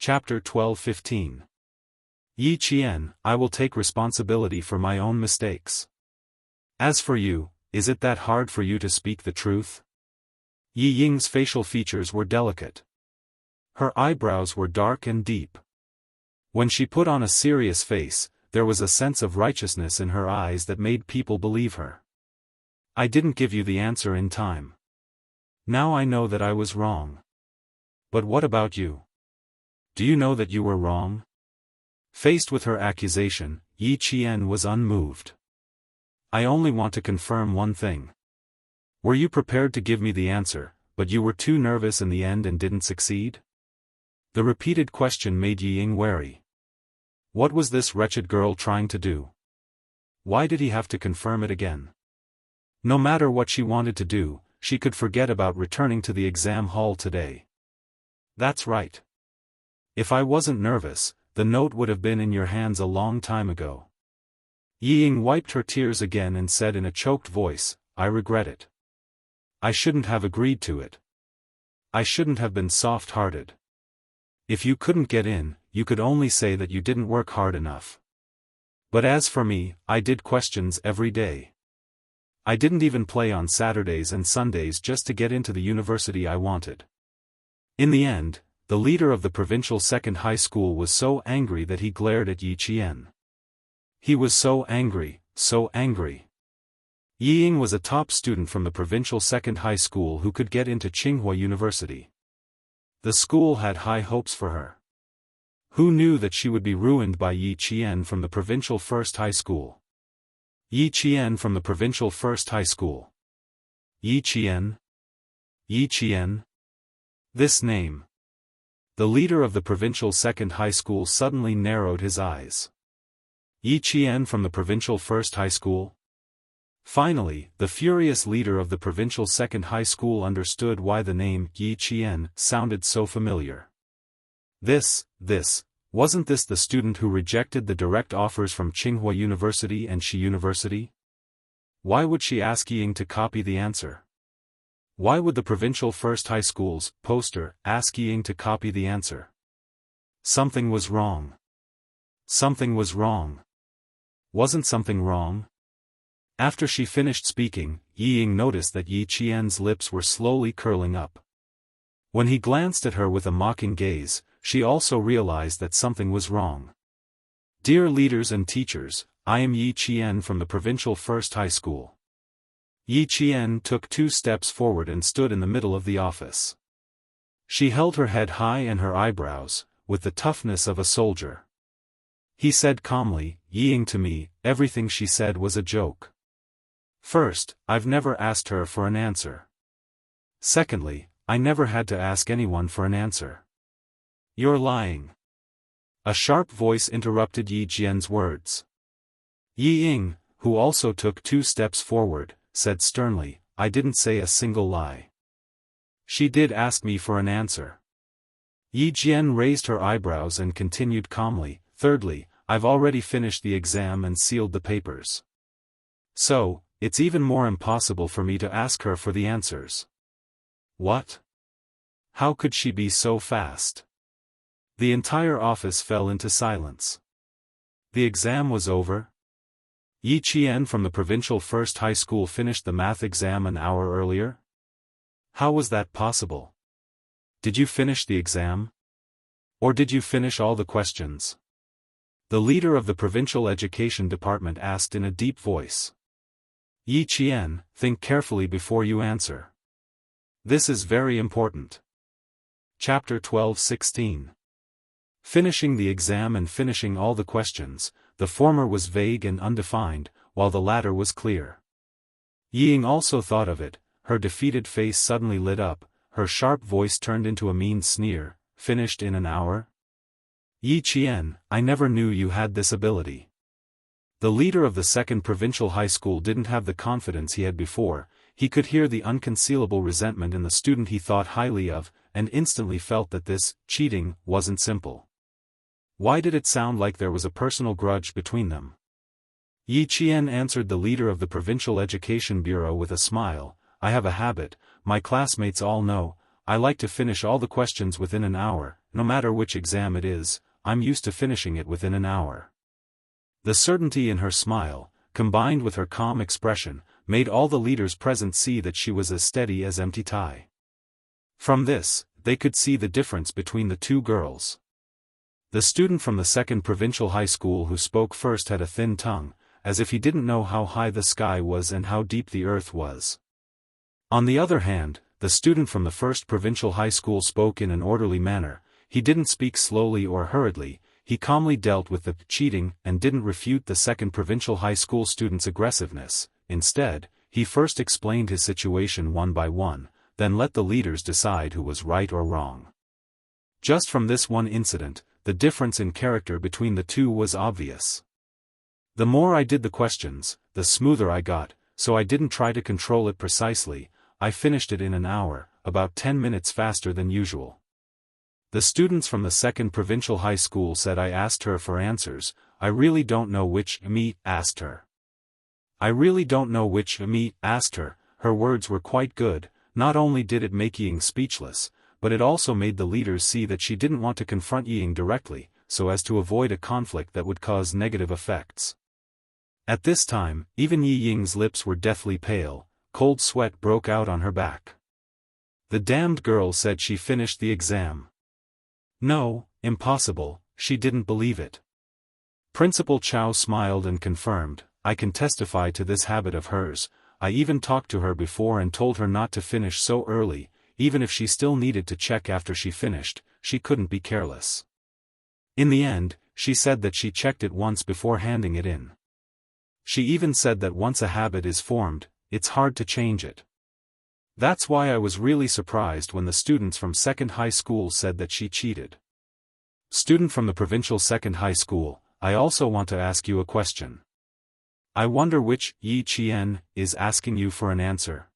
Chapter 12-15. Yi Qian, I will take responsibility for my own mistakes. As for you, is it that hard for you to speak the truth? Yi Ying's facial features were delicate. Her eyebrows were dark and deep. When she put on a serious face, there was a sense of righteousness in her eyes that made people believe her. I didn't give you the answer in time. Now I know that I was wrong. But what about you? Do you know that you were wrong? Faced with her accusation, Yi Qian was unmoved. I only want to confirm one thing. Were you prepared to give me the answer, but you were too nervous in the end and didn't succeed? The repeated question made Yi Ying wary. What was this wretched girl trying to do? Why did he have to confirm it again? No matter what she wanted to do, she could forget about returning to the exam hall today. That's right. If I wasn't nervous, the note would have been in your hands a long time ago. Yi Ying wiped her tears again and said in a choked voice, I regret it. I shouldn't have agreed to it. I shouldn't have been soft-hearted. If you couldn't get in, you could only say that you didn't work hard enough. But as for me, I did questions every day. I didn't even play on Saturdays and Sundays just to get into the university I wanted. In the end, the leader of the provincial second high school was so angry that he glared at Yi Qian. He was so angry, so angry. Yi Ying was a top student from the provincial second high school who could get into Tsinghua University. The school had high hopes for her. Who knew that she would be ruined by Yi Qian from the provincial first high school? Yi Qian from the provincial first high school. Yi Qian? Yi Qian? This name. The leader of the provincial second high school suddenly narrowed his eyes. Yi Qian from the provincial first high school? Finally, the furious leader of the provincial second high school understood why the name Yi Qian sounded so familiar. Wasn't this the student who rejected the direct offers from Tsinghua University and Shi University? Why would she ask Yi Ying to copy the answer? Why would the provincial first high school's poster ask Yi Ying to copy the answer? Something was wrong. Something was wrong. Wasn't something wrong? After she finished speaking, Yi Ying noticed that Yi Qian's lips were slowly curling up. When he glanced at her with a mocking gaze, she also realized that something was wrong. Dear leaders and teachers, I am Yi Qian from the provincial first high school. Yi Qian took 2 steps forward and stood in the middle of the office. She held her head high and her eyebrows, with the toughness of a soldier. He said calmly, Yi Ying to me, everything she said was a joke. First, I've never asked her for an answer. Secondly, I never had to ask anyone for an answer. You're lying. A sharp voice interrupted Yi Qian's words. Yi Ying, who also took 2 steps forward, said sternly, I didn't say a single lie. She did ask me for an answer. Yi Qian raised her eyebrows and continued calmly, thirdly, I've already finished the exam and sealed the papers. So, it's even more impossible for me to ask her for the answers. What? How could she be so fast? The entire office fell into silence. The exam was over. Yi Qian from the provincial first high school finished the math exam an hour earlier? How was that possible? Did you finish the exam? Or did you finish all the questions? The leader of the provincial education department asked in a deep voice. Yi Qian, think carefully before you answer. This is very important. Chapter 12-16. Finishing the exam and finishing all the questions, the former was vague and undefined, while the latter was clear. Yi Ying also thought of it, her defeated face suddenly lit up, her sharp voice turned into a mean sneer, finished in an hour? Yi Qian, I never knew you had this ability. The leader of the second provincial high school didn't have the confidence he had before, he could hear the unconcealable resentment in the student he thought highly of, and instantly felt that this cheating wasn't simple. Why did it sound like there was a personal grudge between them? Yi Qian answered the leader of the Provincial Education Bureau with a smile, I have a habit, my classmates all know, I like to finish all the questions within an hour, no matter which exam it is, I'm used to finishing it within an hour. The certainty in her smile, combined with her calm expression, made all the leaders present see that she was as steady as empty tie. From this, they could see the difference between the two girls. The student from the second provincial high school who spoke first had a thin tongue, as if he didn't know how high the sky was and how deep the earth was. On the other hand, the student from the first provincial high school spoke in an orderly manner. He didn't speak slowly or hurriedly, he calmly dealt with the cheating and didn't refute the second provincial high school student's aggressiveness. Instead, he first explained his situation one by one, then let the leaders decide who was right or wrong. Just from this one incident, the difference in character between the two was obvious. The more I did the questions, the smoother I got, so I didn't try to control it precisely. I finished it in an hour, about 10 minutes faster than usual. The students from the second provincial high school said I asked her for answers. I really don't know which me asked her. I really don't know which me asked her. Her words were quite good. Not only did it make Ying speechless, but it also made the leaders see that she didn't want to confront Ying directly, so as to avoid a conflict that would cause negative effects. At this time, even Yi Ying's lips were deathly pale, cold sweat broke out on her back. The damned girl said she finished the exam. No, impossible, she didn't believe it. Principal Chow smiled and confirmed, I can testify to this habit of hers. I even talked to her before and told her not to finish so early. Even if she still needed to check after she finished, she couldn't be careless. In the end, she said that she checked it once before handing it in. She even said that once a habit is formed, it's hard to change it. That's why I was really surprised when the students from second high school said that she cheated. Student from the provincial second high school, I also want to ask you a question. I wonder which Yi Qian is asking you for an answer.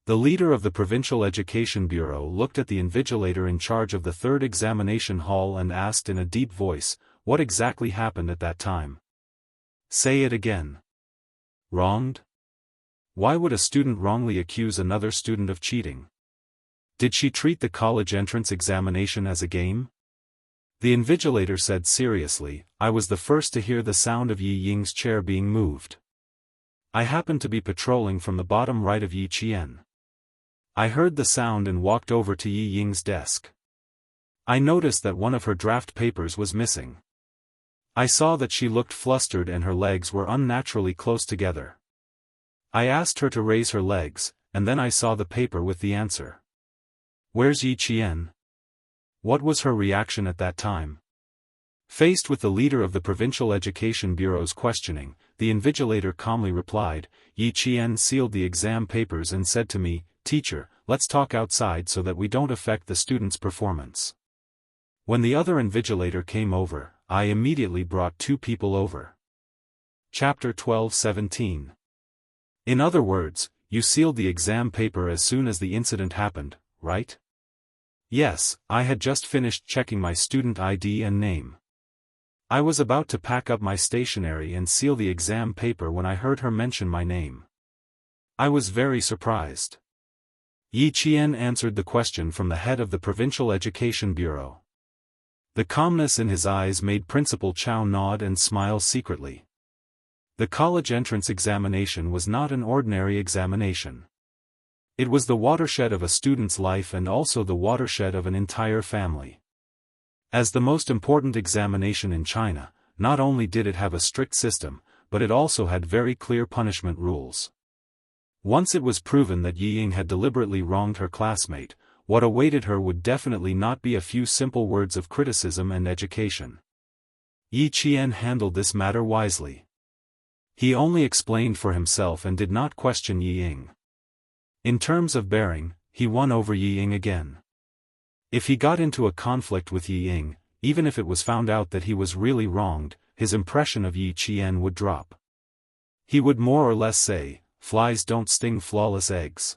The leader of the Provincial Education Bureau looked at the invigilator in charge of the third examination hall and asked in a deep voice, what exactly happened at that time? Say it again. Wronged? Why would a student wrongly accuse another student of cheating? Did she treat the college entrance examination as a game? The invigilator said seriously, I was the first to hear the sound of Yi Ying's chair being moved. I happened to be patrolling from the bottom right of Yi Qian. I heard the sound and walked over to Yi Ying's desk. I noticed that one of her draft papers was missing. I saw that she looked flustered and her legs were unnaturally close together. I asked her to raise her legs, and then I saw the paper with the answer. Where's Yi Qian? What was her reaction at that time? Faced with the leader of the Provincial Education Bureau's questioning, the invigilator calmly replied, Yi Qian sealed the exam papers and said to me, Teacher, let's talk outside so that we don't affect the student's performance. When the other invigilator came over, I immediately brought two people over. Chapter 12:17. In other words, you sealed the exam paper as soon as the incident happened, right? Yes, I had just finished checking my student ID and name. I was about to pack up my stationery and seal the exam paper when I heard her mention my name. I was very surprised. Yi Qian answered the question from the head of the Provincial Education Bureau. The calmness in his eyes made Principal Chow nod and smile secretly. The college entrance examination was not an ordinary examination. It was the watershed of a student's life and also the watershed of an entire family. As the most important examination in China, not only did it have a strict system, but it also had very clear punishment rules. Once it was proven that Yi Ying had deliberately wronged her classmate, what awaited her would definitely not be a few simple words of criticism and education. Yi Qian handled this matter wisely. He only explained for himself and did not question Yi Ying. In terms of bearing, he won over Yi Ying again. If he got into a conflict with Yi Ying, even if it was found out that he was really wronged, his impression of Yi Qian would drop. He would more or less say, flies don't sting flawless eggs.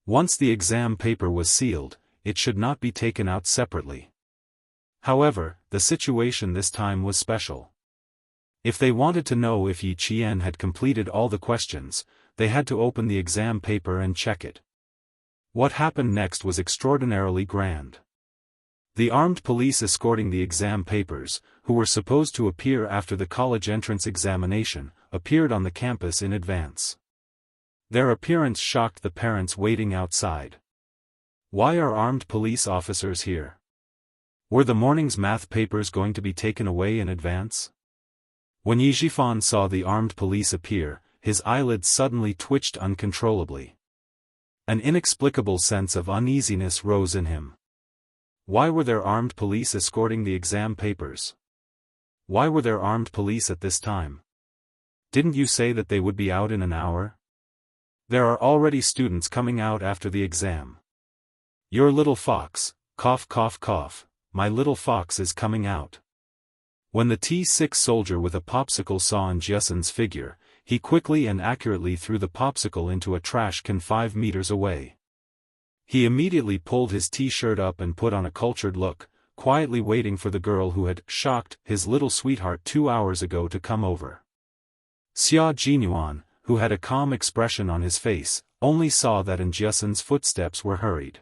Once the exam paper was sealed, it should not be taken out separately. However, the situation this time was special. If they wanted to know if Yi Qian had completed all the questions, they had to open the exam paper and check it. What happened next was extraordinarily grand. The armed police escorting the exam papers, who were supposed to appear after the college entrance examination, appeared on the campus in advance. Their appearance shocked the parents waiting outside. Why are armed police officers here? Were the morning's math papers going to be taken away in advance? When Yi Zhifan saw the armed police appear, his eyelids suddenly twitched uncontrollably. An inexplicable sense of uneasiness rose in him. Why were there armed police escorting the exam papers? Why were there armed police at this time? Didn't you say that they would be out in an hour? There are already students coming out after the exam. Your little fox, cough cough cough, my little fox is coming out. When the T6 soldier with a popsicle saw Jiasun's figure, he quickly and accurately threw the popsicle into a trash can 5 meters away. He immediately pulled his t-shirt up and put on a cultured look, quietly waiting for the girl who had shocked his little sweetheart 2 hours ago to come over. Xia Jinyuan, who had a calm expression on his face, only saw that Jiasun's footsteps were hurried.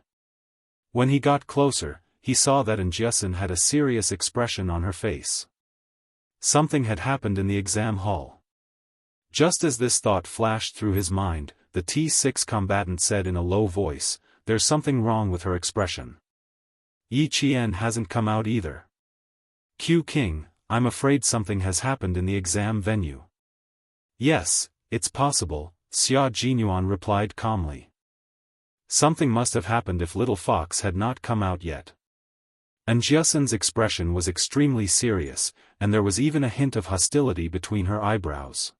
When he got closer, he saw that Jiasun had a serious expression on her face. Something had happened in the exam hall. Just as this thought flashed through his mind, the T6 combatant said in a low voice, "There's something wrong with her expression. Yi Qian hasn't come out either. Q King, I'm afraid something has happened in the exam venue." "Yes, it's possible," Xia Jinyuan replied calmly. Something must have happened if little fox had not come out yet. Jiasun's expression was extremely serious, and there was even a hint of hostility between her eyebrows.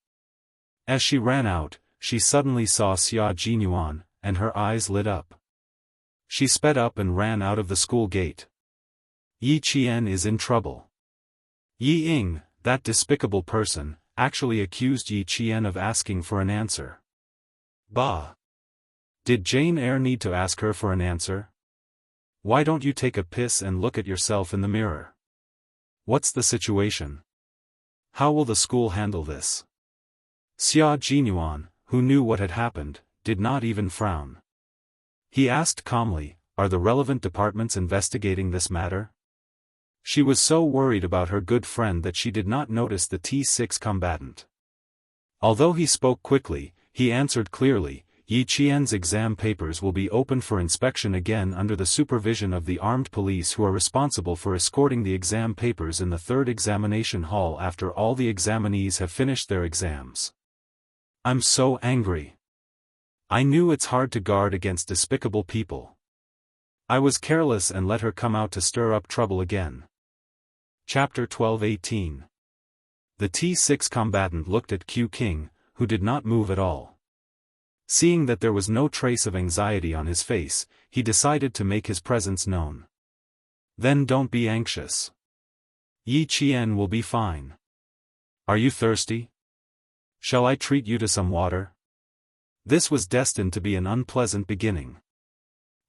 As she ran out, she suddenly saw Xia Jinyuan, and her eyes lit up. She sped up and ran out of the school gate. Yi Qian is in trouble. Yi Ying, that despicable person, actually accused Yi Qian of asking for an answer. Bah! Did Jane Eyre need to ask her for an answer? Why don't you take a piss and look at yourself in the mirror? What's the situation? How will the school handle this? Xia Jinyuan, who knew what had happened, did not even frown. He asked calmly, "Are the relevant departments investigating this matter?" She was so worried about her good friend that she did not notice the T6 combatant. Although he spoke quickly, he answered clearly, "Yi Qian's exam papers will be open for inspection again under the supervision of the armed police who are responsible for escorting the exam papers in the third examination hall after all the examinees have finished their exams." I'm so angry. I knew it's hard to guard against despicable people. I was careless and let her come out to stir up trouble again. Chapter 12:18. The T6 combatant looked at Q King, who did not move at all. Seeing that there was no trace of anxiety on his face, he decided to make his presence known. "Then don't be anxious. Yi Qian will be fine. Are you thirsty? Shall I treat you to some water?" This was destined to be an unpleasant beginning.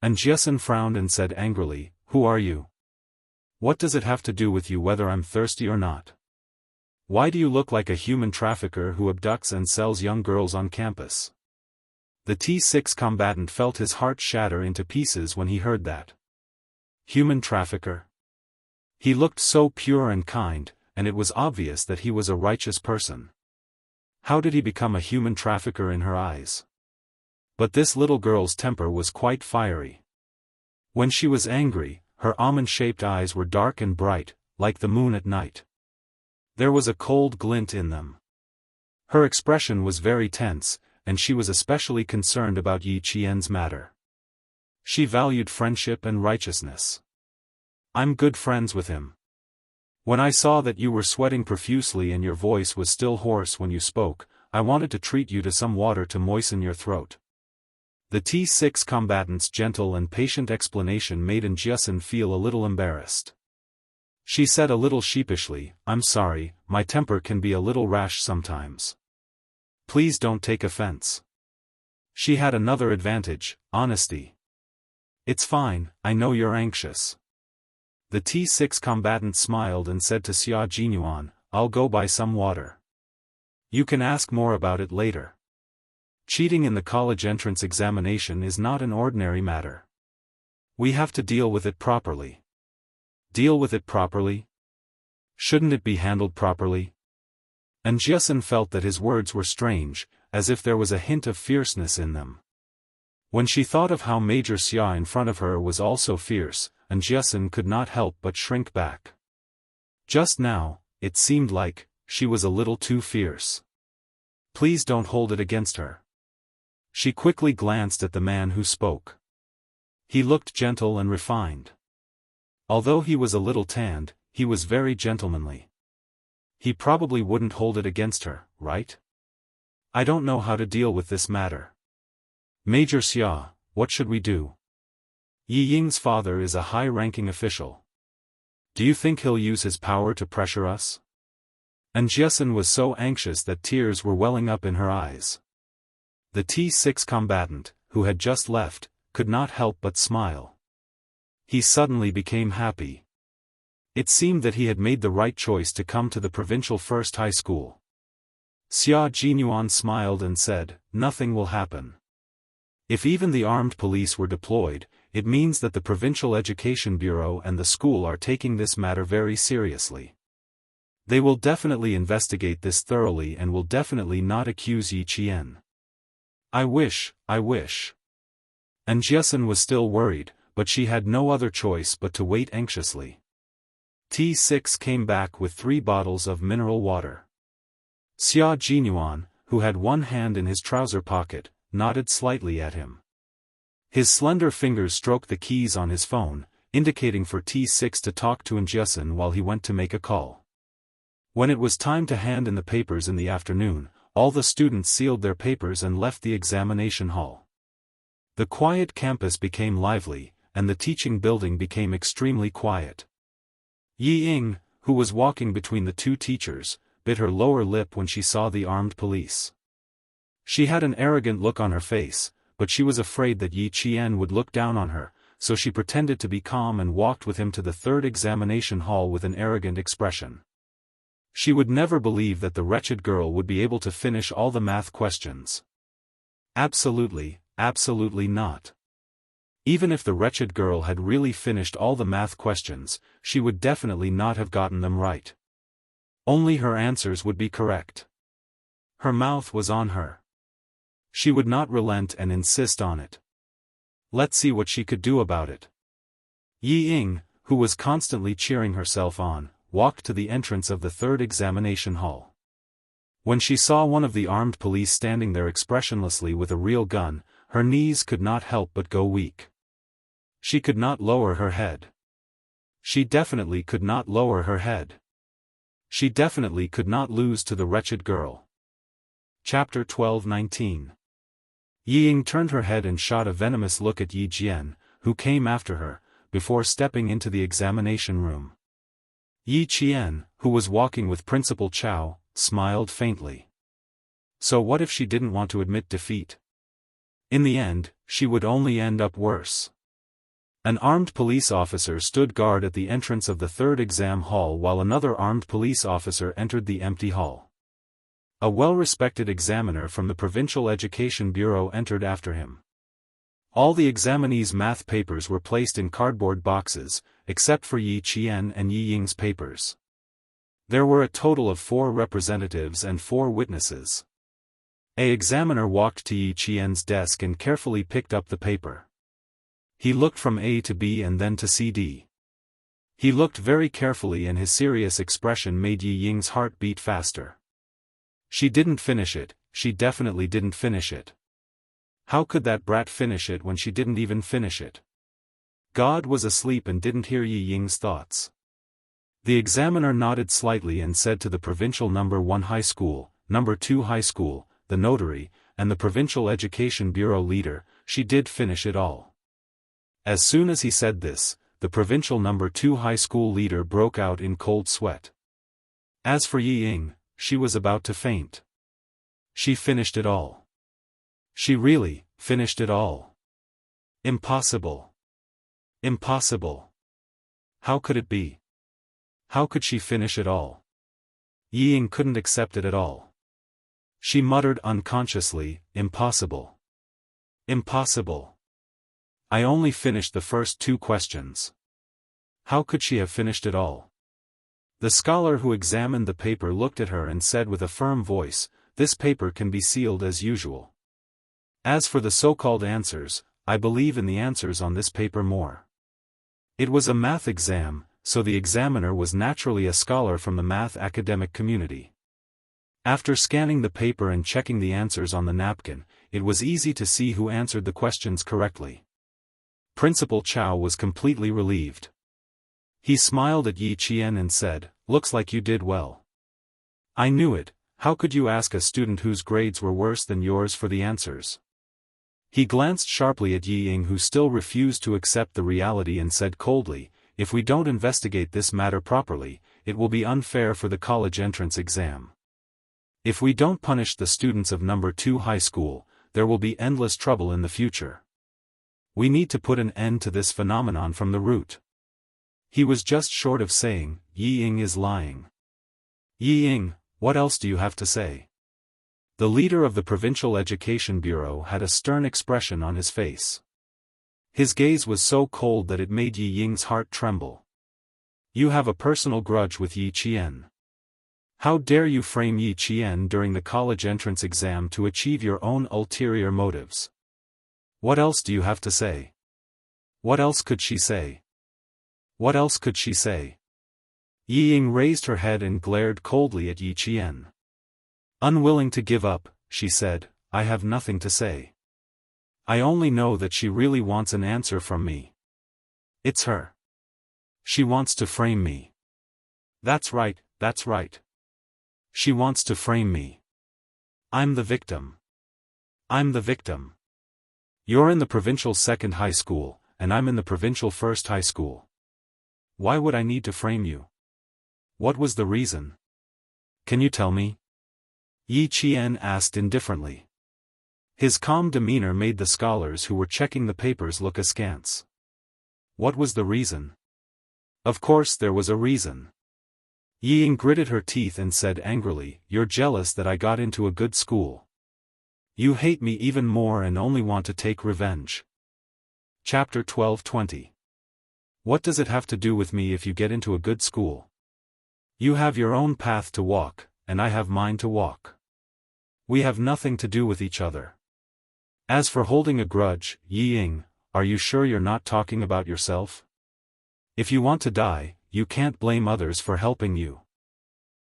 Jiasun frowned and said angrily, "Who are you? What does it have to do with you whether I'm thirsty or not? Why do you look like a human trafficker who abducts and sells young girls on campus?" The T6 combatant felt his heart shatter into pieces when he heard that. Human trafficker? He looked so pure and kind, and it was obvious that he was a righteous person. How did he become a human trafficker in her eyes? But this little girl's temper was quite fiery. When she was angry, her almond-shaped eyes were dark and bright, like the moon at night. There was a cold glint in them. Her expression was very tense, and she was especially concerned about Yi Qian's matter. She valued friendship and righteousness. "I'm good friends with him. When I saw that you were sweating profusely and your voice was still hoarse when you spoke, I wanted to treat you to some water to moisten your throat." The T6 combatant's gentle and patient explanation made Jiasun feel a little embarrassed. She said a little sheepishly, "I'm sorry, my temper can be a little rash sometimes. Please don't take offense." She had another advantage, honesty. "It's fine, I know you're anxious." The T6 combatant smiled and said to Xia Jinyuan, "I'll go buy some water. You can ask more about it later." Cheating in the college entrance examination is not an ordinary matter. We have to deal with it properly. Deal with it properly? Shouldn't it be handled properly? And Jiasun felt that his words were strange, as if there was a hint of fierceness in them. When she thought of how Major Xia in front of her was also fierce, and Jiasun could not help but shrink back. Just now, it seemed like, she was a little too fierce. Please don't hold it against her. She quickly glanced at the man who spoke. He looked gentle and refined. Although he was a little tanned, he was very gentlemanly. He probably wouldn't hold it against her, right? I don't know how to deal with this matter. Major Xia, what should we do? Yi Ying's father is a high-ranking official. Do you think he'll use his power to pressure us? And Jiasun was so anxious that tears were welling up in her eyes. The T6 combatant, who had just left, could not help but smile. He suddenly became happy. It seemed that he had made the right choice to come to the provincial first high school. Xia Jinyuan smiled and said, "Nothing will happen. If even the armed police were deployed, it means that the Provincial Education Bureau and the school are taking this matter very seriously. They will definitely investigate this thoroughly and will definitely not accuse Yi Qian. I wish. And Jiasun was still worried, but she had no other choice but to wait anxiously. T6 came back with 3 bottles of mineral water. Xia Jinyuan, who had one hand in his trouser pocket, nodded slightly at him. His slender fingers stroked the keys on his phone, indicating for T6 to talk to Jiasun while he went to make a call. When it was time to hand in the papers in the afternoon, all the students sealed their papers and left the examination hall. The quiet campus became lively, and the teaching building became extremely quiet. Yi Ying, who was walking between the 2 teachers, bit her lower lip when she saw the armed police. She had an arrogant look on her face, but she was afraid that Yi Qian would look down on her, so she pretended to be calm and walked with him to the 3rd examination hall with an arrogant expression. She would never believe that the wretched girl would be able to finish all the math questions. Absolutely not. Even if the wretched girl had really finished all the math questions, she would definitely not have gotten them right. Only her answers would be correct. Her mouth was on her. She would not relent and insist on it. Let's see what she could do about it. Yi Ying, who was constantly cheering herself on, walked to the entrance of the 3rd examination hall. When she saw one of the armed police standing there expressionlessly with a real gun, her knees could not help but go weak. She could not lower her head. She definitely could not lower her head. She definitely could not lose to the wretched girl. Chapter 12:19. Yi Ying turned her head and shot a venomous look at Yi Jian, who came after her, before stepping into the examination room. Yi Qian, who was walking with Principal Chao, smiled faintly. So what if she didn't want to admit defeat? In the end, she would only end up worse. An armed police officer stood guard at the entrance of the 3rd exam hall while another armed police officer entered the empty hall. A well-respected examiner from the Provincial Education Bureau entered after him. All the examinees' math papers were placed in cardboard boxes, except for Yi Qian and Yi Ying's papers. There were a total of 4 representatives and 4 witnesses. An examiner walked to Yi Qian's desk and carefully picked up the paper. He looked from A to B and then to CD. He looked very carefully and his serious expression made Yi Ying's heart beat faster. She didn't finish it, she definitely didn't finish it. How could that brat finish it when she didn't even finish it? God was asleep and didn't hear Yi Ying's thoughts. The examiner nodded slightly and said to the Provincial No. 1 High School, No. 2 High School, the notary, and the Provincial Education Bureau leader, she did finish it all. As soon as he said this, the Provincial No. 2 High School leader broke out in cold sweat. As for Yi Ying, she was about to faint. She finished it all. She really finished it all. Impossible. Impossible. How could it be? How could she finish it all? Yi Ying couldn't accept it at all. She muttered unconsciously, impossible. Impossible. I only finished the first 2 questions. How could she have finished it all? The scholar who examined the paper looked at her and said with a firm voice, "This paper can be sealed as usual. As for the so-called answers, I believe in the answers on this paper more." It was a math exam, so the examiner was naturally a scholar from the math academic community. After scanning the paper and checking the answers on the napkin, it was easy to see who answered the questions correctly. Principal Chow was completely relieved. He smiled at Yi Qian and said, "Looks like you did well." "I knew it. How could you ask a student whose grades were worse than yours for the answers?" He glanced sharply at Yi Ying, who still refused to accept the reality, and said coldly, "If we don't investigate this matter properly, it will be unfair for the college entrance exam. If we don't punish the students of number 2 high school, there will be endless trouble in the future. We need to put an end to this phenomenon from the root." He was just short of saying, "Yi Ying is lying." "Yi Ying, what else do you have to say?" The leader of the Provincial Education Bureau had a stern expression on his face. His gaze was so cold that it made Yi Ying's heart tremble. "You have a personal grudge with Yi Qian. How dare you frame Yi Qian during the college entrance exam to achieve your own ulterior motives? What else do you have to say?" What else could she say? What else could she say? Yi Ying raised her head and glared coldly at Yi Qian. Unwilling to give up, she said, "I have nothing to say. I only know that she really wants an answer from me. It's her. She wants to frame me. That's right, that's right. She wants to frame me. I'm the victim. I'm the victim. You're in the provincial 2nd high school, and I'm in the provincial 1st high school. Why would I need to frame you? What was the reason? Can you tell me?" Yi Qian asked indifferently. His calm demeanor made the scholars who were checking the papers look askance. What was the reason? Of course there was a reason. Yi Ying gritted her teeth and said angrily, "You're jealous that I got into a good school. You hate me even more and only want to take revenge." Chapter 12:20. What does it have to do with me if you get into a good school? You have your own path to walk, and I have mine to walk. We have nothing to do with each other. As for holding a grudge, Yi Ying, are you sure you're not talking about yourself? If you want to die, you can't blame others for helping you.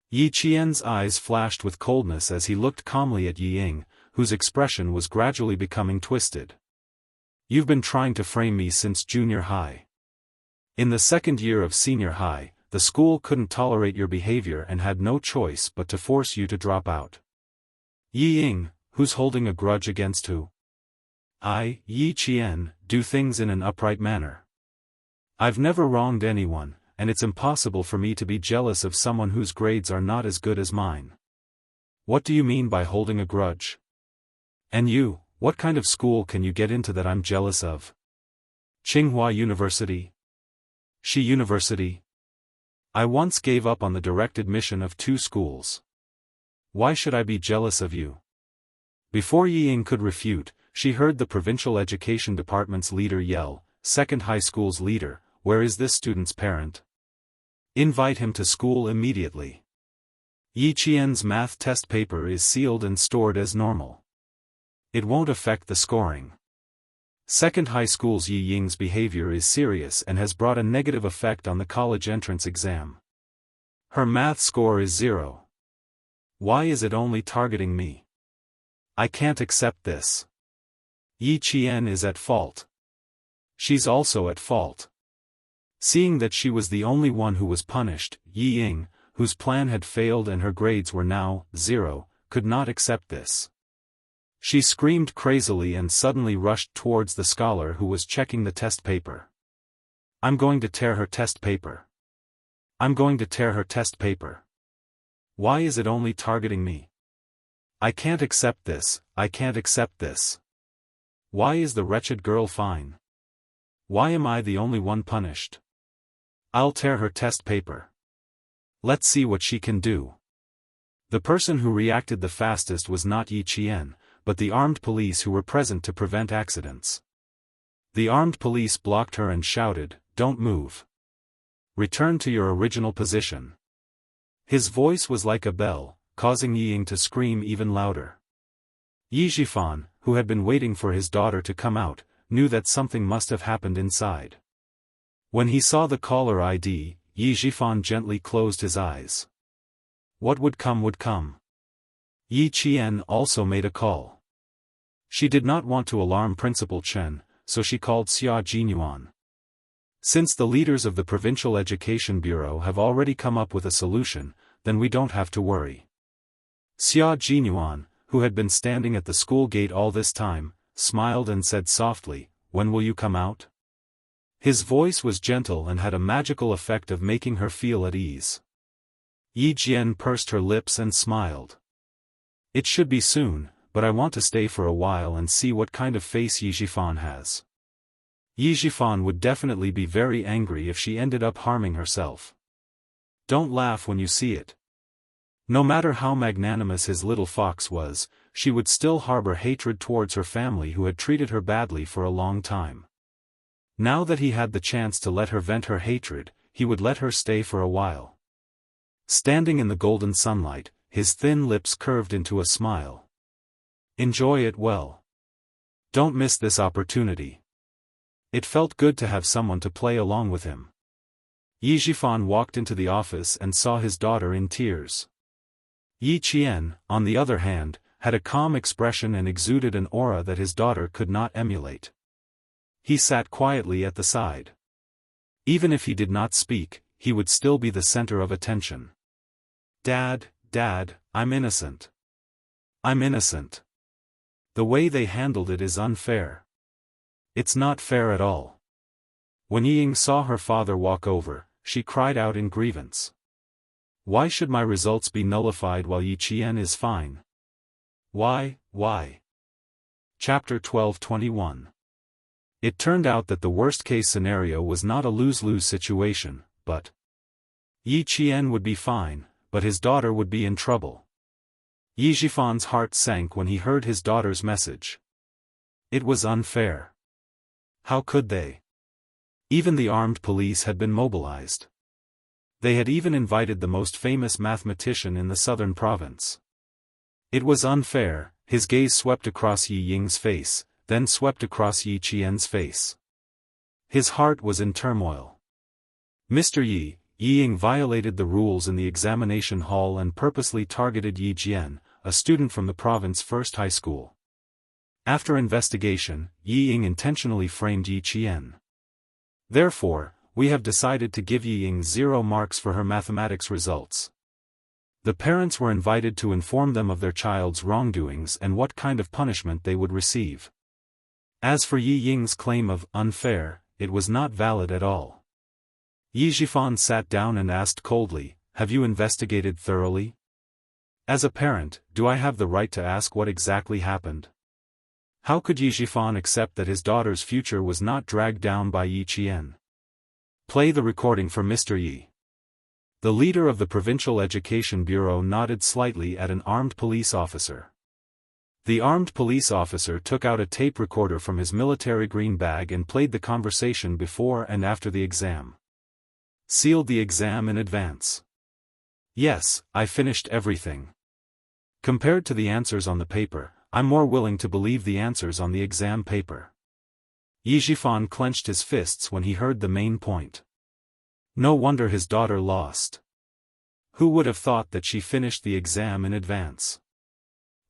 Yi Qian's eyes flashed with coldness as he looked calmly at Yi Ying, whose expression was gradually becoming twisted. You've been trying to frame me since junior high. In the 2nd year of senior high, the school couldn't tolerate your behavior and had no choice but to force you to drop out. Yi Ying, who's holding a grudge against who? I, Yi Qian, do things in an upright manner. I've never wronged anyone, and it's impossible for me to be jealous of someone whose grades are not as good as mine. What do you mean by holding a grudge? And you, what kind of school can you get into that I'm jealous of? Tsinghua University? Xi University? I once gave up on the direct admission of 2 schools. Why should I be jealous of you? Before Yi Ying could refute, she heard the Provincial Education Department's leader yell, 2nd high school's leader, where is this student's parent? Invite him to school immediately. Yi Qian's math test paper is sealed and stored as normal. It won't affect the scoring. 2nd high school's Yi Ying's behavior is serious and has brought a negative effect on the college entrance exam. Her math score is 0. Why is it only targeting me? I can't accept this. Yi Qian is at fault. She's also at fault. Seeing that she was the only one who was punished, Yi Ying, whose plan had failed and her grades were now 0, could not accept this. She screamed crazily and suddenly rushed towards the scholar who was checking the test paper. I'm going to tear her test paper. I'm going to tear her test paper. Why is it only targeting me? I can't accept this, I can't accept this. Why is the wretched girl fine? Why am I the only one punished? I'll tear her test paper. Let's see what she can do. The person who reacted the fastest was not Yi Qian, but the armed police who were present to prevent accidents. The armed police blocked her and shouted, "Don't move. Return to your original position." His voice was like a bell, causing Yi Ying to scream even louder. Yi Zhifan, who had been waiting for his daughter to come out, knew that something must have happened inside. When he saw the caller ID, Yi Zhifan gently closed his eyes. What would come would come. Yi Qian also made a call. She did not want to alarm Principal Chen, so she called Xia Jinyuan. Since the leaders of the Provincial Education Bureau have already come up with a solution, then we don't have to worry. Xia Jinyuan, who had been standing at the school gate all this time, smiled and said softly, "When will you come out?" His voice was gentle and had a magical effect of making her feel at ease. Yi Jian pursed her lips and smiled. "It should be soon, but I want to stay for a while and see what kind of face Yi Zhifan has." Yi Zhifan would definitely be very angry if she ended up harming herself. Don't laugh when you see it. No matter how magnanimous his little fox was, she would still harbor hatred towards her family who had treated her badly for a long time. Now that he had the chance to let her vent her hatred, he would let her stay for a while. Standing in the golden sunlight, his thin lips curved into a smile. Enjoy it well. Don't miss this opportunity. It felt good to have someone to play along with him. Yi Zhifan walked into the office and saw his daughter in tears. Yi Qian, on the other hand, had a calm expression and exuded an aura that his daughter could not emulate. He sat quietly at the side. Even if he did not speak, he would still be the center of attention. Dad, I'm innocent. I'm innocent. The way they handled it is unfair. It's not fair at all." When Yi Ying saw her father walk over, she cried out in grievance. "Why should my results be nullified while Yi Qian is fine? Why? Chapter 12:21. It turned out that the worst-case scenario was not a lose-lose situation, but Yi Qian would be fine, but his daughter would be in trouble. Yi Zhifan's heart sank when he heard his daughter's message. It was unfair. How could they? Even the armed police had been mobilized. They had even invited the most famous mathematician in the southern province. It was unfair. His gaze swept across Yi Ying's face, then swept across Yi Qian's face. His heart was in turmoil. Mr. Yi Ying violated the rules in the examination hall and purposely targeted Yi Jian, a student from the province first high school. After investigation, Yi Ying intentionally framed Yi Qian. Therefore, we have decided to give Yi Ying 0 marks for her mathematics results. The parents were invited to inform them of their child's wrongdoings and what kind of punishment they would receive. As for Yi Ying's claim of unfair, it was not valid at all. Yi Zhifan sat down and asked coldly, "Have you investigated thoroughly? As a parent, do I have the right to ask what exactly happened?" How could Yi Zhifan accept that his daughter's future was not dragged down by Yi Qian? Play the recording for Mr. Yi. The leader of the Provincial Education Bureau nodded slightly at an armed police officer. The armed police officer took out a tape recorder from his military green bag and played the conversation before and after the exam. Sealed the exam in advance. Yes, I finished everything. Compared to the answers on the paper, I'm more willing to believe the answers on the exam paper. Yi Zhifan clenched his fists when he heard the main point. No wonder his daughter lost. Who would have thought that she finished the exam in advance?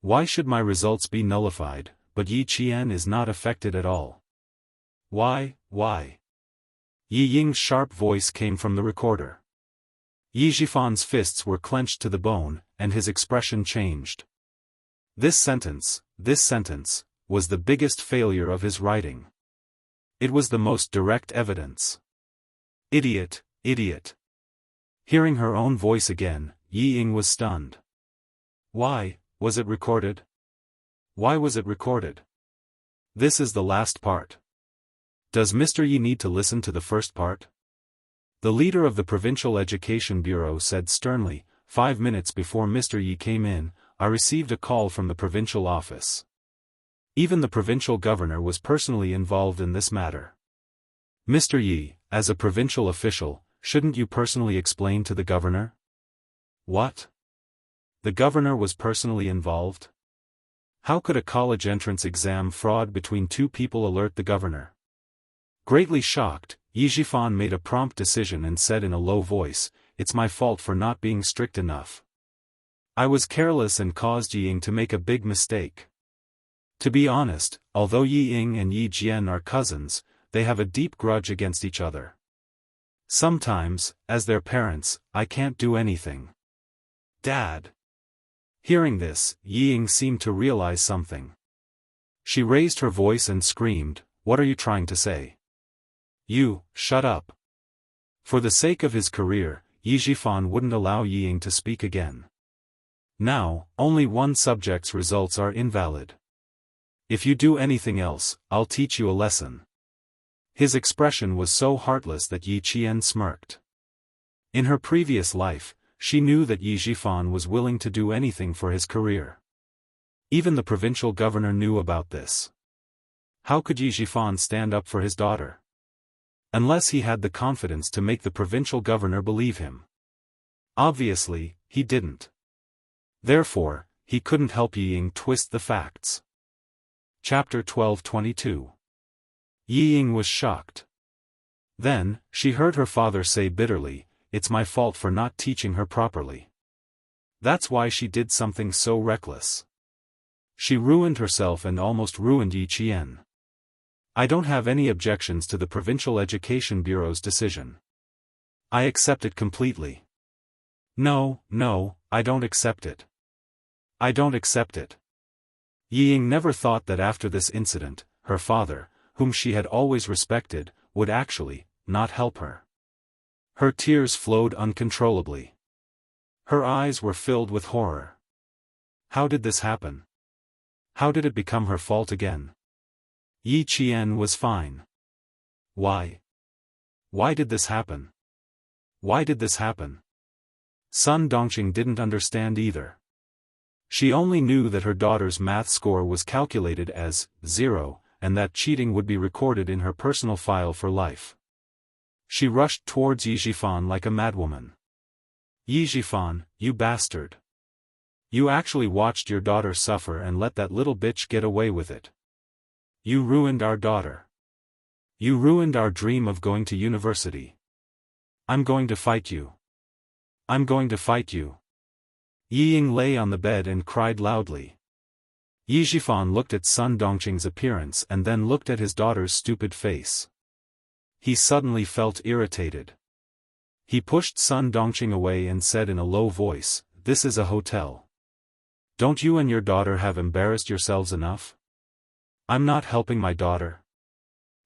Why should my results be nullified, but Yi Qian is not affected at all? Why? Yi Ying's sharp voice came from the recorder. Yi Zhifan's fists were clenched to the bone, and his expression changed. This sentence, was the biggest failure of his writing. It was the most direct evidence. Idiot. Hearing her own voice again, Yi Ying was stunned. Why was it recorded? This is the last part. Does Mr. Yi need to listen to the first part? The leader of the Provincial Education Bureau said sternly, 5 minutes before Mr. Yi came in, I received a call from the provincial office. Even the provincial governor was personally involved in this matter. Mr. Yi, as a provincial official, shouldn't you personally explain to the governor? What? The governor was personally involved? How could a college entrance exam fraud between two people alert the governor? Greatly shocked, Yi Zhifan made a prompt decision and said in a low voice, "It's my fault for not being strict enough. I was careless and caused Yi Ying to make a big mistake." To be honest, although Yi Ying and Yi Jian are cousins, they have a deep grudge against each other. Sometimes, as their parents, I can't do anything. Dad. Hearing this, Yi Ying seemed to realize something. She raised her voice and screamed, "What are you trying to say? You, shut up." For the sake of his career, Yi Zhifan wouldn't allow Yi Ying to speak again. Now, only one subject's results are invalid. If you do anything else, I'll teach you a lesson. His expression was so heartless that Yi Qian smirked. In her previous life, she knew that Yi Zhifan was willing to do anything for his career. Even the provincial governor knew about this. How could Yi Zhifan stand up for his daughter? Unless he had the confidence to make the provincial governor believe him. Obviously, he didn't. Therefore, he couldn't help Yi Ying twist the facts. Chapter 12:22. Yi Ying was shocked. Then, she heard her father say bitterly, "It's my fault for not teaching her properly. That's why she did something so reckless. She ruined herself and almost ruined Yi Qian. I don't have any objections to the Provincial Education Bureau's decision. I accept it completely." No, I don't accept it. I don't accept it. Yi Ying never thought that after this incident, her father, whom she had always respected, would actually not help her. Her tears flowed uncontrollably. Her eyes were filled with horror. How did this happen? How did it become her fault again? Yi Qian was fine. Why? Why did this happen? Why did this happen? Sun Dongqing didn't understand either. She only knew that her daughter's math score was calculated as 0, and that cheating would be recorded in her personal file for life. She rushed towards Yi Zhifan like a madwoman. "Yi Zhifan, you bastard. You actually watched your daughter suffer and let that little bitch get away with it. You ruined our daughter. You ruined our dream of going to university. I'm going to fight you. I'm going to fight you." Yi Ying lay on the bed and cried loudly. Yi Zhifan looked at Sun Dongqing's appearance and then looked at his daughter's stupid face. He suddenly felt irritated. He pushed Sun Dongqing away and said in a low voice, "This is a hotel. Don't you and your daughter have embarrassed yourselves enough? I'm not helping my daughter.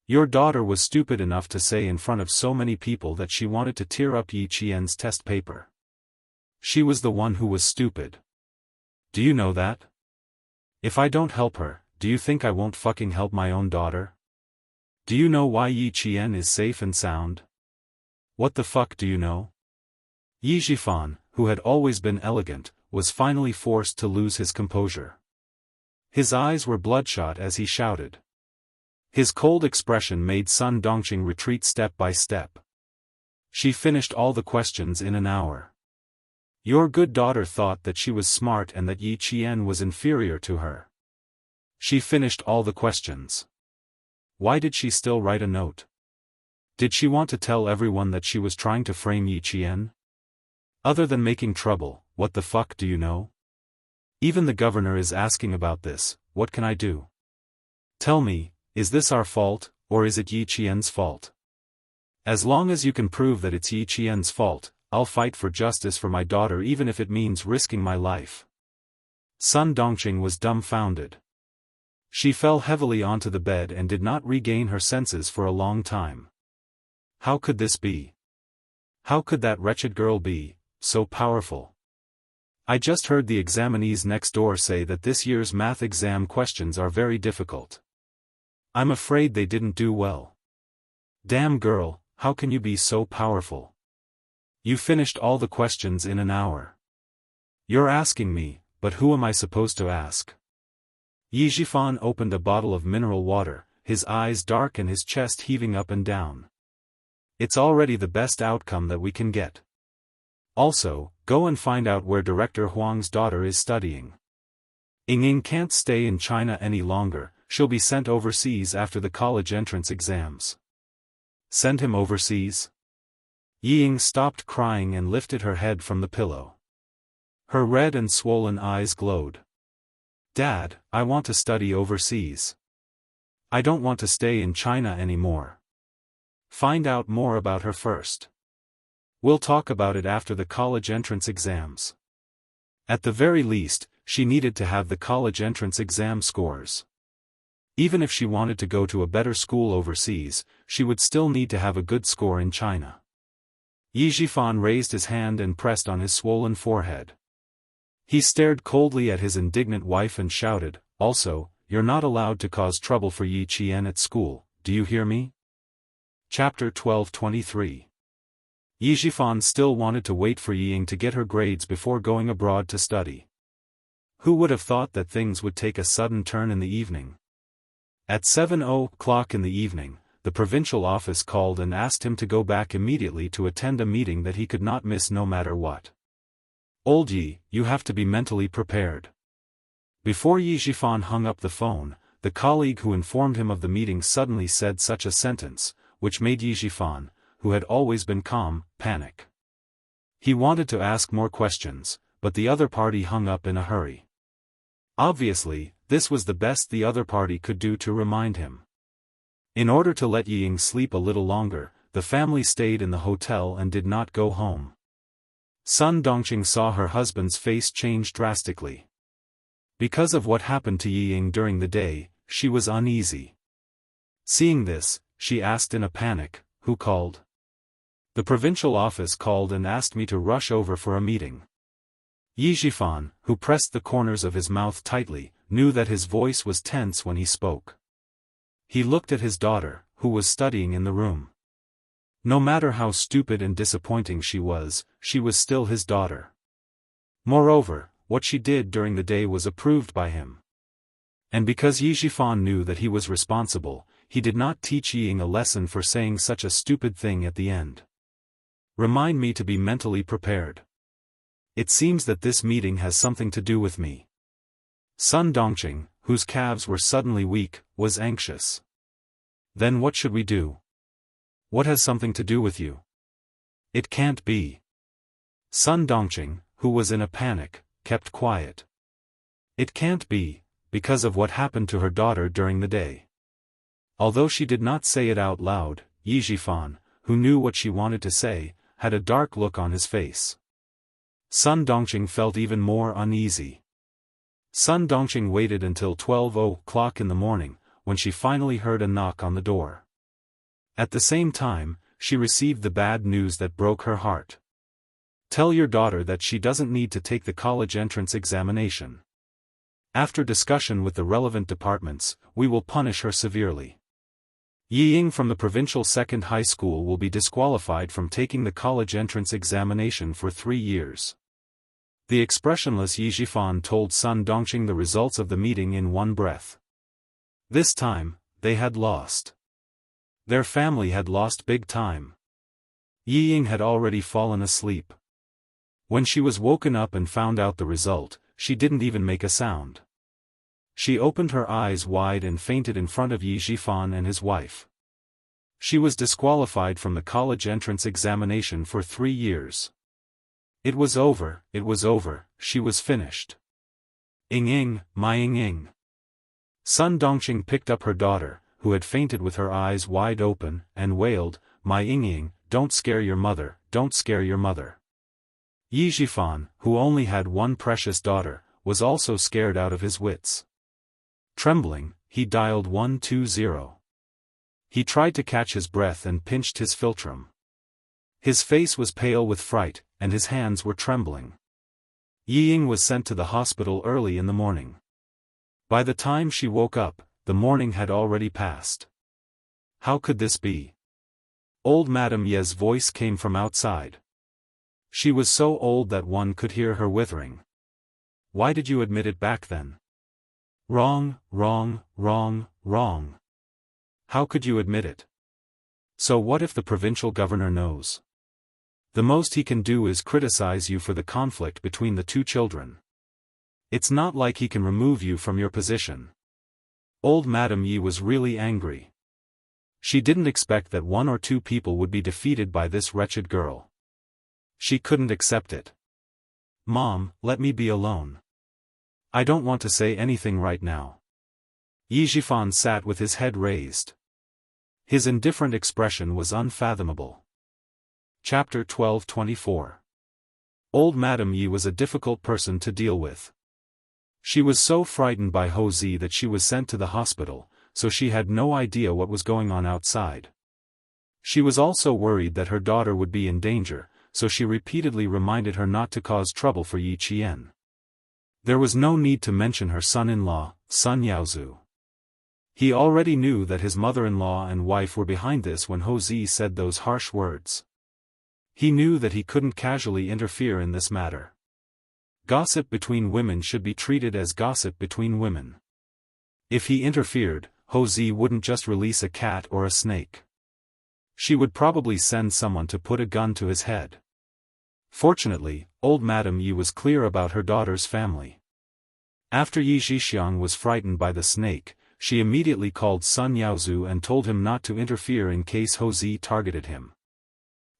Your daughter was stupid enough to say in front of so many people that she wanted to tear up Yi Qian's test paper. She was the one who was stupid. Do you know that? If I don't help her, do you think I won't fucking help my own daughter? Do you know why Yi Qian is safe and sound? What the fuck do you know?" Yi Zhifan, who had always been elegant, was finally forced to lose his composure. His eyes were bloodshot as he shouted. His cold expression made Sun Dongqing retreat step by step. She finished all the questions in an hour. Your good daughter thought that she was smart and that Yi Qian was inferior to her. She finished all the questions. Why did she still write a note? Did she want to tell everyone that she was trying to frame Yi Qian? Other than making trouble, what the fuck do you know? Even the governor is asking about this. What can I do? Tell me, is this our fault, or is it Yi Qian's fault? As long as you can prove that it's Yi Qian's fault, I'll fight for justice for my daughter even if it means risking my life. Sun Dongqing was dumbfounded. She fell heavily onto the bed and did not regain her senses for a long time. How could this be? How could that wretched girl be so powerful? I just heard the examinees next door say that this year's math exam questions are very difficult. I'm afraid they didn't do well. Damn girl, how can you be so powerful? You finished all the questions in an hour. You're asking me, but who am I supposed to ask? Yi Zhifan opened a bottle of mineral water, his eyes dark and his chest heaving up and down. It's already the best outcome that we can get. Also, go and find out where Director Huang's daughter is studying. Ying can't stay in China any longer, she'll be sent overseas after the college entrance exams. Send him overseas? Ying stopped crying and lifted her head from the pillow. Her red and swollen eyes glowed. Dad, I want to study overseas. I don't want to stay in China anymore. Find out more about her first. We'll talk about it after the college entrance exams. At the very least, she needed to have the college entrance exam scores. Even if she wanted to go to a better school overseas, she would still need to have a good score in China. Yi Zhifan raised his hand and pressed on his swollen forehead. He stared coldly at his indignant wife and shouted, "Also, you're not allowed to cause trouble for Yi Qian at school, do you hear me?" Chapter 12:23. Yi Zhifan still wanted to wait for Ying to get her grades before going abroad to study. Who would have thought that things would take a sudden turn in the evening? At 7:00 in the evening, the provincial office called and asked him to go back immediately to attend a meeting that he could not miss no matter what. "Old Yi, you have to be mentally prepared." Before Yi Zhifan hung up the phone, the colleague who informed him of the meeting suddenly said such a sentence, which made Yi Zhifan, who had always been calm, panic. He wanted to ask more questions, but the other party hung up in a hurry. Obviously, this was the best the other party could do to remind him. In order to let Ying sleep a little longer, the family stayed in the hotel and did not go home. Sun Dongqing saw her husband's face change drastically. Because of what happened to Ying during the day, she was uneasy. Seeing this, she asked in a panic, "Who called?" "The provincial office called and asked me to rush over for a meeting." Yi Zhifan, who pressed the corners of his mouth tightly, knew that his voice was tense when he spoke. He looked at his daughter, who was studying in the room. No matter how stupid and disappointing she was still his daughter. Moreover, what she did during the day was approved by him. And because Yi Zhifan knew that he was responsible, he did not teach Ying a lesson for saying such a stupid thing at the end. "Remind me to be mentally prepared. It seems that this meeting has something to do with me." Sun Dongqing, whose calves were suddenly weak, was anxious. "Then what should we do? What has something to do with you? It can't be." Sun Dongqing, who was in a panic, kept quiet. It can't be, because of what happened to her daughter during the day. Although she did not say it out loud, Yi Zhifan, who knew what she wanted to say, had a dark look on his face. Sun Dongqing felt even more uneasy. Sun Dongqing waited until 12:00 in the morning, when she finally heard a knock on the door. At the same time, she received the bad news that broke her heart. "Tell your daughter that she doesn't need to take the college entrance examination. After discussion with the relevant departments, we will punish her severely. Ying from the provincial second high school will be disqualified from taking the college entrance examination for 3 years." The expressionless Yi Zhifan told Sun Dongqing the results of the meeting in one breath. This time, they had lost. Their family had lost big time. Ying had already fallen asleep. When she was woken up and found out the result, she didn't even make a sound. She opened her eyes wide and fainted in front of Yi Zhifan and his wife. She was disqualified from the college entrance examination for 3 years. It was over, she was finished. "Ying, my Ying." Sun Dongqing picked up her daughter, who had fainted with her eyes wide open, and wailed, "My Ying, don't scare your mother, don't scare your mother." Yi Zhifan, who only had one precious daughter, was also scared out of his wits. Trembling, he dialed 120. He tried to catch his breath and pinched his philtrum. His face was pale with fright, and his hands were trembling. Ying was sent to the hospital early in the morning. By the time she woke up, the morning had already passed. How could this be? Old Madame Ye's voice came from outside. She was so old that one could hear her withering. Why did you admit it back then? Wrong, wrong, wrong, wrong. How could you admit it? So what if the provincial governor knows? The most he can do is criticize you for the conflict between the two children. It's not like he can remove you from your position. Old Madame Yi was really angry. She didn't expect that one or two people would be defeated by this wretched girl. She couldn't accept it. Mom, let me be alone. I don't want to say anything right now. Yi Zhifan sat with his head raised. His indifferent expression was unfathomable. Chapter 12:24. Old Madame Yi was a difficult person to deal with. She was so frightened by Ho Zi that she was sent to the hospital, so she had no idea what was going on outside. She was also worried that her daughter would be in danger, so she repeatedly reminded her not to cause trouble for Yi Qian. There was no need to mention her son-in-law, Sun Yaozu. He already knew that his mother-in-law and wife were behind this when Ho Zi said those harsh words. He knew that he couldn't casually interfere in this matter. Gossip between women should be treated as gossip between women. If he interfered, Ho Zi wouldn't just release a cat or a snake. She would probably send someone to put a gun to his head. Fortunately, old Madame Yi was clear about her daughter's family. After Yi Zhixiang was frightened by the snake, she immediately called Sun Yaozu and told him not to interfere in case Ho Zi targeted him.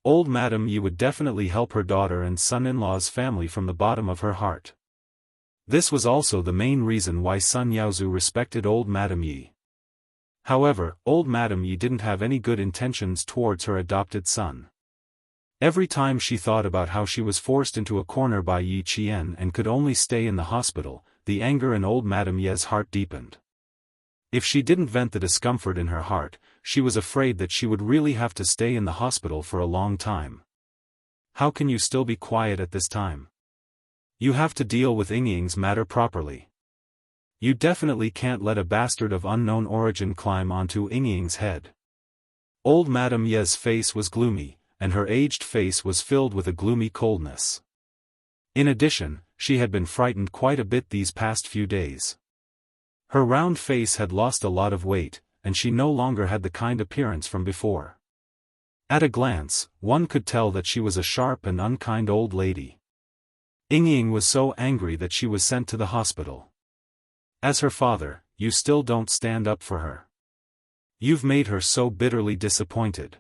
Old Madame Yi would definitely help her daughter and son-in-law's family from the bottom of her heart. This was also the main reason why Sun Yaozu respected old Madame Yi. However, old Madame Yi didn't have any good intentions towards her adopted son. Every time she thought about how she was forced into a corner by Yi Qian and could only stay in the hospital, the anger in old Madame Yi's heart deepened. If she didn't vent the discomfort in her heart, she was afraid that she would really have to stay in the hospital for a long time. How can you still be quiet at this time? You have to deal with Yingying's matter properly. You definitely can't let a bastard of unknown origin climb onto Yingying's head. Old Madame Yi's face was gloomy, and her aged face was filled with a gloomy coldness. In addition, she had been frightened quite a bit these past few days. Her round face had lost a lot of weight, and she no longer had the kind appearance from before. At a glance, one could tell that she was a sharp and unkind old lady. Yingying was so angry that she was sent to the hospital. As her father, you still don't stand up for her. You've made her so bitterly disappointed.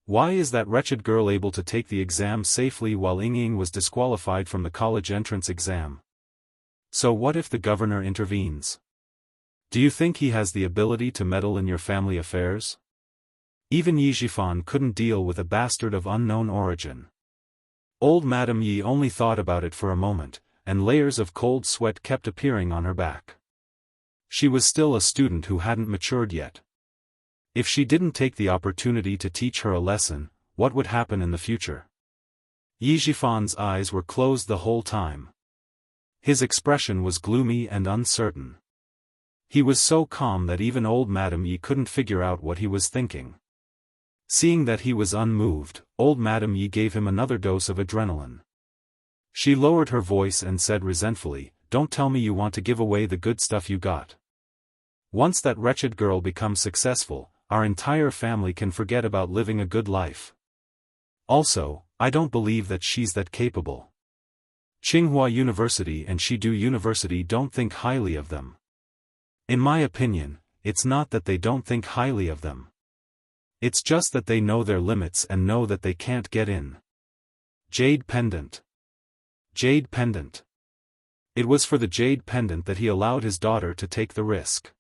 Why is that wretched girl able to take the exam safely while Yingying was disqualified from the college entrance exam? So what if the governor intervenes? Do you think he has the ability to meddle in your family affairs? Even Yi Zhifan couldn't deal with a bastard of unknown origin. Old Madame Yi only thought about it for a moment, and layers of cold sweat kept appearing on her back. She was still a student who hadn't matured yet. If she didn't take the opportunity to teach her a lesson, what would happen in the future? Yi Zhifan's eyes were closed the whole time. His expression was gloomy and uncertain. He was so calm that even old Madame Yi couldn't figure out what he was thinking. Seeing that he was unmoved, old Madame Yi gave him another dose of adrenaline. She lowered her voice and said resentfully, "Don't tell me you want to give away the good stuff you got. Once that wretched girl becomes successful, our entire family can forget about living a good life. Also, I don't believe that she's that capable. Tsinghua University and Shidu University don't think highly of them. In my opinion, it's not that they don't think highly of them. It's just that they know their limits and know that they can't get in." Jade pendant. Jade pendant. It was for the jade pendant that he allowed his daughter to take the risk.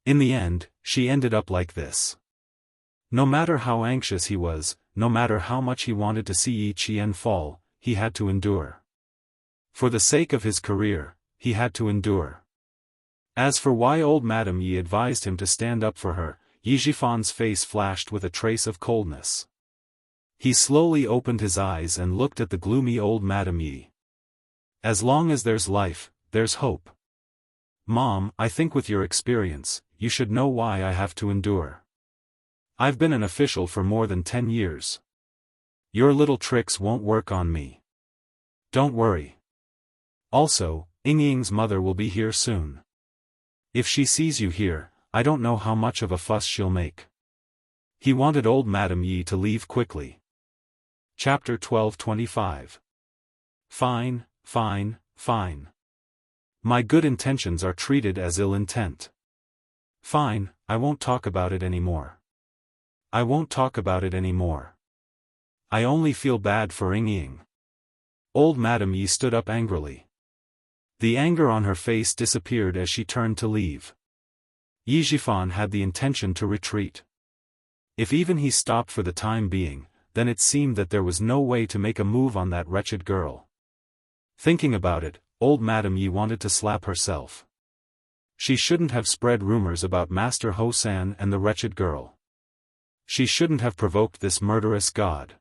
In the end, she ended up like this. No matter how anxious he was, no matter how much he wanted to see Yi Qian fall, he had to endure. For the sake of his career, he had to endure. As for why old Madame Yi advised him to stand up for her, Yi Zhifan's face flashed with a trace of coldness. He slowly opened his eyes and looked at the gloomy old Madame Yi. As long as there's life, there's hope. Mom, I think with your experience, you should know why I have to endure. I've been an official for more than 10 years. Your little tricks won't work on me. Don't worry. Also, Yingying's mother will be here soon. If she sees you here, I don't know how much of a fuss she'll make. He wanted old Madame Yi to leave quickly. Chapter 12:25. Fine, fine, fine. My good intentions are treated as ill intent. Fine, I won't talk about it anymore. I won't talk about it anymore. I only feel bad for Yingying. Old Madame Yi stood up angrily. The anger on her face disappeared as she turned to leave. Yi Zhifan had the intention to retreat. If even he stopped for the time being, then it seemed that there was no way to make a move on that wretched girl. Thinking about it, old Madame Yi wanted to slap herself. She shouldn't have spread rumors about Master Hosan and the wretched girl. She shouldn't have provoked this murderous god.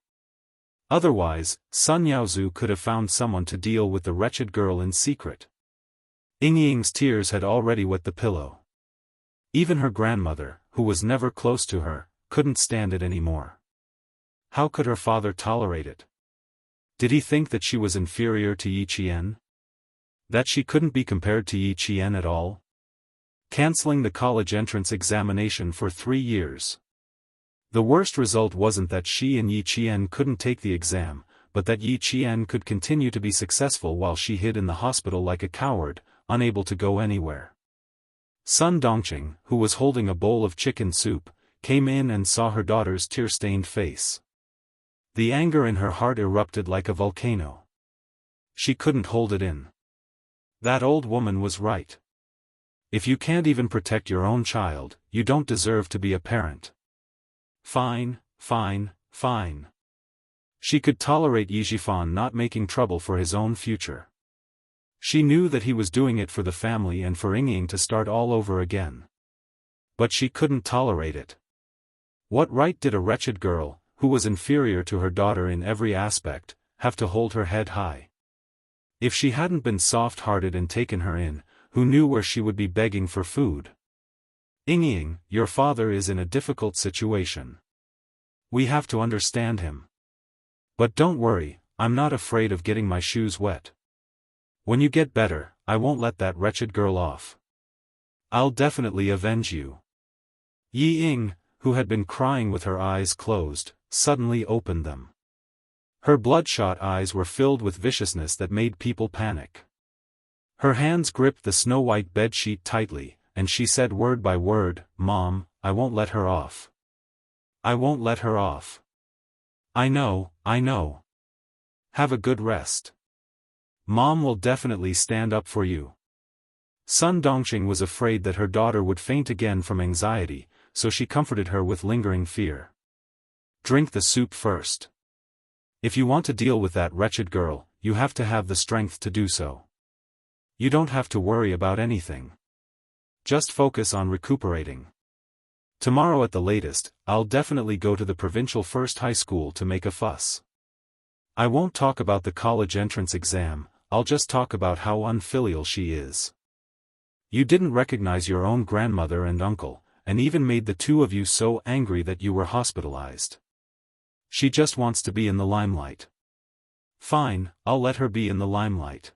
Otherwise, Sun Yaozu could have found someone to deal with the wretched girl in secret. Yingying's tears had already wet the pillow. Even her grandmother, who was never close to her, couldn't stand it anymore. How could her father tolerate it? Did he think that she was inferior to Yi Qian? That she couldn't be compared to Yi Qian at all? Canceling the college entrance examination for 3 years. The worst result wasn't that she and Yi Qian couldn't take the exam, but that Yi Qian could continue to be successful while she hid in the hospital like a coward, unable to go anywhere. Sun Dongqing, who was holding a bowl of chicken soup, came in and saw her daughter's tear-stained face. The anger in her heart erupted like a volcano. She couldn't hold it in. That old woman was right. If you can't even protect your own child, you don't deserve to be a parent. Fine, fine, fine. She could tolerate Yi Zhifan not making trouble for his own future. She knew that he was doing it for the family and for Yingying to start all over again. But she couldn't tolerate it. What right did a wretched girl, who was inferior to her daughter in every aspect, have to hold her head high? If she hadn't been soft-hearted and taken her in, who knew where she would be begging for food? Yingying, your father is in a difficult situation. We have to understand him. But don't worry, I'm not afraid of getting my shoes wet. When you get better, I won't let that wretched girl off. I'll definitely avenge you. Yi Ying, who had been crying with her eyes closed, suddenly opened them. Her bloodshot eyes were filled with viciousness that made people panic. Her hands gripped the snow-white bedsheet tightly, and she said word by word, "Mom, I won't let her off. I won't let her off. I know, I know. Have a good rest. Mom will definitely stand up for you." Sun Dongqing was afraid that her daughter would faint again from anxiety, so she comforted her with lingering fear. Drink the soup first. If you want to deal with that wretched girl, you have to have the strength to do so. You don't have to worry about anything. Just focus on recuperating. Tomorrow at the latest, I'll definitely go to the provincial first high school to make a fuss. I won't talk about the college entrance exam, I'll just talk about how unfilial she is. You didn't recognize your own grandmother and uncle, and even made the two of you so angry that you were hospitalized. She just wants to be in the limelight. Fine, I'll let her be in the limelight.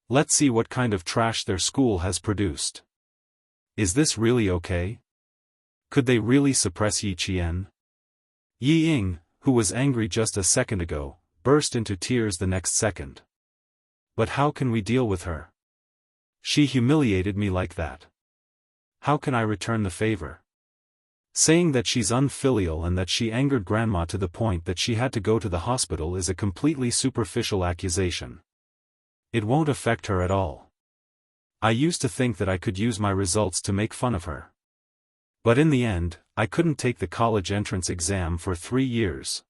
Let's see what kind of trash their school has produced. Is this really okay? Could they really suppress Yi Qian? Yi Ying, who was angry just a second ago, burst into tears the next second. But how can we deal with her? She humiliated me like that. How can I return the favor? Saying that she's unfilial and that she angered Grandma to the point that she had to go to the hospital is a completely superficial accusation. It won't affect her at all. I used to think that I could use my results to make fun of her. But in the end, I couldn't take the college entrance exam for 3 years.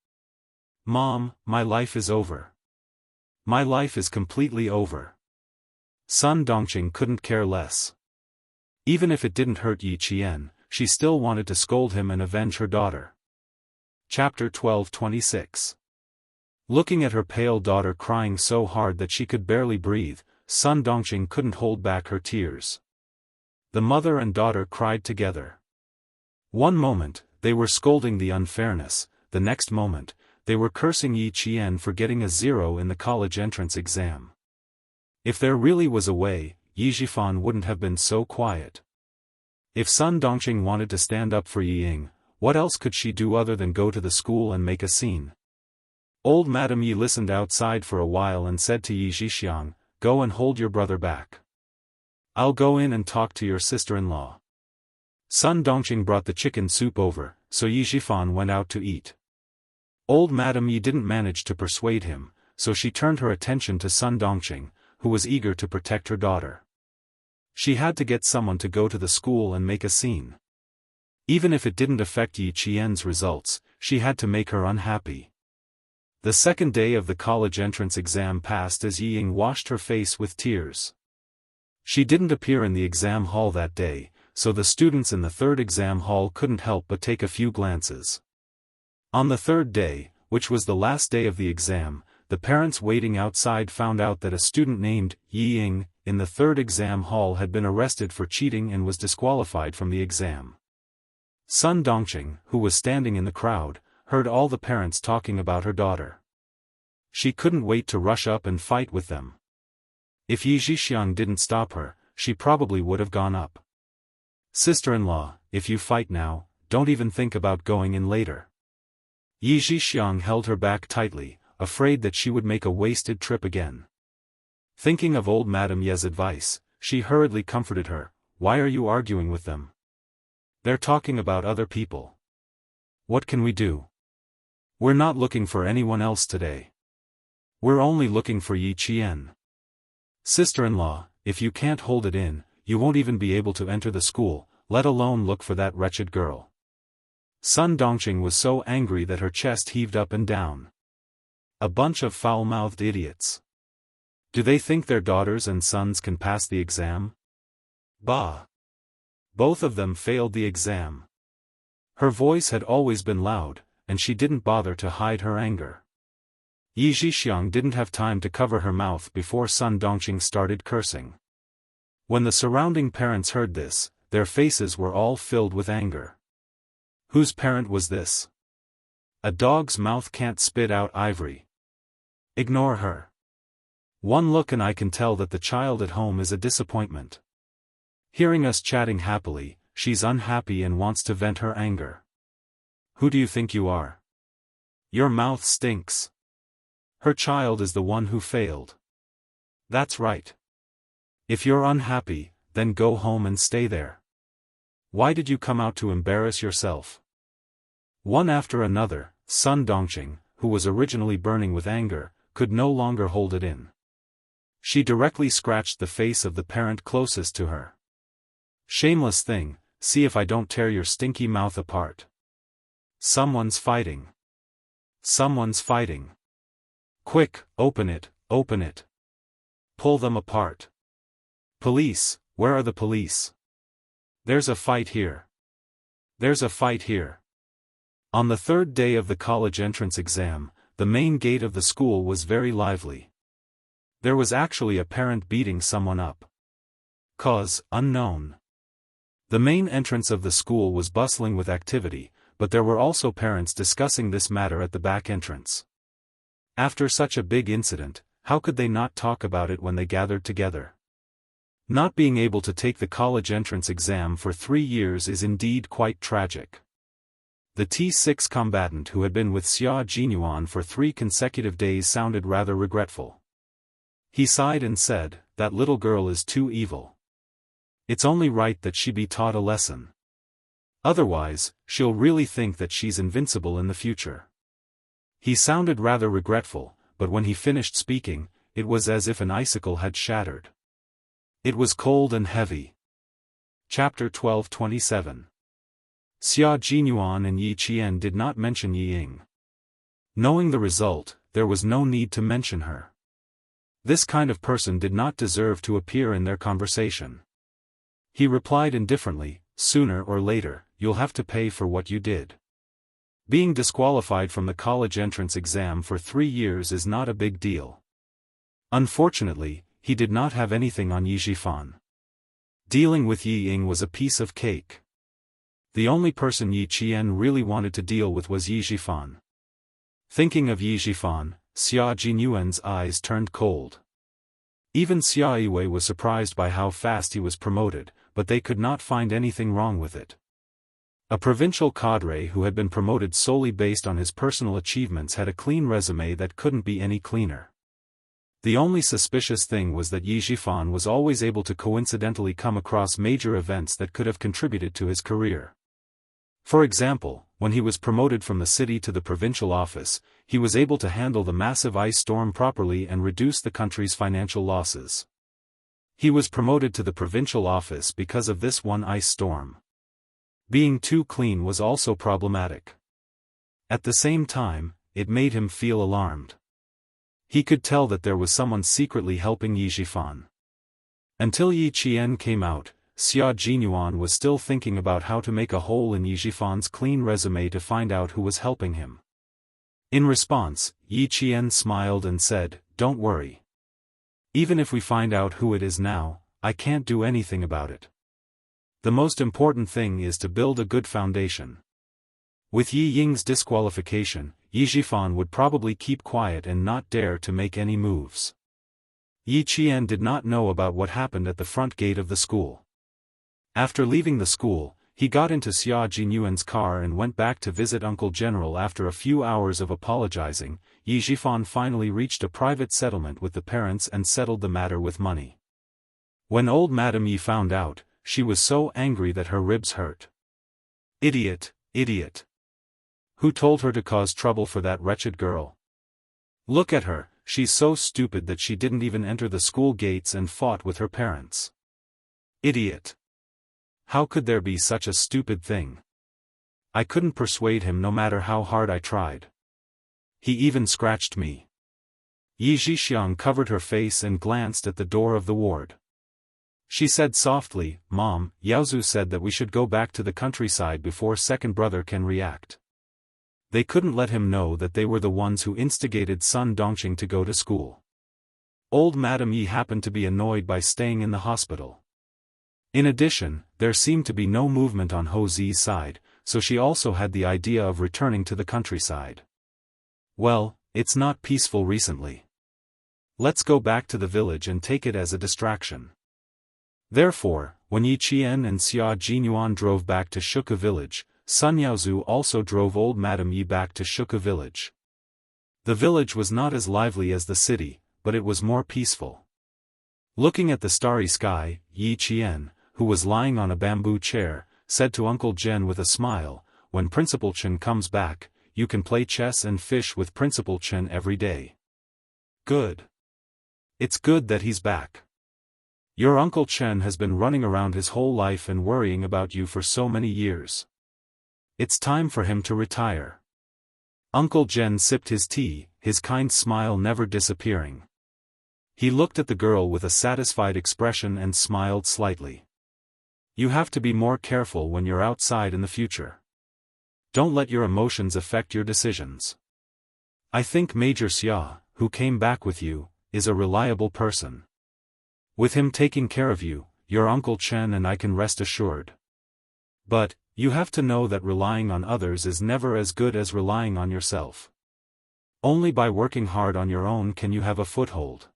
Mom, my life is over. My life is completely over. Sun Dongqing couldn't care less. Even if it didn't hurt Yi Qian, she still wanted to scold him and avenge her daughter. Chapter 12:26. Looking at her pale daughter crying so hard that she could barely breathe, Sun Dongqing couldn't hold back her tears. The mother and daughter cried together. One moment, they were scolding the unfairness, the next moment, they were cursing Yi Qian for getting a 0 in the college entrance exam. If there really was a way, Yi Zhifan wouldn't have been so quiet. If Sun Dongqing wanted to stand up for Yi Ying, what else could she do other than go to the school and make a scene? Old Madame Yi listened outside for a while and said to Yi Zhixiang, "Go and hold your brother back. I'll go in and talk to your sister-in-law." Sun Dongqing brought the chicken soup over, so Yi Zhifan went out to eat. Old Madame Yi didn't manage to persuade him, so she turned her attention to Sun Dongqing, who was eager to protect her daughter. She had to get someone to go to the school and make a scene. Even if it didn't affect Yi Qian's results, she had to make her unhappy. The second day of the college entrance exam passed as Yi Ying washed her face with tears. She didn't appear in the exam hall that day, so the students in the third exam hall couldn't help but take a few glances. On the third day, which was the last day of the exam, the parents waiting outside found out that a student named Yi Ying in the third exam hall had been arrested for cheating and was disqualified from the exam. Sun Dongqing, who was standing in the crowd, heard all the parents talking about her daughter. She couldn't wait to rush up and fight with them. If Yi Zhixiang didn't stop her, she probably would have gone up. "Sister-in-law, if you fight now, don't even think about going in later." Yi Zhixiang held her back tightly, afraid that she would make a wasted trip again. Thinking of old Madame Ye's advice, she hurriedly comforted her, "Why are you arguing with them? They're talking about other people. What can we do? We're not looking for anyone else today. We're only looking for Yi Qian. Sister-in-law, if you can't hold it in, you won't even be able to enter the school, let alone look for that wretched girl." Sun Dongqing was so angry that her chest heaved up and down. A bunch of foul-mouthed idiots. Do they think their daughters and sons can pass the exam? Bah! Both of them failed the exam. Her voice had always been loud, and she didn't bother to hide her anger. Yi Zhixiang didn't have time to cover her mouth before Sun Dongqing started cursing. When the surrounding parents heard this, their faces were all filled with anger. Whose parent was this? A dog's mouth can't spit out ivory. Ignore her. One look and I can tell that the child at home is a disappointment. Hearing us chatting happily, she's unhappy and wants to vent her anger. Who do you think you are? Your mouth stinks. Her child is the one who failed. That's right. If you're unhappy, then go home and stay there. Why did you come out to embarrass yourself? One after another, Sun Dongqing, who was originally burning with anger, could no longer hold it in. She directly scratched the face of the parent closest to her. Shameless thing, see if I don't tear your stinky mouth apart. Someone's fighting. Someone's fighting. Quick, open it, open it. Pull them apart. Police, where are the police? There's a fight here. There's a fight here. On the third day of the college entrance exam, the main gate of the school was very lively. There was actually a parent beating someone up. Cause, unknown. The main entrance of the school was bustling with activity, but there were also parents discussing this matter at the back entrance. After such a big incident, how could they not talk about it when they gathered together? Not being able to take the college entrance exam for 3 years is indeed quite tragic. The T6 combatant who had been with Xia Jinyuan for 3 consecutive days sounded rather regretful. He sighed and said, "That little girl is too evil. It's only right that she be taught a lesson. Otherwise, she'll really think that she's invincible in the future." He sounded rather regretful, but when he finished speaking, it was as if an icicle had shattered. It was cold and heavy. Chapter 12:27. Xia Jinyuan and Yi Qian did not mention Yi Ying. Knowing the result, there was no need to mention her. This kind of person did not deserve to appear in their conversation. He replied indifferently, "Sooner or later, you'll have to pay for what you did. Being disqualified from the college entrance exam for 3 years is not a big deal." Unfortunately, he did not have anything on Yi Zhifan. Dealing with Yi Ying was a piece of cake. The only person Yi Qian really wanted to deal with was Yi Zhifan. Thinking of Yi Zhifan, Xia Jinyuan's eyes turned cold. Even Xia Yiwei was surprised by how fast he was promoted, but they could not find anything wrong with it. A provincial cadre who had been promoted solely based on his personal achievements had a clean resume that couldn't be any cleaner. The only suspicious thing was that Yi Zhifan was always able to coincidentally come across major events that could have contributed to his career. For example, when he was promoted from the city to the provincial office, he was able to handle the massive ice storm properly and reduce the country's financial losses. He was promoted to the provincial office because of this one ice storm. Being too clean was also problematic. At the same time, it made him feel alarmed. He could tell that there was someone secretly helping Yi Zhifan. Until Yi Qian came out, Xia Jinyuan was still thinking about how to make a hole in Yi Zhifan's clean resume to find out who was helping him. In response, Yi Qian smiled and said, "Don't worry. Even if we find out who it is now, I can't do anything about it. The most important thing is to build a good foundation." With Yi Ying's disqualification, Yi Zhifan would probably keep quiet and not dare to make any moves. Yi Qian did not know about what happened at the front gate of the school. After leaving the school, he got into Xia Jinyuan's car and went back to visit Uncle General. After a few hours of apologizing, Yi Zhifan finally reached a private settlement with the parents and settled the matter with money. When old Madame Yi found out, she was so angry that her ribs hurt. "Idiot, idiot! Who told her to cause trouble for that wretched girl? Look at her, she's so stupid that she didn't even enter the school gates and fought with her parents. Idiot! How could there be such a stupid thing? I couldn't persuade him no matter how hard I tried. He even scratched me." Yi Zhixiang covered her face and glanced at the door of the ward. She said softly, "Mom, Yaozu said that we should go back to the countryside before second brother can react." They couldn't let him know that they were the ones who instigated Sun Dongqing to go to school. Old Madame Yi happened to be annoyed by staying in the hospital. In addition, there seemed to be no movement on Ho Zi's side, so she also had the idea of returning to the countryside. "Well, it's not peaceful recently. Let's go back to the village and take it as a distraction." Therefore, when Yi Qian and Xia Jinyuan drove back to Shuka village, Sun Yaozu also drove old Madame Yi back to Shuka village. The village was not as lively as the city, but it was more peaceful. Looking at the starry sky, Yi Qian, who was lying on a bamboo chair, said to Uncle Jen with a smile, "When Principal Chen comes back, you can play chess and fish with Principal Chen every day." "Good. It's good that he's back. Your Uncle Chen has been running around his whole life and worrying about you for so many years. It's time for him to retire." Uncle Jen sipped his tea, his kind smile never disappearing. He looked at the girl with a satisfied expression and smiled slightly. "You have to be more careful when you're outside in the future. Don't let your emotions affect your decisions. I think Major Xia, who came back with you, is a reliable person. With him taking care of you, your Uncle Chen and I can rest assured. But, you have to know that relying on others is never as good as relying on yourself. Only by working hard on your own can you have a foothold.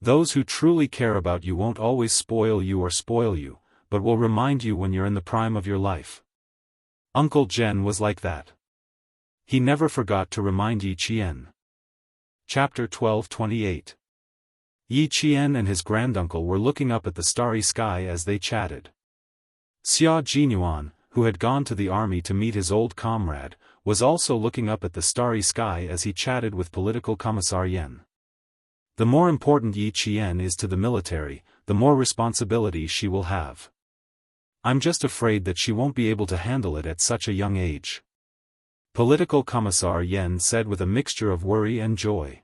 Those who truly care about you won't always spoil you or spoil you, but will remind you when you're in the prime of your life." Uncle Jen was like that. He never forgot to remind Yi Qian. Chapter 12:28. Yi Qian and his granduncle were looking up at the starry sky as they chatted. Xia Jinyuan, who had gone to the army to meet his old comrade, was also looking up at the starry sky as he chatted with Political Commissar Yen. The more important Yi Qian is to the military, the more responsibility she will have. I'm just afraid that she won't be able to handle it at such a young age. Political Commissar Yen said with a mixture of worry and joy.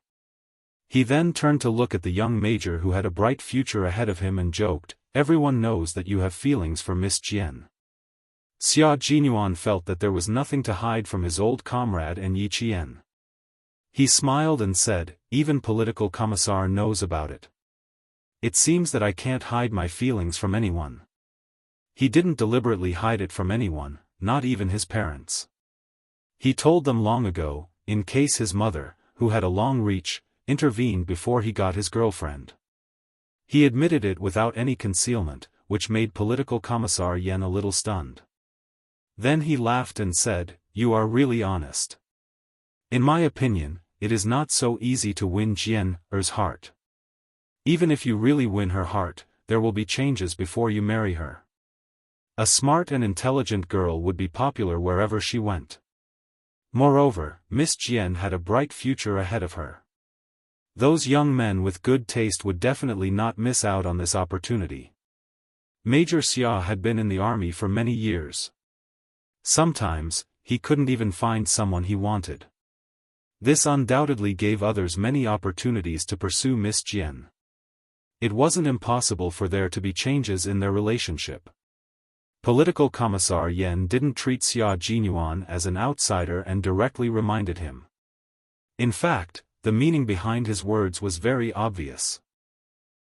He then turned to look at the young major who had a bright future ahead of him and joked, "Everyone knows that you have feelings for Miss Jian." Xia Jinyuan felt that there was nothing to hide from his old comrade and Yi Qian. He smiled and said, "Even Political Commissar knows about it. It seems that I can't hide my feelings from anyone." He didn't deliberately hide it from anyone, not even his parents. He told them long ago, in case his mother, who had a long reach, intervened before he got his girlfriend. He admitted it without any concealment, which made Political Commissar Yen a little stunned. Then he laughed and said, "You are really honest. In my opinion, it is not so easy to win Jian-er's heart. Even if you really win her heart, there will be changes before you marry her. A smart and intelligent girl would be popular wherever she went. Moreover, Miss Jian had a bright future ahead of her. Those young men with good taste would definitely not miss out on this opportunity." Major Xia had been in the army for many years. Sometimes, he couldn't even find someone he wanted. This undoubtedly gave others many opportunities to pursue Miss Jian. It wasn't impossible for there to be changes in their relationship. Political Commissar Yen didn't treat Xia Jinyuan as an outsider and directly reminded him. In fact, the meaning behind his words was very obvious.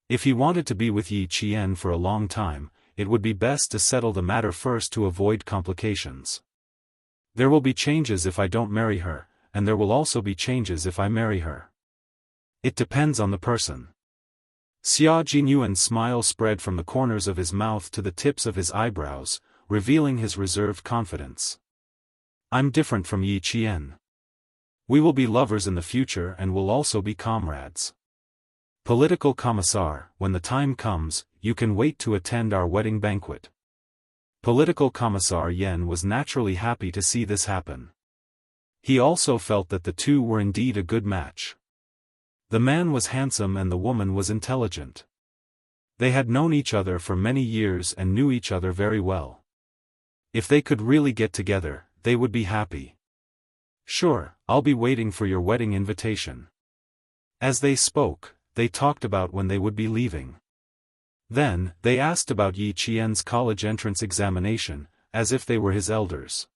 If he wanted to be with Yi Qian for a long time, it would be best to settle the matter first to avoid complications. There will be changes if I don't marry her, and there will also be changes if I marry her. It depends on the person. Xia Jinyuan's smile spread from the corners of his mouth to the tips of his eyebrows, revealing his reserved confidence. I'm different from Yi Qian. We will be lovers in the future and will also be comrades. Political Commissar, when the time comes, you can wait to attend our wedding banquet. Political Commissar Yen was naturally happy to see this happen. He also felt that the two were indeed a good match. The man was handsome and the woman was intelligent. They had known each other for many years and knew each other very well. If they could really get together, they would be happy. Sure, I'll be waiting for your wedding invitation. As they spoke, they talked about when they would be leaving. Then, they asked about Yi Qian's college entrance examination, as if they were his elders.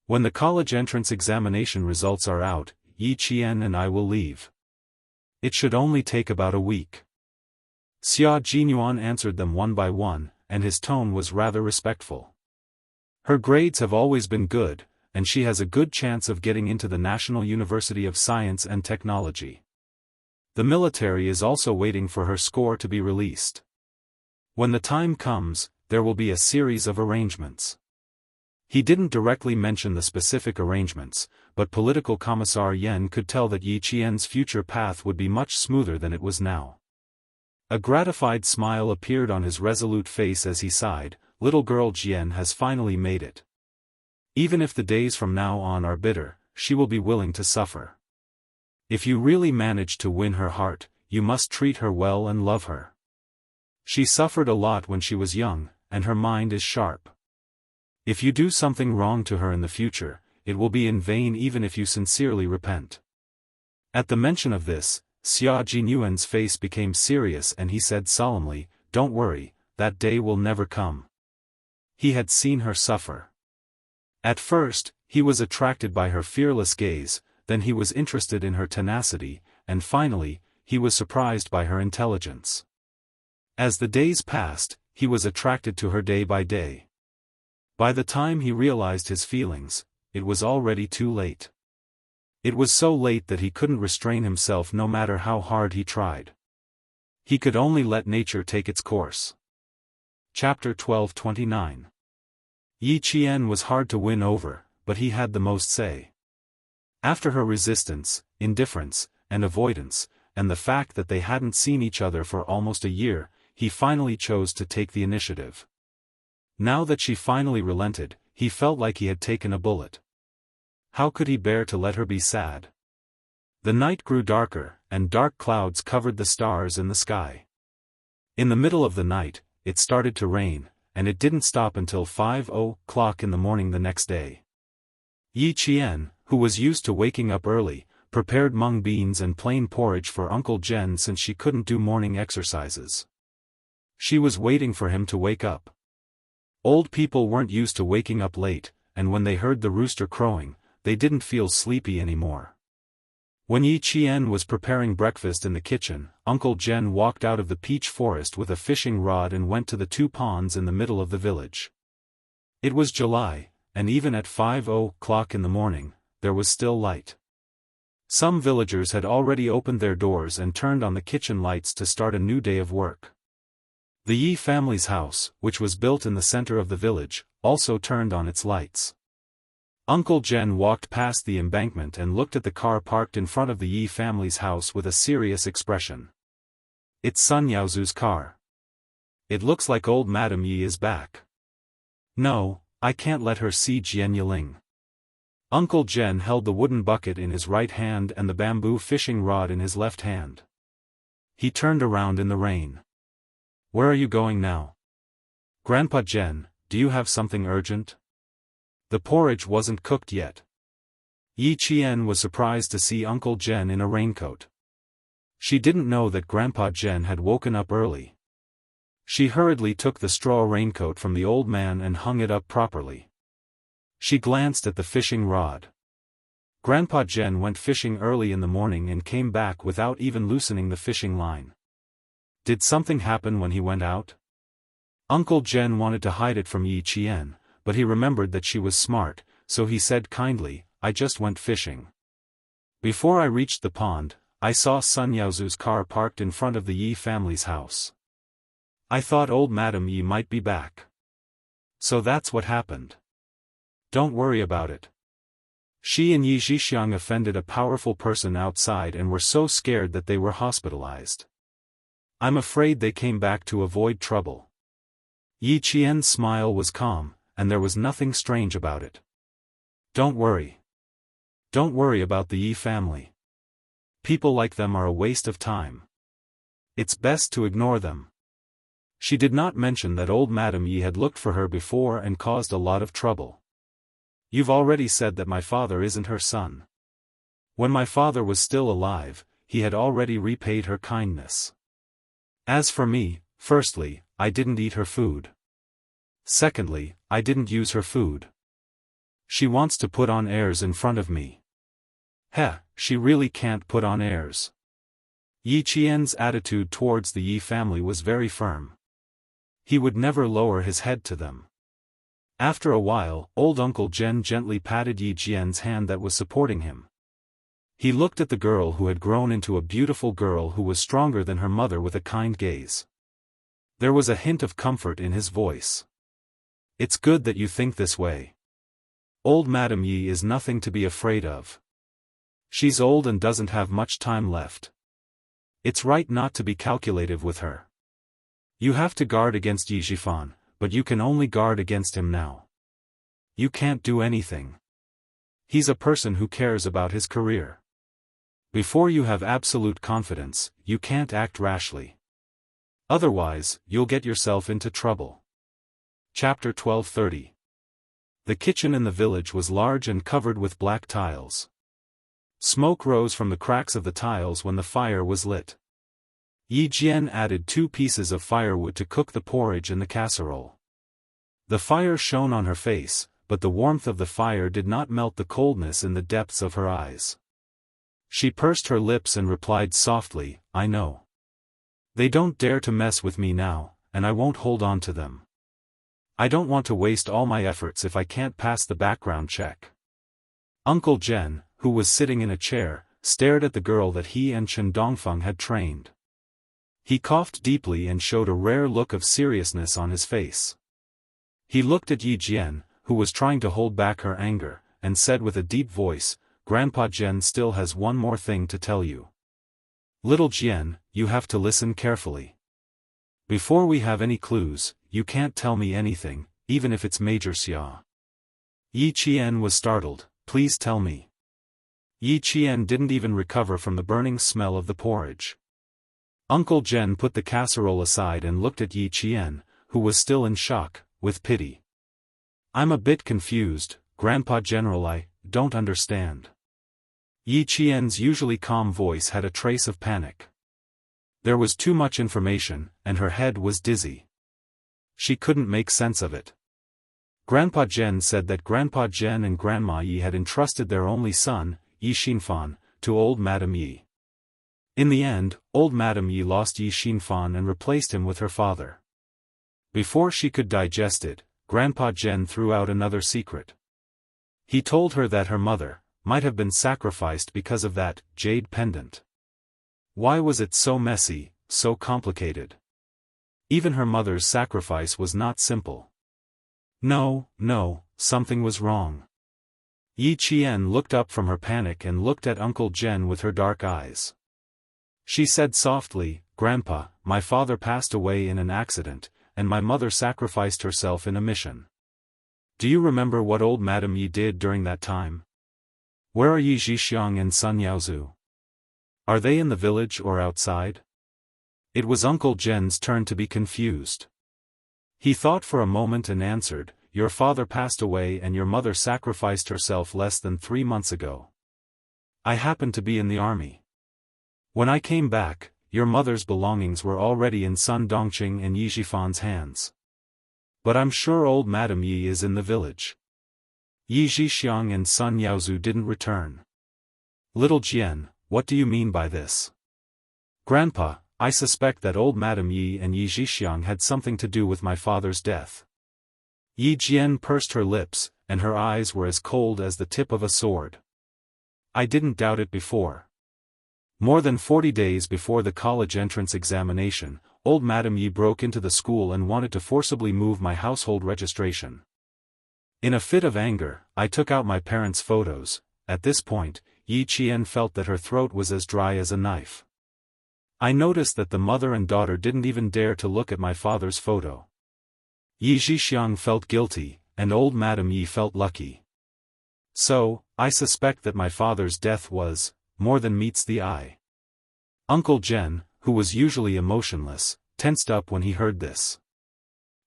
When the college entrance examination results are out, Yi Qian and I will leave. It should only take about a week. Xia Jinyuan answered them one by one, and his tone was rather respectful. Her grades have always been good, and she has a good chance of getting into the National University of Science and Technology. The military is also waiting for her score to be released. When the time comes, there will be a series of arrangements. He didn't directly mention the specific arrangements, but Political Commissar Yen could tell that Yi Qian's future path would be much smoother than it was now. A gratified smile appeared on his resolute face as he sighed, "Little girl Jian has finally made it. Even if the days from now on are bitter, she will be willing to suffer. If you really manage to win her heart, you must treat her well and love her. She suffered a lot when she was young, and her mind is sharp. If you do something wrong to her in the future, it will be in vain even if you sincerely repent." At the mention of this, Xia Jinyuan's face became serious and he said solemnly, "Don't worry, that day will never come." He had seen her suffer. At first, he was attracted by her fearless gaze, then he was interested in her tenacity, and finally, he was surprised by her intelligence. As the days passed, he was attracted to her day by day. By the time he realized his feelings, it was already too late. It was so late that he couldn't restrain himself no matter how hard he tried. He could only let nature take its course. Chapter 12:29. Yi Qian was hard to win over, but he had the most say. After her resistance, indifference, and avoidance, and the fact that they hadn't seen each other for almost a year, he finally chose to take the initiative. Now that she finally relented, he felt like he had taken a bullet. How could he bear to let her be sad? The night grew darker, and dark clouds covered the stars in the sky. In the middle of the night, it started to rain, and it didn't stop until 5:00 in the morning the next day. Yi Qian, who was used to waking up early, prepared mung beans and plain porridge for Uncle Jen since she couldn't do morning exercises. She was waiting for him to wake up. Old people weren't used to waking up late, and when they heard the rooster crowing, they didn't feel sleepy anymore. When Yi Qian was preparing breakfast in the kitchen, Uncle Jen walked out of the peach forest with a fishing rod and went to the 2 ponds in the middle of the village. It was July, and even at 5:00 in the morning, there was still light. Some villagers had already opened their doors and turned on the kitchen lights to start a new day of work. The Yi family's house, which was built in the center of the village, also turned on its lights. Uncle Jen walked past the embankment and looked at the car parked in front of the Yi family's house with a serious expression. It's Sun Yaozu's car. It looks like old Madame Yi is back. No, I can't let her see Jian Yiling. Uncle Jen held the wooden bucket in his right hand and the bamboo fishing rod in his left hand. He turned around in the rain. Where are you going now? Grandpa Jen, do you have something urgent? The porridge wasn't cooked yet. Yi Qian was surprised to see Uncle Jen in a raincoat. She didn't know that Grandpa Jen had woken up early. She hurriedly took the straw raincoat from the old man and hung it up properly. She glanced at the fishing rod. Grandpa Jen went fishing early in the morning and came back without even loosening the fishing line. Did something happen when he went out? Uncle Jen wanted to hide it from Yi Qian, but he remembered that she was smart, so he said kindly, I just went fishing. Before I reached the pond, I saw Sun Yaozu's car parked in front of the Yi family's house. I thought old Madame Yi might be back. So that's what happened. Don't worry about it. She and Yi Zhixiang offended a powerful person outside and were so scared that they were hospitalized. I'm afraid they came back to avoid trouble. Yi Qian's smile was calm, and there was nothing strange about it. Don't worry. Don't worry about the Yi family. People like them are a waste of time. It's best to ignore them. She did not mention that old Madame Yi had looked for her before and caused a lot of trouble. You've already said that my father isn't her son. When my father was still alive, he had already repaid her kindness. As for me, firstly, I didn't eat her food. Secondly, I didn't use her food. She wants to put on airs in front of me. She really can't put on airs. Yi Qian's attitude towards the Yi family was very firm. He would never lower his head to them. After a while, old Uncle Jen gently patted Yi Qian's hand that was supporting him. He looked at the girl who had grown into a beautiful girl who was stronger than her mother with a kind gaze. There was a hint of comfort in his voice. It's good that you think this way. Old Madame Yi is nothing to be afraid of. She's old and doesn't have much time left. It's right not to be calculative with her. You have to guard against Yi Zhifan, but you can only guard against him now. You can't do anything. He's a person who cares about his career. Before you have absolute confidence, you can't act rashly. Otherwise, you'll get yourself into trouble. Chapter 1230. The kitchen in the village was large and covered with black tiles. Smoke rose from the cracks of the tiles when the fire was lit. Yi Jian added 2 pieces of firewood to cook the porridge in the casserole. The fire shone on her face, but the warmth of the fire did not melt the coldness in the depths of her eyes. She pursed her lips and replied softly, I know. They don't dare to mess with me now, and I won't hold on to them. I don't want to waste all my efforts if I can't pass the background check. Uncle Jen, who was sitting in a chair, stared at the girl that he and Chen Dongfeng had trained. He coughed deeply and showed a rare look of seriousness on his face. He looked at Yi Jian, who was trying to hold back her anger, and said with a deep voice, Grandpa Jen still has one more thing to tell you. Little Jian, you have to listen carefully. Before we have any clues, you can't tell me anything, even if it's Major Xia. Yi Qian was startled, please tell me. Yi Qian didn't even recover from the burning smell of the porridge. Uncle Jen put the casserole aside and looked at Yi Qian, who was still in shock, with pity. I'm a bit confused, Grandpa General, I don't understand. Yi Qian's usually calm voice had a trace of panic. There was too much information, and her head was dizzy. She couldn't make sense of it. Grandpa Jen said that Grandpa Jen and Grandma Yi had entrusted their only son, Yi Xinfan, to old Madame Yi. In the end, old Madame Yi lost Yi Xinfan and replaced him with her father. Before she could digest it, Grandpa Jen threw out another secret. He told her that her mother, might have been sacrificed because of that jade pendant. Why was it so messy, so complicated? Even her mother's sacrifice was not simple. No, something was wrong. Yi Qian looked up from her panic and looked at Uncle Jen with her dark eyes. She said softly, "Grandpa, my father passed away in an accident, and my mother sacrificed herself in a mission. Do you remember what old Madame Yi did during that time? Where are Yi Zhixiang and Sun Yaozu? Are they in the village or outside?" It was Uncle Jen's turn to be confused. He thought for a moment and answered, "Your father passed away and your mother sacrificed herself less than 3 months ago. I happened to be in the army. When I came back, your mother's belongings were already in Sun Dongqing and Yi Zhifan's hands. But I'm sure old Madame Yi is in the village. Yi Zhixiang and Sun Yaozu didn't return." "Little Jian, what do you mean by this?" "Grandpa, I suspect that old Madame Yi and Yi Zhixiang had something to do with my father's death." Yi Jian pursed her lips, and her eyes were as cold as the tip of a sword. "I didn't doubt it before. More than 40 days before the college entrance examination, old Madame Yi broke into the school and wanted to forcibly move my household registration. In a fit of anger, I took out my parents' photos." At this point, Yi Qian felt that her throat was as dry as a knife. "I noticed that the mother and daughter didn't even dare to look at my father's photo." Yi Zhixiang felt guilty, and old Madame Yi felt lucky. "So, I suspect that my father's death was more than meets the eye." Uncle Jen, who was usually emotionless, tensed up when he heard this.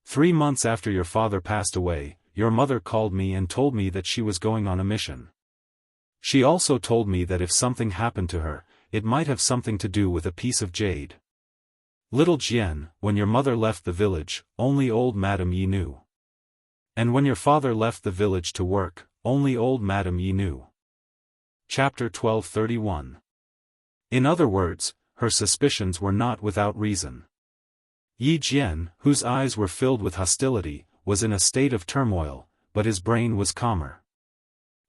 3 months after your father passed away, your mother called me and told me that she was going on a mission. She also told me that if something happened to her, it might have something to do with a piece of jade. Little Jian, when your mother left the village, only old Madame Yi knew. And when your father left the village to work, only old Madame Yi knew." Chapter 1231. In other words, her suspicions were not without reason. Yi Jian, whose eyes were filled with hostility, was in a state of turmoil, but his brain was calmer.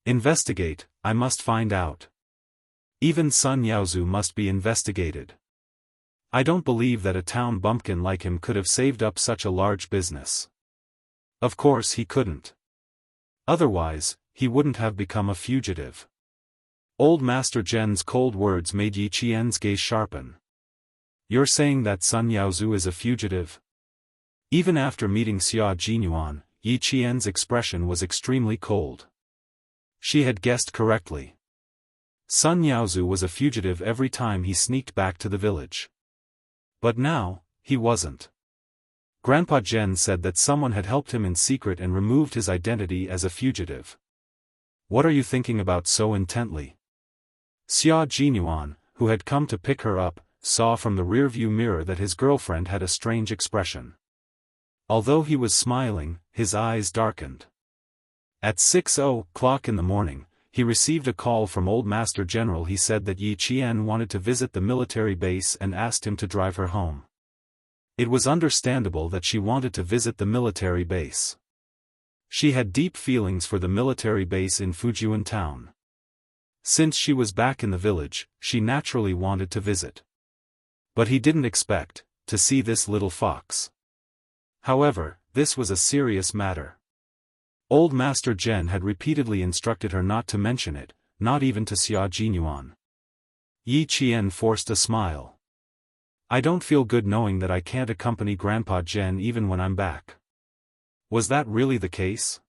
"Investigate, I must find out. Even Sun Yaozu must be investigated. I don't believe that a town bumpkin like him could have saved up such a large business. Of course he couldn't. Otherwise, he wouldn't have become a fugitive." Old Master Jen's cold words made Yi Qian's gaze sharpen. "You're saying that Sun Yaozu is a fugitive?" Even after meeting Xia Jinyuan, Yi Qian's expression was extremely cold. She had guessed correctly. Sun Yaozu was a fugitive every time he sneaked back to the village. But now, he wasn't. Grandpa Jen said that someone had helped him in secret and removed his identity as a fugitive. "What are you thinking about so intently?" Xia Jinyuan, who had come to pick her up, saw from the rearview mirror that his girlfriend had a strange expression. Although he was smiling, his eyes darkened. At 6:00 in the morning, he received a call from Old Master General. He said that Yi Qian wanted to visit the military base and asked him to drive her home. It was understandable that she wanted to visit the military base. She had deep feelings for the military base in Fujian town. Since she was back in the village, she naturally wanted to visit. But he didn't expect to see this little fox. However, this was a serious matter. Old Master Jen had repeatedly instructed her not to mention it, not even to Xia Jinyuan. Yi Qian forced a smile. "I don't feel good knowing that I can't accompany Grandpa Jen even when I'm back." Was that really the case?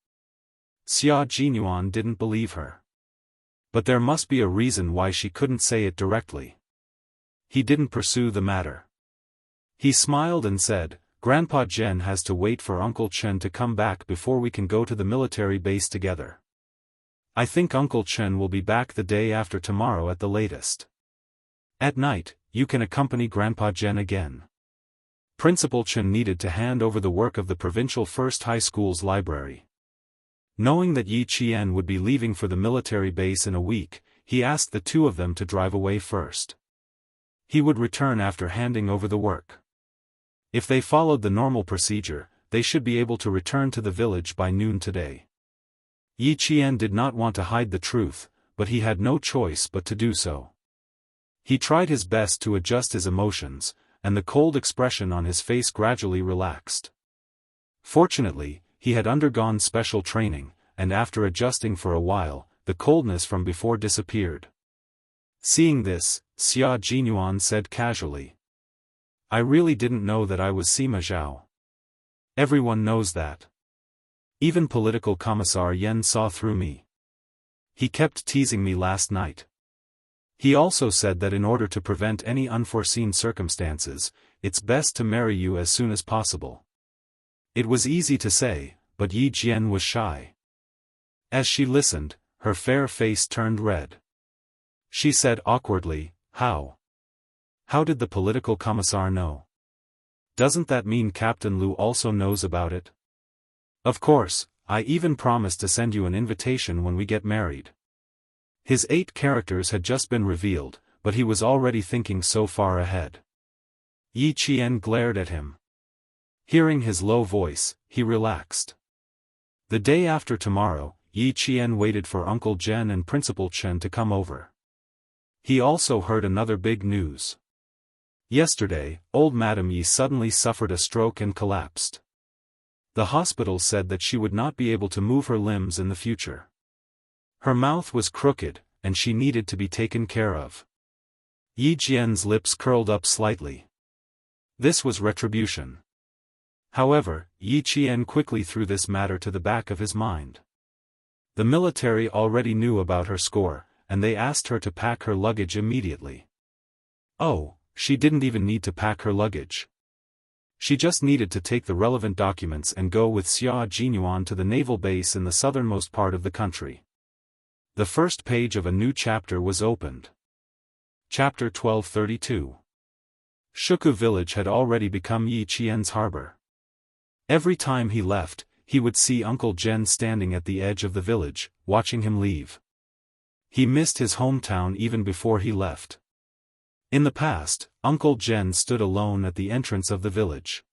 Xia Jinyuan didn't believe her. But there must be a reason why she couldn't say it directly. He didn't pursue the matter. He smiled and said, "Grandpa Jen has to wait for Uncle Chen to come back before we can go to the military base together. I think Uncle Chen will be back the day after tomorrow at the latest. At night, you can accompany Grandpa Jen again." Principal Chen needed to hand over the work of the provincial first high school's library. Knowing that Yi Qian would be leaving for the military base in a week, he asked the two of them to drive away first. He would return after handing over the work. If they followed the normal procedure, they should be able to return to the village by noon today. Yi Qian did not want to hide the truth, but he had no choice but to do so. He tried his best to adjust his emotions, and the cold expression on his face gradually relaxed. Fortunately, he had undergone special training, and after adjusting for a while, the coldness from before disappeared. Seeing this, Xia Jinyuan said casually, "I really didn't know that I was Sima Zhao. Everyone knows that. Even political commissar Yen saw through me. He kept teasing me last night. He also said that in order to prevent any unforeseen circumstances, it's best to marry you as soon as possible." It was easy to say, but Yi Jian was shy. As she listened, her fair face turned red. She said awkwardly, "How? How did the political commissar know? Doesn't that mean Captain Lu also knows about it? Of course, I even promised to send you an invitation when we get married." His 8 characters had just been revealed, but he was already thinking so far ahead. Yi Qian glared at him. Hearing his low voice, he relaxed. The day after tomorrow, Yi Qian waited for Uncle Zhen and Principal Chen to come over. He also heard another big news. Yesterday, old Madame Yi suddenly suffered a stroke and collapsed. The hospital said that she would not be able to move her limbs in the future. Her mouth was crooked, and she needed to be taken care of. Yi Jian's lips curled up slightly. This was retribution. However, Yi Qian quickly threw this matter to the back of his mind. The military already knew about her score, and they asked her to pack her luggage immediately. Oh, she didn't even need to pack her luggage. She just needed to take the relevant documents and go with Xia Jinyuan to the naval base in the southernmost part of the country. The first page of a new chapter was opened. Chapter 1232. Shuku village had already become Yi Qian's harbor. Every time he left, he would see Uncle Zhen standing at the edge of the village, watching him leave. He missed his hometown even before he left. In the past, Uncle Zhen stood alone at the entrance of the village.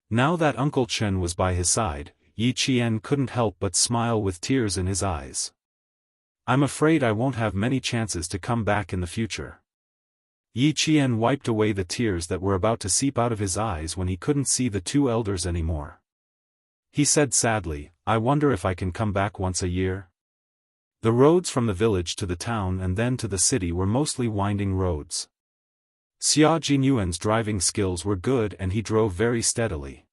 Now that Uncle Chen was by his side, Yi Qian couldn't help but smile with tears in his eyes. "I'm afraid I won't have many chances to come back in the future." Yi Qian wiped away the tears that were about to seep out of his eyes when he couldn't see the 2 elders anymore. He said sadly, "I wonder if I can come back once a year?" The roads from the village to the town and then to the city were mostly winding roads. Xia Jinyuan's driving skills were good and he drove very steadily.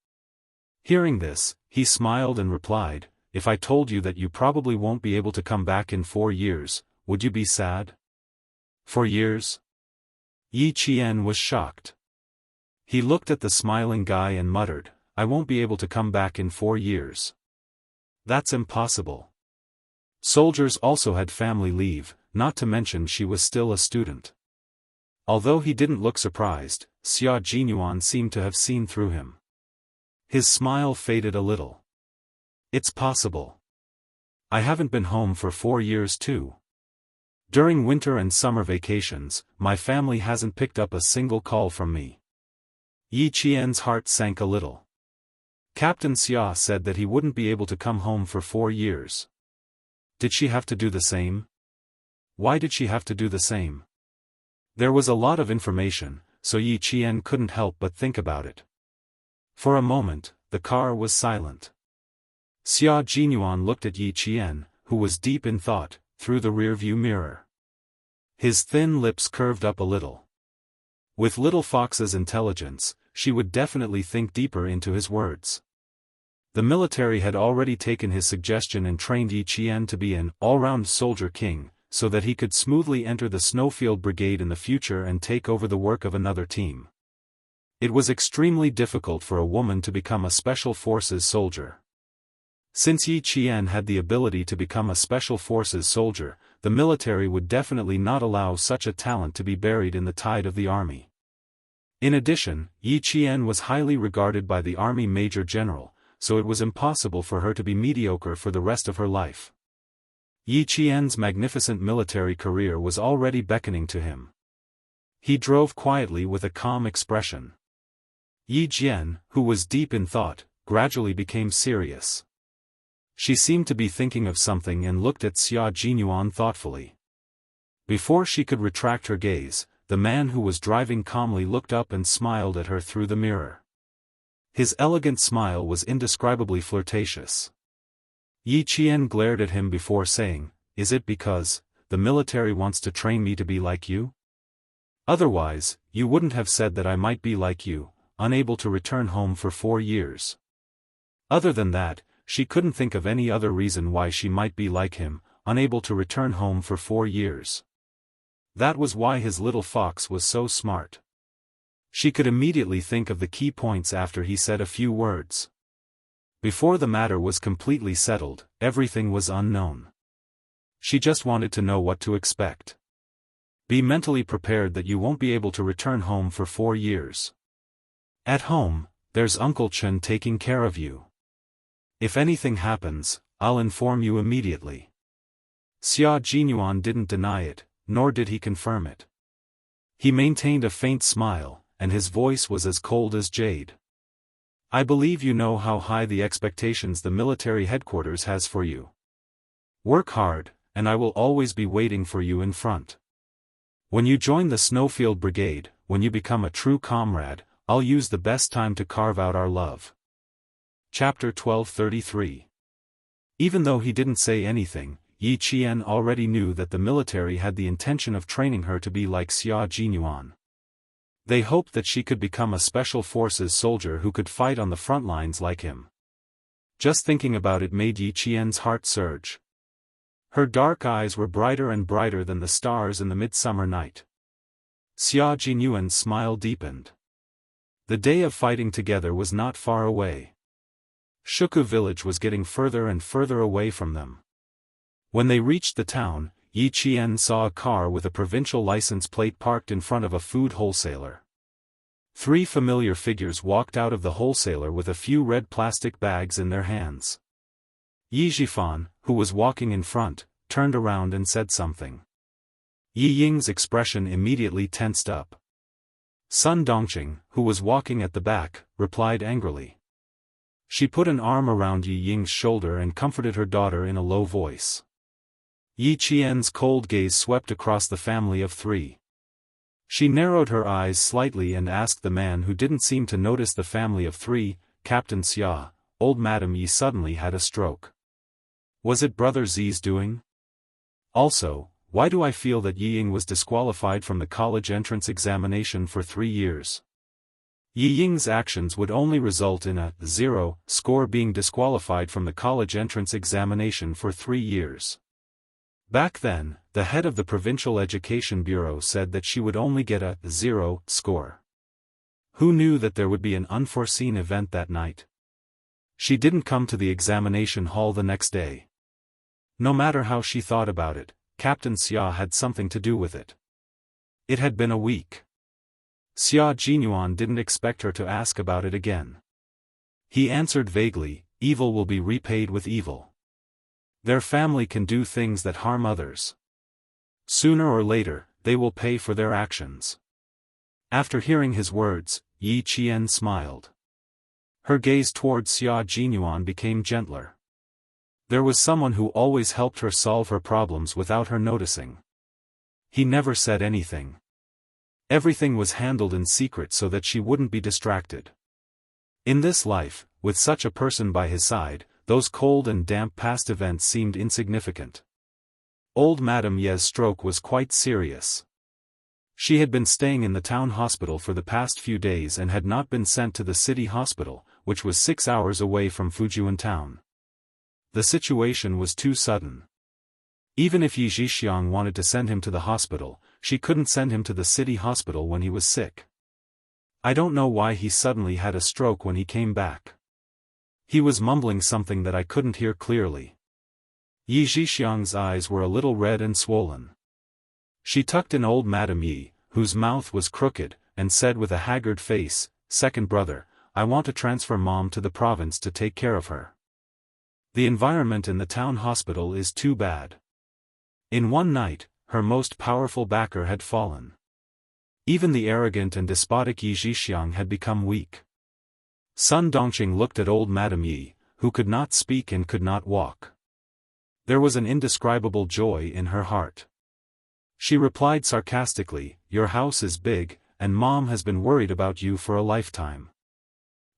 Hearing this, he smiled and replied, "If I told you that you probably won't be able to come back in 4 years, would you be sad?" 4 years? Yi Qian was shocked. He looked at the smiling guy and muttered, "I won't be able to come back in 4 years. That's impossible." Soldiers also had family leave, not to mention she was still a student. Although he didn't look surprised, Xia Jinyuan seemed to have seen through him. His smile faded a little. "It's possible. I haven't been home for 4 years too. During winter and summer vacations, my family hasn't picked up a single call from me." Yi Qian's heart sank a little. Captain Xia said that he wouldn't be able to come home for 4 years. Did she have to do the same? Why did she have to do the same? There was a lot of information, so Yi Qian couldn't help but think about it. For a moment, the car was silent. Xia Jinyuan looked at Yi Qian, who was deep in thought, through the rearview mirror. His thin lips curved up a little. With Little Fox's intelligence, she would definitely think deeper into his words. The military had already taken his suggestion and trained Yi Qian to be an all-round soldier king, so that he could smoothly enter the Snowfield Brigade in the future and take over the work of another team. It was extremely difficult for a woman to become a Special Forces soldier. Since Yi Qian had the ability to become a Special Forces soldier, the military would definitely not allow such a talent to be buried in the tide of the army. In addition, Yi Qian was highly regarded by the army major general, so it was impossible for her to be mediocre for the rest of her life. Yi Qian's magnificent military career was already beckoning to him. He drove quietly with a calm expression. Yi Jian, who was deep in thought, gradually became serious. She seemed to be thinking of something and looked at Xia Jinyuan thoughtfully. Before she could retract her gaze, the man who was driving calmly looked up and smiled at her through the mirror. His elegant smile was indescribably flirtatious. Yi Qian glared at him before saying, "Is it because the military wants to train me to be like you? Otherwise, you wouldn't have said that I might be like you, unable to return home for 4 years." Other than that, she couldn't think of any other reason why she might be like him, unable to return home for 4 years. That was why his little fox was so smart. She could immediately think of the key points after he said a few words. Before the matter was completely settled, everything was unknown. She just wanted to know what to expect. Be mentally prepared that you won't be able to return home for 4 years. At home, there's Uncle Chen taking care of you. If anything happens, I'll inform you immediately. Xia Jinyuan didn't deny it, nor did he confirm it. He maintained a faint smile, and his voice was as cold as jade. I believe you know how high the expectations the military headquarters has for you. Work hard, and I will always be waiting for you in front. When you join the Snowfield Brigade, when you become a true comrade, I'll use the best time to carve out our love. Chapter 1233. Even though he didn't say anything, Yi Qian already knew that the military had the intention of training her to be like Xia Jinyuan. They hoped that she could become a special forces soldier who could fight on the front lines like him. Just thinking about it made Yi Qian's heart surge. Her dark eyes were brighter and brighter than the stars in the midsummer night. Xia Jinyuan's smile deepened. The day of fighting together was not far away. Shuku village was getting further and further away from them. When they reached the town, Yi Qian saw a car with a provincial license plate parked in front of a food wholesaler. 3 familiar figures walked out of the wholesaler with a few red plastic bags in their hands. Yi Zhifan, who was walking in front, turned around and said something. Yi Ying's expression immediately tensed up. Sun Dongqing, who was walking at the back, replied angrily. She put an arm around Yi Ying's shoulder and comforted her daughter in a low voice. Yi Qian's cold gaze swept across the family of 3. She narrowed her eyes slightly and asked the man who didn't seem to notice the family of 3, Captain Xia, old Madam Yi suddenly had a stroke. Was it Brother Zi's doing? Also, why do I feel that Yi Ying was disqualified from the college entrance examination for 3 years? Yi Ying's actions would only result in a 0 score being disqualified from the college entrance examination for 3 years. Back then, the head of the Provincial Education Bureau said that she would only get a 0 score. Who knew that there would be an unforeseen event that night? She didn't come to the examination hall the next day. No matter how she thought about it, Captain Xia had something to do with it. It had been a week. Xia Jinyuan didn't expect her to ask about it again. He answered vaguely, evil will be repaid with evil. Their family can do things that harm others. Sooner or later, they will pay for their actions. After hearing his words, Yi Qian smiled. Her gaze towards Xia Jinyuan became gentler. There was someone who always helped her solve her problems without her noticing. He never said anything. Everything was handled in secret so that she wouldn't be distracted. In this life, with such a person by his side, those cold and damp past events seemed insignificant. Old Madame Ye's stroke was quite serious. She had been staying in the town hospital for the past few days and had not been sent to the city hospital, which was 6 hours away from Fujian town. The situation was too sudden. Even if Yi Zhixiang wanted to send him to the hospital, she couldn't send him to the city hospital when he was sick. I don't know why he suddenly had a stroke when he came back. He was mumbling something that I couldn't hear clearly. Yi Zhixiang's eyes were a little red and swollen. She tucked in old Madame Yi, whose mouth was crooked, and said with a haggard face, "Second brother, I want to transfer Mom to the province to take care of her. The environment in the town hospital is too bad." In one night, her most powerful backer had fallen. Even the arrogant and despotic Yi Zhixiang had become weak. Sun Dongqing looked at old Madame Yi, who could not speak and could not walk. There was an indescribable joy in her heart. She replied sarcastically, "Your house is big, and Mom has been worried about you for a lifetime.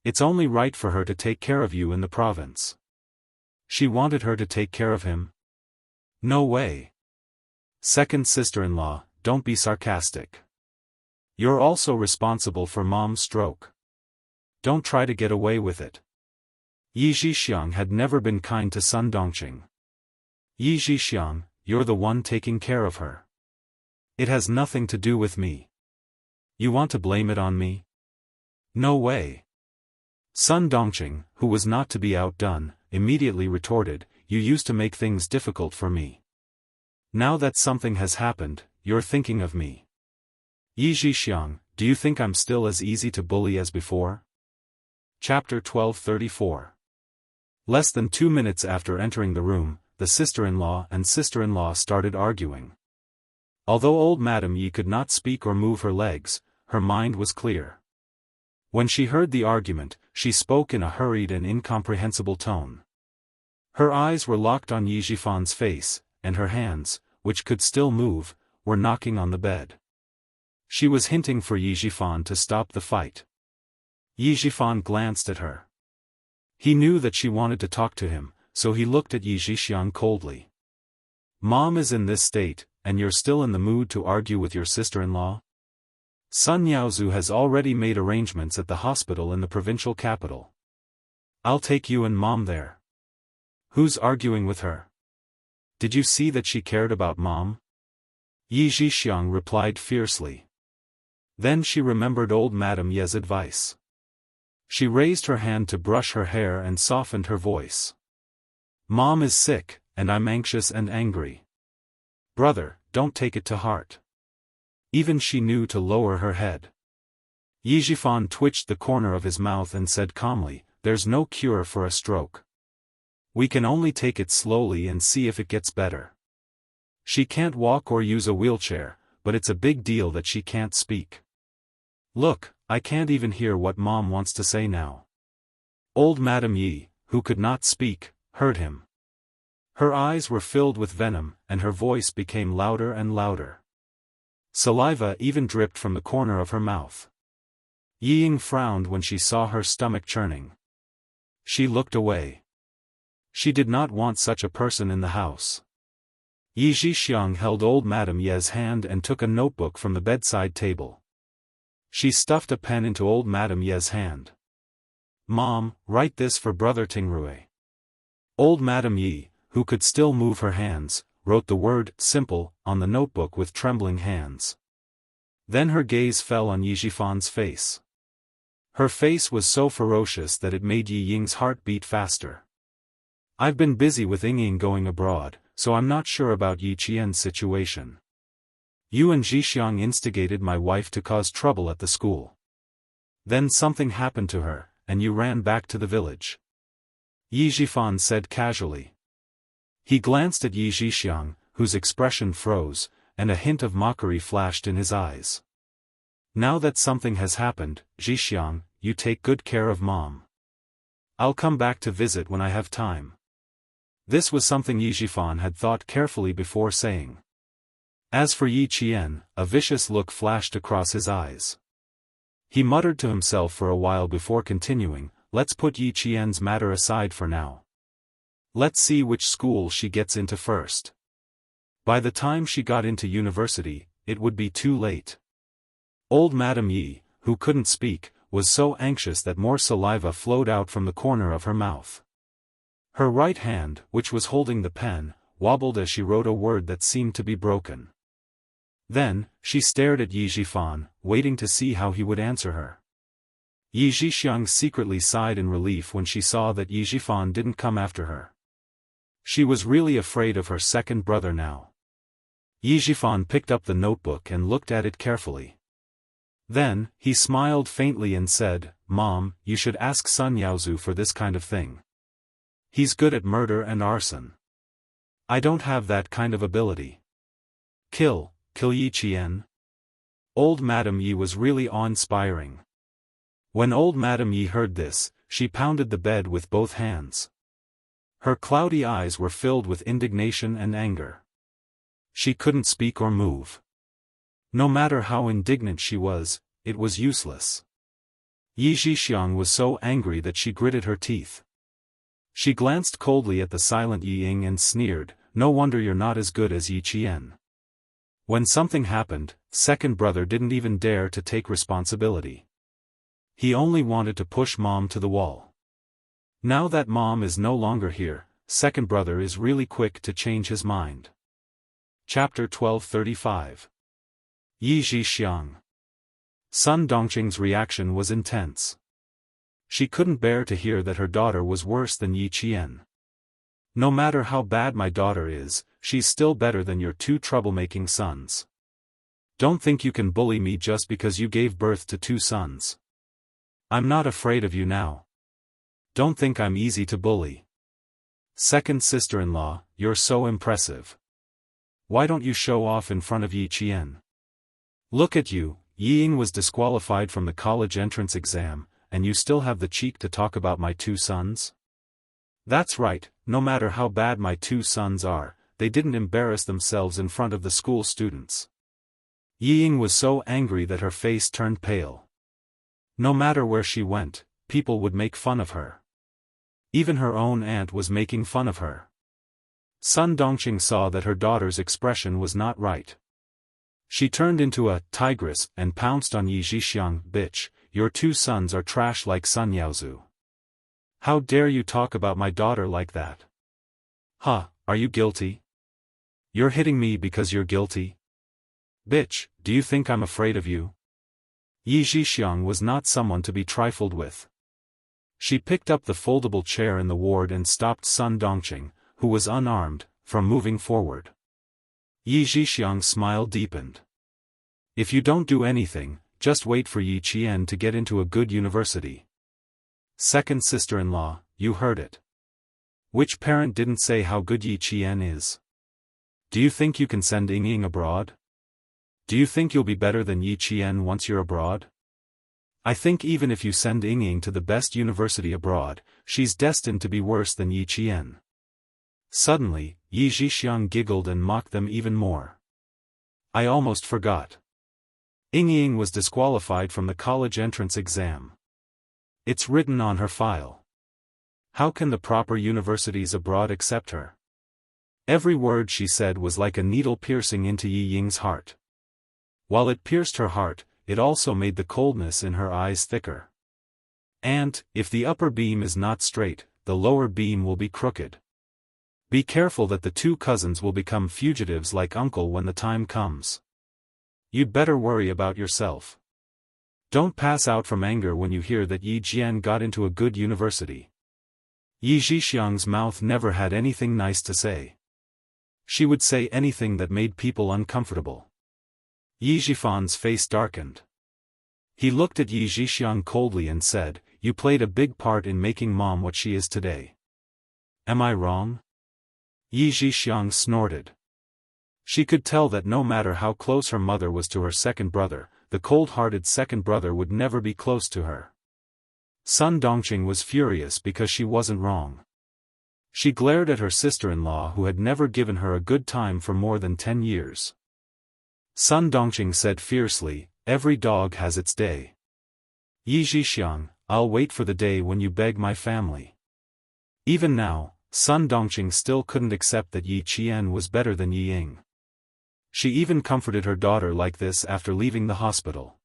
It's only right for her to take care of you in the province." She wanted her to take care of him? No way. Second sister-in-law, don't be sarcastic. You're also responsible for Mom's stroke. Don't try to get away with it. Yi Zhixiang had never been kind to Sun Dongqing. Yi Zhixiang, you're the one taking care of her. It has nothing to do with me. You want to blame it on me? No way. Sun Dongqing, who was not to be outdone, immediately retorted, "You used to make things difficult for me. Now that something has happened, you're thinking of me. Yi Zhixiang, do you think I'm still as easy to bully as before?" Chapter 1234. Less than 2 minutes after entering the room, the sister-in-law and sister-in-law started arguing. Although old Madame Yi could not speak or move her legs, her mind was clear. When she heard the argument, she spoke in a hurried and incomprehensible tone. Her eyes were locked on Yi Zhifan's face, and her hands, which could still move, were knocking on the bed. She was hinting for Yi Zhifan to stop the fight. Yi Zhifan glanced at her. He knew that she wanted to talk to him, so he looked at Yi Zhixiang coldly. "Mom is in this state, and you're still in the mood to argue with your sister-in-law? Sun Yaozu has already made arrangements at the hospital in the provincial capital. I'll take you and Mom there." "Who's arguing with her? Did you see that she cared about Mom?" Yi Zhixiang replied fiercely. Then she remembered old Madame Ye's advice. She raised her hand to brush her hair and softened her voice. "Mom is sick, and I'm anxious and angry. Brother, don't take it to heart." Even she knew to lower her head. Yi Zhifan twitched the corner of his mouth and said calmly, "There's no cure for a stroke. We can only take it slowly and see if it gets better. She can't walk or use a wheelchair, but it's a big deal that she can't speak. Look, I can't even hear what Mom wants to say now." Old Madame Yi, who could not speak, heard him. Her eyes were filled with venom, and her voice became louder and louder. Saliva even dripped from the corner of her mouth. Yi Ying frowned when she saw her stomach churning. She looked away. She did not want such a person in the house. Yi Zhixiang held old Madame Ye's hand and took a notebook from the bedside table. She stuffed a pen into old Madame Ye's hand. "Mom, write this for Brother Tingrui." Old Madame Yi, who could still move her hands, wrote the word "simple" on the notebook with trembling hands. Then her gaze fell on Yi Zhifan's face. Her face was so ferocious that it made Yi Ying's heart beat faster. "I've been busy with Ying going abroad, so I'm not sure about Yi Qian's situation. You and Zhixiang instigated my wife to cause trouble at the school. Then something happened to her, and you ran back to the village." Yi Zhifan said casually. He glanced at Yi Zhixiang, whose expression froze, and a hint of mockery flashed in his eyes. "Now that something has happened, Zhixiang, you take good care of Mom. I'll come back to visit when I have time." This was something Yi Zhifan had thought carefully before saying. As for Yi Qian, a vicious look flashed across his eyes. He muttered to himself for a while before continuing, "Let's put Yi Qian's matter aside for now. Let's see which school she gets into first. By the time she got into university, it would be too late." Old Madame Yi, who couldn't speak, was so anxious that more saliva flowed out from the corner of her mouth. Her right hand, which was holding the pen, wobbled as she wrote a word that seemed to be broken. Then, she stared at Yi Zhifan, waiting to see how he would answer her. Yi Zhixiang secretly sighed in relief when she saw that Yi Zhifan didn't come after her. She was really afraid of her second brother now. Yi Zhifan picked up the notebook and looked at it carefully. Then, he smiled faintly and said, "Mom, you should ask Sun Yaozu for this kind of thing. He's good at murder and arson. I don't have that kind of ability." Kill Yi Qian? Old Madame Yi was really awe-inspiring. When old Madame Yi heard this, she pounded the bed with both hands. Her cloudy eyes were filled with indignation and anger. She couldn't speak or move. No matter how indignant she was, it was useless. Xianxia was so angry that she gritted her teeth. She glanced coldly at the silent Ying and sneered, "No wonder you're not as good as Yi Qian." When something happened, second brother didn't even dare to take responsibility. He only wanted to push mom to the wall. Now that mom is no longer here, second brother is really quick to change his mind. Chapter 1235. Xianxia. Sun Dongqing's reaction was intense. She couldn't bear to hear that her daughter was worse than Yi Qian. "No matter how bad my daughter is, she's still better than your two troublemaking sons. Don't think you can bully me just because you gave birth to two sons. I'm not afraid of you now. Don't think I'm easy to bully. Second sister-in-law, you're so impressive. Why don't you show off in front of Yi Qian? Look at you, Ying was disqualified from the college entrance exam, and you still have the cheek to talk about my two sons? That's right, no matter how bad my two sons are, they didn't embarrass themselves in front of the school students." Ying was so angry that her face turned pale. No matter where she went, people would make fun of her. Even her own aunt was making fun of her. Sun Dongqing saw that her daughter's expression was not right. She turned into a tigress and pounced on Xianxia. "Bitch, your two sons are trash like Sun Yaozu. How dare you talk about my daughter like that? Huh, are you guilty? You're hitting me because you're guilty? Bitch, do you think I'm afraid of you?" Xianxia was not someone to be trifled with. She picked up the foldable chair in the ward and stopped Sun Dongqing, who was unarmed, from moving forward. Xianxia's smile deepened. "If you don't do anything, just wait for Yi Qian to get into a good university." Second sister-in-law, you heard it. Which parent didn't say how good Yi Qian is? Do you think you can send Ying abroad? Do you think you'll be better than Yi Qian once you're abroad? I think even if you send Ying to the best university abroad, she's destined to be worse than Yi Qian. Suddenly, Xianxia giggled and mocked them even more. "I almost forgot. Ying was disqualified from the college entrance exam. It's written on her file. How can the proper universities abroad accept her?" Every word she said was like a needle piercing into Ying's heart. While it pierced her heart, it also made the coldness in her eyes thicker. "And, if the upper beam is not straight, the lower beam will be crooked. Be careful that the two cousins will become fugitives like uncle when the time comes. You'd better worry about yourself. Don't pass out from anger when you hear that Yi Qian got into a good university." Xianxia's mouth never had anything nice to say. She would say anything that made people uncomfortable. Yixifan's face darkened. He looked at Xianxia coldly and said, "You played a big part in making mom what she is today. Am I wrong?" Xianxia snorted. She could tell that no matter how close her mother was to her second brother, the cold-hearted second brother would never be close to her. Sun Dongqing was furious because she wasn't wrong. She glared at her sister-in-law who had never given her a good time for more than 10 years. Sun Dongqing said fiercely, "Every dog has its day. Xianxia, I'll wait for the day when you beg my family." Even now, Sun Dongqing still couldn't accept that Yi Qian was better than Ying. She even comforted her daughter like this after leaving the hospital.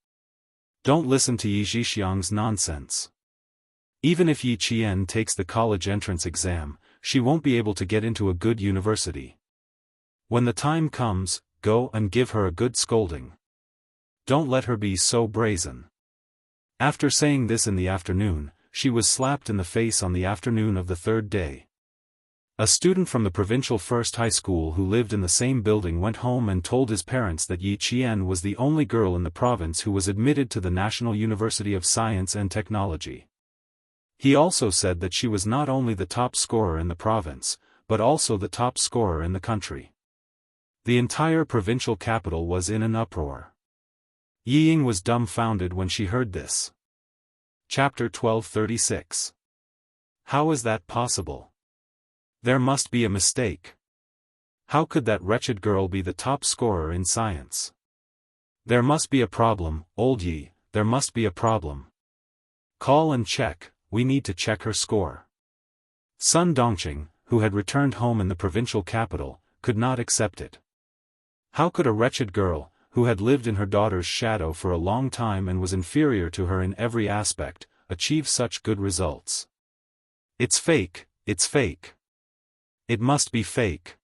Don't listen to Xianxia's nonsense. Even if Yi Qian takes the college entrance exam, she won't be able to get into a good university. When the time comes, go and give her a good scolding. Don't let her be so brazen. After saying this in the afternoon, she was slapped in the face on the afternoon of the third day. A student from the provincial first high school who lived in the same building went home and told his parents that Yi Qian was the only girl in the province who was admitted to the National University of Science and Technology. He also said that she was not only the top scorer in the province, but also the top scorer in the country. The entire provincial capital was in an uproar. Ying was dumbfounded when she heard this. Chapter 1236. How is that possible? There must be a mistake. How could that wretched girl be the top scorer in science? There must be a problem, old Yi, there must be a problem. Call and check, we need to check her score. Sun Dongqing, who had returned home in the provincial capital, could not accept it. How could a wretched girl, who had lived in her daughter's shadow for a long time and was inferior to her in every aspect, achieve such good results? It's fake, it's fake. It must be fake.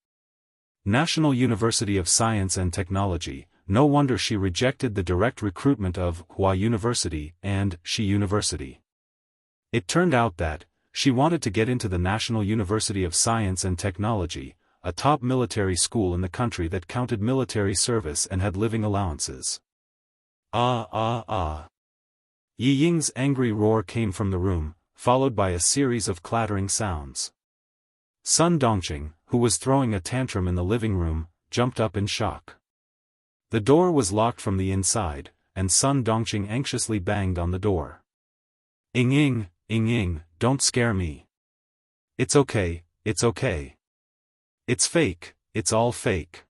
National University of Science and Technology, no wonder she rejected the direct recruitment of Hua University and Xi University. It turned out that, she wanted to get into the National University of Science and Technology, a top military school in the country that counted military service and had living allowances. Ah! Yi Ying's angry roar came from the room, followed by a series of clattering sounds. Sun Dongqing, who was throwing a tantrum in the living room, jumped up in shock. The door was locked from the inside, and Sun Dongqing anxiously banged on the door. Ying, don't scare me. It's okay, it's okay. It's fake, it's all fake.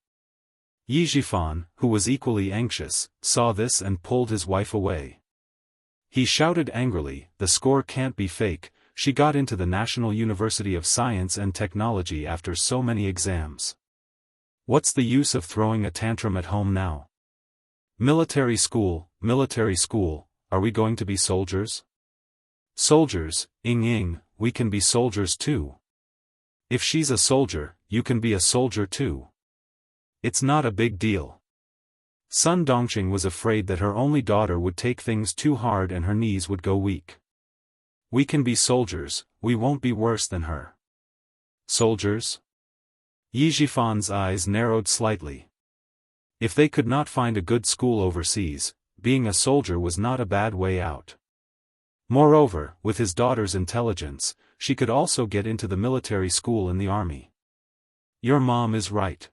Yi Zhifan, who was equally anxious, saw this and pulled his wife away. He shouted angrily, the score can't be fake, she got into the National University of Science and Technology after so many exams. What's the use of throwing a tantrum at home now? Military school, are we going to be soldiers? Soldiers, Ying, we can be soldiers too. If she's a soldier, you can be a soldier too. It's not a big deal. Sun Dongqing was afraid that her only daughter would take things too hard and her knees would go weak. We can be soldiers, we won't be worse than her. Soldiers? Yi Zhifan's eyes narrowed slightly. If they could not find a good school overseas, being a soldier was not a bad way out. Moreover, with his daughter's intelligence, she could also get into the military school in the army. Your mom is right.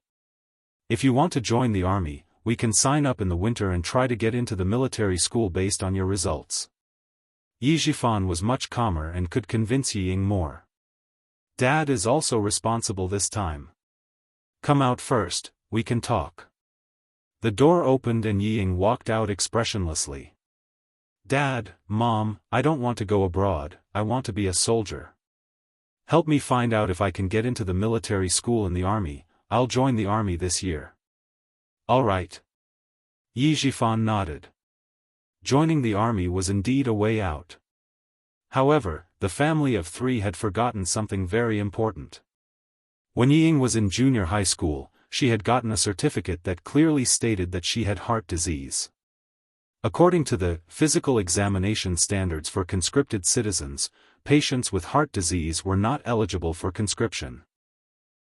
If you want to join the army, we can sign up in the winter and try to get into the military school based on your results. Yi Zhifan was much calmer and could convince Yi Ying more. Dad is also responsible this time. Come out first, we can talk. The door opened and Yi Ying walked out expressionlessly. Dad, Mom, I don't want to go abroad, I want to be a soldier. Help me find out if I can get into the military school in the army, I'll join the army this year. All right. Yi Zhifan nodded. Joining the army was indeed a way out. However, the family of three had forgotten something very important. When Yi Ying was in junior high school, she had gotten a certificate that clearly stated that she had heart disease. According to the physical examination standards for conscripted citizens, patients with heart disease were not eligible for conscription.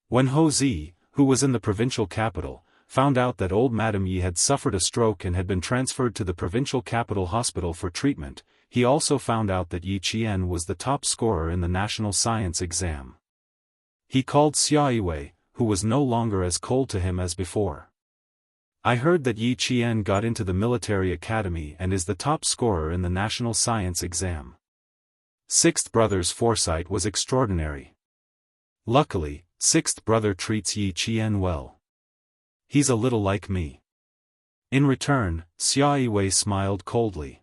When Ho Zi, who was in the provincial capital, found out that old Madame Yi had suffered a stroke and had been transferred to the provincial capital hospital for treatment, he also found out that Yi Qian was the top scorer in the national science exam. He called Xia Yiwei, who was no longer as cold to him as before. I heard that Yi Qian got into the military academy and is the top scorer in the national science exam. Sixth brother's foresight was extraordinary. Luckily, sixth brother treats Yi Qian well. He's a little like me. In return, Xia Yiwei smiled coldly.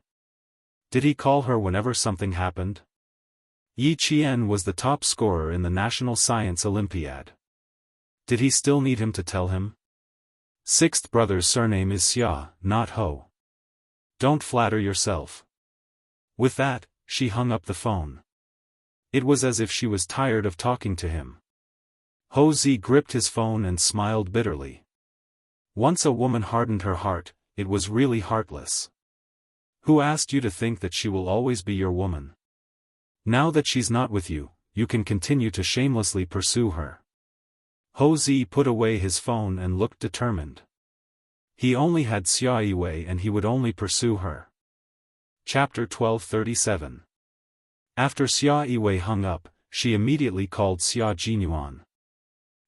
Did he call her whenever something happened? Yi Qian was the top scorer in the National Science Olympiad. Did he still need him to tell him? Sixth brother's surname is Xia, not Ho. Don't flatter yourself. With that, she hung up the phone. It was as if she was tired of talking to him. Ho Zi gripped his phone and smiled bitterly. Once a woman hardened her heart, it was really heartless. Who asked you to think that she will always be your woman? Now that she's not with you, you can continue to shamelessly pursue her. Ho Zi put away his phone and looked determined. He only had Xia Yiwei and he would only pursue her. Chapter 1237. After Xia Yiwei hung up, she immediately called Xia Jinyuan.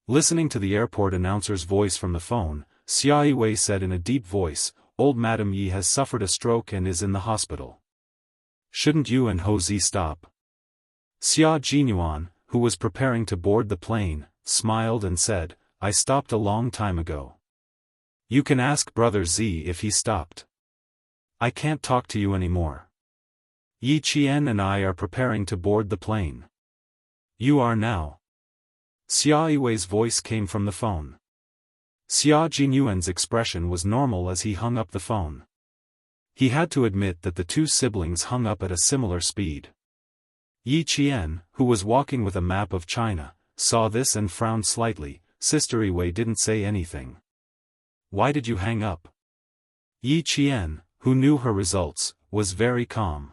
Listening to the airport announcer's voice from the phone, Xia Yiwei said in a deep voice, Old Madame Yi has suffered a stroke and is in the hospital. Shouldn't you and Ho Zi stop? Xia Jinyuan, who was preparing to board the plane, smiled and said, I stopped a long time ago. You can ask Brother Z if he stopped. I can't talk to you anymore. Yi Qian and I are preparing to board the plane. You are now. Xia Yiwei's voice came from the phone. Xia Jinyuan's expression was normal as he hung up the phone. He had to admit that the two siblings hung up at a similar speed. Yi Qian, who was walking with a map of China, saw this and frowned slightly. Sister Yiwei didn't say anything. Why did you hang up? Yi Qian, who knew her results, was very calm.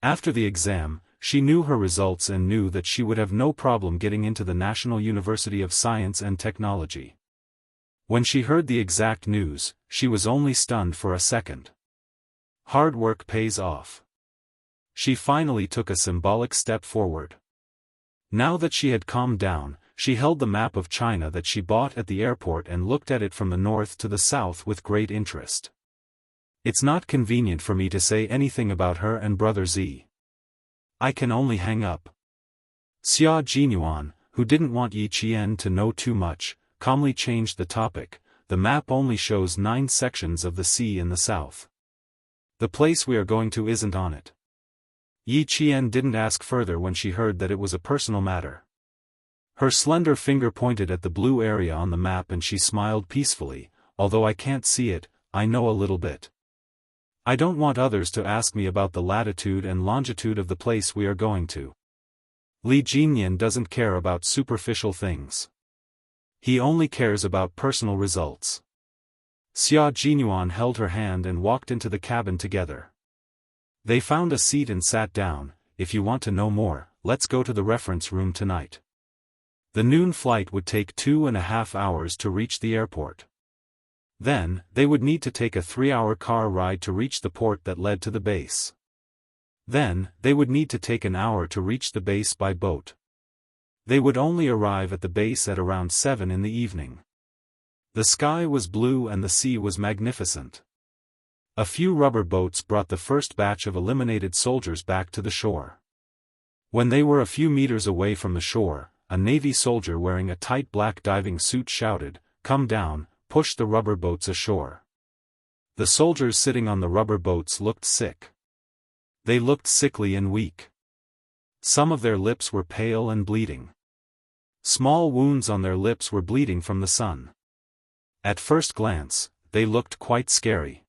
After the exam, she knew her results and knew that she would have no problem getting into the National University of Science and Technology. When she heard the exact news, she was only stunned for a second. Hard work pays off. She finally took a symbolic step forward. Now that she had calmed down, she held the map of China that she bought at the airport and looked at it from the north to the south with great interest. It's not convenient for me to say anything about her and Brother Z. I can only hang up. Xia Jinyuan, who didn't want Yi Qian to know too much, calmly changed the topic. The map only shows 9 sections of the sea in the south. The place we are going to isn't on it. Yi Qian didn't ask further when she heard that it was a personal matter. Her slender finger pointed at the blue area on the map and she smiled peacefully. Although I can't see it, I know a little bit. I don't want others to ask me about the latitude and longitude of the place we are going to. Li Jinyan doesn't care about superficial things. He only cares about personal results. Xia Jinyuan held her hand and walked into the cabin together. They found a seat and sat down. If you want to know more, let's go to the reference room tonight. The noon flight would take 2.5 hours to reach the airport. Then, they would need to take a 3-hour car ride to reach the port that led to the base. Then, they would need to take an hour to reach the base by boat. They would only arrive at the base at around 7 in the evening. The sky was blue and the sea was magnificent. A few rubber boats brought the first batch of eliminated soldiers back to the shore. When they were a few meters away from the shore, a Navy soldier wearing a tight black diving suit shouted, "Come down," pushed the rubber boats ashore. The soldiers sitting on the rubber boats looked sick. They looked sickly and weak. Some of their lips were pale and bleeding. Small wounds on their lips were bleeding from the sun. At first glance, they looked quite scary.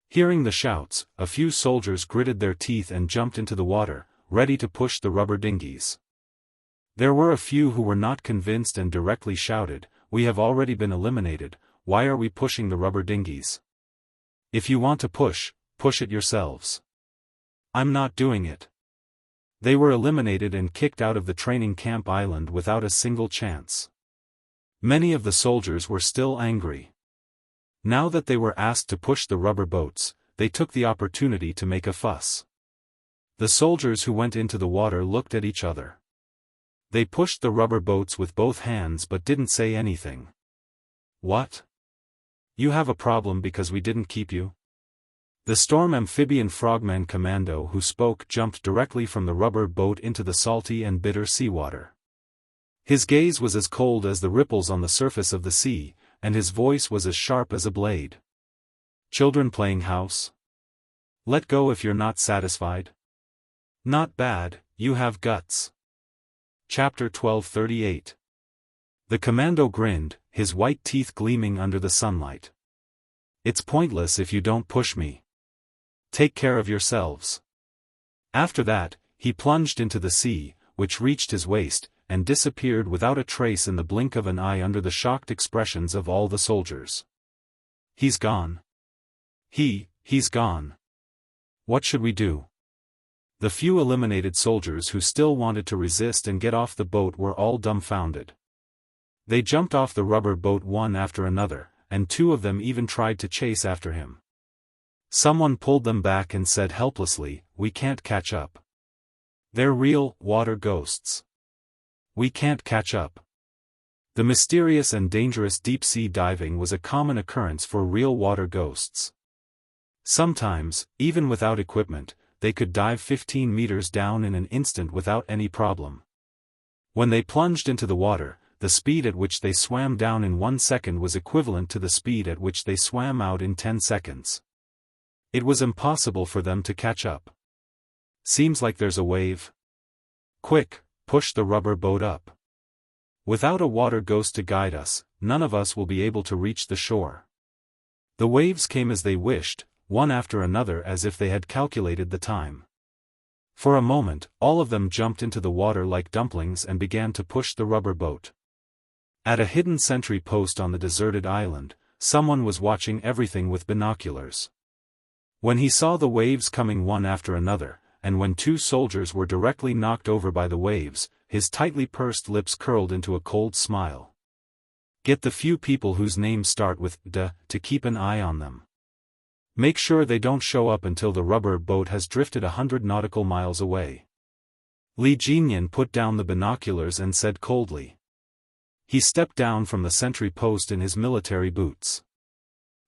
Hearing the shouts, a few soldiers gritted their teeth and jumped into the water, ready to push the rubber dinghies. There were a few who were not convinced and directly shouted, "We have already been eliminated, why are we pushing the rubber dinghies? If you want to push, push it yourselves. I'm not doing it." They were eliminated and kicked out of the training camp island without a single chance. Many of the soldiers were still angry. Now that they were asked to push the rubber boats, they took the opportunity to make a fuss. The soldiers who went into the water looked at each other. They pushed the rubber boats with both hands but didn't say anything. "What? You have a problem because we didn't keep you?" The Storm Amphibian Frogman Commando who spoke jumped directly from the rubber boat into the salty and bitter seawater. His gaze was as cold as the ripples on the surface of the sea, and his voice was as sharp as a blade. "Children playing house? Let go if you're not satisfied. Not bad, you have guts." Chapter 1238. The commando grinned, his white teeth gleaming under the sunlight. "It's pointless if you don't push me. Take care of yourselves." After that, he plunged into the sea, which reached his waist, and disappeared without a trace in the blink of an eye under the shocked expressions of all the soldiers. "He's gone. He's gone. What should we do?" The few eliminated soldiers who still wanted to resist and get off the boat were all dumbfounded. They jumped off the rubber boat one after another, and 2 of them even tried to chase after him. Someone pulled them back and said helplessly, "We can't catch up. They're real, water ghosts. We can't catch up." The mysterious and dangerous deep-sea diving was a common occurrence for real water ghosts. Sometimes, even without equipment, they could dive 15 meters down in an instant without any problem. When they plunged into the water, the speed at which they swam down in 1 second was equivalent to the speed at which they swam out in 10 seconds. It was impossible for them to catch up. Seems like there's a wave. Quick, push the rubber boat up. Without a water ghost to guide us, none of us will be able to reach the shore. The waves came as they wished, one after another as if they had calculated the time. For a moment, all of them jumped into the water like dumplings and began to push the rubber boat. At a hidden sentry post on the deserted island, someone was watching everything with binoculars. When he saw the waves coming one after another, and when 2 soldiers were directly knocked over by the waves, his tightly pursed lips curled into a cold smile. Get the few people whose names start with D to keep an eye on them. Make sure they don't show up until the rubber boat has drifted 100 nautical miles away. Li Jinyan put down the binoculars and said coldly. He stepped down from the sentry post in his military boots.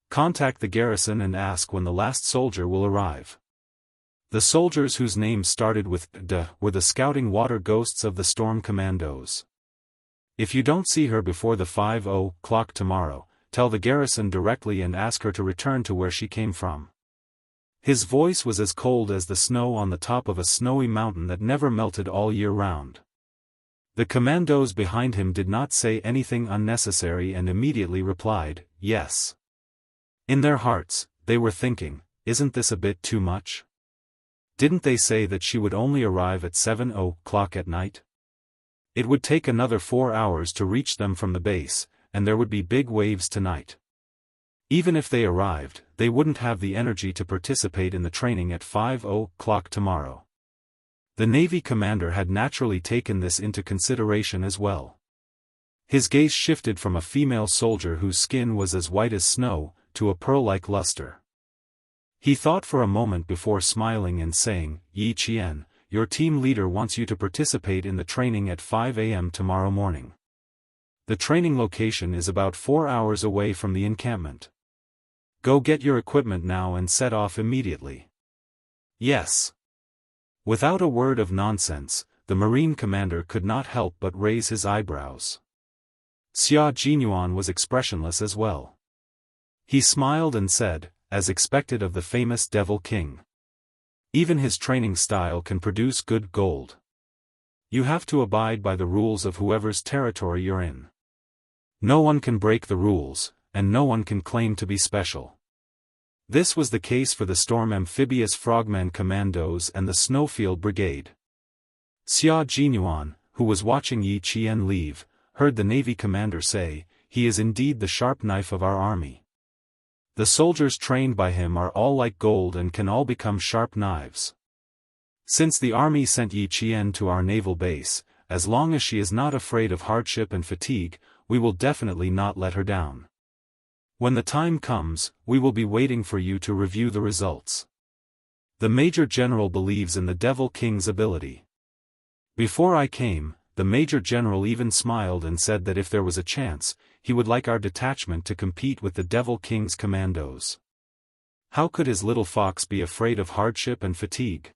Contact the garrison and ask when the last soldier will arrive. The soldiers whose names started with D were the scouting water ghosts of the Storm Commandos. If you don't see her before the 5:00 tomorrow, tell the garrison directly and ask her to return to where she came from. His voice was as cold as the snow on the top of a snowy mountain that never melted all year round. The commandos behind him did not say anything unnecessary and immediately replied, yes. In their hearts, they were thinking, isn't this a bit too much? Didn't they say that she would only arrive at 7:00 at night? It would take another 4 hours to reach them from the base, and there would be big waves tonight. Even if they arrived, they wouldn't have the energy to participate in the training at 5:00 tomorrow. The Navy commander had naturally taken this into consideration as well. His gaze shifted from a female soldier whose skin was as white as snow, to a pearl-like luster. He thought for a moment before smiling and saying, Yi Qian, your team leader wants you to participate in the training at 5 a.m. tomorrow morning. The training location is about 4 hours away from the encampment. Go get your equipment now and set off immediately. Yes. Without a word of nonsense, the Marine commander could not help but raise his eyebrows. Xia Jinyuan was expressionless as well. He smiled and said, as expected of the famous Devil King. Even his training style can produce good gold. You have to abide by the rules of whoever's territory you're in. No one can break the rules, and no one can claim to be special. This was the case for the Storm Amphibious Frogman Commandos and the Snowfield Brigade. Xia Jinyuan, who was watching Yi Qian leave, heard the Navy commander say, he is indeed the sharp knife of our army. The soldiers trained by him are all like gold and can all become sharp knives. Since the army sent Yi Qian to our naval base, as long as she is not afraid of hardship and fatigue, we will definitely not let her down. When the time comes, we will be waiting for you to review the results. The Major General believes in the Devil King's ability. Before I came, the Major General even smiled and said that if there was a chance, he would like our detachment to compete with the Devil King's commandos. How could his little fox be afraid of hardship and fatigue?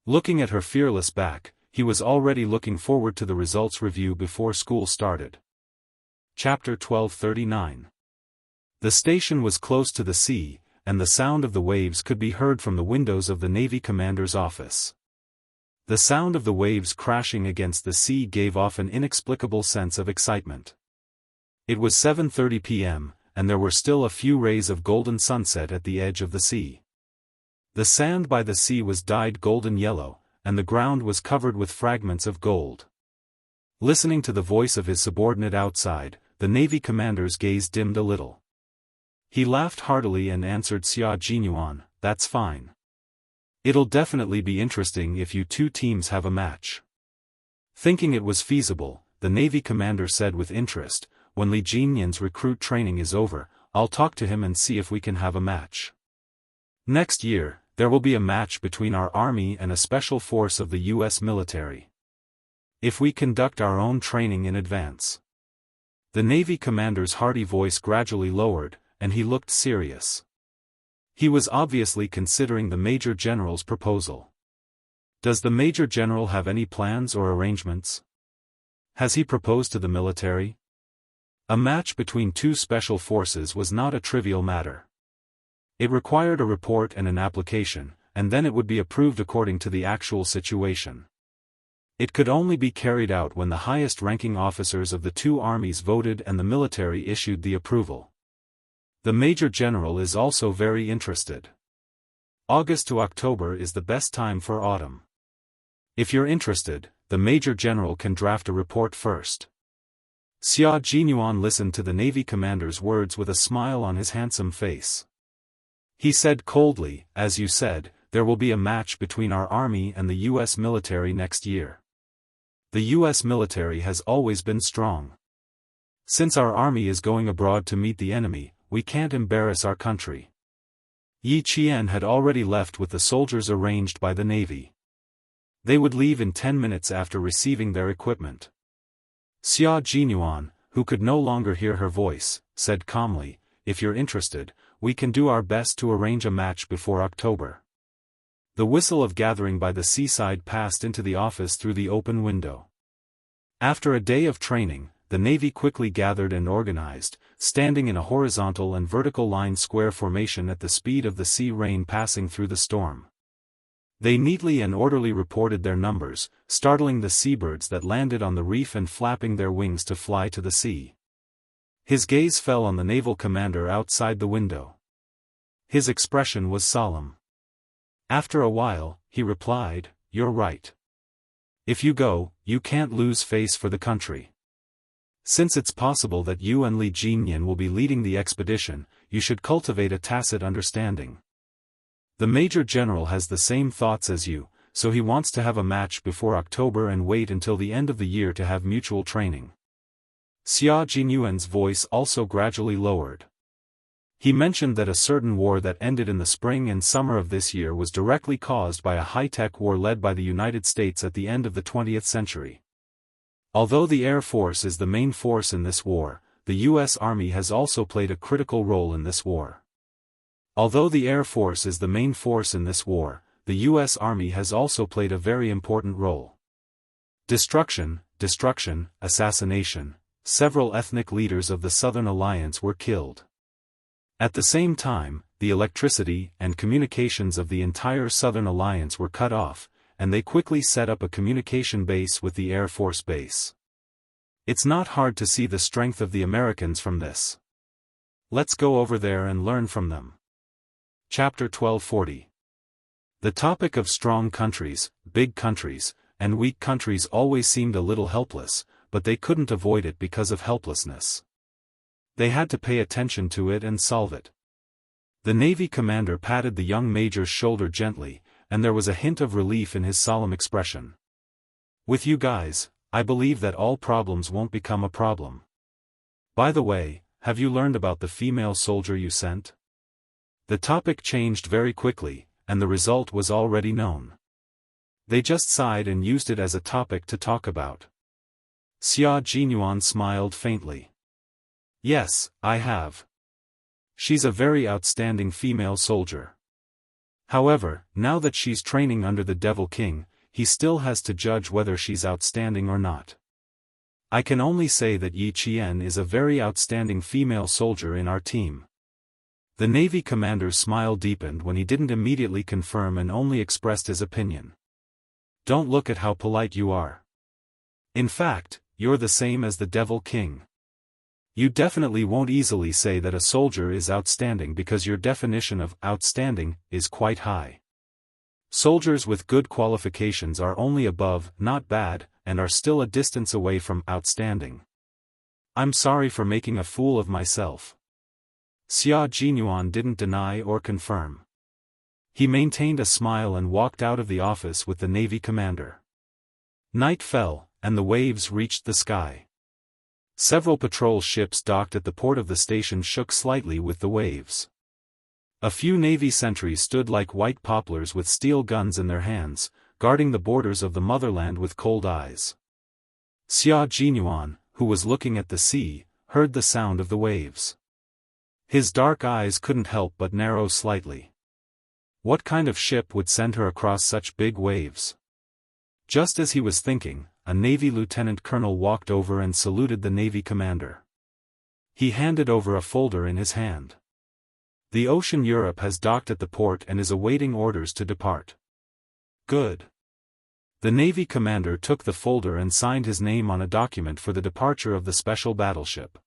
Looking at her fearless back, he was already looking forward to the results review before school started. Chapter 1239. The station was close to the sea, and the sound of the waves could be heard from the windows of the Navy commander's office. The sound of the waves crashing against the sea gave off an inexplicable sense of excitement. It was 7:30 p.m., and there were still a few rays of golden sunset at the edge of the sea. The sand by the sea was dyed golden yellow, and the ground was covered with fragments of gold. Listening to the voice of his subordinate outside, the Navy commander's gaze dimmed a little. He laughed heartily and answered Xia Jinyuan, that's fine. It'll definitely be interesting if you two teams have a match. Thinking it was feasible, the Navy commander said with interest, when Li Jinyan's recruit training is over, I'll talk to him and see if we can have a match. Next year, there will be a match between our army and a special force of the U.S. military. If we conduct our own training in advance. The Navy commander's hearty voice gradually lowered, and he looked serious. He was obviously considering the Major General's proposal. Does the Major General have any plans or arrangements? Has he proposed to the military? A match between two special forces was not a trivial matter. It required a report and an application, and then it would be approved according to the actual situation. It could only be carried out when the highest-ranking officers of the two armies voted and the military issued the approval. The Major General is also very interested. August to October is the best time for autumn. If you're interested, the Major General can draft a report first. Xia Jinyuan listened to the Navy commander's words with a smile on his handsome face. He said coldly, "As you said, there will be a match between our army and the U.S. military next year. The U.S. military has always been strong. Since our army is going abroad to meet the enemy, we can't embarrass our country." Yi Qian had already left with the soldiers arranged by the Navy. They would leave in 10 minutes after receiving their equipment. Xia Jinyuan, who could no longer hear her voice, said calmly, "If you're interested, we can do our best to arrange a match before October." The whistle of gathering by the seaside passed into the office through the open window. After a day of training, the Navy quickly gathered and organized, standing in a horizontal and vertical line square formation at the speed of the sea rain passing through the storm. They neatly and orderly reported their numbers, startling the seabirds that landed on the reef and flapping their wings to fly to the sea. His gaze fell on the naval commander outside the window. His expression was solemn. After a while, he replied, "You're right. If you go, you can't lose face for the country. Since it's possible that you and Li Jinyan will be leading the expedition, you should cultivate a tacit understanding. The Major General has the same thoughts as you, so he wants to have a match before October and wait until the end of the year to have mutual training." Xia Jinyuan's voice also gradually lowered. He mentioned that a certain war that ended in the spring and summer of this year was directly caused by a high-tech war led by the United States at the end of the 20th century. Although the Air Force is the main force in this war, the U.S. Army has also played a critical role in this war. Although the Air Force is the main force in this war, the U.S. Army has also played a very important role. Destruction, assassination. Several ethnic leaders of the Southern Alliance were killed. At the same time, the electricity and communications of the entire Southern Alliance were cut off, and they quickly set up a communication base with the Air Force base. It's not hard to see the strength of the Americans from this. Let's go over there and learn from them. Chapter 1240. The topic of strong countries, big countries, and weak countries always seemed a little helpless, but they couldn't avoid it because of helplessness. They had to pay attention to it and solve it. The Navy commander patted the young major's shoulder gently, and there was a hint of relief in his solemn expression. "With you guys, I believe that all problems won't become a problem. By the way, have you learned about the female soldier you sent?" The topic changed very quickly, and the result was already known. They just sighed and used it as a topic to talk about. Xia Jinyuan smiled faintly. "Yes, I have. She's a very outstanding female soldier. However, now that she's training under the Devil King, he still has to judge whether she's outstanding or not. I can only say that Yi Qian is a very outstanding female soldier in our team." The Navy commander's smile deepened when he didn't immediately confirm and only expressed his opinion. "Don't look at how polite you are. In fact, you're the same as the Devil King. You definitely won't easily say that a soldier is outstanding because your definition of outstanding is quite high. Soldiers with good qualifications are only above, not bad, and are still a distance away from outstanding. I'm sorry for making a fool of myself." Xia Jinyuan didn't deny or confirm. He maintained a smile and walked out of the office with the Navy commander. Night fell, and the waves reached the sky. Several patrol ships docked at the port of the station shook slightly with the waves. A few Navy sentries stood like white poplars with steel guns in their hands, guarding the borders of the motherland with cold eyes. Xia Jinyuan, who was looking at the sea, heard the sound of the waves. His dark eyes couldn't help but narrow slightly. What kind of ship would send her across such big waves? Just as he was thinking, a Navy lieutenant colonel walked over and saluted the Navy commander. He handed over a folder in his hand. The Ocean Europe has docked at the port and is awaiting orders to depart. Good. The Navy commander took the folder and signed his name on a document for the departure of the special battleship.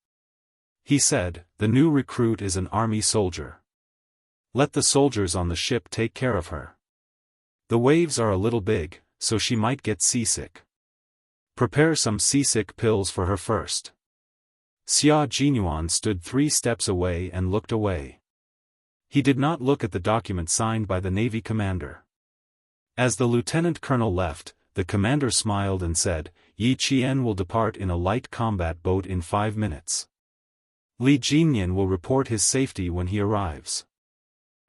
He said, "The new recruit is an army soldier. Let the soldiers on the ship take care of her. The waves are a little big, so she might get seasick. Prepare some seasick pills for her first." Xia Jinyuan stood 3 steps away and looked away. He did not look at the document signed by the Navy commander. As the lieutenant colonel left, the commander smiled and said, "Yi Qian will depart in a light combat boat in 5 minutes. Li Jinyan will report his safety when he arrives."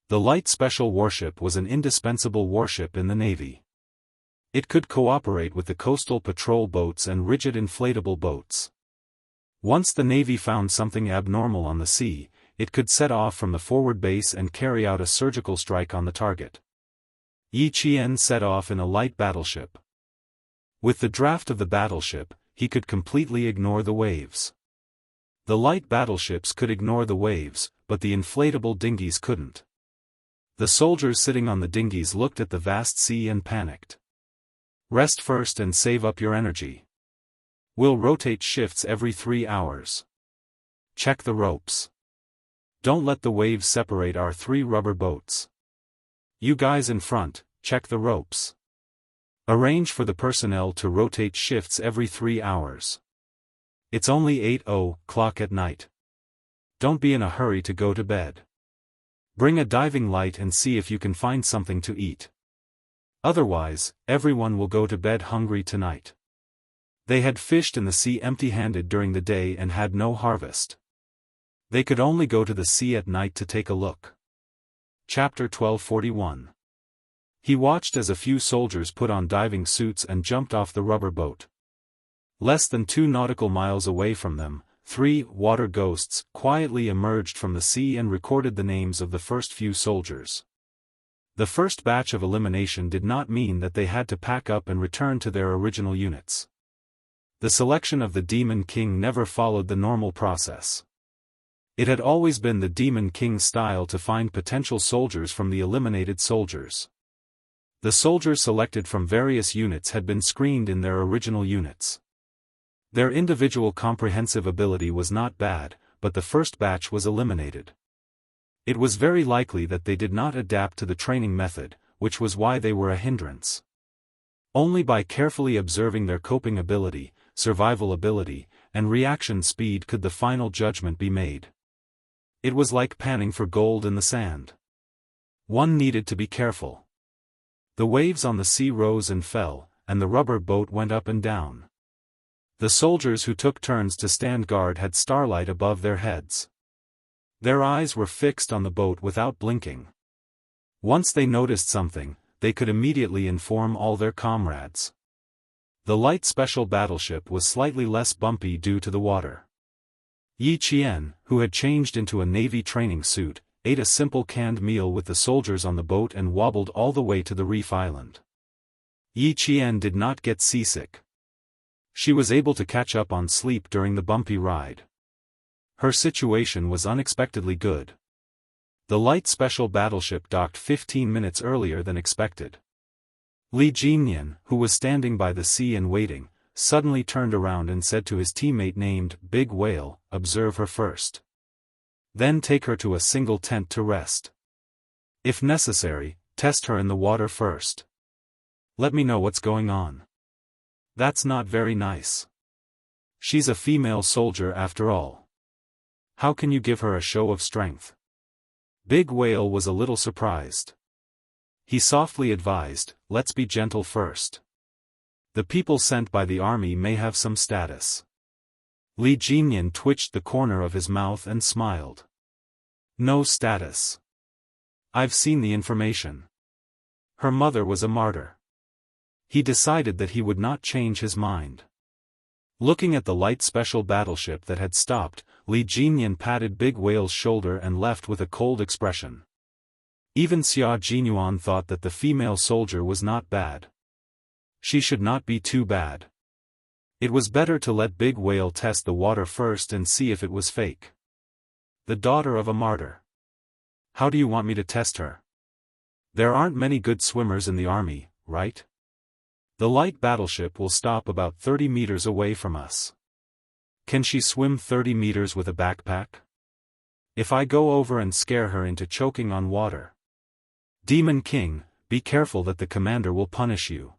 The light special warship was an indispensable warship in the Navy. It could cooperate with the coastal patrol boats and rigid inflatable boats. Once the Navy found something abnormal on the sea, it could set off from the forward base and carry out a surgical strike on the target. Yi Qian set off in a light battleship. With the draft of the battleship, he could completely ignore the waves. The light battleships could ignore the waves, but the inflatable dinghies couldn't. The soldiers sitting on the dinghies looked at the vast sea and panicked. "Rest first and save up your energy. We'll rotate shifts every 3 hours. Check the ropes. Don't let the waves separate our 3 rubber boats. You guys in front, check the ropes. Arrange for the personnel to rotate shifts every 3 hours. It's only 8:00 at night. Don't be in a hurry to go to bed. Bring a diving light and see if you can find something to eat. Otherwise, everyone will go to bed hungry tonight." They had fished in the sea empty-handed during the day and had no harvest. They could only go to the sea at night to take a look. Chapter 1241. He watched as a few soldiers put on diving suits and jumped off the rubber boat. Less than 2 nautical miles away from them, 3 water ghosts quietly emerged from the sea and recorded the names of the first few soldiers. The first batch of elimination did not mean that they had to pack up and return to their original units. The selection of the Demon King never followed the normal process. It had always been the Demon King's style to find potential soldiers from the eliminated soldiers. The soldiers selected from various units had been screened in their original units. Their individual comprehensive ability was not bad, but the first batch was eliminated. It was very likely that they did not adapt to the training method, which was why they were a hindrance. Only by carefully observing their coping ability, survival ability, and reaction speed could the final judgment be made. It was like panning for gold in the sand. One needed to be careful. The waves on the sea rose and fell, and the rubber boat went up and down. The soldiers who took turns to stand guard had starlight above their heads. Their eyes were fixed on the boat without blinking. Once they noticed something, they could immediately inform all their comrades. The light special battleship was slightly less bumpy due to the water. Yi Qian, who had changed into a Navy training suit, ate a simple canned meal with the soldiers on the boat and wobbled all the way to the reef island. Yi Qian did not get seasick. She was able to catch up on sleep during the bumpy ride. Her situation was unexpectedly good. The light special battleship docked 15 minutes earlier than expected. Li Jinyan, who was standing by the sea and waiting, suddenly turned around and said to his teammate named Big Whale, "Observe her first. Then take her to a single tent to rest. If necessary, test her in the water first. Let me know what's going on. That's not very nice. She's a female soldier after all. How can you give her a show of strength?" Big Whale was a little surprised. He softly advised, "Let's be gentle first. The people sent by the army may have some status." Li Jinyan twitched the corner of his mouth and smiled. "No status. I've seen the information. Her mother was a martyr." He decided that he would not change his mind. Looking at the light special battleship that had stopped, Li Jinyan patted Big Whale's shoulder and left with a cold expression. Even Xia Jinyuan thought that the female soldier was not bad. She should not be too bad. It was better to let Big Whale test the water first and see if it was fake. The daughter of a martyr. How do you want me to test her? There aren't many good swimmers in the army, right? The light battleship will stop about 30 meters away from us. Can she swim 30 meters with a backpack? If I go over and scare her into choking on water. Demon King, be careful that the commander will punish you.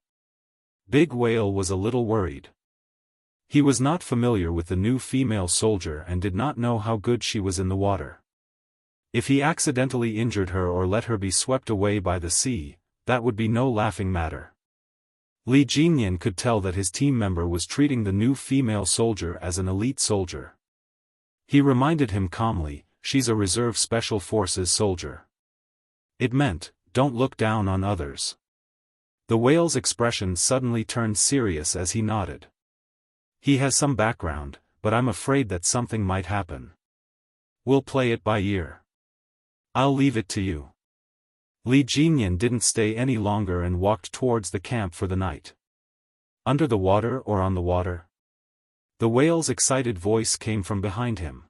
Big Whale was a little worried. He was not familiar with the new female soldier and did not know how good she was in the water. If he accidentally injured her or let her be swept away by the sea, that would be no laughing matter. Li Jinyan could tell that his team member was treating the new female soldier as an elite soldier. He reminded him calmly, she's a reserve special forces soldier. It meant, don't look down on others. The whale's expression suddenly turned serious as he nodded. He has some background, but I'm afraid that something might happen. We'll play it by ear. I'll leave it to you. Li Jinyan didn't stay any longer and walked towards the camp for the night. Under the water or on the water? The whale's excited voice came from behind him.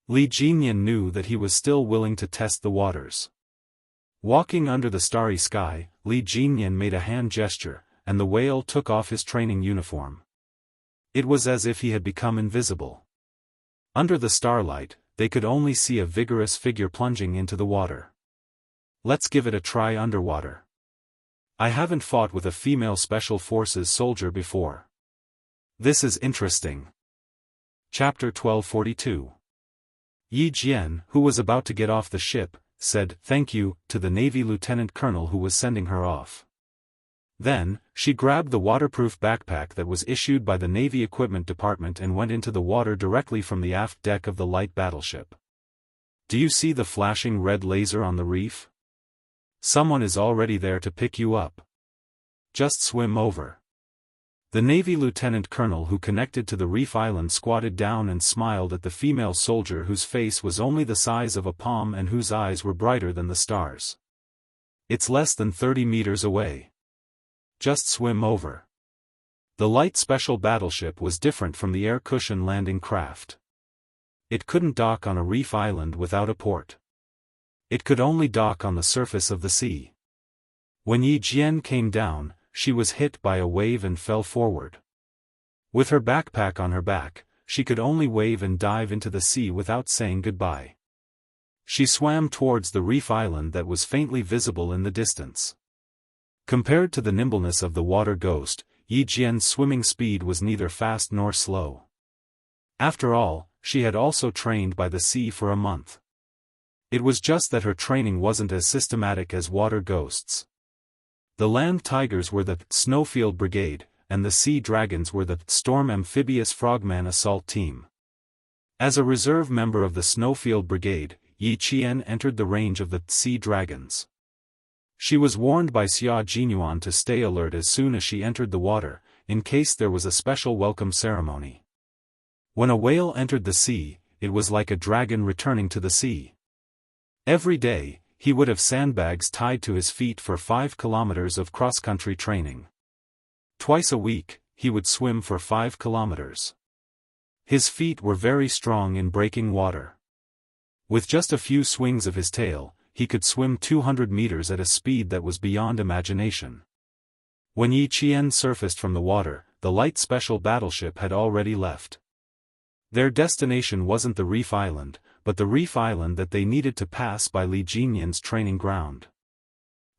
Li Jinyan knew that he was still willing to test the waters. Walking under the starry sky, Li Jinyan made a hand gesture, and the whale took off his training uniform. It was as if he had become invisible. Under the starlight, they could only see a vigorous figure plunging into the water. Let's give it a try underwater. I haven't fought with a female special forces soldier before. This is interesting. Chapter 1242. Yi Jian, who was about to get off the ship, said thank you to the Navy Lieutenant Colonel who was sending her off. Then, she grabbed the waterproof backpack that was issued by the Navy Equipment Department and went into the water directly from the aft deck of the light battleship. Do you see the flashing red laser on the reef? Someone is already there to pick you up. Just swim over. The Navy Lieutenant Colonel who connected to the reef island squatted down and smiled at the female soldier whose face was only the size of a palm and whose eyes were brighter than the stars. It's less than 30 meters away. Just swim over. The light special battleship was different from the air cushion landing craft. It couldn't dock on a reef island without a port. It could only dock on the surface of the sea. When Yi Jian came down, she was hit by a wave and fell forward. With her backpack on her back, she could only wave and dive into the sea without saying goodbye. She swam towards the reef island that was faintly visible in the distance. Compared to the nimbleness of the water ghost, Yi Jian's swimming speed was neither fast nor slow. After all, she had also trained by the sea for a month. It was just that her training wasn't as systematic as water ghosts. The land tigers were the Snowfield Brigade, and the sea dragons were the Storm Amphibious Frogman Assault Team. As a reserve member of the Snowfield Brigade, Yi Qian entered the range of the sea dragons. She was warned by Xia Jinyuan to stay alert as soon as she entered the water, in case there was a special welcome ceremony. When a whale entered the sea, it was like a dragon returning to the sea. Every day, he would have sandbags tied to his feet for 5 kilometers of cross-country training. Twice a week, he would swim for 5 kilometers. His feet were very strong in breaking water. With just a few swings of his tail, he could swim 200 meters at a speed that was beyond imagination. When Yi Qian surfaced from the water, the light special battleship had already left. Their destination wasn't the reef island, but the reef island that they needed to pass by Li Jinyan's training ground.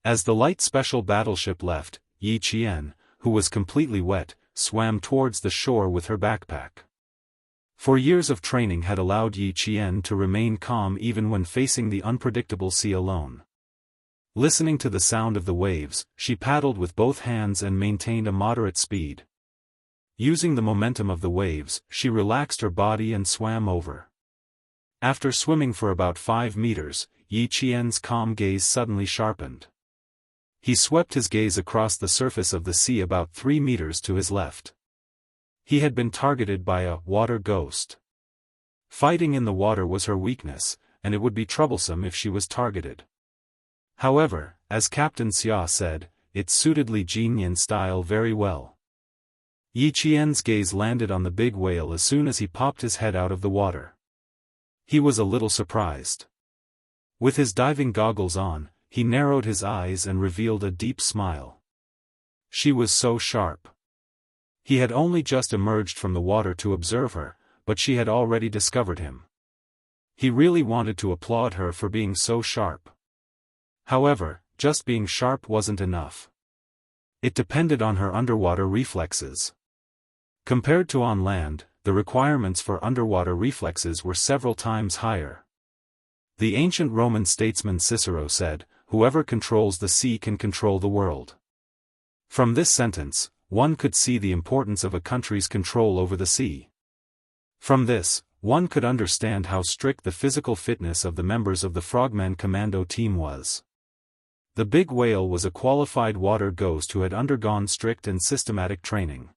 As the light special battleship left, Yi Qian, who was completely wet, swam towards the shore with her backpack. For years of training had allowed Yi Qian to remain calm even when facing the unpredictable sea alone. Listening to the sound of the waves, she paddled with both hands and maintained a moderate speed. Using the momentum of the waves, she relaxed her body and swam over. After swimming for about 5 meters, Yi Qian's calm gaze suddenly sharpened. He swept his gaze across the surface of the sea about 3 meters to his left. He had been targeted by a water ghost. Fighting in the water was her weakness, and it would be troublesome if she was targeted. However, as Captain Xia said, it suited Li Jinyan's style very well. Yi Qian's gaze landed on the big whale as soon as he popped his head out of the water. He was a little surprised. With his diving goggles on, he narrowed his eyes and revealed a deep smile. She was so sharp. He had only just emerged from the water to observe her, but she had already discovered him. He really wanted to applaud her for being so sharp. However, just being sharp wasn't enough. It depended on her underwater reflexes. Compared to on land, the requirements for underwater reflexes were several times higher. The ancient Roman statesman Cicero said, "Whoever controls the sea can control the world." From this sentence, one could see the importance of a country's control over the sea. From this, one could understand how strict the physical fitness of the members of the Frogman Commando team was. The big whale was a qualified water ghost who had undergone strict and systematic training.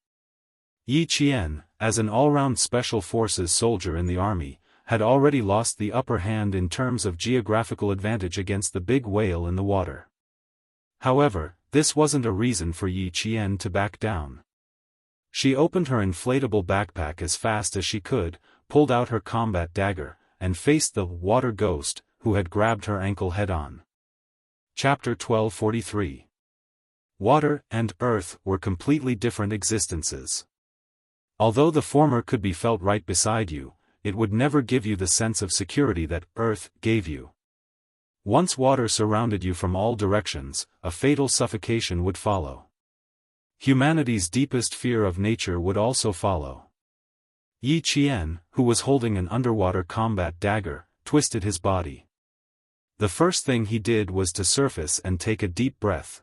Yi Qian, as an all-round special forces soldier in the army, had already lost the upper hand in terms of geographical advantage against the big whale in the water. However, this wasn't a reason for Yi Qian to back down. She opened her inflatable backpack as fast as she could, pulled out her combat dagger, and faced the water ghost, who had grabbed her ankle head-on. Chapter 1243. Water and Earth were completely different existences. Although the former could be felt right beside you, it would never give you the sense of security that Earth gave you. Once water surrounded you from all directions, a fatal suffocation would follow. Humanity's deepest fear of nature would also follow. Yi Qian, who was holding an underwater combat dagger, twisted his body. The first thing he did was to surface and take a deep breath.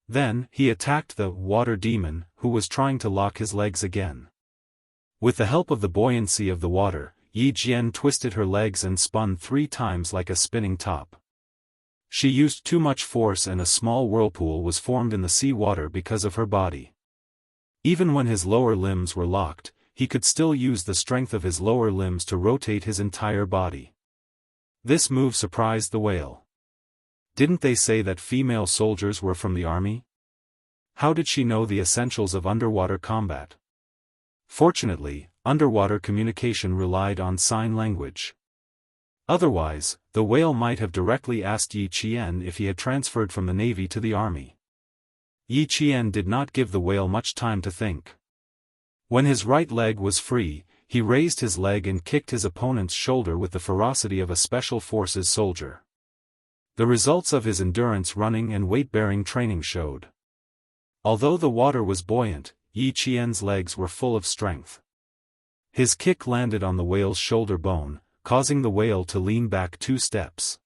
Then, he attacked the water demon, who was trying to lock his legs again. With the help of the buoyancy of the water, Yi Qian twisted her legs and spun 3 times like a spinning top. She used too much force and a small whirlpool was formed in the sea water because of her body. Even when his lower limbs were locked, he could still use the strength of his lower limbs to rotate his entire body. This move surprised the whale. Didn't they say that female soldiers were from the army? How did she know the essentials of underwater combat? Fortunately, underwater communication relied on sign language. Otherwise, the whale might have directly asked Yi Qian if he had transferred from the navy to the army. Yi Qian did not give the whale much time to think. When his right leg was free, he raised his leg and kicked his opponent's shoulder with the ferocity of a special forces soldier. The results of his endurance running and weight-bearing training showed. Although the water was buoyant, Yi Qian's legs were full of strength. His kick landed on the whale's shoulder bone, causing the whale to lean back 2 steps.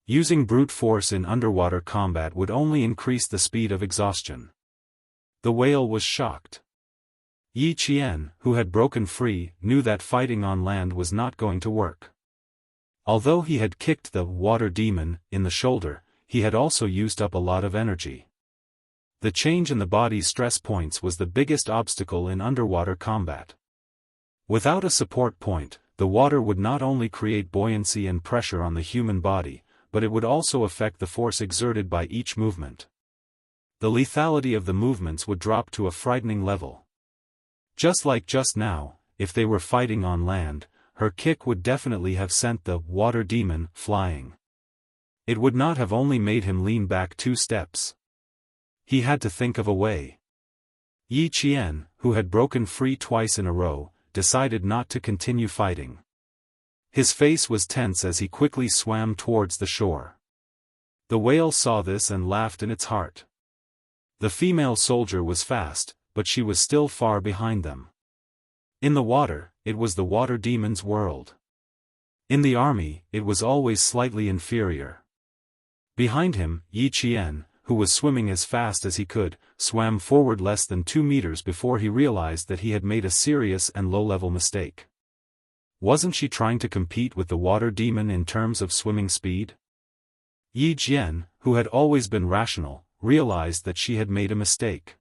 Using brute force in underwater combat would only increase the speed of exhaustion. The whale was shocked. Yi Qian, who had broken free, knew that fighting on land was not going to work. Although he had kicked the water demon in the shoulder, he had also used up a lot of energy. The change in the body's stress points was the biggest obstacle in underwater combat. Without a support point, the water would not only create buoyancy and pressure on the human body, but it would also affect the force exerted by each movement. The lethality of the movements would drop to a frightening level. Just like just now, if they were fighting on land, her kick would definitely have sent the water demon flying. It would not have only made him lean back 2 steps. He had to think of a way. Yi Qian, who had broken free twice in a row, decided not to continue fighting. His face was tense as he quickly swam towards the shore. The whale saw this and laughed in its heart. The female soldier was fast, but she was still far behind them. In the water, it was the water demon's world. In the army, it was always slightly inferior. Behind him, Yi Qian, who was swimming as fast as he could, swam forward less than 2 meters before he realized that he had made a serious and low-level mistake. Wasn't she trying to compete with the water demon in terms of swimming speed? Yi Qian, who had always been rational, realized that she had made a mistake.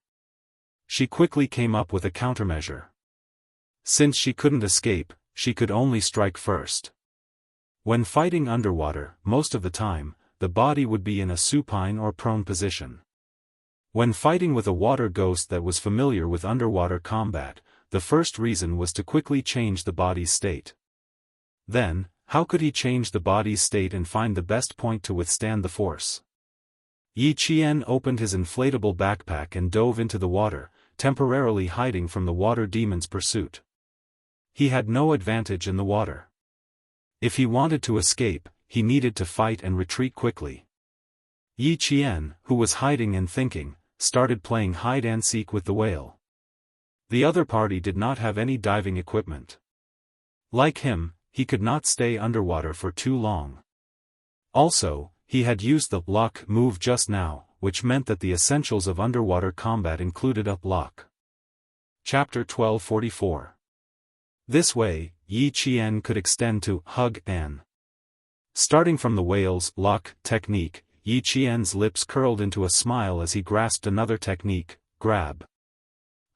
She quickly came up with a countermeasure. Since she couldn't escape, she could only strike first. When fighting underwater, most of the time, the body would be in a supine or prone position. When fighting with a water ghost that was familiar with underwater combat, the first reason was to quickly change the body's state. Then, how could he change the body's state and find the best point to withstand the force? Yi Qian opened his inflatable backpack and dove into the water, temporarily hiding from the water demon's pursuit. He had no advantage in the water. If he wanted to escape, he needed to fight and retreat quickly. Yi Qian, who was hiding and thinking, started playing hide-and-seek with the whale. The other party did not have any diving equipment. Like him, he could not stay underwater for too long. Also, he had used the lock move just now, which meant that the essentials of underwater combat included a lock. Chapter 1244. This way, Yi Qian could extend to hug and. Starting from the whale's lock technique, Yi Qian's lips curled into a smile as he grasped another technique, grab.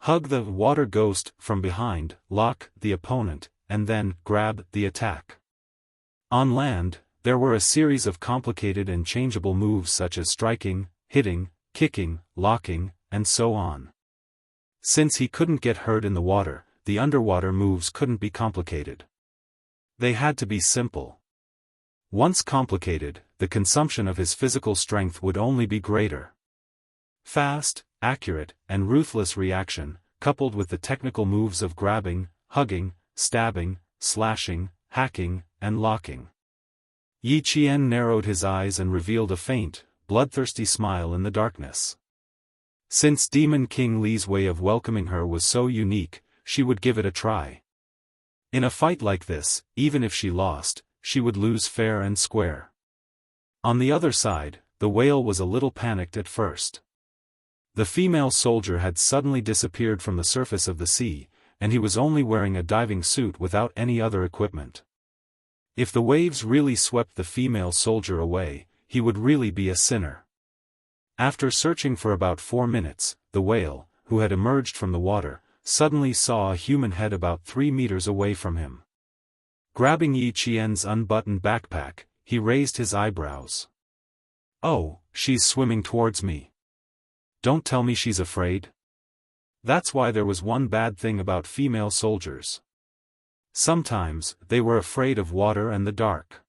Hug the water ghost from behind, lock the opponent, and then grab the attack. On land, there were a series of complicated and changeable moves such as striking, hitting, kicking, locking, and so on. Since he couldn't get hurt in the water, the underwater moves couldn't be complicated. They had to be simple. Once complicated, the consumption of his physical strength would only be greater. Fast, accurate, and ruthless reaction, coupled with the technical moves of grabbing, hugging, stabbing, slashing, hacking, and locking. Yi Qian narrowed his eyes and revealed a faint, bloodthirsty smile in the darkness. Since Demon King Li's way of welcoming her was so unique, she would give it a try. In a fight like this, even if she lost, she would lose fair and square. On the other side, the whale was a little panicked at first. The female soldier had suddenly disappeared from the surface of the sea, and he was only wearing a diving suit without any other equipment. If the waves really swept the female soldier away, he would really be a sinner. After searching for about 4 minutes, the whale, who had emerged from the water, suddenly saw a human head about 3 meters away from him. Grabbing Yi Qian's unbuttoned backpack, he raised his eyebrows. "Oh, she's swimming towards me. Don't tell me she's afraid." That's why there was one bad thing about female soldiers. Sometimes, they were afraid of water and the dark.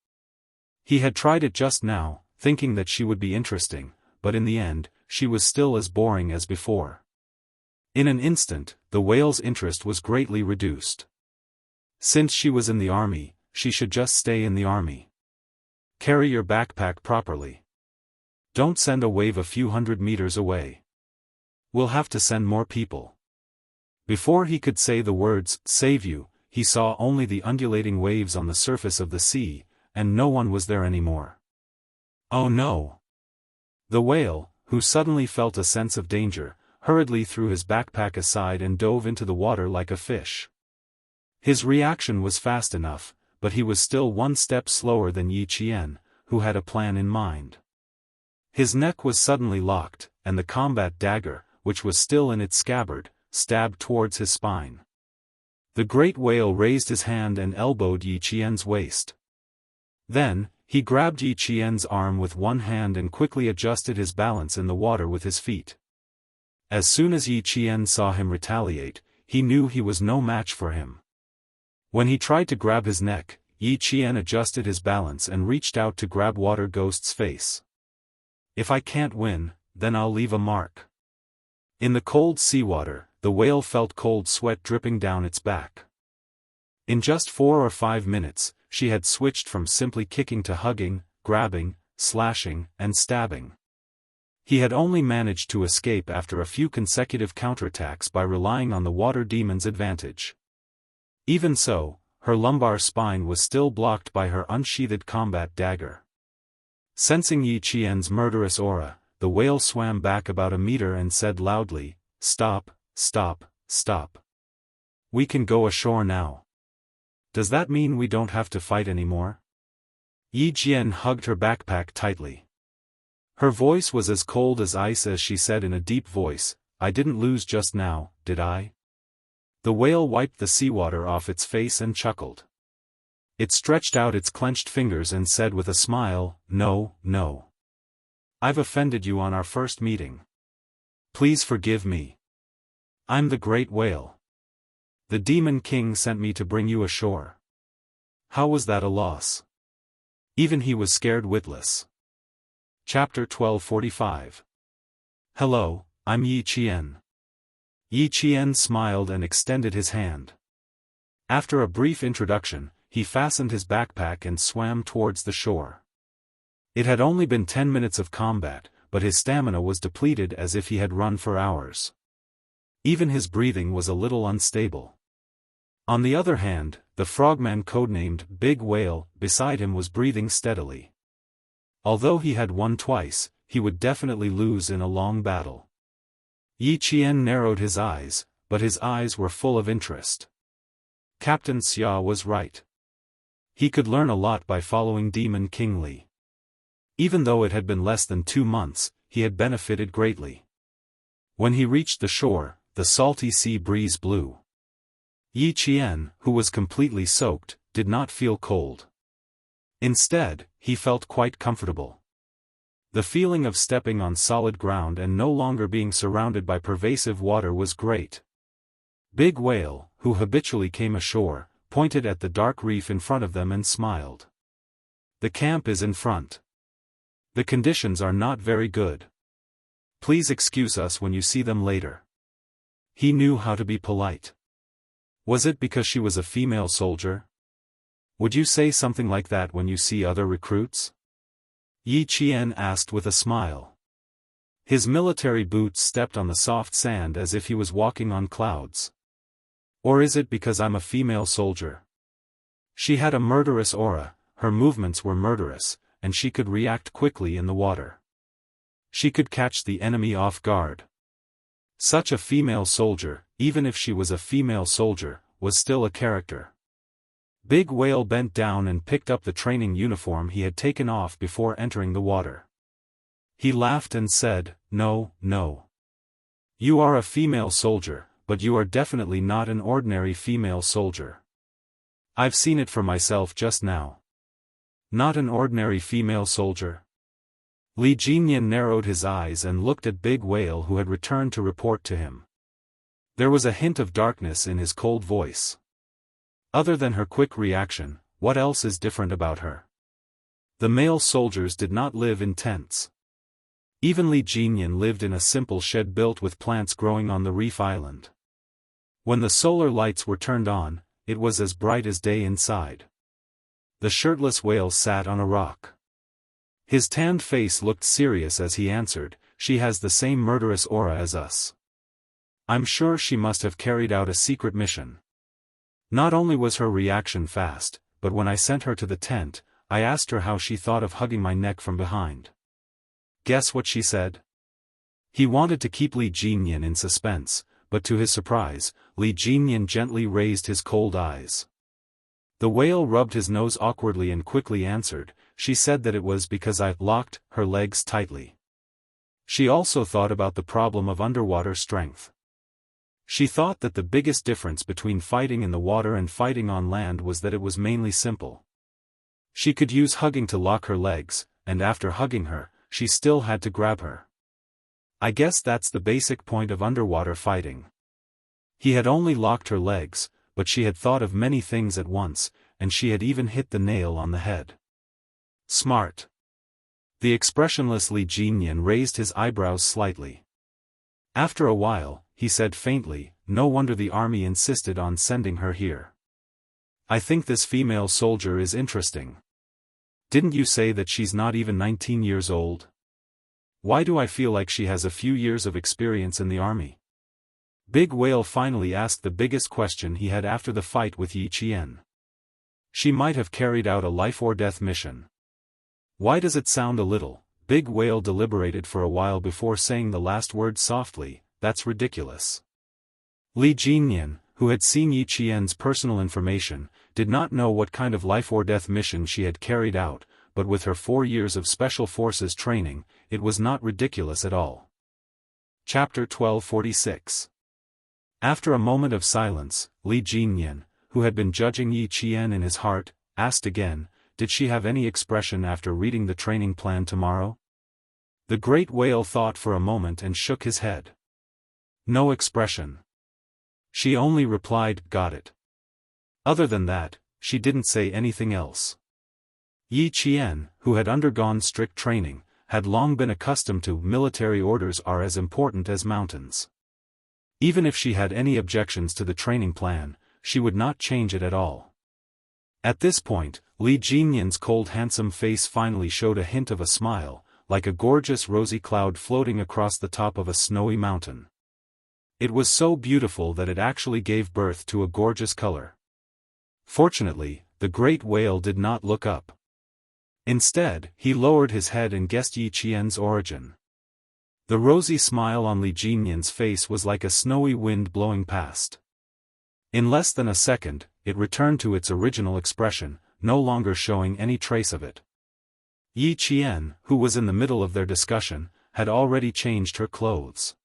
He had tried it just now, thinking that she would be interesting, but in the end, she was still as boring as before. In an instant, the whale's interest was greatly reduced. Since she was in the army, she should just stay in the army. Carry your backpack properly. Don't send a wave a few hundred meters away. We'll have to send more people. Before he could say the words, "save you," he saw only the undulating waves on the surface of the sea, and no one was there anymore. Oh no! The whale, who suddenly felt a sense of danger, hurriedly threw his backpack aside and dove into the water like a fish. His reaction was fast enough, but he was still one step slower than Yi Qian, who had a plan in mind. His neck was suddenly locked, and the combat dagger, which was still in its scabbard, stabbed towards his spine. The great whale raised his hand and elbowed Yi Qian's waist. Then, he grabbed Yi Qian's arm with one hand and quickly adjusted his balance in the water with his feet. As soon as Yi Qian saw him retaliate, he knew he was no match for him. When he tried to grab his neck, Yi Qian adjusted his balance and reached out to grab Water Ghost's face. "If I can't win, then I'll leave a mark." In the cold seawater, the whale felt cold sweat dripping down its back. In just 4 or 5 minutes, she had switched from simply kicking to hugging, grabbing, slashing, and stabbing. He had only managed to escape after a few consecutive counterattacks by relying on the water demon's advantage. Even so, her lumbar spine was still blocked by her unsheathed combat dagger. Sensing Yi Qian's murderous aura, the whale swam back about a meter and said loudly, "Stop, stop, stop. We can go ashore now. Does that mean we don't have to fight anymore?" Yi Qian hugged her backpack tightly. Her voice was as cold as ice as she said in a deep voice, "I didn't lose just now, did I?" The whale wiped the seawater off its face and chuckled. It stretched out its clenched fingers and said with a smile, "No, no. I've offended you on our first meeting. Please forgive me. I'm the great whale. The Demon King sent me to bring you ashore." How was that a loss? Even he was scared witless. Chapter 1245. Hello, I'm Yi Qian. Yi Qian smiled and extended his hand. After a brief introduction, he fastened his backpack and swam towards the shore. It had only been 10 minutes of combat, but his stamina was depleted as if he had run for hours. Even his breathing was a little unstable. On the other hand, the frogman codenamed Big Whale beside him was breathing steadily. Although he had won twice, he would definitely lose in a long battle. Yi Qian narrowed his eyes, but his eyes were full of interest. Captain Xia was right. He could learn a lot by following Demon King Li. Even though it had been less than 2 months, he had benefited greatly. When he reached the shore, the salty sea breeze blew. Yi Qian, who was completely soaked, did not feel cold. Instead, he felt quite comfortable. The feeling of stepping on solid ground and no longer being surrounded by pervasive water was great. Big Whale, who habitually came ashore, pointed at the dark reef in front of them and smiled. The camp is in front. The conditions are not very good. Please excuse us when you see them later. He knew how to be polite. Was it because she was a female soldier? Would you say something like that when you see other recruits? Yi Qian asked with a smile. His military boots stepped on the soft sand as if he was walking on clouds. Or is it because I'm a female soldier? She had a murderous aura, her movements were murderous, and she could react quickly in the water. She could catch the enemy off guard. Such a female soldier, even if she was a female soldier, was still a character. Big Whale bent down and picked up the training uniform he had taken off before entering the water. He laughed and said, "No, no. You are a female soldier, but you are definitely not an ordinary female soldier. I've seen it for myself just now. Not an ordinary female soldier?" Li Jinyan narrowed his eyes and looked at Big Whale, who had returned to report to him. There was a hint of darkness in his cold voice. Other than her quick reaction, what else is different about her? The male soldiers did not live in tents. Even Li Jinyan lived in a simple shed built with plants growing on the reef island. When the solar lights were turned on, it was as bright as day inside. The shirtless whale sat on a rock. His tanned face looked serious as he answered, "She has the same murderous aura as us. I'm sure she must have carried out a secret mission." Not only was her reaction fast, but when I sent her to the tent, I asked her how she thought of hugging my neck from behind. Guess what she said? He wanted to keep Li Jinyan in suspense, but to his surprise, Li Jinyan gently raised his cold eyes. The whale rubbed his nose awkwardly and quickly answered, "She said that it was because I locked her legs tightly." She also thought about the problem of underwater strength. She thought that the biggest difference between fighting in the water and fighting on land was that it was mainly simple. She could use hugging to lock her legs, and after hugging her, she still had to grab her. I guess that's the basic point of underwater fighting. He had only locked her legs, but she had thought of many things at once, and she had even hit the nail on the head. Smart. The expressionless Li Jinyan raised his eyebrows slightly. After a while, he said faintly, "No wonder the army insisted on sending her here. I think this female soldier is interesting. Didn't you say that she's not even 19 years old? Why do I feel like she has a few years of experience in the army?" Big Whale finally asked the biggest question he had after the fight with Yi Qian. She might have carried out a life-or-death mission. Why does it sound a little? Big Whale deliberated for a while before saying the last word softly, "That's ridiculous." Li Jinyan, who had seen Yi Qian's personal information, did not know what kind of life-or-death mission she had carried out, but with her 4 years of Special Forces training, it was not ridiculous at all. Chapter 1246. After a moment of silence, Li Jinyan, who had been judging Yi Qian in his heart, asked again, did she have any expression after reading the training plan tomorrow? The great whale thought for a moment and shook his head. No expression. She only replied, got it. Other than that, she didn't say anything else. Yi Qian, who had undergone strict training, had long been accustomed to military orders are as important as mountains. Even if she had any objections to the training plan, she would not change it at all. At this point, Li Jinyan's cold handsome face finally showed a hint of a smile, like a gorgeous rosy cloud floating across the top of a snowy mountain. It was so beautiful that it actually gave birth to a gorgeous color. Fortunately, the great whale did not look up. Instead, he lowered his head and guessed Yi Qian's origin. The rosy smile on Li Jinyan's face was like a snowy wind blowing past. In less than a second, it returned to its original expression, no longer showing any trace of it. Yi Qian, who was in the middle of their discussion, had already changed her clothes.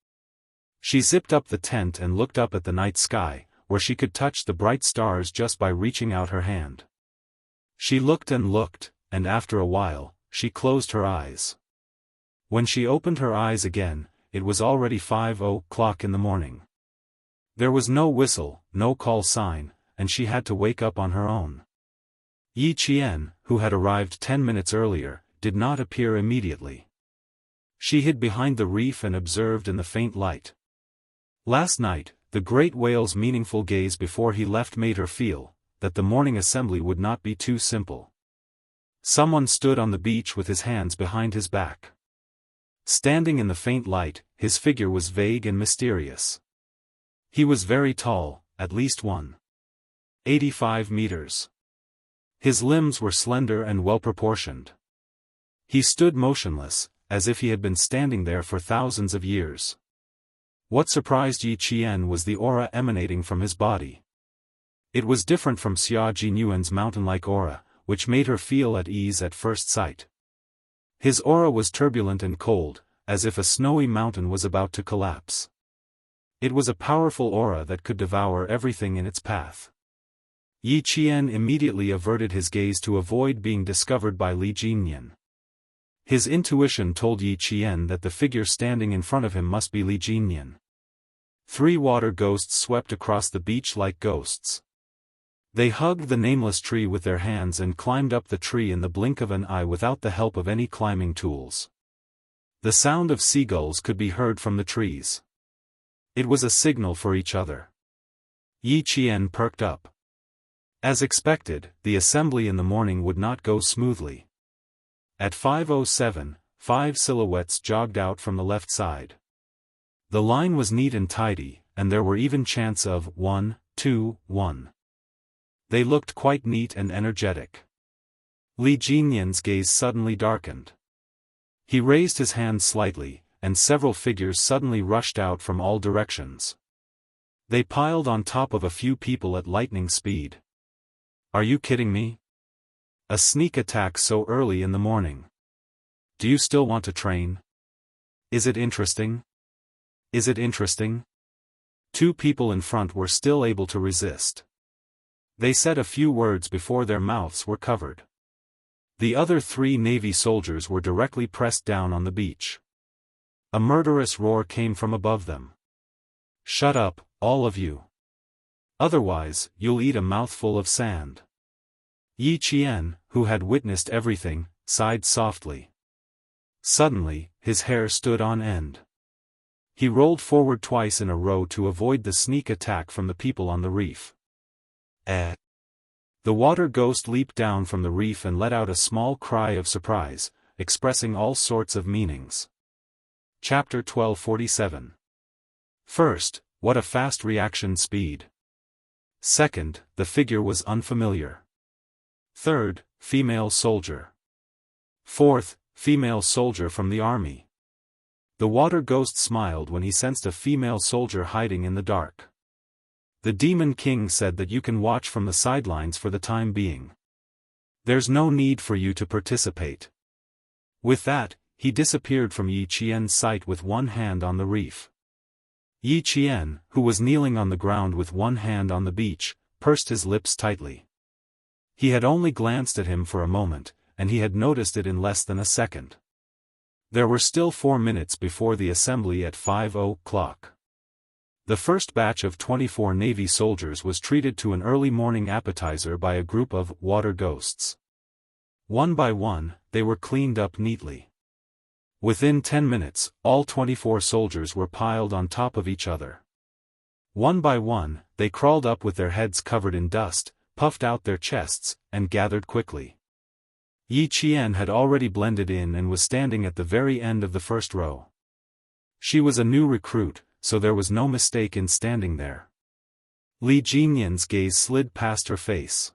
She zipped up the tent and looked up at the night sky, where she could touch the bright stars just by reaching out her hand. She looked, and after a while, she closed her eyes. When she opened her eyes again, it was already 5:00 in the morning. There was no whistle, no call sign, and she had to wake up on her own. Yi Qian, who had arrived 10 minutes earlier, did not appear immediately. She hid behind the reef and observed in the faint light. Last night, the great whale's meaningful gaze before he left made her feel that the morning assembly would not be too simple. Someone stood on the beach with his hands behind his back. Standing in the faint light, his figure was vague and mysterious. He was very tall, at least 185 meters. His limbs were slender and well-proportioned. He stood motionless, as if he had been standing there for thousands of years. What surprised Yi Qian was the aura emanating from his body. It was different from Xia Jinyuan's mountain-like aura, which made her feel at ease at first sight. His aura was turbulent and cold, as if a snowy mountain was about to collapse. It was a powerful aura that could devour everything in its path. Yi Qian immediately averted his gaze to avoid being discovered by Li Jinyan. His intuition told Yi Qian that the figure standing in front of him must be Li Jinyan. 3 water ghosts swept across the beach like ghosts. They hugged the nameless tree with their hands and climbed up the tree in the blink of an eye without the help of any climbing tools. The sound of seagulls could be heard from the trees. It was a signal for each other. Yi Qian perked up. As expected, the assembly in the morning would not go smoothly. At 5:07, 5 silhouettes jogged out from the left side. The line was neat and tidy, and there were even chants of 1, 2, 1. They looked quite neat and energetic. Li Jinyan's gaze suddenly darkened. He raised his hand slightly, and several figures suddenly rushed out from all directions. They piled on top of a few people at lightning speed. Are you kidding me? A sneak attack so early in the morning. Do you still want to train? Is it interesting? Is it interesting? 2 people in front were still able to resist. They said a few words before their mouths were covered. The other 3 Navy soldiers were directly pressed down on the beach. A murderous roar came from above them. Shut up, all of you. Otherwise, you'll eat a mouthful of sand. Yi Qian, who had witnessed everything, sighed softly. Suddenly, his hair stood on end. He rolled forward twice in a row to avoid the sneak attack from the people on the reef. The water ghost leaped down from the reef and let out a small cry of surprise, expressing all sorts of meanings. Chapter 1247. First, what a fast reaction speed. Second, the figure was unfamiliar. Third, female soldier. Fourth, female soldier from the army. The water ghost smiled when he sensed a female soldier hiding in the dark. The Demon King said that you can watch from the sidelines for the time being. There's no need for you to participate. With that, he disappeared from Yi Qian's sight with one hand on the reef. Yi Qian, who was kneeling on the ground with one hand on the beach, pursed his lips tightly. He had only glanced at him for a moment, and he had noticed it in less than a second. There were still 4 minutes before the assembly at 5:00. The first batch of 24 Navy soldiers was treated to an early morning appetizer by a group of water ghosts. One by one, they were cleaned up neatly. Within 10 minutes, all 24 soldiers were piled on top of each other. One by one, they crawled up with their heads covered in dust, puffed out their chests, and gathered quickly. Yi Qian had already blended in and was standing at the very end of the first row. She was a new recruit, so there was no mistake in standing there. Li Jinyan's gaze slid past her face.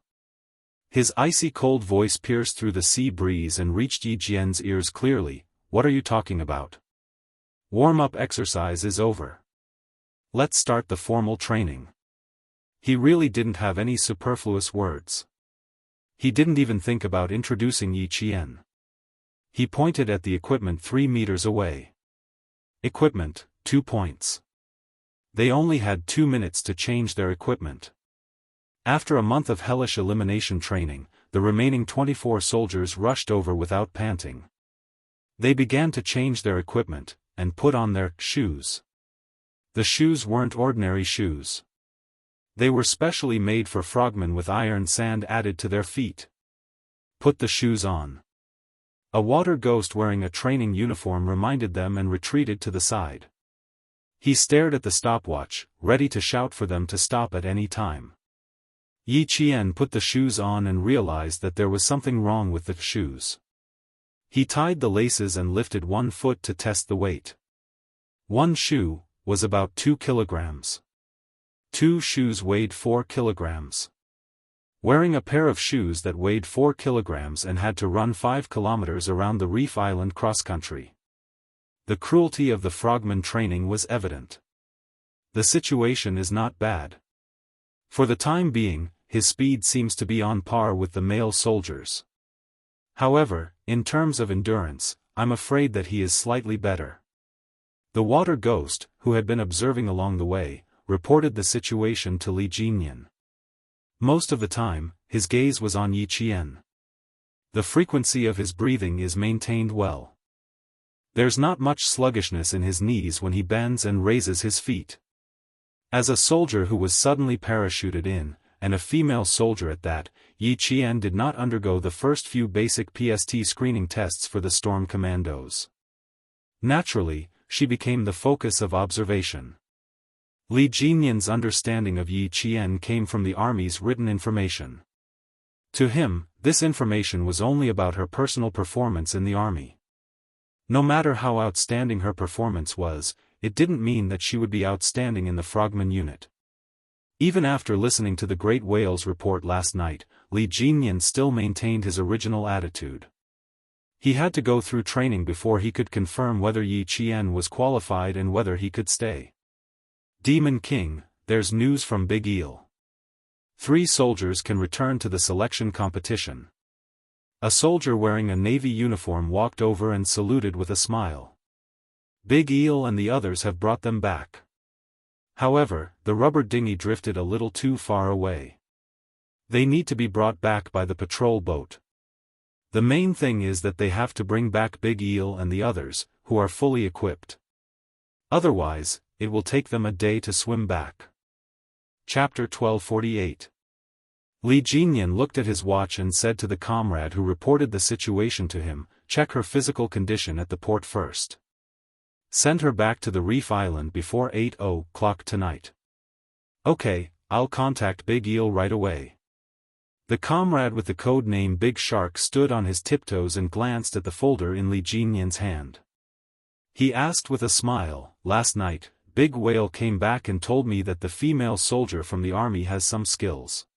His icy cold voice pierced through the sea breeze and reached Yi Jian's ears clearly. What are you talking about? Warm-up exercise is over. Let's start the formal training. He really didn't have any superfluous words. He didn't even think about introducing Yi Qian. He pointed at the equipment 3 meters away. Equipment, 2 points. They only had 2 minutes to change their equipment. After a month of hellish elimination training, the remaining 24 soldiers rushed over without panting. They began to change their equipment, and put on their shoes. The shoes weren't ordinary shoes. They were specially made for frogmen with iron sand added to their feet. Put the shoes on. A water ghost wearing a training uniform reminded them and retreated to the side. He stared at the stopwatch, ready to shout for them to stop at any time. Yi Qian put the shoes on and realized that there was something wrong with the shoes. He tied the laces and lifted one foot to test the weight. One shoe was about 2 kilograms. 2 shoes weighed 4 kilograms. Wearing a pair of shoes that weighed 4 kilograms and had to run 5 kilometers around the Reef Island cross-country. The cruelty of the frogman training was evident. The situation is not bad. For the time being, his speed seems to be on par with the male soldiers. However, in terms of endurance, I'm afraid that he is slightly better. The water ghost, who had been observing along the way, reported the situation to Li Jinyan. Most of the time, his gaze was on Yi Qian. The frequency of his breathing is maintained well. There's not much sluggishness in his knees when he bends and raises his feet. As a soldier who was suddenly parachuted in, and a female soldier at that, Yi Qian did not undergo the first few basic PST screening tests for the Storm Commandos. Naturally, she became the focus of observation. Li Jinyan's understanding of Yi Qian came from the army's written information. To him, this information was only about her personal performance in the army. No matter how outstanding her performance was, it didn't mean that she would be outstanding in the Frogman unit. Even after listening to the Great Whale's report last night, Li Jinyan still maintained his original attitude. He had to go through training before he could confirm whether Yi Qian was qualified and whether he could stay. Demon King, there's news from Big Eel. 3 soldiers can return to the selection competition. A soldier wearing a Navy uniform walked over and saluted with a smile. Big Eel and the others have brought them back. However, the rubber dinghy drifted a little too far away. They need to be brought back by the patrol boat. The main thing is that they have to bring back Big Eel and the others, who are fully equipped. Otherwise, it will take them a day to swim back. Chapter 1248. Li Jinyan looked at his watch and said to the comrade who reported the situation to him, "Check her physical condition at the port first. Send her back to the Reef Island before 8:00 tonight." "Okay, I'll contact Big Eel right away." The comrade with the code name Big Shark stood on his tiptoes and glanced at the folder in Li Jinyan's hand. He asked with a smile, "Last night, Big Whale came back and told me that the female soldier from the army has some skills.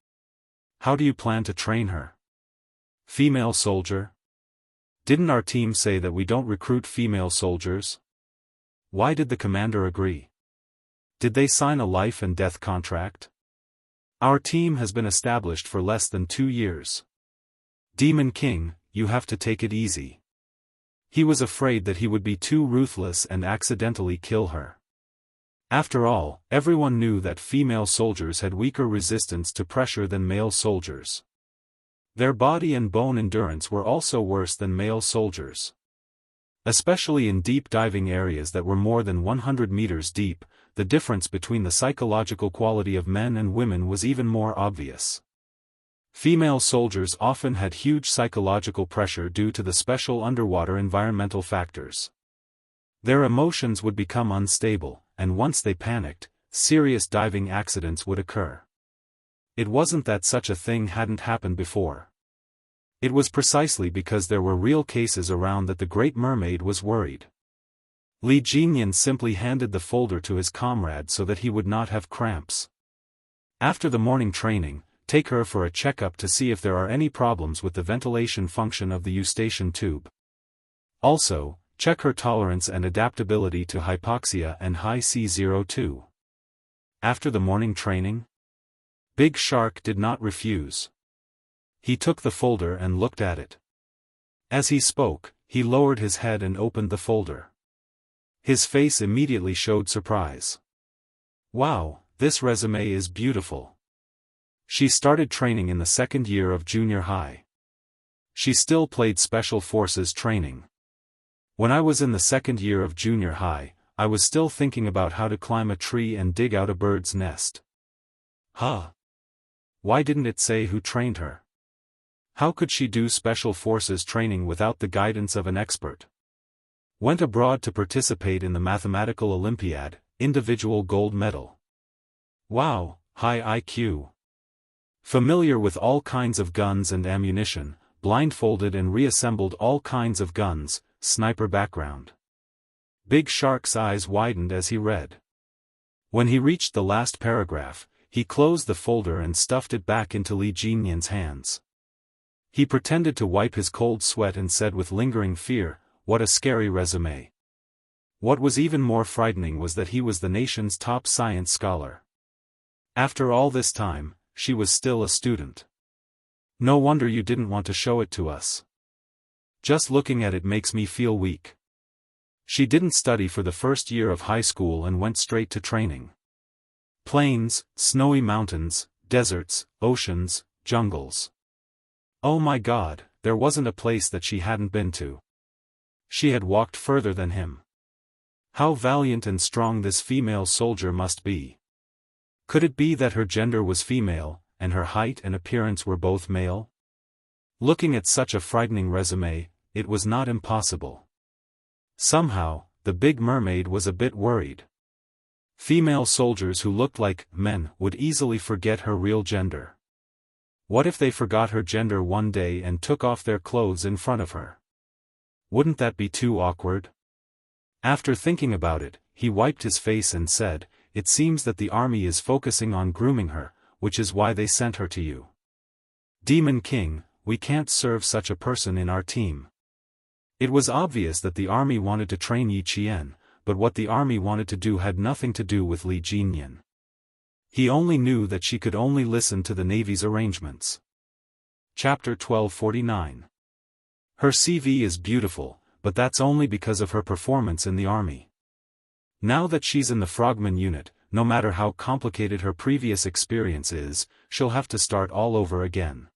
How do you plan to train her?" "Female soldier? Didn't our team say that we don't recruit female soldiers? Why did the commander agree? Did they sign a life and death contract? Our team has been established for less than 2 years. Demon King, you have to take it easy." He was afraid that he would be too ruthless and accidentally kill her. After all, everyone knew that female soldiers had weaker resistance to pressure than male soldiers. Their body and bone endurance were also worse than male soldiers. Especially in deep diving areas that were more than 100 meters deep, the difference between the psychological quality of men and women was even more obvious. Female soldiers often had huge psychological pressure due to the special underwater environmental factors. Their emotions would become unstable, and once they panicked, serious diving accidents would occur. It wasn't that such a thing hadn't happened before. It was precisely because there were real cases around that the Great Mermaid was worried. Li Jinyan simply handed the folder to his comrade so that he would not have cramps. After the morning training, take her for a checkup to see if there are any problems with the ventilation function of the eustachian tube. Also, check her tolerance and adaptability to hypoxia and high C02. After the morning training, Big Shark did not refuse. He took the folder and looked at it. As he spoke, he lowered his head and opened the folder. His face immediately showed surprise. Wow, this resume is beautiful. She started training in the second year of junior high. She still played special forces training. When I was in the second year of junior high, I was still thinking about how to climb a tree and dig out a bird's nest. Huh? Why didn't it say who trained her? How could she do special forces training without the guidance of an expert? Went abroad to participate in the Mathematical Olympiad, individual gold medal. Wow, high IQ. Familiar with all kinds of guns and ammunition, blindfolded and reassembled all kinds of guns, sniper background. Big Shark's eyes widened as he read. When he reached the last paragraph, he closed the folder and stuffed it back into Li Jinyan's hands. He pretended to wipe his cold sweat and said with lingering fear, "What a scary resume." What was even more frightening was that he was the nation's top science scholar. After all this time, she was still a student. No wonder you didn't want to show it to us. Just looking at it makes me feel weak. She didn't study for the first year of high school and went straight to training. Plains, snowy mountains, deserts, oceans, jungles. Oh my God, there wasn't a place that she hadn't been to. She had walked further than him. How valiant and strong this female soldier must be. Could it be that her gender was female, and her height and appearance were both male? Looking at such a frightening resume, it was not impossible. Somehow, the Big Mermaid was a bit worried. Female soldiers who looked like men would easily forget her real gender. What if they forgot her gender one day and took off their clothes in front of her? Wouldn't that be too awkward? After thinking about it, he wiped his face and said, "It seems that the army is focusing on grooming her, which is why they sent her to you. Demon King, we can't serve such a person in our team." It was obvious that the army wanted to train Yi Qian, but what the army wanted to do had nothing to do with Li Jinyan. He only knew that she could only listen to the Navy's arrangements. Chapter 1249. Her CV is beautiful, but that's only because of her performance in the army. Now that she's in the Frogman unit, no matter how complicated her previous experience is, she'll have to start all over again.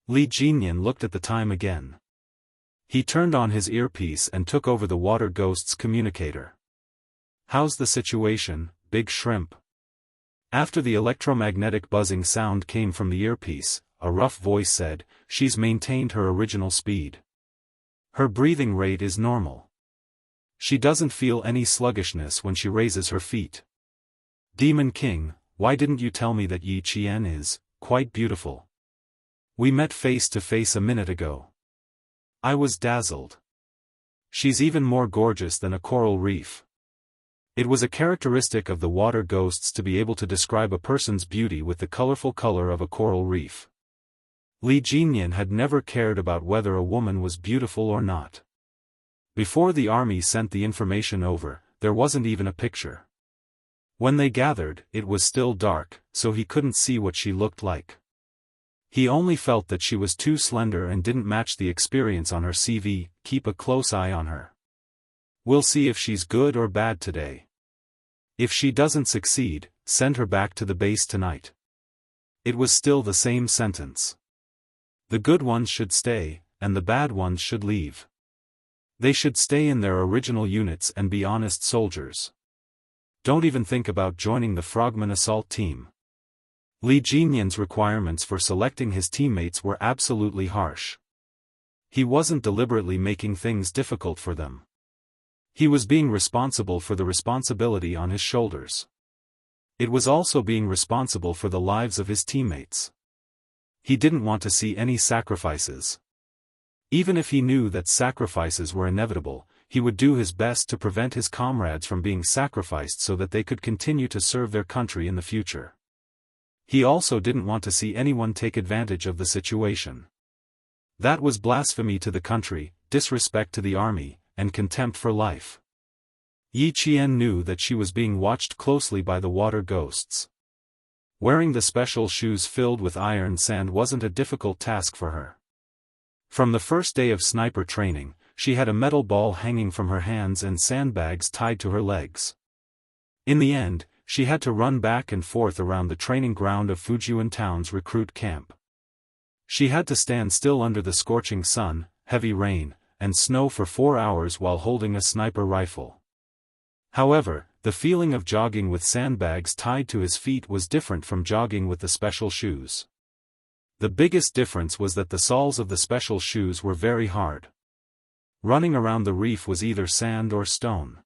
Li Jinyan looked at the time again. He turned on his earpiece and took over the Water Ghost's communicator. "How's the situation, Big Shrimp?" After the electromagnetic buzzing sound came from the earpiece, a rough voice said, "She's maintained her original speed. Her breathing rate is normal. She doesn't feel any sluggishness when she raises her feet. Demon King, why didn't you tell me that Yi Qian is quite beautiful? We met face to face a minute ago. I was dazzled. She's even more gorgeous than a coral reef." It was a characteristic of the Water Ghosts to be able to describe a person's beauty with the colorful color of a coral reef. Li Jinyan had never cared about whether a woman was beautiful or not. Before the army sent the information over, there wasn't even a picture. When they gathered, it was still dark, so he couldn't see what she looked like. He only felt that she was too slender and didn't match the experience on her CV. Keep a close eye on her. We'll see if she's good or bad today. If she doesn't succeed, send her back to the base tonight. It was still the same sentence. The good ones should stay, and the bad ones should leave. They should stay in their original units and be honest soldiers. Don't even think about joining the Frogman assault team. Li Jinyan's requirements for selecting his teammates were absolutely harsh. He wasn't deliberately making things difficult for them. He was being responsible for the responsibility on his shoulders. It was also being responsible for the lives of his teammates. He didn't want to see any sacrifices. Even if he knew that sacrifices were inevitable, he would do his best to prevent his comrades from being sacrificed so that they could continue to serve their country in the future. He also didn't want to see anyone take advantage of the situation. That was blasphemy to the country, disrespect to the army, and contempt for life. Yi Qian knew that she was being watched closely by the water ghosts. Wearing the special shoes filled with iron sand wasn't a difficult task for her. From the first day of sniper training, she had a metal ball hanging from her hands and sandbags tied to her legs. In the end, she had to run back and forth around the training ground of Fujian Town's recruit camp. She had to stand still under the scorching sun, heavy rain, and snow for 4 hours while holding a sniper rifle. However, the feeling of jogging with sandbags tied to his feet was different from jogging with the special shoes. The biggest difference was that the soles of the special shoes were very hard. Running around the reef was either sand or stone.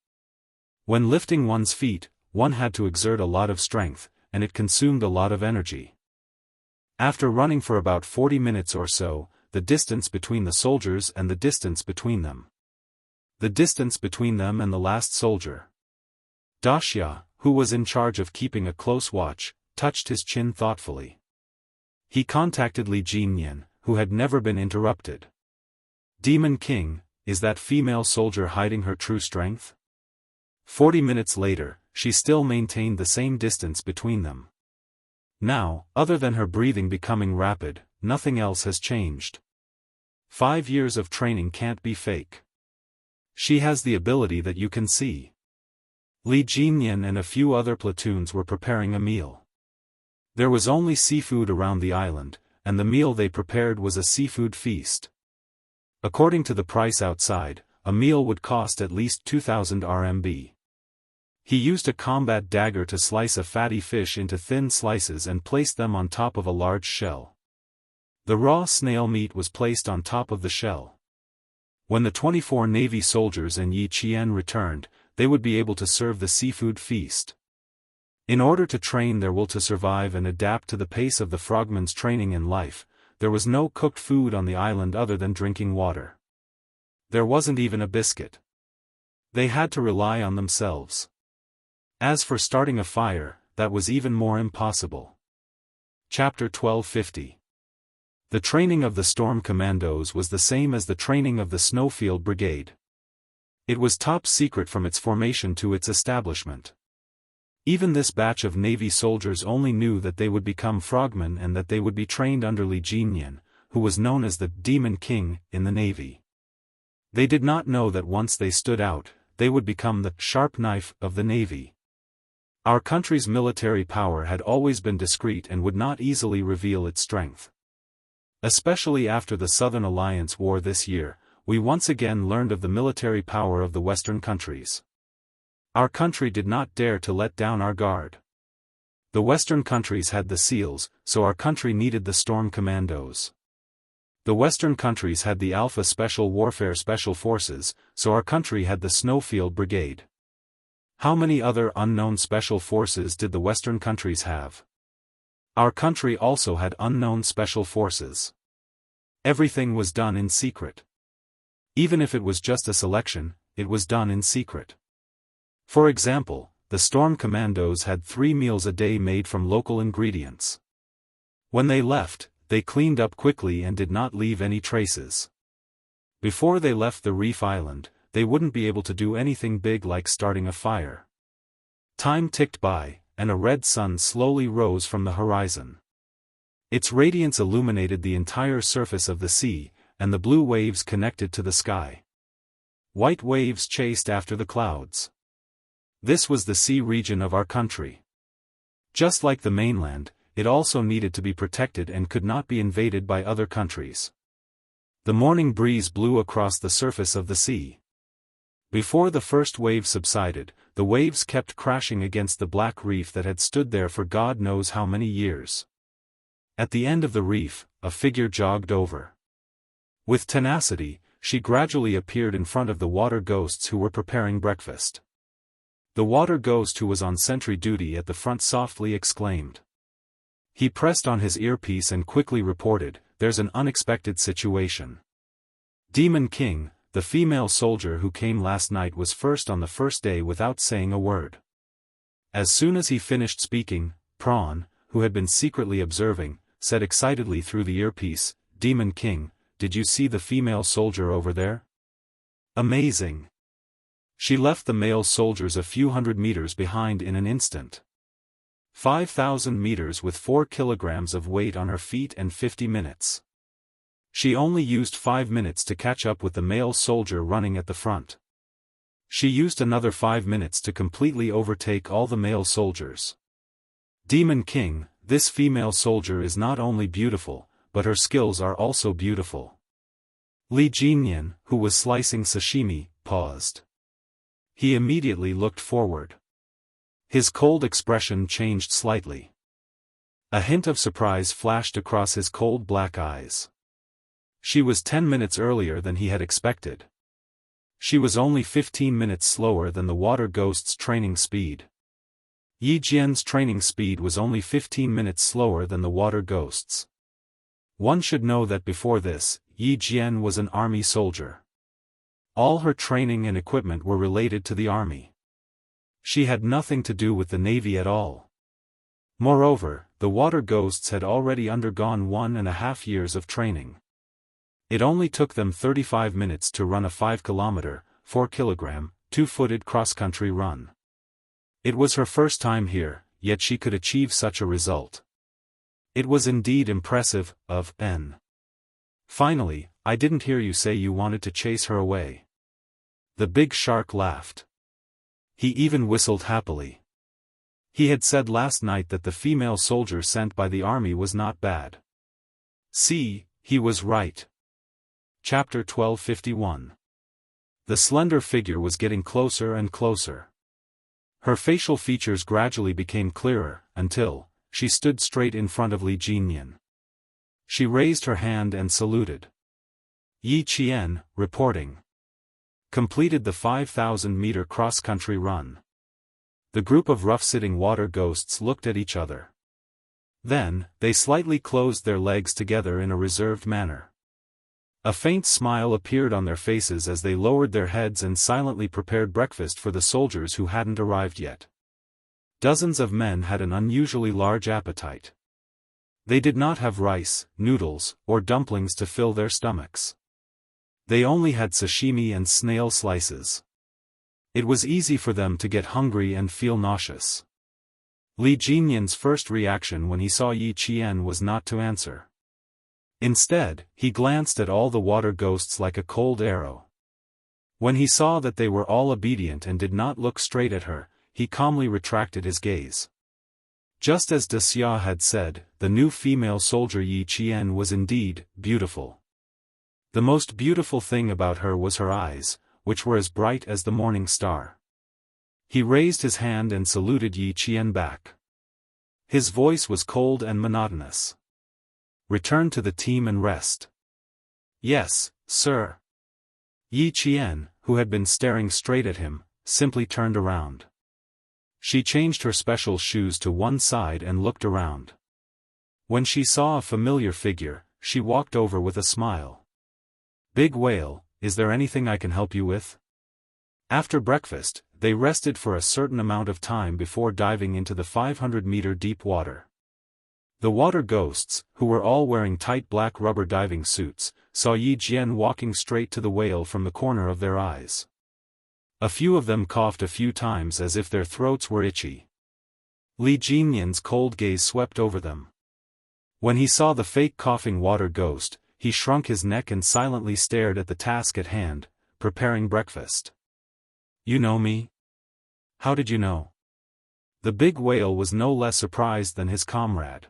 When lifting one's feet, one had to exert a lot of strength, and it consumed a lot of energy. After running for about 40 minutes or so, the distance between the soldiers and the distance between them. The distance between them and the last soldier. Wuxia, who was in charge of keeping a close watch, touched his chin thoughtfully. He contacted Li Jinyan, who had never been interrupted. Demon King, is that female soldier hiding her true strength? 40 minutes later, she still maintained the same distance between them. Now, other than her breathing becoming rapid, nothing else has changed. 5 years of training can't be fake. She has the ability that you can see. Li Jinyan and a few other platoons were preparing a meal. There was only seafood around the island, and the meal they prepared was a seafood feast. According to the price outside, a meal would cost at least 2,000 RMB. He used a combat dagger to slice a fatty fish into thin slices and placed them on top of a large shell. The raw snail meat was placed on top of the shell. When the 24 Navy soldiers and Yi Qian returned, they would be able to serve the seafood feast. In order to train their will to survive and adapt to the pace of the frogmen's training in life, there was no cooked food on the island other than drinking water. There wasn't even a biscuit. They had to rely on themselves. As for starting a fire, that was even more impossible. Chapter 1250. The training of the Storm Commandos was the same as the training of the Snowfield Brigade. It was top secret from its formation to its establishment. Even this batch of Navy soldiers only knew that they would become frogmen and that they would be trained under Li Jinyan, who was known as the Demon King in the Navy. They did not know that once they stood out, they would become the sharp knife of the Navy. Our country's military power had always been discreet and would not easily reveal its strength. Especially after the Southern Alliance War this year, we once again learned of the military power of the Western countries. Our country did not dare to let down our guard. The Western countries had the SEALs, so our country needed the Storm Commandos. The Western countries had the Alpha Special Warfare Special Forces, so our country had the Snowfield Brigade. How many other unknown special forces did the Western countries have? Our country also had unknown special forces. Everything was done in secret. Even if it was just a selection, it was done in secret. For example, the Storm Commandos had 3 meals a day made from local ingredients. When they left, they cleaned up quickly and did not leave any traces. Before they left the reef island, they wouldn't be able to do anything big like starting a fire. Time ticked by, and a red sun slowly rose from the horizon. Its radiance illuminated the entire surface of the sea, and the blue waves connected to the sky. White waves chased after the clouds. This was the sea region of our country. Just like the mainland, it also needed to be protected and could not be invaded by other countries. The morning breeze blew across the surface of the sea. Before the first wave subsided, the waves kept crashing against the black reef that had stood there for God knows how many years. At the end of the reef, a figure jogged over. With tenacity, she gradually appeared in front of the water ghosts who were preparing breakfast. The water ghost who was on sentry duty at the front softly exclaimed. He pressed on his earpiece and quickly reported, "There's an unexpected situation. Demon King, the female soldier who came last night, was first on the first day without saying a word." As soon as he finished speaking, Prawn, who had been secretly observing, said excitedly through the earpiece, "Demon King, did you see the female soldier over there? Amazing. She left the male soldiers a few hundred meters behind in an instant. 5,000 meters with 4 kilograms of weight on her feet and 50 minutes. She only used 5 minutes to catch up with the male soldier running at the front. She used another 5 minutes to completely overtake all the male soldiers. Demon King, this female soldier is not only beautiful, but her skills are also beautiful." Li Jinyan, who was slicing sashimi, paused. He immediately looked forward. His cold expression changed slightly. A hint of surprise flashed across his cold black eyes. She was 10 minutes earlier than he had expected. She was only 15 minutes slower than the water ghost's training speed. Yi Jian's training speed was only 15 minutes slower than the water ghost's. One should know that before this, Yi Jian was an army soldier. All her training and equipment were related to the army. She had nothing to do with the navy at all. Moreover, the water ghosts had already undergone 1.5 years of training. It only took them 35 minutes to run a 5-kilometer, 4-kilogram, 2-footed cross-country run. It was her first time here, yet she could achieve such a result. It was indeed impressive, of N. Finally, I didn't hear you say you wanted to chase her away. The big shark laughed. He even whistled happily. He had said last night that the female soldier sent by the army was not bad. See, he was right. Chapter 1251. The slender figure was getting closer and closer. Her facial features gradually became clearer, until she stood straight in front of Li Jinyan. She raised her hand and saluted. Yi Qian, reporting. Completed the 5,000-meter cross-country run. The group of rough-sitting water ghosts looked at each other. Then, they slightly closed their legs together in a reserved manner. A faint smile appeared on their faces as they lowered their heads and silently prepared breakfast for the soldiers who hadn't arrived yet. Dozens of men had an unusually large appetite. They did not have rice, noodles, or dumplings to fill their stomachs. They only had sashimi and snail slices. It was easy for them to get hungry and feel nauseous. Li Jinyan's first reaction when he saw Yi Qian was not to answer. Instead, he glanced at all the water ghosts like a cold arrow. When he saw that they were all obedient and did not look straight at her, he calmly retracted his gaze. Just as Daoist had said, the new female soldier Yi Qian was indeed beautiful. The most beautiful thing about her was her eyes, which were as bright as the morning star. He raised his hand and saluted Yi Qian back. His voice was cold and monotonous. "Return to the team and rest." "Yes, sir." Yi Qian, who had been staring straight at him, simply turned around. She changed her special shoes to one side and looked around. When she saw a familiar figure, she walked over with a smile. "Big Whale, is there anything I can help you with?" After breakfast, they rested for a certain amount of time before diving into the 500-meter deep water. The water ghosts, who were all wearing tight black rubber diving suits, saw Yi Jian walking straight to the whale from the corner of their eyes. A few of them coughed a few times as if their throats were itchy. Li Jinyan's cold gaze swept over them. When he saw the fake coughing water ghost, he shrunk his neck and silently stared at the task at hand, preparing breakfast. "You know me? How did you know?" The big whale was no less surprised than his comrade.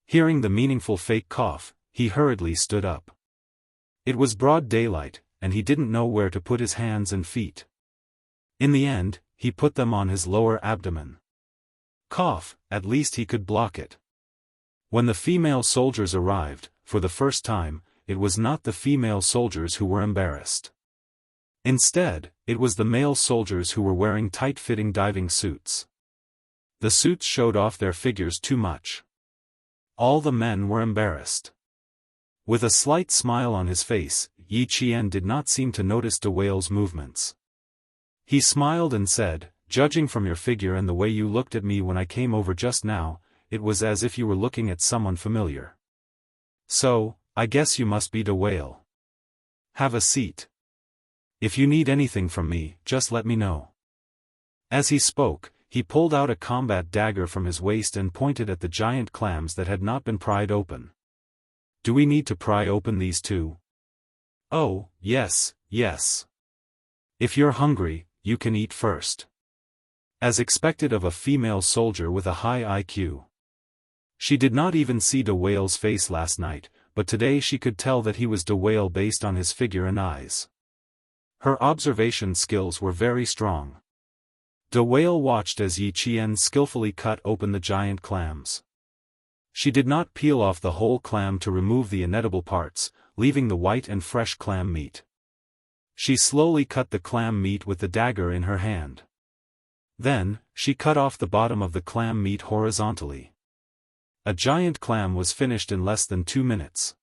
Hearing the meaningful fake cough, he hurriedly stood up. It was broad daylight, and he didn't know where to put his hands and feet. In the end, he put them on his lower abdomen. Cough, at least he could block it. When the female soldiers arrived, for the first time, it was not the female soldiers who were embarrassed. Instead, it was the male soldiers who were wearing tight-fitting diving suits. The suits showed off their figures too much. All the men were embarrassed. With a slight smile on his face, Yi Qian did not seem to notice Daoist's movements. He smiled and said, "Judging from your figure and the way you looked at me when I came over just now, it was as if you were looking at someone familiar. So, I guess you must be Daoist. Have a seat. If you need anything from me, just let me know." As he spoke, he pulled out a combat dagger from his waist and pointed at the giant clams that had not been pried open. "Do we need to pry open these too?" "Oh, yes, yes. If you're hungry, you can eat first." As expected of a female soldier with a high IQ. She did not even see Daoist's face last night, but today she could tell that he was Daoist based on his figure and eyes. Her observation skills were very strong. Daoist watched as Yi Qian skillfully cut open the giant clams. She did not peel off the whole clam to remove the inedible parts, leaving the white and fresh clam meat. She slowly cut the clam meat with the dagger in her hand. Then, she cut off the bottom of the clam meat horizontally. A giant clam was finished in less than 2 minutes.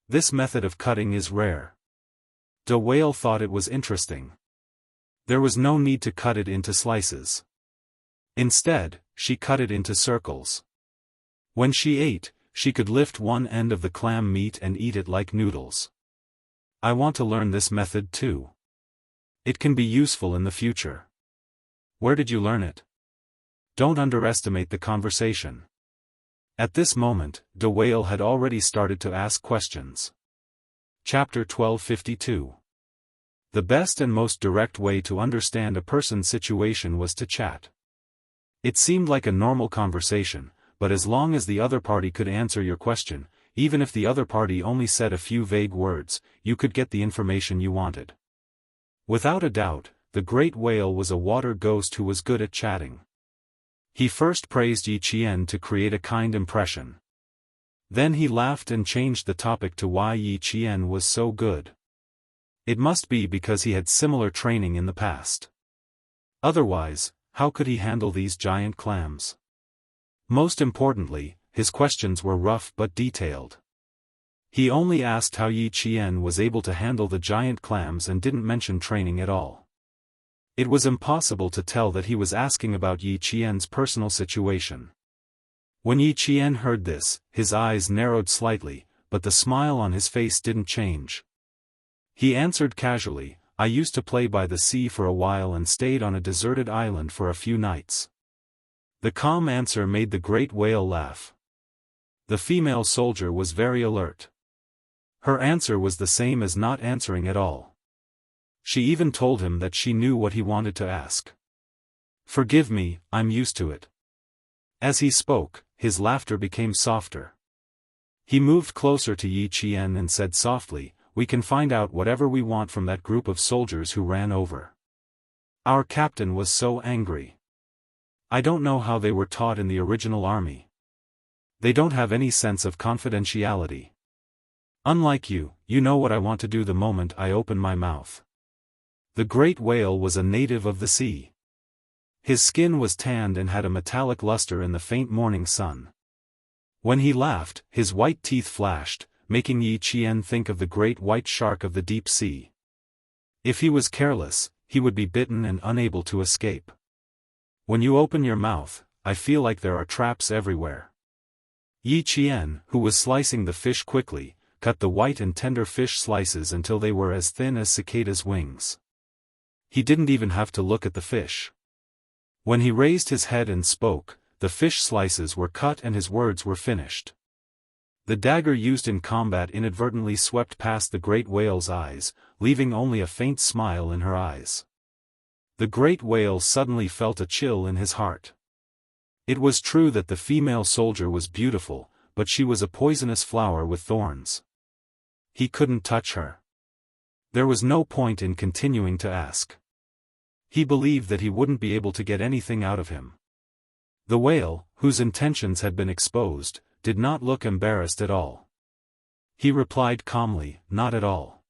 This method of cutting is rare. Daoist thought it was interesting. There was no need to cut it into slices. Instead, she cut it into circles. When she ate, she could lift one end of the clam meat and eat it like noodles. "I want to learn this method too. It can be useful in the future." "Where did you learn it?" Don't underestimate the conversation. At this moment, Daoist had already started to ask questions. Chapter 1252. The best and most direct way to understand a person's situation was to chat. It seemed like a normal conversation, but as long as the other party could answer your question, even if the other party only said a few vague words, you could get the information you wanted. Without a doubt, the great whale was a water ghost who was good at chatting. He first praised Yi Qian to create a kind impression. Then he laughed and changed the topic to why Yi Qian was so good. It must be because he had similar training in the past. Otherwise, how could he handle these giant clams? Most importantly, his questions were rough but detailed. He only asked how Yi Qian was able to handle the giant clams and didn't mention training at all. It was impossible to tell that he was asking about Yi Qian's personal situation. When Yi Qian heard this, his eyes narrowed slightly, but the smile on his face didn't change. He answered casually, "I used to play by the sea for a while and stayed on a deserted island for a few nights." The calm answer made the great whale laugh. The female soldier was very alert. Her answer was the same as not answering at all. She even told him that she knew what he wanted to ask. "Forgive me, I'm used to it." As he spoke, his laughter became softer. He moved closer to Yi Qian and said softly, "We can find out whatever we want from that group of soldiers who ran over. Our captain was so angry. I don't know how they were taught in the original army. They don't have any sense of confidentiality. Unlike you, you know what I want to do the moment I open my mouth." The great whale was a native of the sea. His skin was tanned and had a metallic luster in the faint morning sun. When he laughed, his white teeth flashed, making Yi Qian think of the great white shark of the deep sea. If he was careless, he would be bitten and unable to escape. "When you open your mouth, I feel like there are traps everywhere." Yi Qian, who was slicing the fish quickly, cut the white and tender fish slices until they were as thin as cicadas' wings. He didn't even have to look at the fish. When he raised his head and spoke, the fish slices were cut and his words were finished. The dagger used in combat inadvertently swept past the great whale's eyes, leaving only a faint smile in her eyes. The great whale suddenly felt a chill in his heart. It was true that the female soldier was beautiful, but she was a poisonous flower with thorns. He couldn't touch her. There was no point in continuing to ask. He believed that he wouldn't be able to get anything out of him. The whale, whose intentions had been exposed, did not look embarrassed at all. He replied calmly, "Not at all.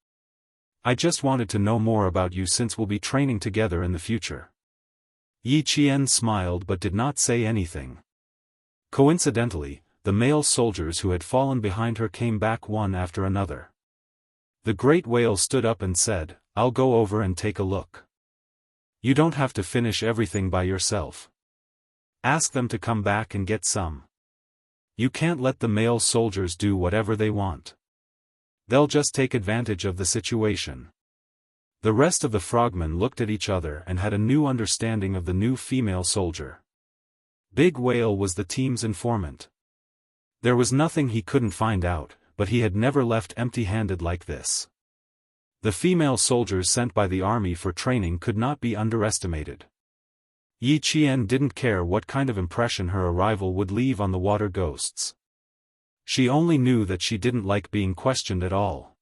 I just wanted to know more about you since we'll be training together in the future." Yi Qian smiled but did not say anything. Coincidentally, the male soldiers who had fallen behind her came back one after another. The great whale stood up and said, "I'll go over and take a look. You don't have to finish everything by yourself. Ask them to come back and get some. You can't let the male soldiers do whatever they want. They'll just take advantage of the situation." The rest of the frogmen looked at each other and had a new understanding of the new female soldier. Big Whale was the team's informant. There was nothing he couldn't find out, but he had never left empty-handed like this. The female soldiers sent by the army for training could not be underestimated. Yi Qian didn't care what kind of impression her arrival would leave on the water ghosts. She only knew that she didn't like being questioned at all.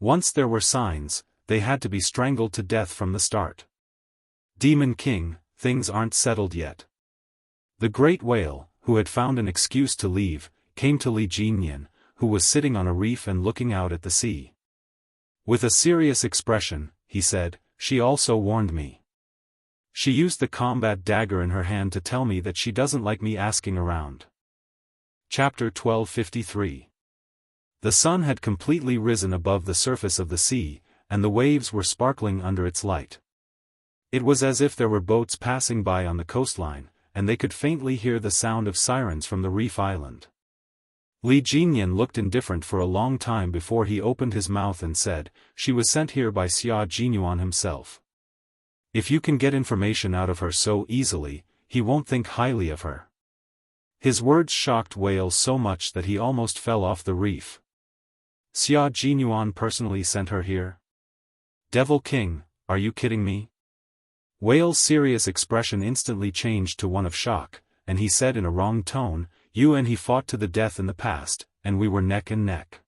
Once there were signs, they had to be strangled to death from the start. Demon King, things aren't settled yet. The great whale, who had found an excuse to leave, came to Li Jinyan, who was sitting on a reef and looking out at the sea. With a serious expression, he said, "She also warned me. She used the combat dagger in her hand to tell me that she doesn't like me asking around." Chapter 1253. The sun had completely risen above the surface of the sea, and the waves were sparkling under its light. It was as if there were boats passing by on the coastline, and they could faintly hear the sound of sirens from the reef island. Li Jinyan looked indifferent for a long time before he opened his mouth and said, "She was sent here by Xia Jinyuan himself. If you can get information out of her so easily, he won't think highly of her." His words shocked Whale so much that he almost fell off the reef. "Xia Jinyuan personally sent her here? Devil King, are you kidding me?" Whale's serious expression instantly changed to one of shock, and he said in a wrong tone, "You and he fought to the death in the past, and we were neck and neck.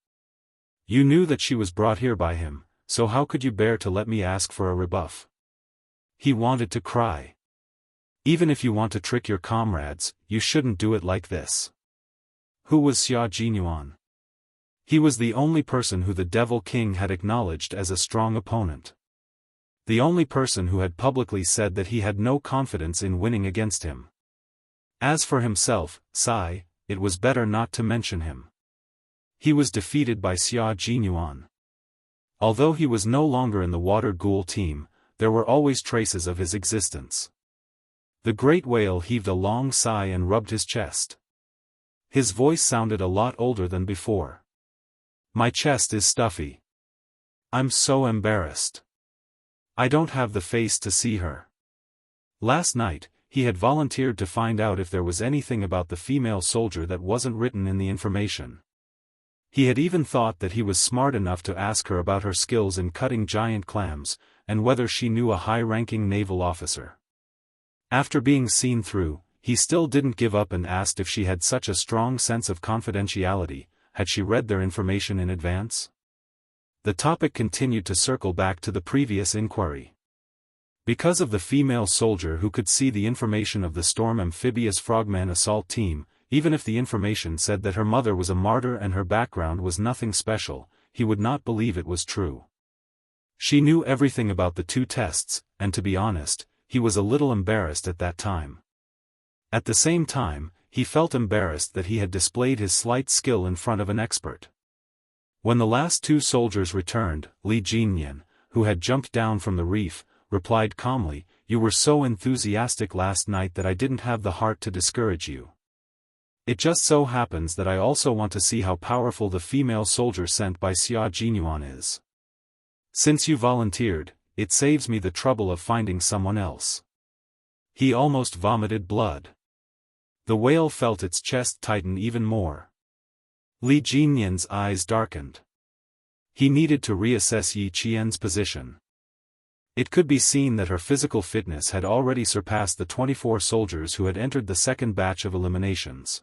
You knew that she was brought here by him, so how could you bear to let me ask for a rebuff?" He wanted to cry. "Even if you want to trick your comrades, you shouldn't do it like this." Who was Xia Jinyuan? He was the only person who the Devil King had acknowledged as a strong opponent. The only person who had publicly said that he had no confidence in winning against him. As for himself, sigh, it was better not to mention him. He was defeated by Xia Jinyuan. Although he was no longer in the water ghoul team, there were always traces of his existence. The great whale heaved a long sigh and rubbed his chest. His voice sounded a lot older than before. "My chest is stuffy. I'm so embarrassed. I don't have the face to see her." Last night, he had volunteered to find out if there was anything about the female soldier that wasn't written in the information. He had even thought that he was smart enough to ask her about her skills in cutting giant clams, and whether she knew a high-ranking naval officer. After being seen through, he still didn't give up and asked if she had such a strong sense of confidentiality. Had she read their information in advance? The topic continued to circle back to the previous inquiry. Because of the female soldier who could see the information of the Storm Amphibious Frogman assault team, even if the information said that her mother was a martyr and her background was nothing special, he would not believe it was true. She knew everything about the two tests, and to be honest, he was a little embarrassed at that time. At the same time, he felt embarrassed that he had displayed his slight skill in front of an expert. When the last two soldiers returned, Li Jinyan, who had jumped down from the reef, replied calmly, "You were so enthusiastic last night that I didn't have the heart to discourage you. It just so happens that I also want to see how powerful the female soldier sent by Xia Jinyuan is. Since you volunteered, it saves me the trouble of finding someone else." He almost vomited blood. The whale felt its chest tighten even more. Li Jinyan's eyes darkened. He needed to reassess Yi Qian's position. It could be seen that her physical fitness had already surpassed the 24 soldiers who had entered the second batch of eliminations.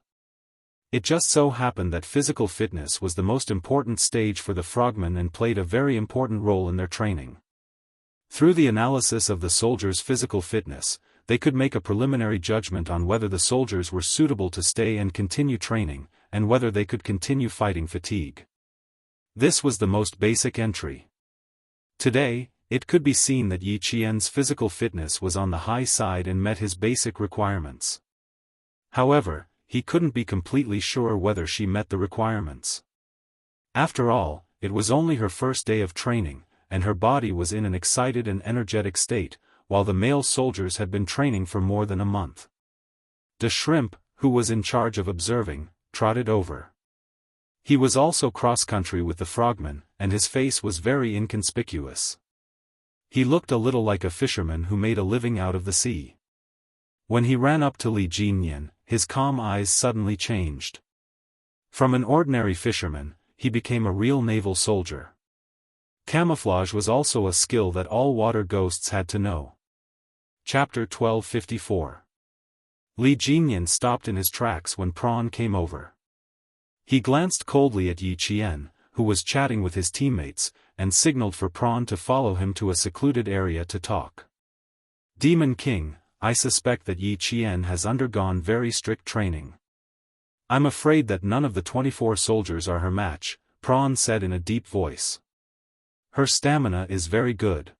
It just so happened that physical fitness was the most important stage for the frogmen and played a very important role in their training. Through the analysis of the soldiers' physical fitness, they could make a preliminary judgment on whether the soldiers were suitable to stay and continue training, and whether they could continue fighting fatigue. This was the most basic entry. Today, it could be seen that Yi Qian's physical fitness was on the high side and met his basic requirements. However, he couldn't be completely sure whether she met the requirements. After all, it was only her first day of training, and her body was in an excited and energetic state, while the male soldiers had been training for more than a month. The shrimp, who was in charge of observing, trotted over. He was also cross-country with the frogmen, and his face was very inconspicuous. He looked a little like a fisherman who made a living out of the sea. When he ran up to Li Jinyan, his calm eyes suddenly changed. From an ordinary fisherman, he became a real naval soldier. Camouflage was also a skill that all water ghosts had to know. Chapter 1254. Li Jinyan stopped in his tracks when Prawn came over. He glanced coldly at Yi Qian, who was chatting with his teammates, and signaled for Prawn to follow him to a secluded area to talk. Demon King, I suspect that Yi Qian has undergone very strict training. I'm afraid that none of the 24 soldiers are her match, Prawn said in a deep voice. Her stamina is very good.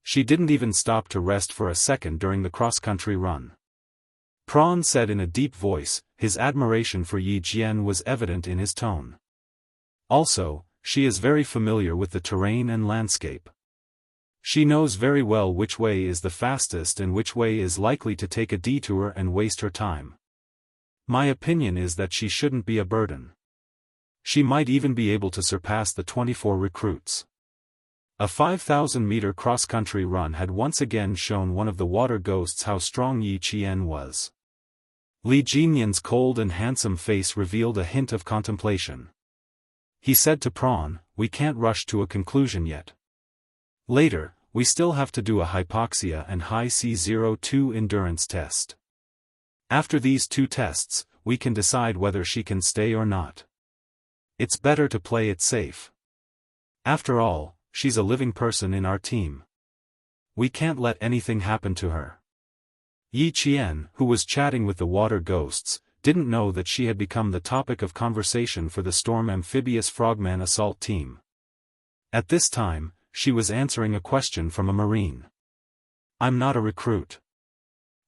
She didn't even stop to rest for a second during the cross-country run. Prawn said in a deep voice, his admiration for Yi Qian was evident in his tone. Also, she is very familiar with the terrain and landscape. She knows very well which way is the fastest and which way is likely to take a detour and waste her time. My opinion is that she shouldn't be a burden. She might even be able to surpass the 24 recruits. A 5,000-meter cross-country run had once again shown one of the water ghosts how strong Yi Qian was. Li Jinyan's cold and handsome face revealed a hint of contemplation. He said to Prawn, "We can't rush to a conclusion yet. Later, we still have to do a hypoxia and high C02 endurance test. After these two tests, we can decide whether she can stay or not. It's better to play it safe. After all, she's a living person in our team. We can't let anything happen to her." Yi Qian, who was chatting with the water ghosts, didn't know that she had become the topic of conversation for the Storm Amphibious Frogman Assault Team. At this time, she was answering a question from a Marine. "I'm not a recruit.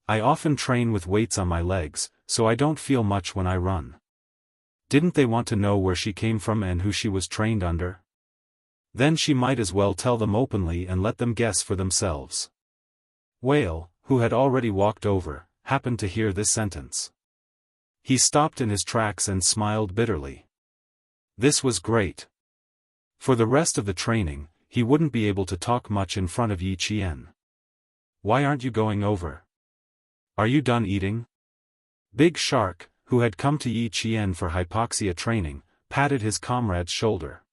I often train with weights on my legs, so I don't feel much when I run." Didn't they want to know where she came from and who she was trained under? Then she might as well tell them openly and let them guess for themselves. Whale, who had already walked over, happened to hear this sentence. He stopped in his tracks and smiled bitterly. This was great. For the rest of the training, he wouldn't be able to talk much in front of Yi Qian. "Why aren't you going over? Are you done eating?" Big Shark, who had come to Yi Qian for hypoxia training, patted his comrade's shoulder.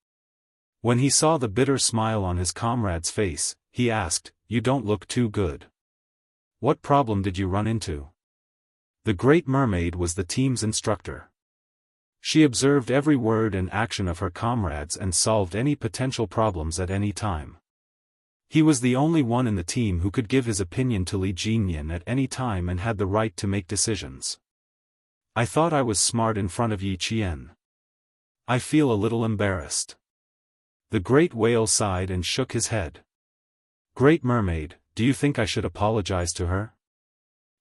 When he saw the bitter smile on his comrade's face, he asked, "You don't look too good. What problem did you run into?" The Great Mermaid was the team's instructor. She observed every word and action of her comrades and solved any potential problems at any time. He was the only one in the team who could give his opinion to Li Jinyan at any time and had the right to make decisions. "I thought I was smart in front of Yi Qian. I feel a little embarrassed." The great whale sighed and shook his head. "Great Mermaid, do you think I should apologize to her?"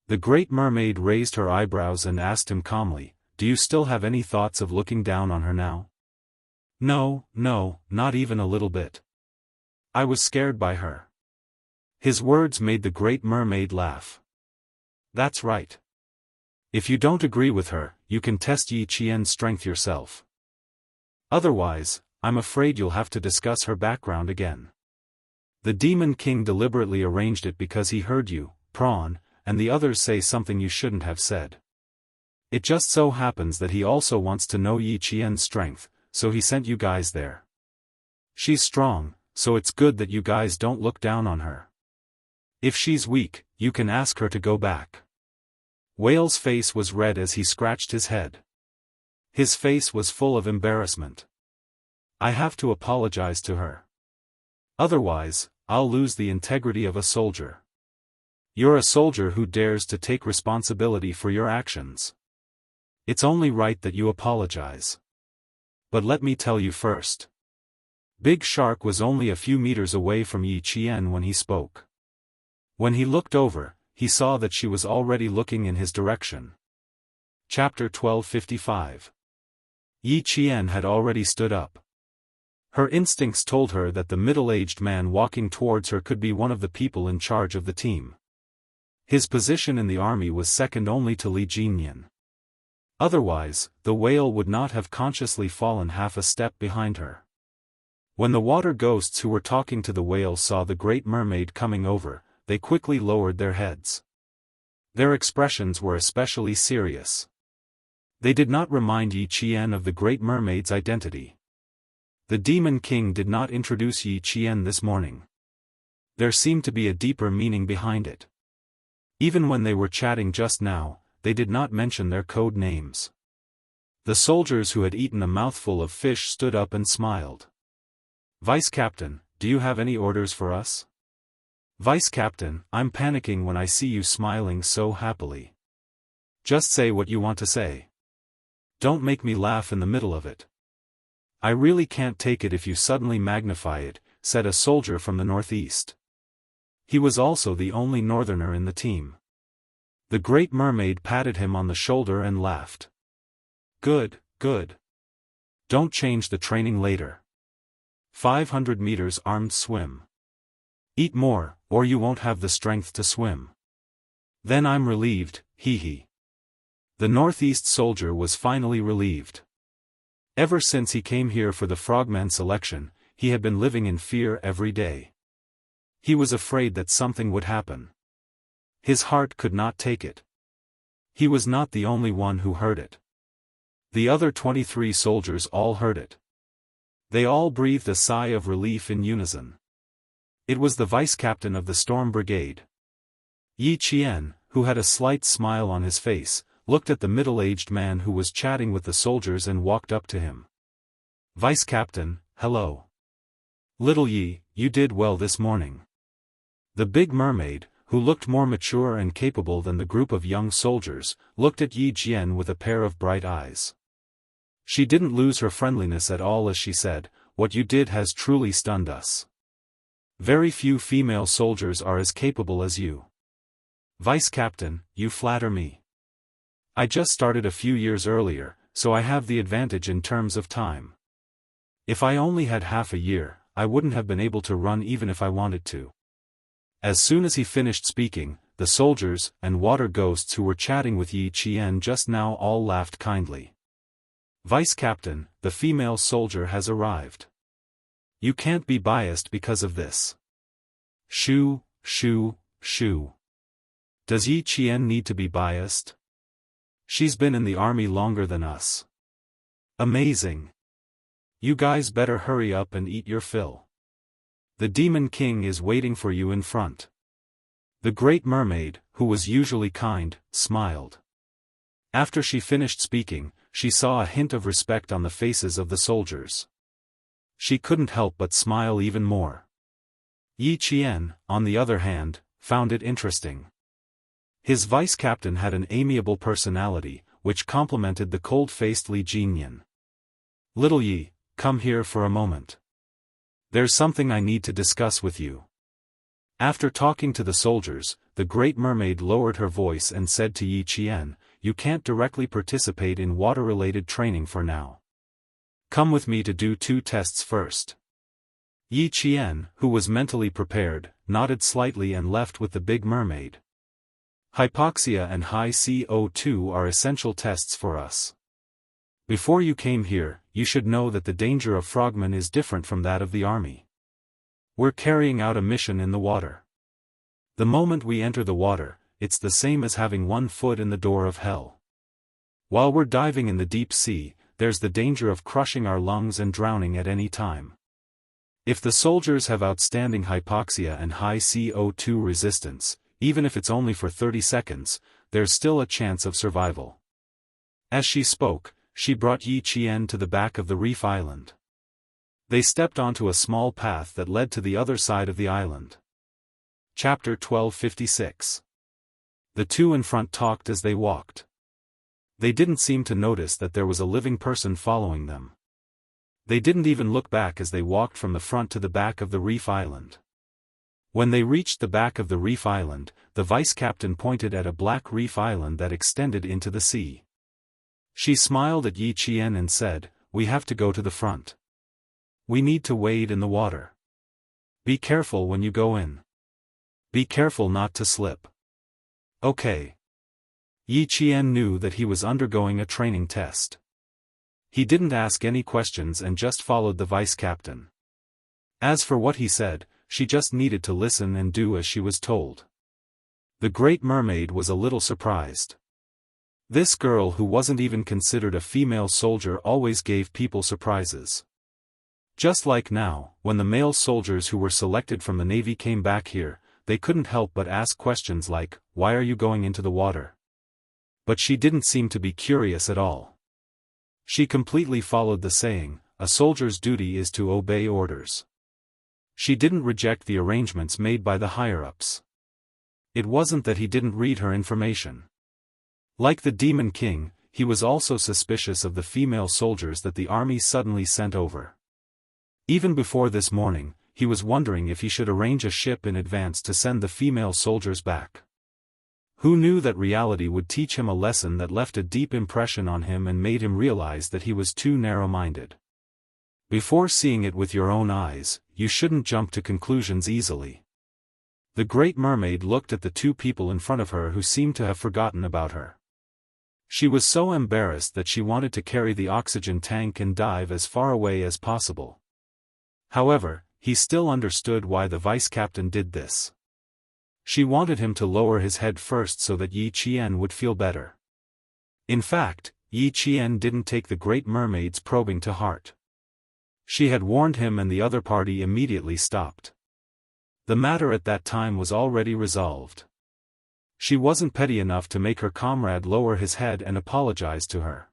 The Great Mermaid raised her eyebrows and asked him calmly, "Do you still have any thoughts of looking down on her now?" No, not even a little bit. I was scared by her." His words made the Great Mermaid laugh. "That's right. If you don't agree with her, you can test Yi Qian's strength yourself. Otherwise, I'm afraid you'll have to discuss her background again. The Demon King deliberately arranged it because he heard you, Prawn, and the others say something you shouldn't have said. It just so happens that he also wants to know Yi Qian's strength, so he sent you guys there. She's strong, so it's good that you guys don't look down on her. If she's weak, you can ask her to go back." Whale's face was red as he scratched his head. His face was full of embarrassment. I have to apologize to her. Otherwise, I'll lose the integrity of a soldier. You're a soldier who dares to take responsibility for your actions. It's only right that you apologize. But let me tell you first. Big Shark was only a few meters away from Yi Qian when he spoke. When he looked over, he saw that she was already looking in his direction. Chapter 1255. Yi Qian had already stood up. Her instincts told her that the middle-aged man walking towards her could be one of the people in charge of the team. His position in the army was second only to Li Jinyan. Otherwise, the whale would not have consciously fallen half a step behind her. When the water ghosts who were talking to the whale saw the Great Mermaid coming over, they quickly lowered their heads. Their expressions were especially serious. They did not remind Yi Qian of the Great Mermaid's identity. The Demon King did not introduce Yi Qian this morning. There seemed to be a deeper meaning behind it. Even when they were chatting just now, they did not mention their code names. The soldiers who had eaten a mouthful of fish stood up and smiled. "Vice Captain, do you have any orders for us?" "Vice Captain, I'm panicking when I see you smiling so happily." "Just say what you want to say. Don't make me laugh in the middle of it." "I really can't take it if you suddenly magnify it," said a soldier from the northeast. He was also the only northerner in the team. The Great Mermaid patted him on the shoulder and laughed. "Good, good. Don't change the training later. 500 meters armed swim. Eat more, or you won't have the strength to swim." "Then I'm relieved, hee." The northeast soldier was finally relieved. Ever since he came here for the frogman selection, he had been living in fear every day. He was afraid that something would happen. His heart could not take it. He was not the only one who heard it. The other 23 soldiers all heard it. They all breathed a sigh of relief in unison. It was the vice captain of the Storm Brigade. Yi Qian, who had a slight smile on his face, looked at the middle-aged man who was chatting with the soldiers and walked up to him. "Vice Captain, hello. Little Yi, you did well this morning." The Big Mermaid, who looked more mature and capable than the group of young soldiers, looked at Yi Qian with a pair of bright eyes. She didn't lose her friendliness at all as she said, "What you did has truly stunned us. Very few female soldiers are as capable as you. Vice Captain, you flatter me. I just started a few years earlier, so I have the advantage in terms of time. If I only had half a year, I wouldn't have been able to run even if I wanted to." As soon as he finished speaking, the soldiers and water ghosts who were chatting with Yi Qian just now all laughed kindly. "Vice Captain, the female soldier has arrived. You can't be biased because of this." Shoo, shoo, shoo. Does Yi Qian need to be biased? She's been in the army longer than us. Amazing. You guys better hurry up and eat your fill. The Demon King is waiting for you in front. The Great Mermaid, who was usually kind, smiled. After she finished speaking, she saw a hint of respect on the faces of the soldiers. She couldn't help but smile even more. Yi Qian, on the other hand, found it interesting. His vice captain had an amiable personality, which complemented the cold-faced Li Jinyan. "Little Yi, come here for a moment. There's something I need to discuss with you." After talking to the soldiers, the Great Mermaid lowered her voice and said to Yi Qian, "You can't directly participate in water-related training for now. Come with me to do 2 tests first." Yi Qian, who was mentally prepared, nodded slightly and left with the Big Mermaid. "Hypoxia and high CO2 are essential tests for us. Before you came here, you should know that the danger of frogmen is different from that of the army. We're carrying out a mission in the water. The moment we enter the water, it's the same as having one foot in the door of hell. While we're diving in the deep sea, there's the danger of crushing our lungs and drowning at any time. If the soldiers have outstanding hypoxia and high CO2 resistance, even if it's only for 30 seconds, there's still a chance of survival." As she spoke, she brought Yi Qian to the back of the reef island. They stepped onto a small path that led to the other side of the island. Chapter 1256. The two in front talked as they walked. They didn't seem to notice that there was a living person following them. They didn't even look back as they walked from the front to the back of the reef island. When they reached the back of the reef island, the vice-captain pointed at a black reef island that extended into the sea. She smiled at Yi Qian and said, "We have to go to the front. We need to wade in the water. Be careful when you go in. Be careful not to slip." Okay. Yi Qian knew that he was undergoing a training test. He didn't ask any questions and just followed the vice-captain. As for what he said, she just needed to listen and do as she was told. The Great Mermaid was a little surprised. This girl who wasn't even considered a female soldier always gave people surprises. Just like now, when the male soldiers who were selected from the Navy came back here, they couldn't help but ask questions like, "Why are you going into the water?" But she didn't seem to be curious at all. She completely followed the saying, "A soldier's duty is to obey orders." She didn't reject the arrangements made by the higher-ups. It wasn't that he didn't read her information. Like the Demon King, he was also suspicious of the female soldiers that the army suddenly sent over. Even before this morning, he was wondering if he should arrange a ship in advance to send the female soldiers back. Who knew that reality would teach him a lesson that left a deep impression on him and made him realize that he was too narrow-minded. Before seeing it with your own eyes, you shouldn't jump to conclusions easily. The Great Mermaid looked at the two people in front of her who seemed to have forgotten about her. She was so embarrassed that she wanted to carry the oxygen tank and dive as far away as possible. However, he still understood why the vice-captain did this. She wanted him to lower his head first so that Yi Qian would feel better. In fact, Yi Qian didn't take the Great Mermaid's probing to heart. She had warned him and the other party immediately stopped. The matter at that time was already resolved. She wasn't petty enough to make her comrade lower his head and apologize to her.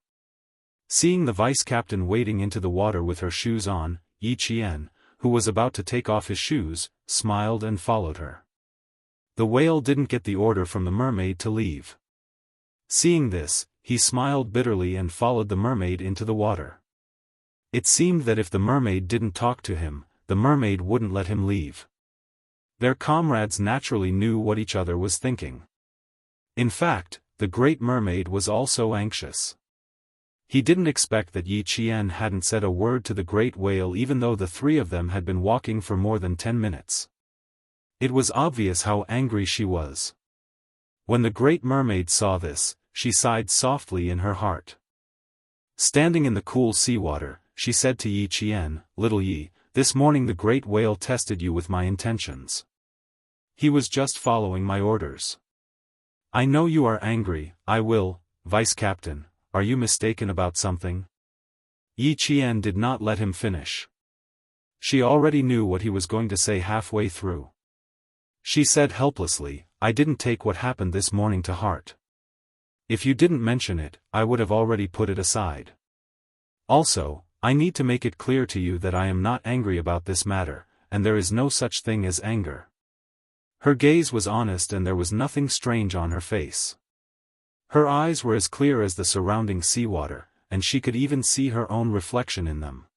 Seeing the vice-captain wading into the water with her shoes on, Yi Qian, who was about to take off his shoes, smiled and followed her. The whale didn't get the order from the mermaid to leave. Seeing this, he smiled bitterly and followed the mermaid into the water. It seemed that if the mermaid didn't talk to him, the mermaid wouldn't let him leave. Their comrades naturally knew what each other was thinking. In fact, the Great Mermaid was also anxious. He didn't expect that Yi Qian hadn't said a word to the great whale even though the three of them had been walking for more than 10 minutes. It was obvious how angry she was. When the Great Mermaid saw this, she sighed softly in her heart. Standing in the cool seawater, she said to Yi Qian, "Little Yi, this morning the great whale tested you with my intentions. He was just following my orders. I know you are angry, Vice-Captain, are you mistaken about something?" Yi Qian did not let him finish. She already knew what he was going to say halfway through. She said helplessly, "I didn't take what happened this morning to heart. If you didn't mention it, I would have already put it aside. Also, I need to make it clear to you that I am not angry about this matter, and there is no such thing as anger." Her gaze was honest and there was nothing strange on her face. Her eyes were as clear as the surrounding seawater, and she could even see her own reflection in them.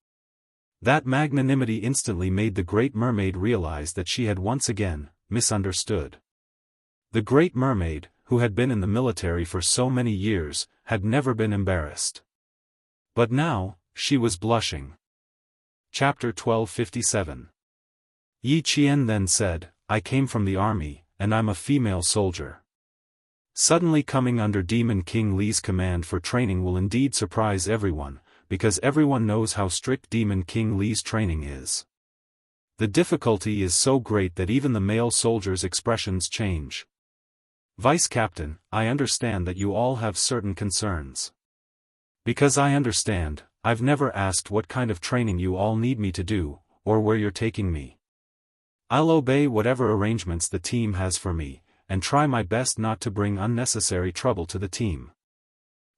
That magnanimity instantly made the Great Mermaid realize that she had once again misunderstood. The Great Mermaid, who had been in the military for so many years, had never been embarrassed. But now, she was blushing. Chapter 1257. Yi Qian then said, "I came from the army, and I'm a female soldier." Suddenly coming under Demon King Li's command for training will indeed surprise everyone, because everyone knows how strict Demon King Li's training is. The difficulty is so great that even the male soldiers' expressions change. "Vice-Captain, I understand that you all have certain concerns. Because I understand, I've never asked what kind of training you all need me to do, or where you're taking me. I'll obey whatever arrangements the team has for me, and try my best not to bring unnecessary trouble to the team."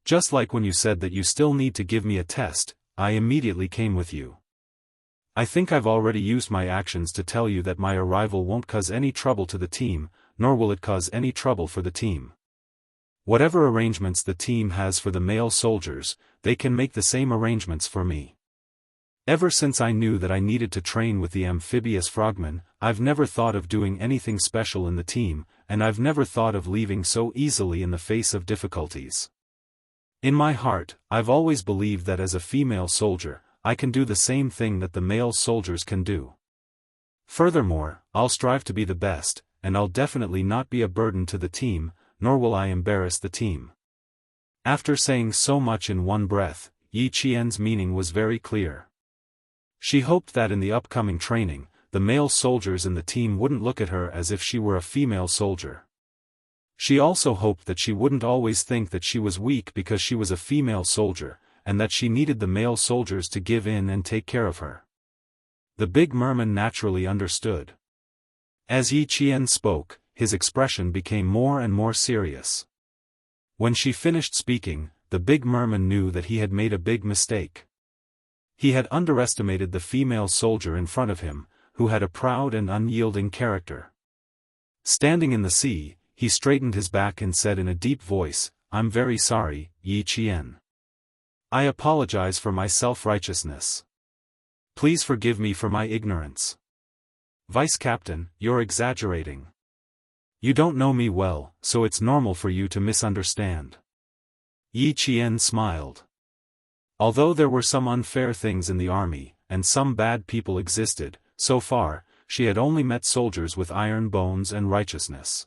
Just like when you said that you still need to give me a test, I immediately came with you. I think I've already used my actions to tell you that my arrival won't cause any trouble to the team, nor will it cause any trouble for the team. Whatever arrangements the team has for the male soldiers, they can make the same arrangements for me. Ever since I knew that I needed to train with the amphibious frogmen, I've never thought of doing anything special in the team, and I've never thought of leaving so easily in the face of difficulties. In my heart, I've always believed that as a female soldier, I can do the same thing that the male soldiers can do. Furthermore, I'll strive to be the best, and I'll definitely not be a burden to the team, nor will I embarrass the team. After saying so much in one breath, Yi Qian's meaning was very clear. She hoped that in the upcoming training, the male soldiers in the team wouldn't look at her as if she were a female soldier. She also hoped that she wouldn't always think that she was weak because she was a female soldier, and that she needed the male soldiers to give in and take care of her. The big merman naturally understood. As Yi Qian spoke, his expression became more and more serious. When she finished speaking, the big merman knew that he had made a big mistake. He had underestimated the female soldier in front of him, who had a proud and unyielding character. Standing in the sea, he straightened his back and said in a deep voice, "I'm very sorry, Yi Qian. I apologize for my self-righteousness. Please forgive me for my ignorance. Vice Captain, you're exaggerating. You don't know me well, so it's normal for you to misunderstand." Yi Qian smiled. Although there were some unfair things in the army, and some bad people existed, so far, she had only met soldiers with iron bones and righteousness.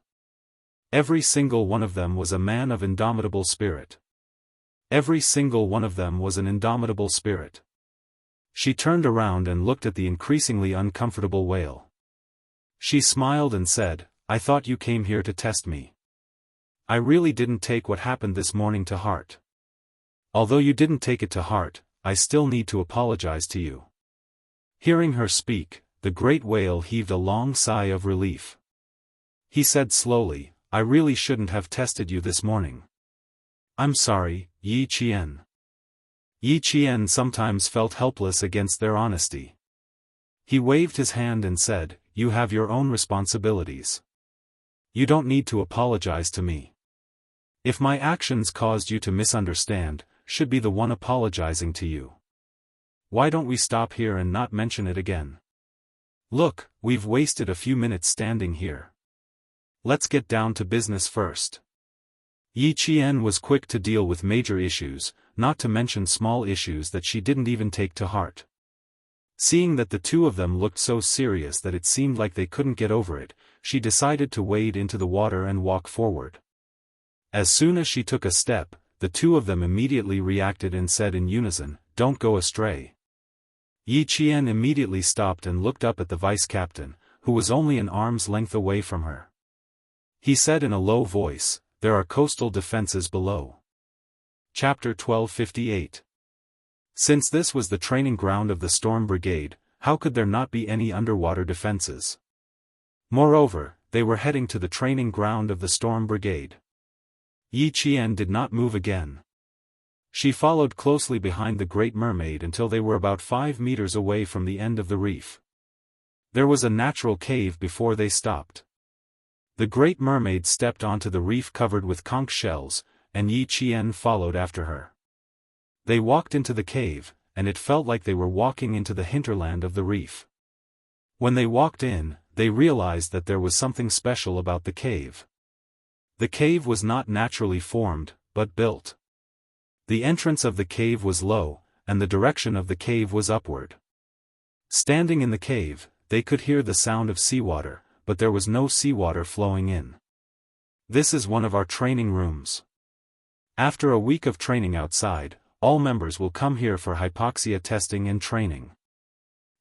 Every single one of them was a man of indomitable spirit. Every single one of them was an indomitable spirit. She turned around and looked at the increasingly uncomfortable whale. She smiled and said, "I thought you came here to test me. I really didn't take what happened this morning to heart. Although you didn't take it to heart, I still need to apologize to you." Hearing her speak, the great whale heaved a long sigh of relief. He said slowly, "I really shouldn't have tested you this morning. I'm sorry, Yi Qian." Yi Qian sometimes felt helpless against their honesty. He waved his hand and said, "You have your own responsibilities. You don't need to apologize to me. If my actions caused you to misunderstand, should be the one apologizing to you. Why don't we stop here and not mention it again? Look, we've wasted a few minutes standing here. Let's get down to business first." Yi Qian was quick to deal with major issues, not to mention small issues that she didn't even take to heart. Seeing that the two of them looked so serious that it seemed like they couldn't get over it, she decided to wade into the water and walk forward. As soon as she took a step, the two of them immediately reacted and said in unison, "Don't go astray." Yi Qian immediately stopped and looked up at the vice captain, who was only an arm's length away from her. He said in a low voice, "There are coastal defenses below." Chapter 1258. Since this was the training ground of the Storm Brigade, how could there not be any underwater defenses? Moreover, they were heading to the training ground of the Storm Brigade. Yi Qian did not move again. She followed closely behind the Great Mermaid until they were about 5 meters away from the end of the reef. There was a natural cave before they stopped. The Great Mermaid stepped onto the reef covered with conch shells, and Yi Qian followed after her. They walked into the cave, and it felt like they were walking into the hinterland of the reef. When they walked in, they realized that there was something special about the cave. The cave was not naturally formed, but built. The entrance of the cave was low, and the direction of the cave was upward. Standing in the cave, they could hear the sound of seawater, but there was no seawater flowing in. "This is one of our training rooms. After a week of training outside, all members will come here for hypoxia testing and training."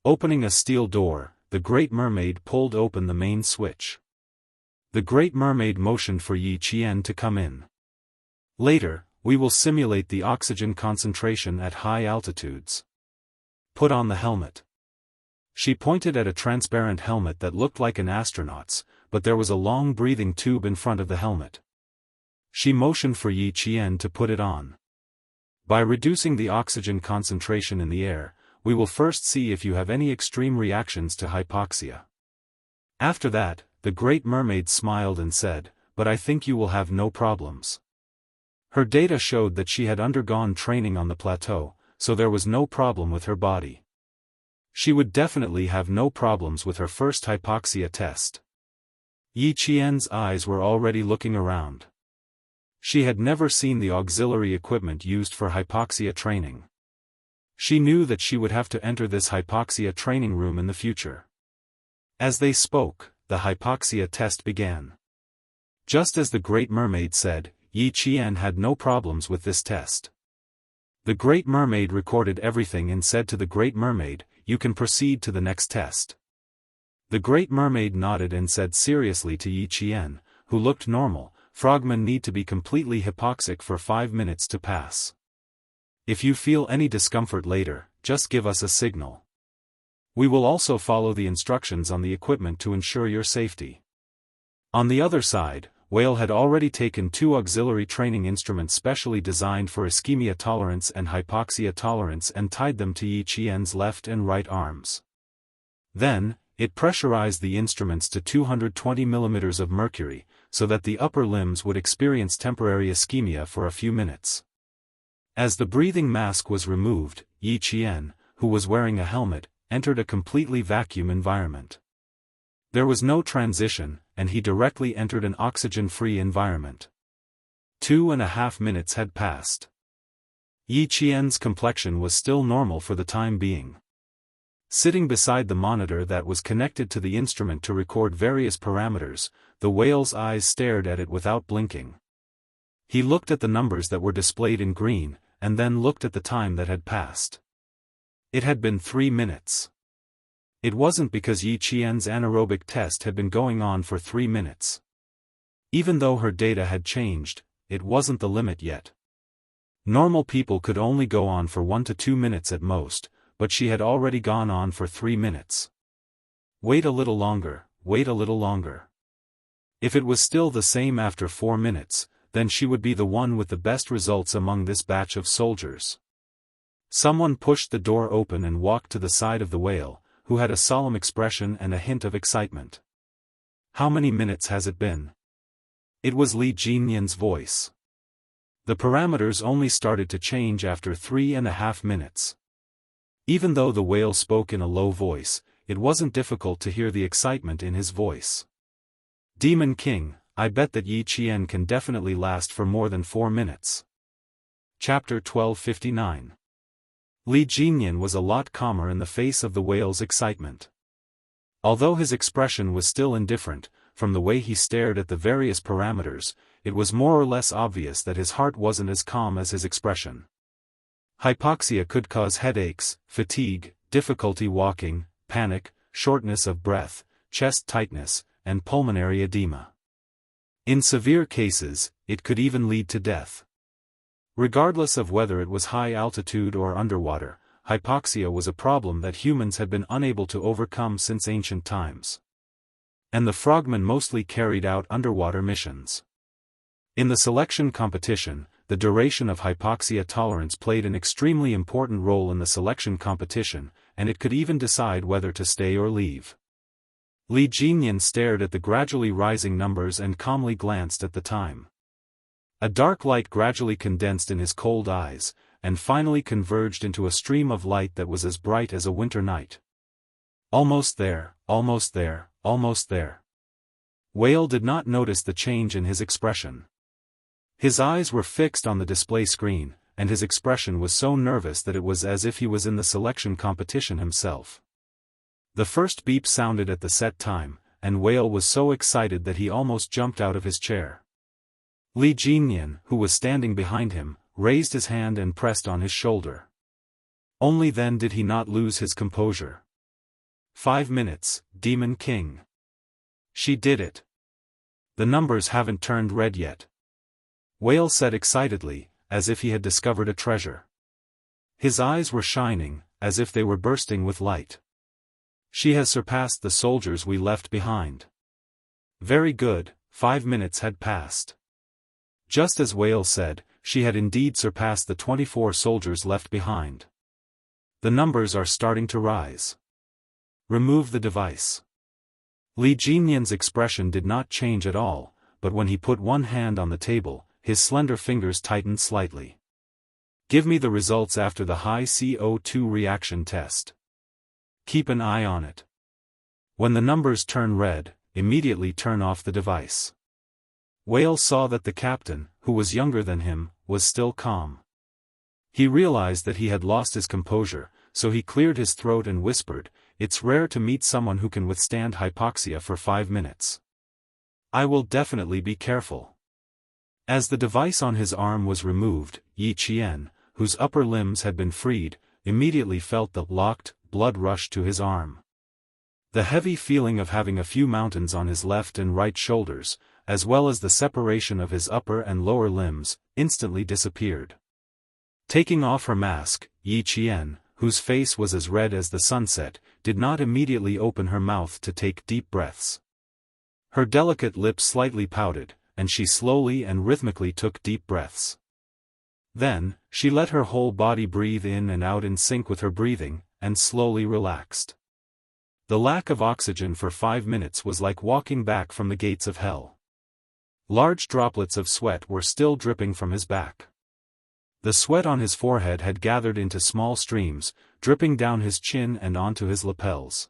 Opening a steel door, the Great Mermaid pulled open the main switch. The Great Mermaid motioned for Yi Qian to come in. "Later, we will simulate the oxygen concentration at high altitudes. Put on the helmet." She pointed at a transparent helmet that looked like an astronaut's, but there was a long breathing tube in front of the helmet. She motioned for Yi Qian to put it on. By reducing the oxygen concentration in the air, we will first see if you have any extreme reactions to hypoxia. After that, the Great Mermaid smiled and said, but I think you will have no problems. Her data showed that she had undergone training on the plateau, so there was no problem with her body. She would definitely have no problems with her first hypoxia test. Yi Qian's eyes were already looking around. She had never seen the auxiliary equipment used for hypoxia training. She knew that she would have to enter this hypoxia training room in the future. As they spoke, the hypoxia test began. Just as the Great Mermaid said, Yi Qian had no problems with this test. The Great Mermaid recorded everything and said to the Great Mermaid, "You can proceed to the next test." The Great Mermaid nodded and said seriously to Yi Qian, who looked normal, "Frogmen need to be completely hypoxic for 5 minutes to pass. If you feel any discomfort later, just give us a signal. We will also follow the instructions on the equipment to ensure your safety." On the other side, Whale had already taken 2 auxiliary training instruments specially designed for ischemia tolerance and hypoxia tolerance and tied them to Yi Qian's left and right arms. Then, it pressurized the instruments to 220 mm of mercury, so that the upper limbs would experience temporary ischemia for a few minutes. As the breathing mask was removed, Yi Qian, who was wearing a helmet, entered a completely vacuum environment. There was no transition, and he directly entered an oxygen-free environment. 2.5 minutes had passed. Yi Qian's complexion was still normal for the time being. Sitting beside the monitor that was connected to the instrument to record various parameters, the whale's eyes stared at it without blinking. He looked at the numbers that were displayed in green, and then looked at the time that had passed. It had been 3 minutes. It wasn't because Yi Qian's anaerobic test had been going on for 3 minutes. Even though her data had changed, it wasn't the limit yet. Normal people could only go on for 1 to 2 minutes at most, but she had already gone on for 3 minutes. Wait a little longer, wait a little longer. If it was still the same after 4 minutes, then she would be the one with the best results among this batch of soldiers. Someone pushed the door open and walked to the side of the whale, who had a solemn expression and a hint of excitement. "How many minutes has it been?" It was Li Jinyan's voice. The parameters only started to change after 3.5 minutes. Even though the whale spoke in a low voice, it wasn't difficult to hear the excitement in his voice. "Demon King, I bet that Yi Qian can definitely last for more than 4 minutes. Chapter 1259. Li Jinyan was a lot calmer in the face of the whale's excitement. Although his expression was still indifferent, from the way he stared at the various parameters, it was more or less obvious that his heart wasn't as calm as his expression. Hypoxia could cause headaches, fatigue, difficulty walking, panic, shortness of breath, chest tightness, and pulmonary edema. In severe cases, it could even lead to death. Regardless of whether it was high altitude or underwater, hypoxia was a problem that humans had been unable to overcome since ancient times. And the frogmen mostly carried out underwater missions. In the selection competition, the duration of hypoxia tolerance played an extremely important role in the selection competition, and it could even decide whether to stay or leave. Li Jinyan stared at the gradually rising numbers and calmly glanced at the time. A dark light gradually condensed in his cold eyes, and finally converged into a stream of light that was as bright as a winter night. Almost there, almost there, almost there. Whale did not notice the change in his expression. His eyes were fixed on the display screen, and his expression was so nervous that it was as if he was in the selection competition himself. The first beep sounded at the set time, and Whale was so excited that he almost jumped out of his chair. Li Jinyan, who was standing behind him, raised his hand and pressed on his shoulder. Only then did he not lose his composure. 5 minutes, Demon King. She did it. The numbers haven't turned red yet. Whale said excitedly, as if he had discovered a treasure. His eyes were shining, as if they were bursting with light. She has surpassed the soldiers we left behind. Very good, 5 minutes had passed. Just as Whale said, she had indeed surpassed the 24 soldiers left behind. The numbers are starting to rise. Remove the device. Li Jinyan's expression did not change at all, but when he put one hand on the table, his slender fingers tightened slightly. Give me the results after the high CO2 reaction test. Keep an eye on it. When the numbers turn red, immediately turn off the device. Whale saw that the captain, who was younger than him, was still calm. He realized that he had lost his composure, so he cleared his throat and whispered, "It's rare to meet someone who can withstand hypoxia for 5 minutes. I will definitely be careful." As the device on his arm was removed, Yi Qian, whose upper limbs had been freed, immediately felt the locked blood rush to his arm. The heavy feeling of having a few mountains on his left and right shoulders, as well as the separation of his upper and lower limbs, instantly disappeared. Taking off her mask, Yi Qian, whose face was as red as the sunset, did not immediately open her mouth to take deep breaths. Her delicate lips slightly pouted, and she slowly and rhythmically took deep breaths. Then, she let her whole body breathe in and out in sync with her breathing, and slowly relaxed. The lack of oxygen for 5 minutes was like walking back from the gates of hell. Large droplets of sweat were still dripping from his back. The sweat on his forehead had gathered into small streams, dripping down his chin and onto his lapels.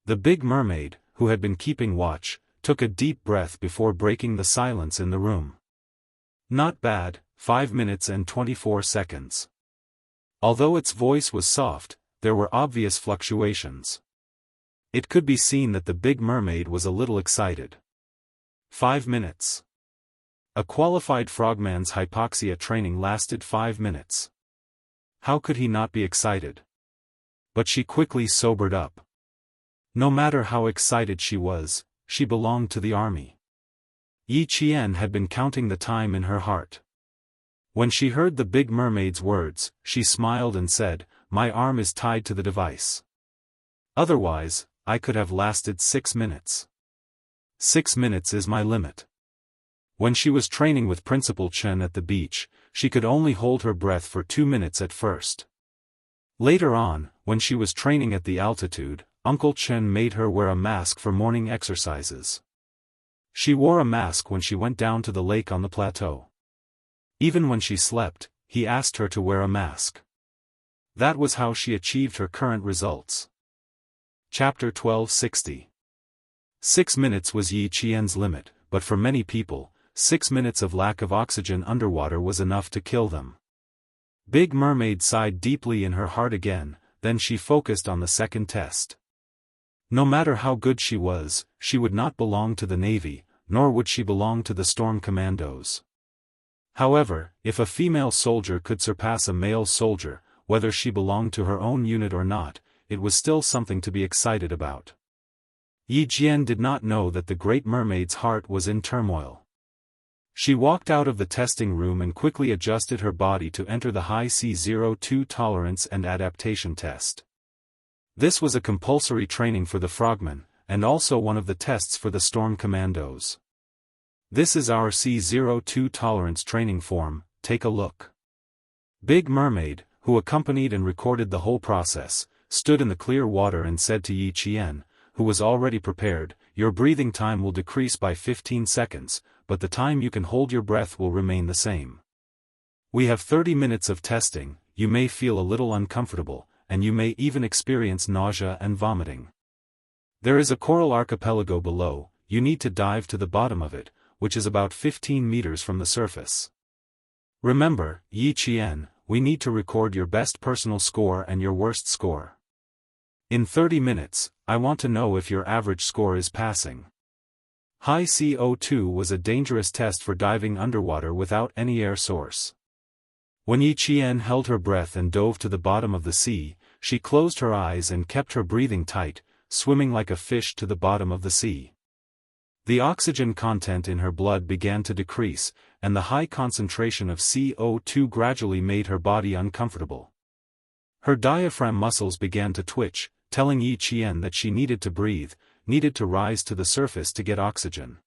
The big mermaid, who had been keeping watch, took a deep breath before breaking the silence in the room. Not bad, 5 minutes and 24 seconds. Although its voice was soft, there were obvious fluctuations. It could be seen that the big mermaid was a little excited. 5 minutes. A qualified frogman's hypoxia training lasted 5 minutes. How could he not be excited? But she quickly sobered up. No matter how excited she was, she belonged to the army. Yi Qian had been counting the time in her heart. When she heard the big mermaid's words, she smiled and said, "My arm is tied to the device. Otherwise, I could have lasted 6 minutes. 6 minutes is my limit." When she was training with Principal Chen at the beach, she could only hold her breath for 2 minutes at first. Later on, when she was training at the altitude, Uncle Chen made her wear a mask for morning exercises. She wore a mask when she went down to the lake on the plateau. Even when she slept, he asked her to wear a mask. That was how she achieved her current results. Chapter 1260. 6 minutes was Yi Qian's limit, but for many people, 6 minutes of lack of oxygen underwater was enough to kill them. Big Mermaid sighed deeply in her heart again, then she focused on the second test. No matter how good she was, she would not belong to the Navy, nor would she belong to the Storm Commandos. However, if a female soldier could surpass a male soldier, whether she belonged to her own unit or not, it was still something to be excited about. Yi Jian did not know that the Great Mermaid's heart was in turmoil. She walked out of the testing room and quickly adjusted her body to enter the high C02 tolerance and adaptation test. This was a compulsory training for the frogmen, and also one of the tests for the Storm Commandos. "This is our C02 tolerance training form, take a look." Big Mermaid, who accompanied and recorded the whole process, stood in the clear water and said to Yi Qian, who was already prepared, "Your breathing time will decrease by 15 seconds, but the time you can hold your breath will remain the same. We have 30 minutes of testing, you may feel a little uncomfortable, and you may even experience nausea and vomiting. There is a coral archipelago below, you need to dive to the bottom of it, which is about 15 meters from the surface. Remember, Yi Qian, we need to record your best personal score and your worst score. In 30 minutes, I want to know if your average score is passing." High CO2 was a dangerous test for diving underwater without any air source. When Yi Qian held her breath and dove to the bottom of the sea, she closed her eyes and kept her breathing tight, swimming like a fish to the bottom of the sea. The oxygen content in her blood began to decrease, and the high concentration of CO2 gradually made her body uncomfortable. Her diaphragm muscles began to twitch, telling Yi Qian that she needed to breathe, needed to rise to the surface to get oxygen.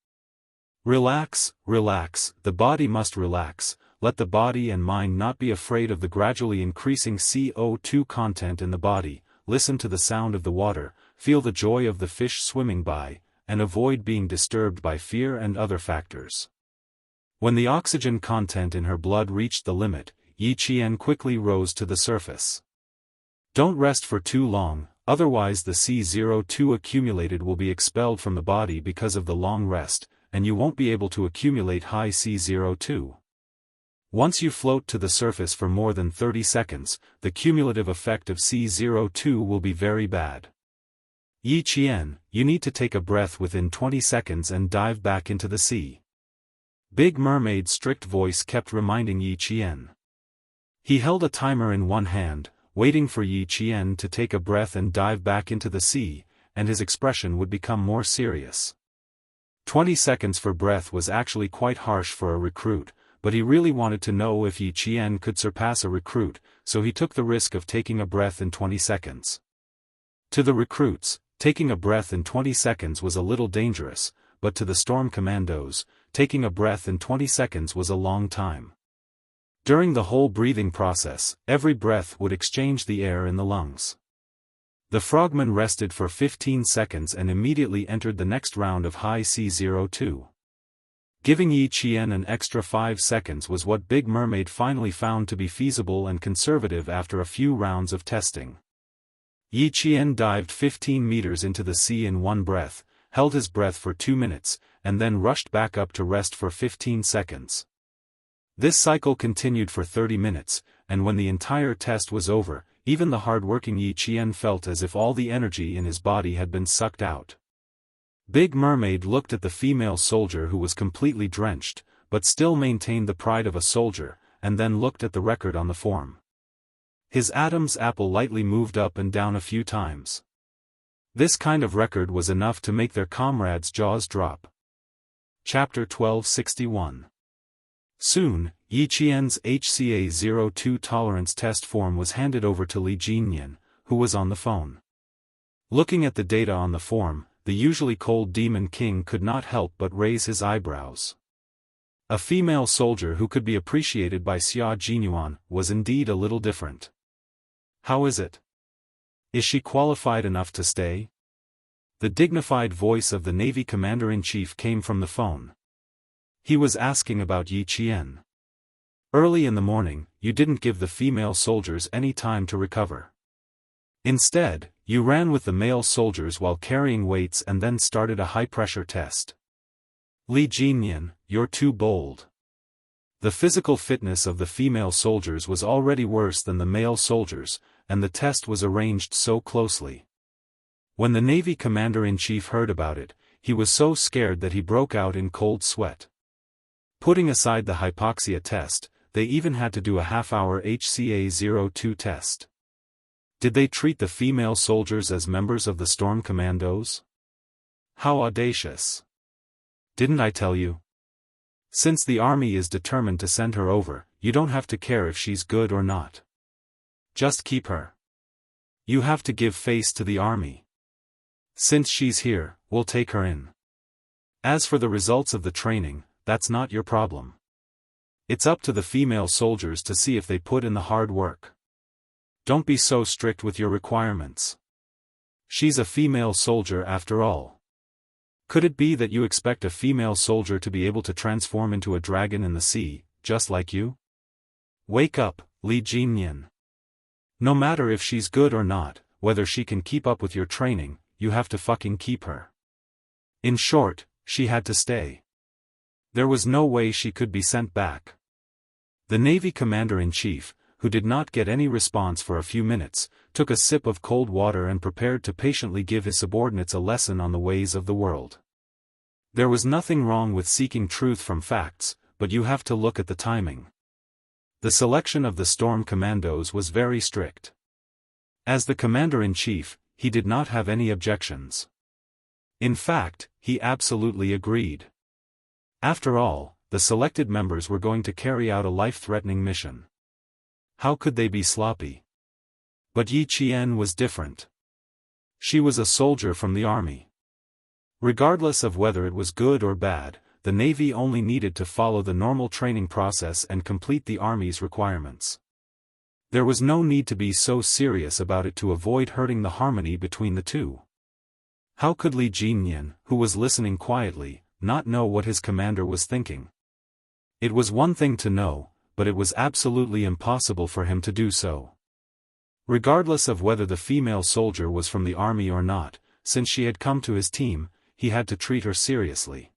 "Relax, relax, the body must relax, let the body and mind not be afraid of the gradually increasing CO2 content in the body, listen to the sound of the water, feel the joy of the fish swimming by, and avoid being disturbed by fear and other factors. When the oxygen content in her blood reached the limit, Yi Qian quickly rose to the surface. Don't rest for too long, otherwise the CO2 accumulated will be expelled from the body because of the long rest, and you won't be able to accumulate high CO2. Once you float to the surface for more than 30 seconds, the cumulative effect of CO2 will be very bad. Yi Qian, you need to take a breath within 20 seconds and dive back into the sea. Big Mermaid's strict voice kept reminding Yi Qian. He held a timer in one hand, waiting for Yi Qian to take a breath and dive back into the sea, and his expression would become more serious. 20 seconds for breath was actually quite harsh for a recruit, but he really wanted to know if Yi Qian could surpass a recruit, so he took the risk of taking a breath in 20 seconds. To the recruits, taking a breath in 20 seconds was a little dangerous, but to the storm commandos, taking a breath in 20 seconds was a long time. During the whole breathing process, every breath would exchange the air in the lungs. The frogmen rested for 15 seconds and immediately entered the next round of high CO2. Giving Yi Qian an extra 5 seconds was what Big Mermaid finally found to be feasible and conservative after a few rounds of testing. Yi Qian dived 15 meters into the sea in one breath, held his breath for 2 minutes, and then rushed back up to rest for 15 seconds. This cycle continued for 30 minutes, and when the entire test was over, even the hard-working Yi Qian felt as if all the energy in his body had been sucked out. Big Mermaid looked at the female soldier who was completely drenched, but still maintained the pride of a soldier, and then looked at the record on the form. His Adam's apple lightly moved up and down a few times. This kind of record was enough to make their comrades' jaws drop. Chapter 1261. Soon, Yi Qian's HCA02 tolerance test form was handed over to Li Jinyan, who was on the phone. Looking at the data on the form, the usually cold Demon King could not help but raise his eyebrows. A female soldier who could be appreciated by Xia Jinyuan was indeed a little different. How is it? Is she qualified enough to stay? The dignified voice of the Navy Commander-in-Chief came from the phone. He was asking about Yi Qian. Early in the morning, you didn't give the female soldiers any time to recover. Instead, you ran with the male soldiers while carrying weights and then started a high-pressure test. Li Jinyan, you're too bold. The physical fitness of the female soldiers was already worse than the male soldiers, and the test was arranged so closely. When the Navy Commander-in-Chief heard about it, he was so scared that he broke out in cold sweat. Putting aside the hypoxia test, they even had to do a half-hour HCA02 test. Did they treat the female soldiers as members of the Storm Commandos? How audacious! Didn't I tell you? Since the army is determined to send her over, you don't have to care if she's good or not. Just keep her. You have to give face to the army. Since she's here, we'll take her in. As for the results of the training, that's not your problem. It's up to the female soldiers to see if they put in the hard work. Don't be so strict with your requirements. She's a female soldier after all. Could it be that you expect a female soldier to be able to transform into a dragon in the sea, just like you? Wake up, Li Jinyan. No matter if she's good or not, whether she can keep up with your training, you have to fucking keep her. In short, she had to stay. There was no way she could be sent back. The Navy Commander-in-Chief, who did not get any response for a few minutes, took a sip of cold water and prepared to patiently give his subordinates a lesson on the ways of the world. There was nothing wrong with seeking truth from facts, but you have to look at the timing. The selection of the Storm Commandos was very strict. As the Commander-in-Chief, he did not have any objections. In fact, he absolutely agreed. After all, the selected members were going to carry out a life-threatening mission. How could they be sloppy? But Yi Qian was different. She was a soldier from the army. Regardless of whether it was good or bad, the Navy only needed to follow the normal training process and complete the Army's requirements. There was no need to be so serious about it to avoid hurting the harmony between the two. How could Li Jinyan, who was listening quietly, not know what his commander was thinking? It was one thing to know, but it was absolutely impossible for him to do so. Regardless of whether the female soldier was from the army or not, since she had come to his team, he had to treat her seriously.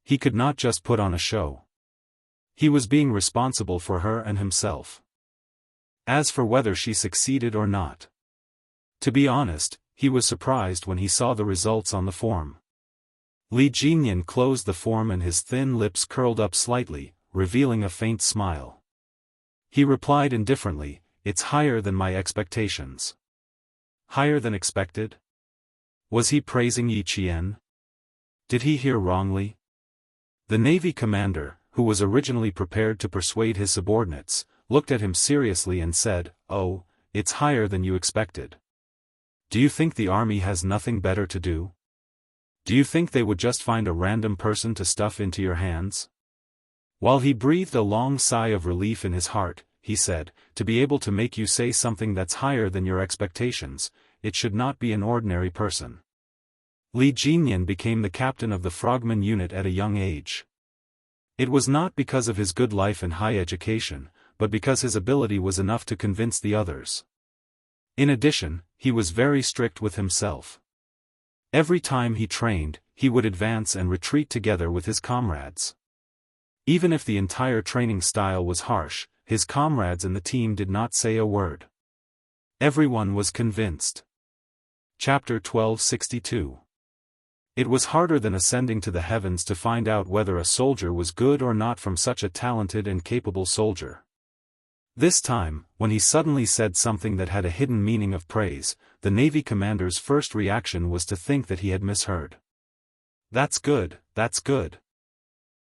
He could not just put on a show. He was being responsible for her and himself. As for whether she succeeded or not, to be honest, he was surprised when he saw the results on the form. Li Jinyan closed the form and his thin lips curled up slightly, revealing a faint smile. He replied indifferently, "It's higher than my expectations." Higher than expected? Was he praising Yi Qian? Did he hear wrongly? The Navy commander, who was originally prepared to persuade his subordinates, looked at him seriously and said, "Oh, it's higher than you expected. Do you think the army has nothing better to do? Do you think they would just find a random person to stuff into your hands?" While he breathed a long sigh of relief in his heart, he said, "To be able to make you say something that's higher than your expectations, it should not be an ordinary person." Li Jinyan became the captain of the frogman unit at a young age. It was not because of his good life and high education, but because his ability was enough to convince the others. In addition, he was very strict with himself. Every time he trained, he would advance and retreat together with his comrades. Even if the entire training style was harsh, his comrades in the team did not say a word. Everyone was convinced. Chapter 1262. It was harder than ascending to the heavens to find out whether a soldier was good or not from such a talented and capable soldier. This time, when he suddenly said something that had a hidden meaning of praise, the Navy commander's first reaction was to think that he had misheard. "That's good, that's good."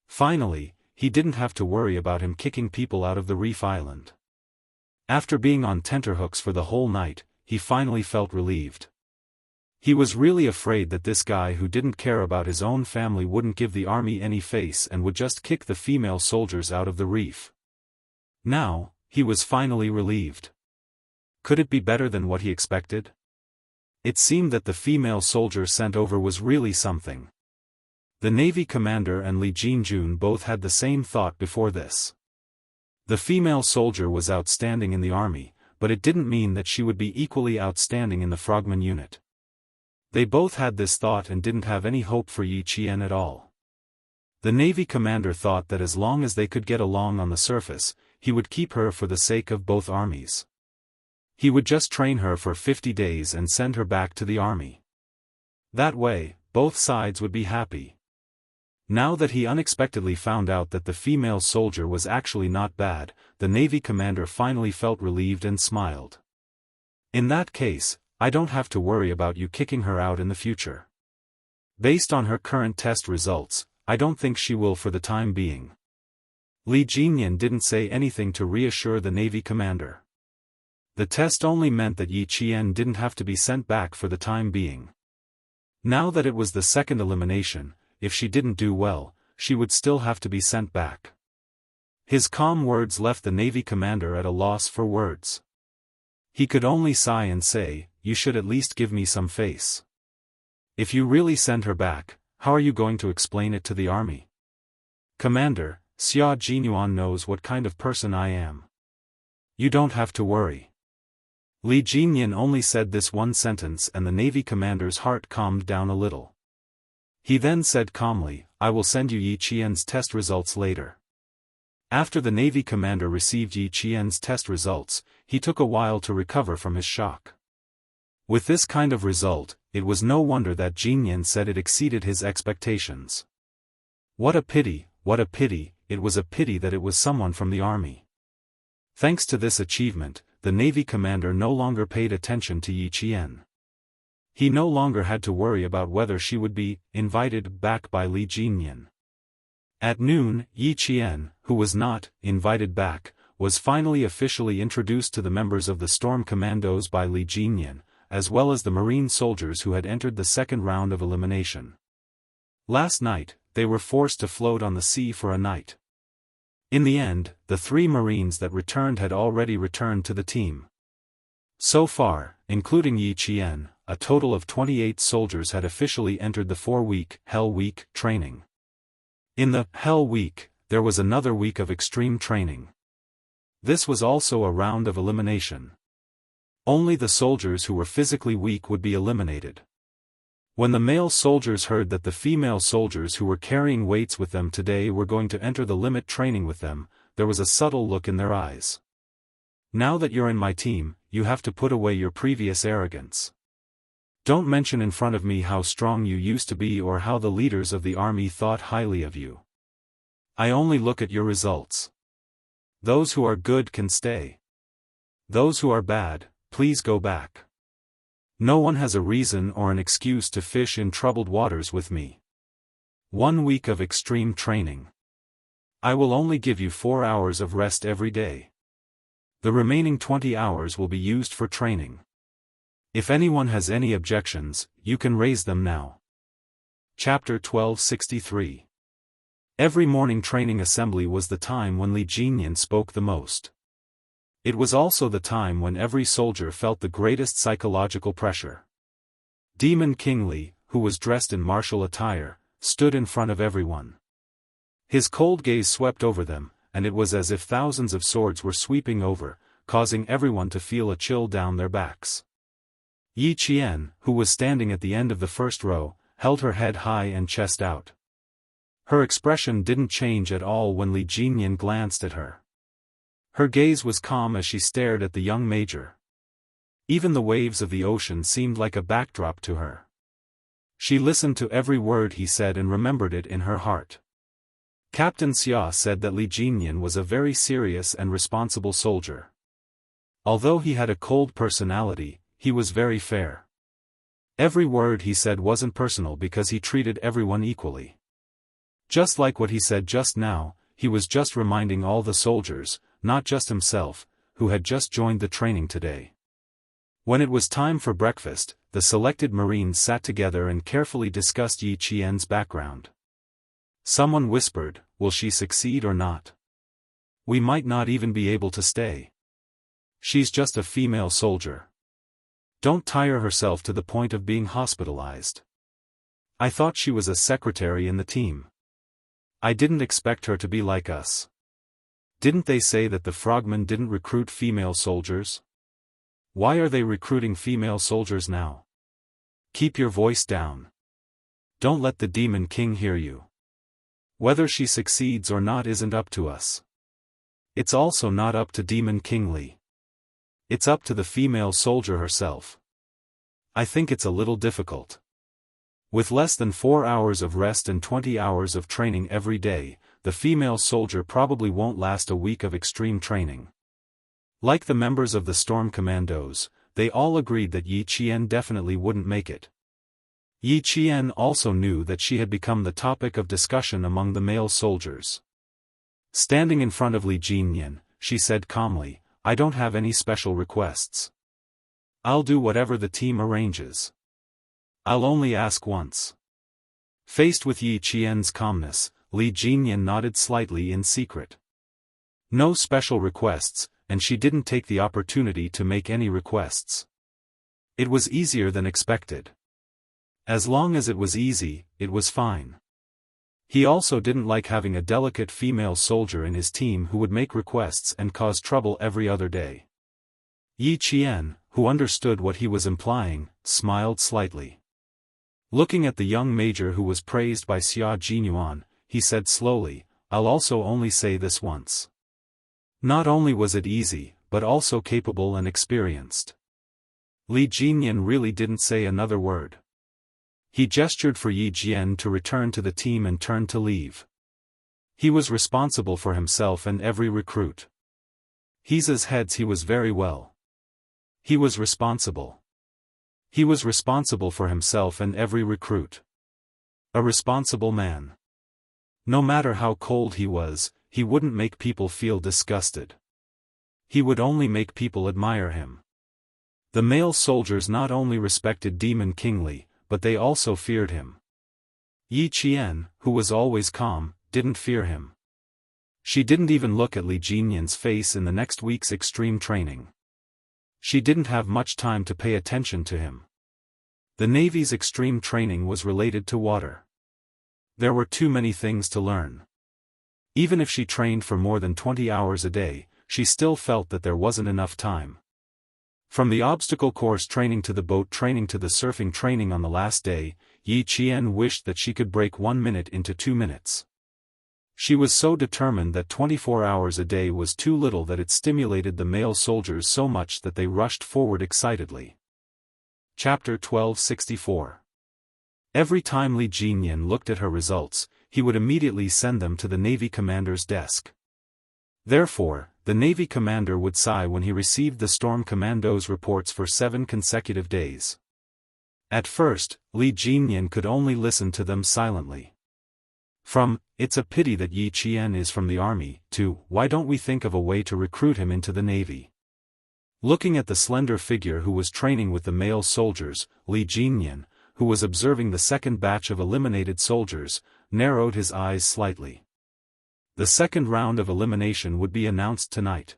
Finally, he didn't have to worry about him kicking people out of the reef island. After being on tenterhooks for the whole night, he finally felt relieved. He was really afraid that this guy who didn't care about his own family wouldn't give the army any face and would just kick the female soldiers out of the reef. Now, he was finally relieved. Could it be better than what he expected? It seemed that the female soldier sent over was really something. The Navy commander and Li Jinjun both had the same thought before this. The female soldier was outstanding in the army, but it didn't mean that she would be equally outstanding in the frogman unit. They both had this thought and didn't have any hope for Yi Qian at all. The Navy commander thought that as long as they could get along on the surface, he would keep her for the sake of both armies. He would just train her for 50 days and send her back to the army. That way, both sides would be happy. Now that he unexpectedly found out that the female soldier was actually not bad, the Navy commander finally felt relieved and smiled. "In that case, I don't have to worry about you kicking her out in the future. Based on her current test results, I don't think she will for the time being." Li Jinyan didn't say anything to reassure the Navy commander. The test only meant that Yi Qian didn't have to be sent back for the time being. Now that it was the second elimination, if she didn't do well, she would still have to be sent back. His calm words left the Navy commander at a loss for words. He could only sigh and say, "You should at least give me some face. If you really send her back, how are you going to explain it to the army?" "Commander, Xia Jinyuan knows what kind of person I am. You don't have to worry." Li Jinyan only said this one sentence and the Navy commander's heart calmed down a little. He then said calmly, "I will send you Yi Qian's test results later." After the Navy commander received Yi Qian's test results, he took a while to recover from his shock. With this kind of result, it was no wonder that Jinyan said it exceeded his expectations. What a pity, it was a pity that it was someone from the army. Thanks to this achievement, the Navy commander no longer paid attention to Yi Qian. He no longer had to worry about whether she would be invited back by Li Jinyan. At noon, Yi Qian, who was not invited back, was finally officially introduced to the members of the Storm Commandos by Li Jinyan, as well as the Marine soldiers who had entered the second round of elimination. Last night, they were forced to float on the sea for a night. In the end, the 3 Marines that returned had already returned to the team. So far, including Yi Qian, a total of 28 soldiers had officially entered the 4-week Hell Week training. In the Hell Week, there was another week of extreme training. This was also a round of elimination. Only the soldiers who were physically weak would be eliminated. When the male soldiers heard that the female soldiers who were carrying weights with them today were going to enter the limit training with them, there was a subtle look in their eyes. Now that you're in my team, you have to put away your previous arrogance. Don't mention in front of me how strong you used to be or how the leaders of the army thought highly of you. I only look at your results. Those who are good can stay. Those who are bad, please go back. No one has a reason or an excuse to fish in troubled waters with me. 1 week of extreme training. I will only give you 4 hours of rest every day. The remaining 20 hours will be used for training. If anyone has any objections, you can raise them now. Chapter 1263. Every morning training assembly was the time when Li Jinyan spoke the most. It was also the time when every soldier felt the greatest psychological pressure. Demon King Li, who was dressed in martial attire, stood in front of everyone. His cold gaze swept over them, and it was as if thousands of swords were sweeping over, causing everyone to feel a chill down their backs. Yi Qian, who was standing at the end of the first row, held her head high and chest out. Her expression didn't change at all when Li Jinyan glanced at her. Her gaze was calm as she stared at the young major. Even the waves of the ocean seemed like a backdrop to her. She listened to every word he said and remembered it in her heart. Captain Xia said that Li Jinyan was a very serious and responsible soldier. Although he had a cold personality, he was very fair. Every word he said wasn't personal because he treated everyone equally. Just like what he said just now, he was just reminding all the soldiers, not just himself, who had just joined the training today. When it was time for breakfast, the selected Marines sat together and carefully discussed Yi Qian's background. Someone whispered, "Will she succeed or not? We might not even be able to stay. She's just a female soldier. Don't tire herself to the point of being hospitalized. I thought she was a secretary in the team. I didn't expect her to be like us. Didn't they say that the frogmen didn't recruit female soldiers? Why are they recruiting female soldiers now? Keep your voice down. Don't let the Demon King hear you. Whether she succeeds or not isn't up to us. It's also not up to Demon King Li. It's up to the female soldier herself. I think it's a little difficult. With less than 4 hours of rest and 20 hours of training every day, the female soldier probably won't last a week of extreme training." Like the members of the Storm Commandos, they all agreed that Yi Qian definitely wouldn't make it. Yi Qian also knew that she had become the topic of discussion among the male soldiers. Standing in front of Li Jinyan, she said calmly, "I don't have any special requests. I'll do whatever the team arranges. I'll only ask once." Faced with Yi Qian's calmness, Li Jinyan nodded slightly in secret. No special requests, and she didn't take the opportunity to make any requests. It was easier than expected. As long as it was easy, it was fine. He also didn't like having a delicate female soldier in his team who would make requests and cause trouble every other day. Yi Qian, who understood what he was implying, smiled slightly. Looking at the young major who was praised by Xia Jinyuan, he said slowly, "I'll also only say this once. Not only was it easy, but also capable and experienced." Li Jinyan really didn't say another word. He gestured for Yi Jian to return to the team and turned to leave. He was responsible for himself and every recruit. He's as heads he was very well. He was responsible. He was responsible for himself and every recruit. A responsible man. No matter how cold he was, he wouldn't make people feel disgusted. He would only make people admire him. The male soldiers not only respected Demon King Li, but they also feared him. Yi Qian, who was always calm, didn't fear him. She didn't even look at Li Jinyan's face in the next week's extreme training. She didn't have much time to pay attention to him. The Navy's extreme training was related to water. There were too many things to learn. Even if she trained for more than 20 hours a day, she still felt that there wasn't enough time. From the obstacle course training to the boat training to the surfing training on the last day, Yi Qian wished that she could break 1 minute into 2 minutes. She was so determined that 24 hours a day was too little that it stimulated the male soldiers so much that they rushed forward excitedly. Chapter 1264. Every time Li Jinyan looked at her results, he would immediately send them to the Navy commander's desk. Therefore, the Navy commander would sigh when he received the Storm Commando's reports for 7 consecutive days. At first, Li Jinyan could only listen to them silently. From, "It's a pity that Yi Qian is from the army," to, "Why don't we think of a way to recruit him into the Navy?" Looking at the slender figure who was training with the male soldiers, Li Jinyan, who was observing the second batch of eliminated soldiers, narrowed his eyes slightly. The second round of elimination would be announced tonight.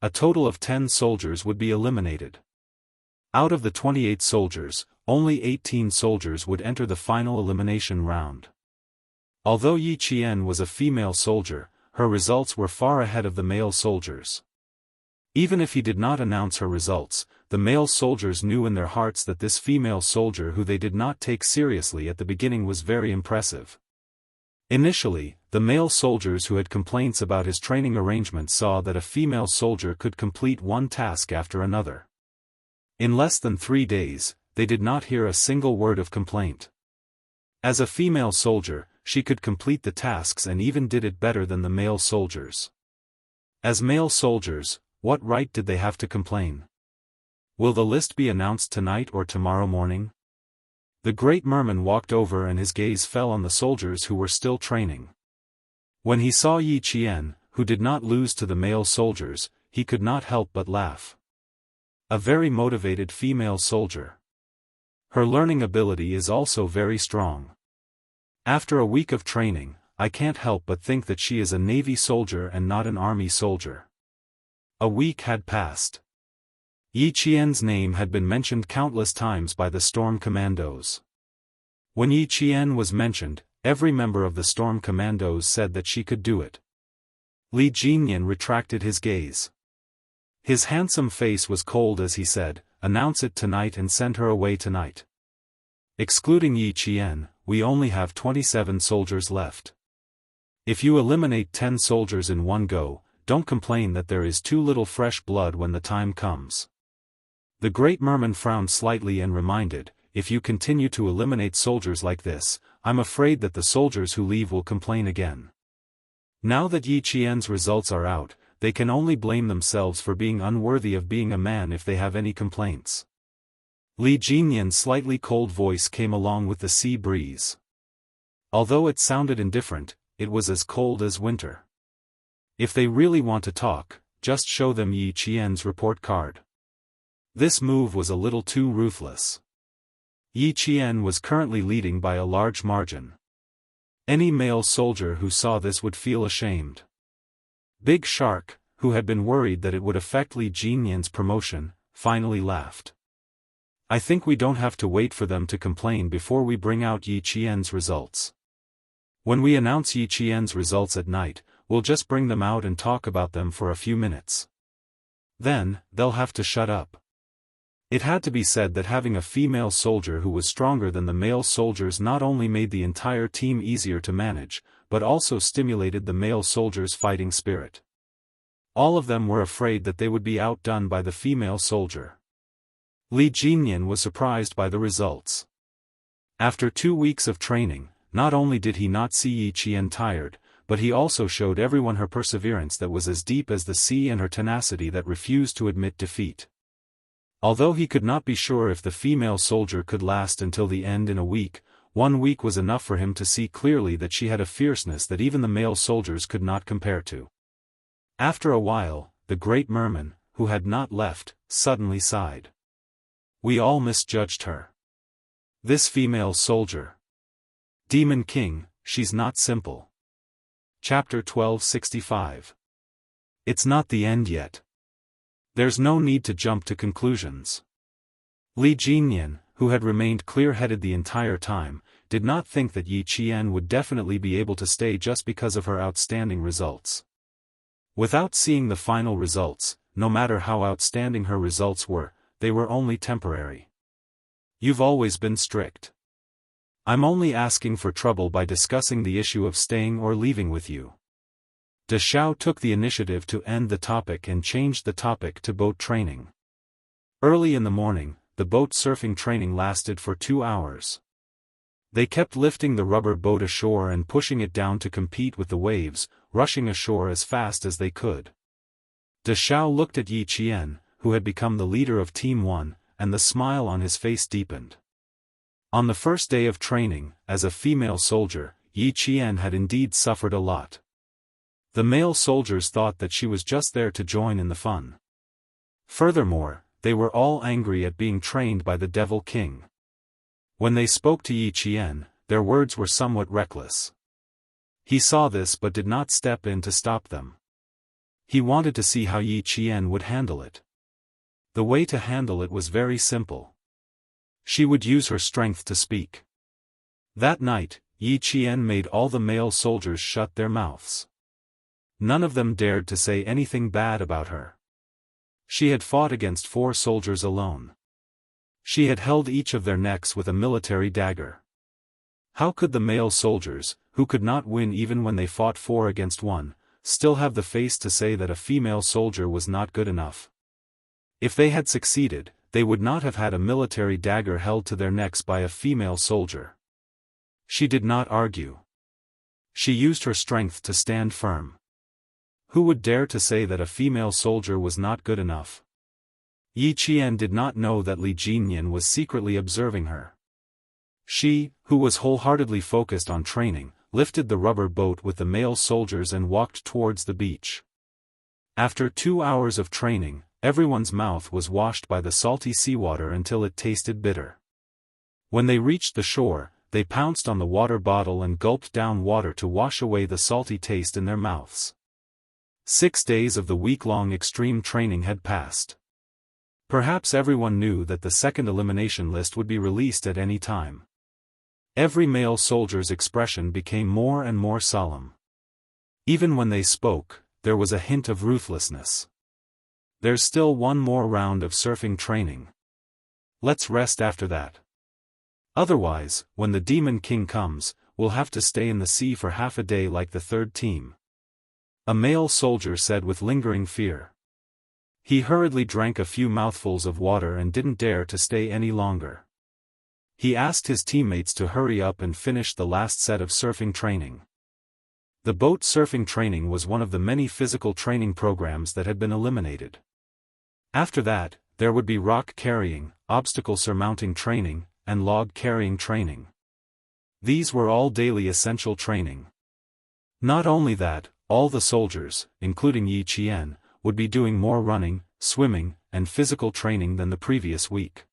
A total of 10 soldiers would be eliminated. Out of the 28 soldiers, only 18 soldiers would enter the final elimination round. Although Yi Qian was a female soldier, her results were far ahead of the male soldiers. Even if he did not announce her results, the male soldiers knew in their hearts that this female soldier who they did not take seriously at the beginning was very impressive. Initially, the male soldiers who had complaints about his training arrangements saw that a female soldier could complete one task after another. In less than 3 days, they did not hear a single word of complaint. As a female soldier, she could complete the tasks and even did it better than the male soldiers. As male soldiers, what right did they have to complain? Will the list be announced tonight or tomorrow morning? The great merman walked over and his gaze fell on the soldiers who were still training. When he saw Yi Qian, who did not lose to the male soldiers, he could not help but laugh. A very motivated female soldier. Her learning ability is also very strong. After a week of training, I can't help but think that she is a Navy soldier and not an Army soldier. A week had passed. Yi Qian's name had been mentioned countless times by the Storm Commandos. When Yi Qian was mentioned, every member of the Storm Commandos said that she could do it. Li Jinyan retracted his gaze. His handsome face was cold as he said, "Announce it tonight and send her away tonight." Excluding Yi Qian, we only have 27 soldiers left. If you eliminate 10 soldiers in one go, don't complain that there is too little fresh blood when the time comes. The great merman frowned slightly and reminded, "If you continue to eliminate soldiers like this, I'm afraid that the soldiers who leave will complain again." Now that Yi Qian's results are out, they can only blame themselves for being unworthy of being a man if they have any complaints. Li Jinyan's slightly cold voice came along with the sea breeze. Although it sounded indifferent, it was as cold as winter. If they really want to talk, just show them Yi Qian's report card. This move was a little too ruthless. Yi Qian was currently leading by a large margin. Any male soldier who saw this would feel ashamed. Big Shark, who had been worried that it would affect Li Jinyan's promotion, finally laughed. "I think we don't have to wait for them to complain before we bring out Yi Qian's results. When we announce Yi Qian's results at night, we'll just bring them out and talk about them for a few minutes. Then, they'll have to shut up." It had to be said that having a female soldier who was stronger than the male soldiers not only made the entire team easier to manage, but also stimulated the male soldiers' fighting spirit. All of them were afraid that they would be outdone by the female soldier. Li Jinyan was surprised by the results. After 2 weeks of training, not only did he not see Yi Qian tired, but he also showed everyone her perseverance that was as deep as the sea and her tenacity that refused to admit defeat. Although he could not be sure if the female soldier could last until the end in a week, 1 week was enough for him to see clearly that she had a fierceness that even the male soldiers could not compare to. After a while, the great merman, who had not left, suddenly sighed. "We all misjudged her. This female soldier. Demon King, she's not simple. Chapter 1265. It's not the end yet. There's no need to jump to conclusions. Li Jinyan, who had remained clear-headed the entire time, did not think that Yi Qian would definitely be able to stay just because of her outstanding results. Without seeing the final results, no matter how outstanding her results were, they were only temporary. You've always been strict. I'm only asking for trouble by discussing the issue of staying or leaving with you. De Xiao took the initiative to end the topic and changed the topic to boat training. Early in the morning, the boat surfing training lasted for 2 hours. They kept lifting the rubber boat ashore and pushing it down to compete with the waves, rushing ashore as fast as they could. De Xiao looked at Yi Qian, who had become the leader of Team 1, and the smile on his face deepened. On the first day of training, as a female soldier, Yi Qian had indeed suffered a lot. The male soldiers thought that she was just there to join in the fun. Furthermore, they were all angry at being trained by the Devil King. When they spoke to Yi Qian, their words were somewhat reckless. He saw this but did not step in to stop them. He wanted to see how Yi Qian would handle it. The way to handle it was very simple. She would use her strength to speak. That night, Yi Qian made all the male soldiers shut their mouths. None of them dared to say anything bad about her. She had fought against 4 soldiers alone. She had held each of their necks with a military dagger. How could the male soldiers, who could not win even when they fought 4 against 1, still have the face to say that a female soldier was not good enough? If they had succeeded, they would not have had a military dagger held to their necks by a female soldier. She did not argue. She used her strength to stand firm. Who would dare to say that a female soldier was not good enough? Yi Qian did not know that Li Jinyan was secretly observing her. She, who was wholeheartedly focused on training, lifted the rubber boat with the male soldiers and walked towards the beach. After 2 hours of training, everyone's mouth was washed by the salty seawater until it tasted bitter. When they reached the shore, they pounced on the water bottle and gulped down water to wash away the salty taste in their mouths. 6 days of the week-long extreme training had passed. Perhaps everyone knew that the second elimination list would be released at any time. Every male soldier's expression became more and more solemn. Even when they spoke, there was a hint of ruthlessness. There's still one more round of surfing training. Let's rest after that. Otherwise, when the Demon King comes, we'll have to stay in the sea for half a day like the third team. A male soldier said with lingering fear. He hurriedly drank a few mouthfuls of water and didn't dare to stay any longer. He asked his teammates to hurry up and finish the last set of surfing training. The boat surfing training was one of the many physical training programs that had been eliminated. After that, there would be rock carrying, obstacle surmounting training, and log carrying training. These were all daily essential training. Not only that, all the soldiers, including Yi Qian, would be doing more running, swimming, and physical training than the previous week.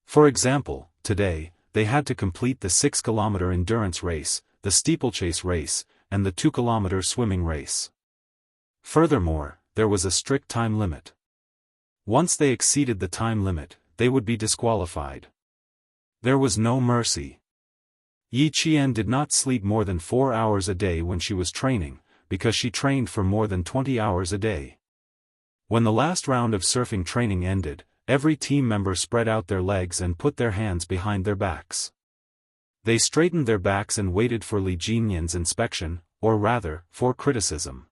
For example, today, they had to complete the 6-kilometer endurance race, the steeplechase race, and the 2-kilometer swimming race. Furthermore, there was a strict time limit. Once they exceeded the time limit, they would be disqualified. There was no mercy. Yi Qian did not sleep more than 4 hours a day when she was training, because she trained for more than 20 hours a day. When the last round of surfing training ended, every team member spread out their legs and put their hands behind their backs. They straightened their backs and waited for Li Jinyan's inspection, or rather, for criticism.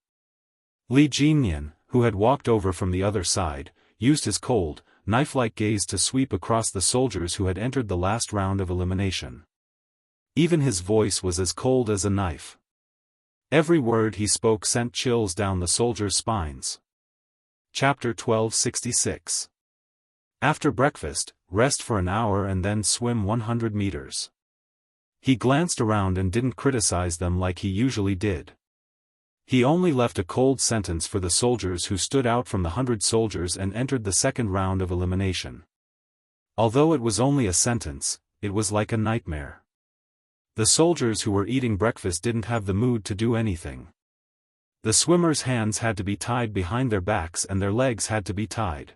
Li Jinyan, who had walked over from the other side, used his cold, knife-like gaze to sweep across the soldiers who had entered the last round of elimination. Even his voice was as cold as a knife. Every word he spoke sent chills down the soldiers' spines. Chapter 1266. After breakfast, rest for an hour and then swim 100 meters. He glanced around and didn't criticize them like he usually did. He only left a cold sentence for the soldiers who stood out from the 100 soldiers and entered the second round of elimination. Although it was only a sentence, it was like a nightmare. The soldiers who were eating breakfast didn't have the mood to do anything. The swimmers' hands had to be tied behind their backs and their legs had to be tied.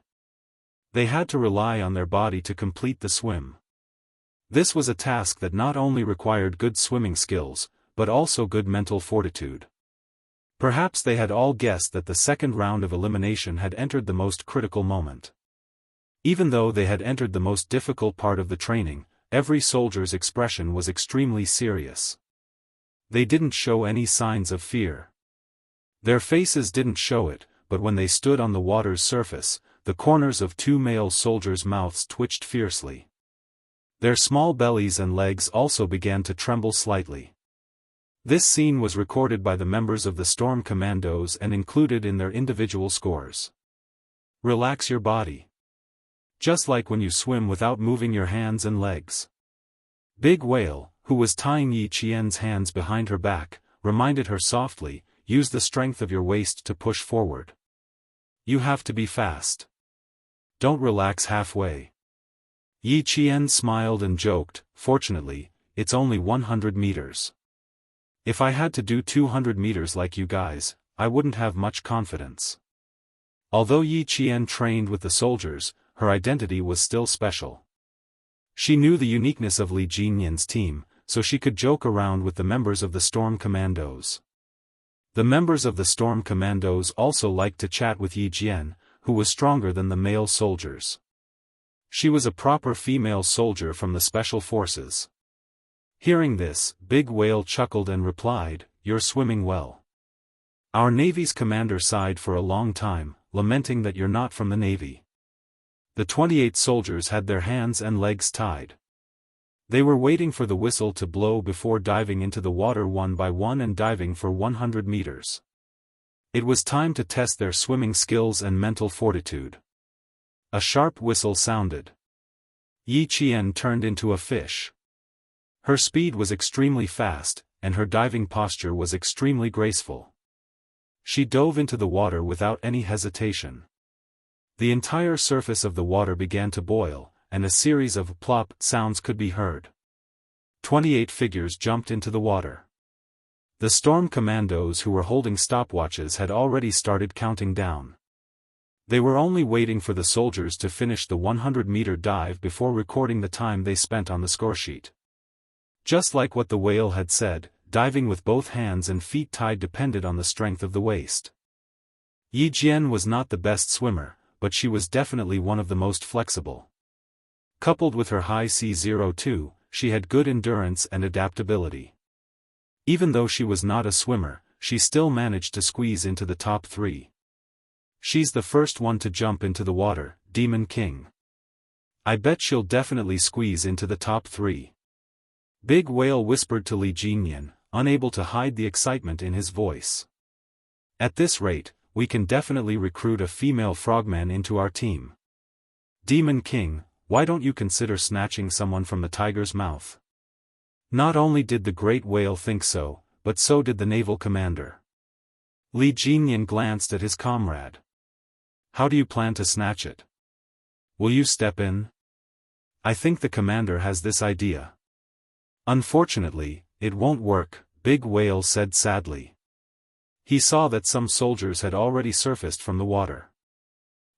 They had to rely on their body to complete the swim. This was a task that not only required good swimming skills, but also good mental fortitude. Perhaps they had all guessed that the second round of elimination had entered the most critical moment. Even though they had entered the most difficult part of the training, every soldier's expression was extremely serious. They didn't show any signs of fear. Their faces didn't show it, but when they stood on the water's surface, the corners of two male soldiers' mouths twitched fiercely. Their small bellies and legs also began to tremble slightly. This scene was recorded by the members of the Storm Commandos and included in their individual scores. Relax your body. Just like when you swim without moving your hands and legs. Big Whale, who was tying Yi Qian's hands behind her back, reminded her softly, use the strength of your waist to push forward. You have to be fast. Don't relax halfway. Yi Qian smiled and joked, fortunately, it's only 100 meters. If I had to do 200 meters like you guys, I wouldn't have much confidence. Although Yi Qian trained with the soldiers, her identity was still special. She knew the uniqueness of Li Jinyan's team, so she could joke around with the members of the Storm Commandos. The members of the Storm Commandos also liked to chat with Yi Jian, who was stronger than the male soldiers. She was a proper female soldier from the Special Forces. Hearing this, Big Whale chuckled and replied, "You're swimming well." Our Navy's commander sighed for a long time, lamenting that you're not from the Navy. The 28 soldiers had their hands and legs tied. They were waiting for the whistle to blow before diving into the water one by one and diving for 100 meters. It was time to test their swimming skills and mental fortitude. A sharp whistle sounded. Yi Qian turned into a fish. Her speed was extremely fast, and her diving posture was extremely graceful. She dove into the water without any hesitation. The entire surface of the water began to boil, and a series of plop sounds could be heard. 28 figures jumped into the water. The Storm Commandos who were holding stopwatches had already started counting down. They were only waiting for the soldiers to finish the 100-meter dive before recording the time they spent on the scoresheet. Just like what the whale had said, diving with both hands and feet tied depended on the strength of the waist. Yi Jian was not the best swimmer, but she was definitely one of the most flexible. Coupled with her high C02, she had good endurance and adaptability. Even though she was not a swimmer, she still managed to squeeze into the top 3. She's the first one to jump into the water, Demon King. I bet she'll definitely squeeze into the top 3. Big Whale whispered to Li Jinyan, unable to hide the excitement in his voice. At this rate, we can definitely recruit a female frogman into our team. Demon King, why don't you consider snatching someone from the tiger's mouth? Not only did the great whale think so, but so did the naval commander. Li Jinyan glanced at his comrade. How do you plan to snatch it? Will you step in? I think the commander has this idea. Unfortunately, it won't work, Big Whale said sadly. He saw that some soldiers had already surfaced from the water.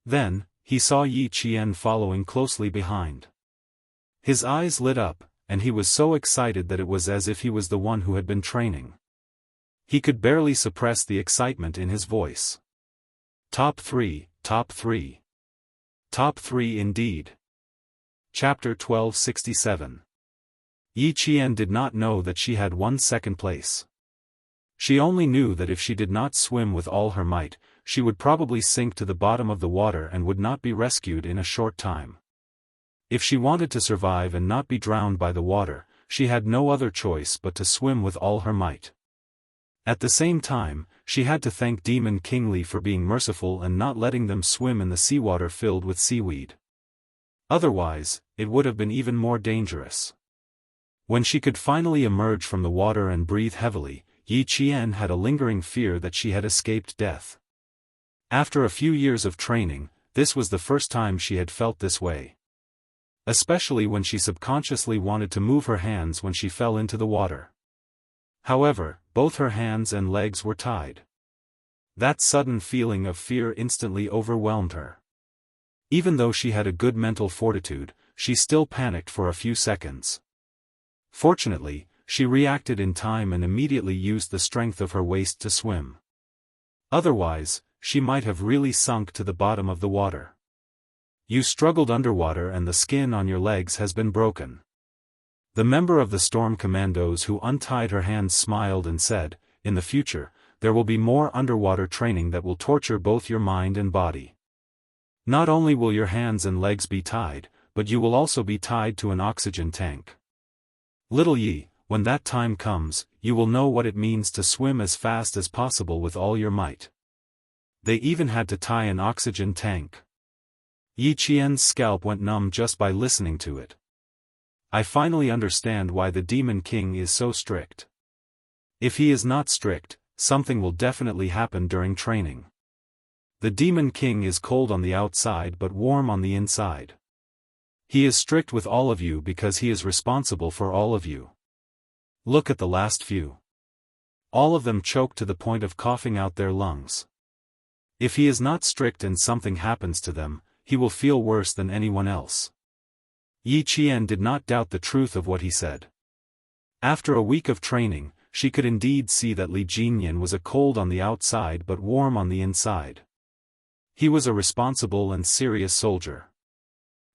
Then, he saw Yi Qian following closely behind. His eyes lit up, and he was so excited that it was as if he was the one who had been training. He could barely suppress the excitement in his voice. Top 3, top 3. Top 3 indeed. Chapter 1267. Yi Qian did not know that she had won second place. She only knew that if she did not swim with all her might, she would probably sink to the bottom of the water and would not be rescued in a short time. If she wanted to survive and not be drowned by the water, she had no other choice but to swim with all her might. At the same time, she had to thank Demon King Li for being merciful and not letting them swim in the seawater filled with seaweed. Otherwise, it would have been even more dangerous. When she could finally emerge from the water and breathe heavily, Yi Qian had a lingering fear that she had escaped death. After a few years of training, this was the first time she had felt this way. especially when she subconsciously wanted to move her hands when she fell into the water. However, both her hands and legs were tied. That sudden feeling of fear instantly overwhelmed her. Even though she had a good mental fortitude, she still panicked for a few seconds. Fortunately, she reacted in time and immediately used the strength of her waist to swim. Otherwise, she might have really sunk to the bottom of the water. You struggled underwater and the skin on your legs has been broken. The member of the Storm Commandos who untied her hands smiled and said, "In the future, there will be more underwater training that will torture both your mind and body. Not only will your hands and legs be tied, but you will also be tied to an oxygen tank. Little Yi, when that time comes, you will know what it means to swim as fast as possible with all your might." They even had to tie an oxygen tank. Yi Qian's scalp went numb just by listening to it. I finally understand why the Demon King is so strict. If he is not strict, something will definitely happen during training. The Demon King is cold on the outside but warm on the inside. He is strict with all of you because he is responsible for all of you. Look at the last few. All of them choked to the point of coughing out their lungs. If he is not strict and something happens to them, he will feel worse than anyone else. Yi Qian did not doubt the truth of what he said. After a week of training, she could indeed see that Li Jinyan was a cold on the outside but warm on the inside. He was a responsible and serious soldier.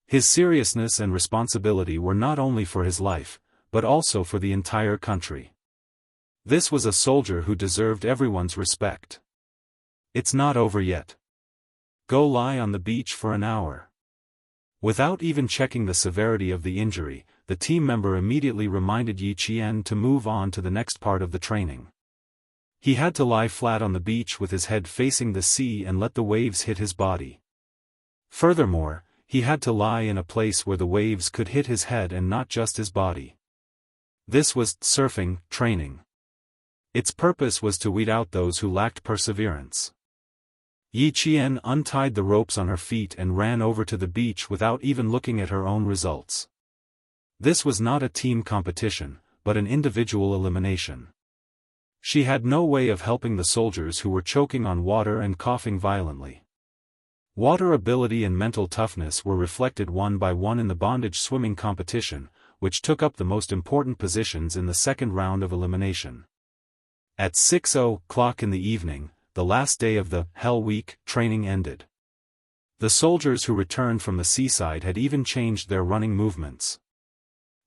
His seriousness and responsibility were not only for his life, but also for the entire country. This was a soldier who deserved everyone's respect. It's not over yet. Go lie on the beach for an hour. Without even checking the severity of the injury, the team member immediately reminded Yi Qian to move on to the next part of the training. He had to lie flat on the beach with his head facing the sea and let the waves hit his body. Furthermore, he had to lie in a place where the waves could hit his head and not just his body. This was surfing training. Its purpose was to weed out those who lacked perseverance. Yi Qian untied the ropes on her feet and ran over to the beach without even looking at her own results. This was not a team competition, but an individual elimination. She had no way of helping the soldiers who were choking on water and coughing violently. Water ability and mental toughness were reflected one by one in the bondage swimming competition, which took up the most important positions in the second round of elimination. At 6:00 in the evening, the last day of the Hell Week training ended. The soldiers who returned from the seaside had even changed their running movements.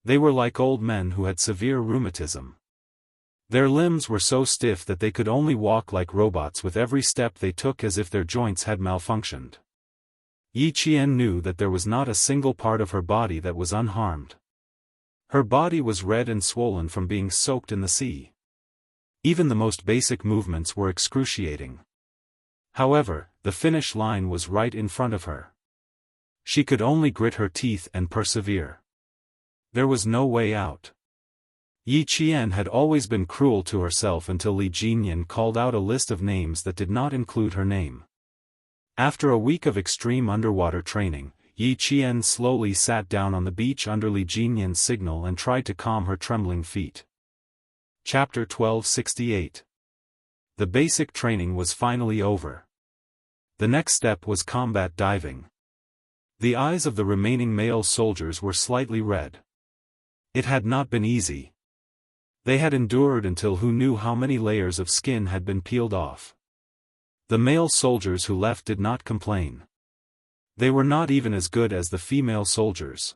They were like old men who had severe rheumatism. Their limbs were so stiff that they could only walk like robots with every step they took as if their joints had malfunctioned. Yi Qian knew that there was not a single part of her body that was unharmed. Her body was red and swollen from being soaked in the sea. Even the most basic movements were excruciating. However, the finish line was right in front of her. She could only grit her teeth and persevere. There was no way out. Yi Qian had always been cruel to herself until Li Jinyan called out a list of names that did not include her name. After a week of extreme underwater training, Yi Qian slowly sat down on the beach under Li Jinyan's signal and tried to calm her trembling feet. Chapter 1268. The basic training was finally over. The next step was combat diving. The eyes of the remaining male soldiers were slightly red. It had not been easy. They had endured until who knew how many layers of skin had been peeled off. The male soldiers who left did not complain. They were not even as good as the female soldiers.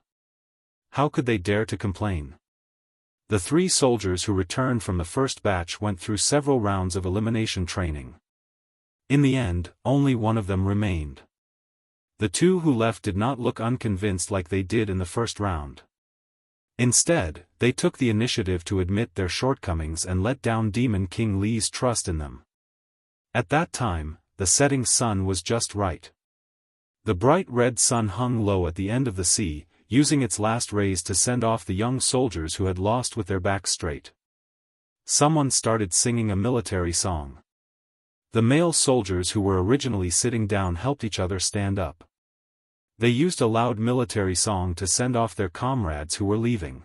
How could they dare to complain? The 3 soldiers who returned from the first batch went through several rounds of elimination training. In the end, only one of them remained. The 2 who left did not look unconvinced like they did in the first round. Instead, they took the initiative to admit their shortcomings and let down Demon King Li's trust in them. At that time, the setting sun was just right. The bright red sun hung low at the end of the sea, using its last rays to send off the young soldiers who had lost with their backs straight. Someone started singing a military song. The male soldiers who were originally sitting down helped each other stand up. They used a loud military song to send off their comrades who were leaving.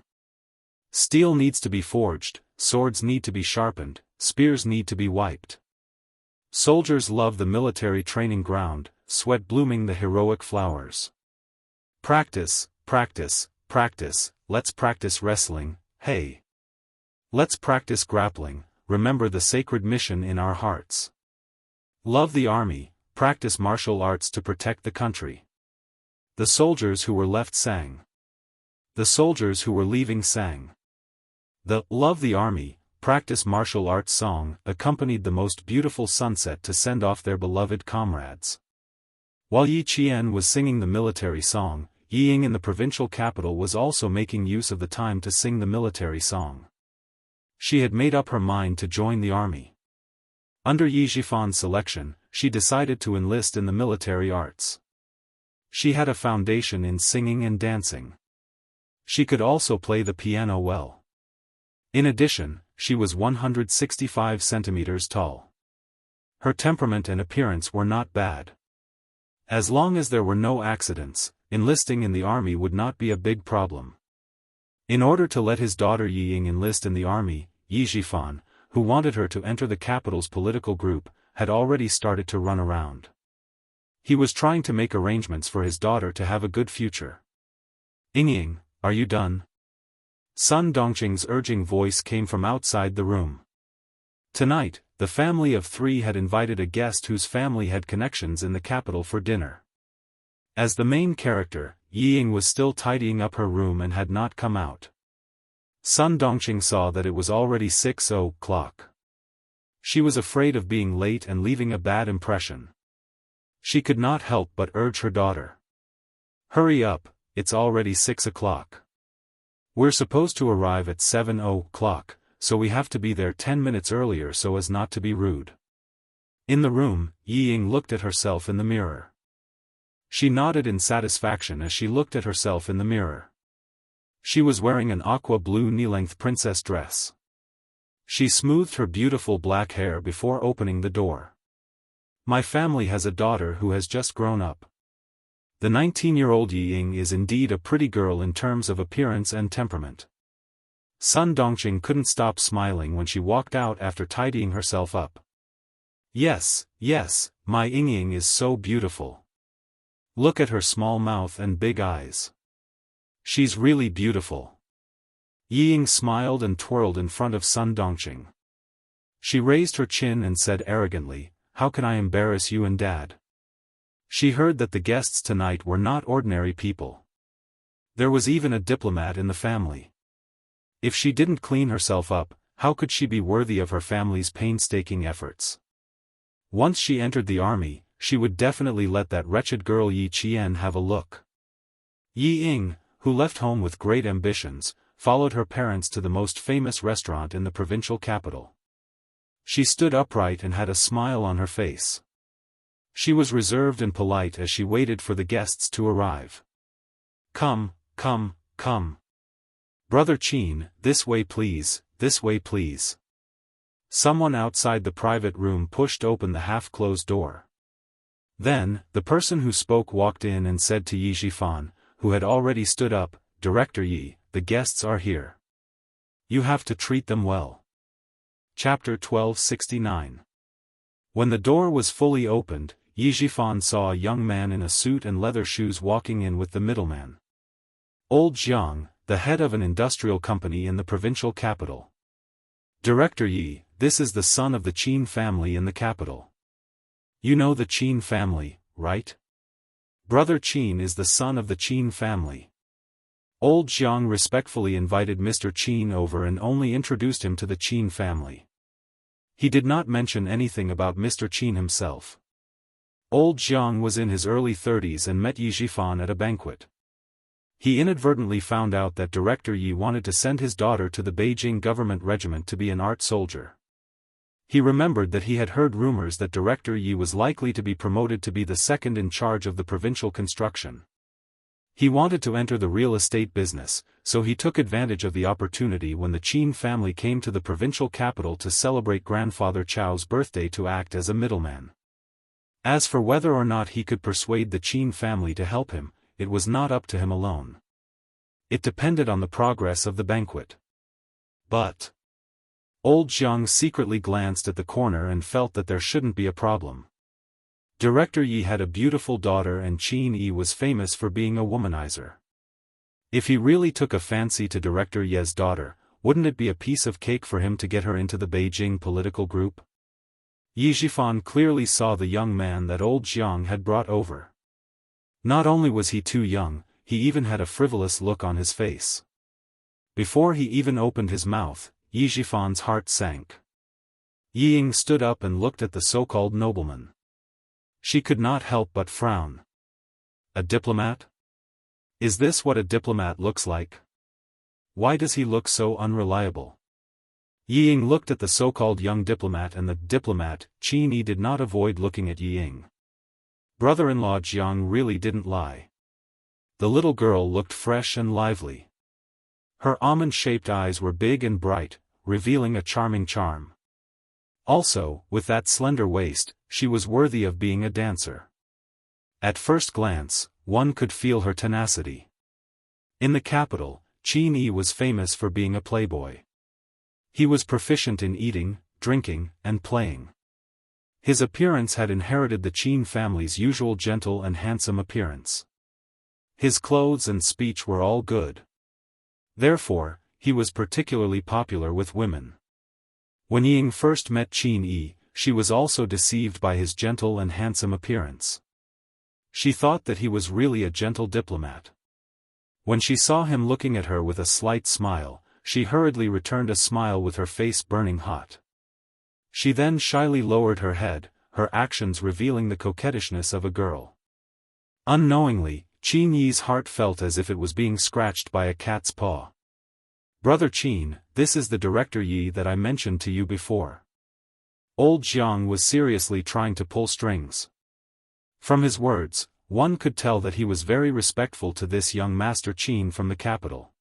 Steel needs to be forged, swords need to be sharpened, spears need to be wiped. Soldiers love the military training ground, sweat blooming the heroic flowers. Practice, practice, practice, let's practice wrestling, hey. Let's practice grappling, remember the sacred mission in our hearts. Love the army, practice martial arts to protect the country. The soldiers who were left sang. The soldiers who were leaving sang. The "Love the Army, Practice Martial Arts" song accompanied the most beautiful sunset to send off their beloved comrades. While Yi Qian was singing the military song, Yi Ying in the provincial capital was also making use of the time to sing the military song. She had made up her mind to join the army. Under Yi Zhifan's selection, she decided to enlist in the military arts. She had a foundation in singing and dancing. She could also play the piano well. In addition, she was 165 centimeters tall. Her temperament and appearance were not bad. As long as there were no accidents, enlisting in the army would not be a big problem. In order to let his daughter Yi Ying enlist in the army, Yi Zhifan, who wanted her to enter the capital's political group, had already started to run around. He was trying to make arrangements for his daughter to have a good future. "Ying, are you done?" Sun Dongqing's urging voice came from outside the room. Tonight, the family of three had invited a guest whose family had connections in the capital for dinner. As the main character, Yi Ying was still tidying up her room and had not come out. Sun Dongqing saw that it was already 6:00. She was afraid of being late and leaving a bad impression. She could not help but urge her daughter. "Hurry up, it's already 6:00. We're supposed to arrive at 7:00, so we have to be there 10 minutes earlier so as not to be rude." In the room, Yi Ying looked at herself in the mirror. She nodded in satisfaction as she looked at herself in the mirror. She was wearing an aqua blue knee-length princess dress. She smoothed her beautiful black hair before opening the door. "My family has a daughter who has just grown up." The 19-year-old Yi Ying is indeed a pretty girl in terms of appearance and temperament. Sun Dongqing couldn't stop smiling when she walked out after tidying herself up. Yes, my Ying Ying is so beautiful. Look at her small mouth and big eyes. She's really beautiful." Yi Ying smiled and twirled in front of Sun Dongqing. She raised her chin and said arrogantly, "How can I embarrass you and Dad?" She heard that the guests tonight were not ordinary people. There was even a diplomat in the family. If she didn't clean herself up, how could she be worthy of her family's painstaking efforts? Once she entered the army, she would definitely let that wretched girl Yi Qian have a look. Yi Ying, who left home with great ambitions, followed her parents to the most famous restaurant in the provincial capital. She stood upright and had a smile on her face. She was reserved and polite as she waited for the guests to arrive. Come. Brother Qin, this way please, this way please." Someone outside the private room pushed open the half-closed door. Then, the person who spoke walked in and said to Yi Zhifan, who had already stood up, "Director Yi, the guests are here. You have to treat them well." Chapter 1269. When the door was fully opened, Yi Zhifan saw a young man in a suit and leather shoes walking in with the middleman. Old Jiang, the head of an industrial company in the provincial capital. "Director Yi, this is the son of the Qin family in the capital. You know the Qin family, right? Brother Qin is the son of the Qin family." Old Jiang respectfully invited Mr. Qin over and only introduced him to the Qin family. He did not mention anything about Mr. Qin himself. Old Jiang was in his early 30s and met Yi Zhifan at a banquet. He inadvertently found out that Director Yi wanted to send his daughter to the Beijing government regiment to be an art soldier. He remembered that he had heard rumors that Director Yi was likely to be promoted to be the second in charge of the provincial construction. He wanted to enter the real estate business, so he took advantage of the opportunity when the Qin family came to the provincial capital to celebrate grandfather Chao's birthday to act as a middleman. As for whether or not he could persuade the Qin family to help him, it was not up to him alone. It depended on the progress of the banquet. But old Jiang secretly glanced at the corner and felt that there shouldn't be a problem. Director Yi had a beautiful daughter and Qin Yi was famous for being a womanizer. If he really took a fancy to Director Ye's daughter, wouldn't it be a piece of cake for him to get her into the Beijing political group? Yi Zhifan clearly saw the young man that old Jiang had brought over. Not only was he too young, he even had a frivolous look on his face. Before he even opened his mouth, Yi Zhifan's heart sank. Yi Ying stood up and looked at the so-called nobleman. She could not help but frown. A diplomat? Is this what a diplomat looks like? Why does he look so unreliable? Yi Ying looked at the so-called young diplomat and the diplomat, Qin Yi, did not avoid looking at Yi Ying. Brother-in-law Jiang really didn't lie. The little girl looked fresh and lively. Her almond-shaped eyes were big and bright, revealing a charming charm. Also, with that slender waist, she was worthy of being a dancer. At first glance, one could feel her tenacity. In the capital, Qin Yi was famous for being a playboy. He was proficient in eating, drinking, and playing. His appearance had inherited the Qin family's usual gentle and handsome appearance. His clothes and speech were all good. Therefore, he was particularly popular with women. When Yi Ying first met Qin Yi, she was also deceived by his gentle and handsome appearance. She thought that he was really a gentle diplomat. When she saw him looking at her with a slight smile, she hurriedly returned a smile with her face burning hot. She then shyly lowered her head, her actions revealing the coquettishness of a girl. Unknowingly, Qin Yi's heart felt as if it was being scratched by a cat's paw. "Brother Qin, this is the Director Yi that I mentioned to you before." Old Jiang was seriously trying to pull strings. From his words, one could tell that he was very respectful to this young Master Qin from the capital.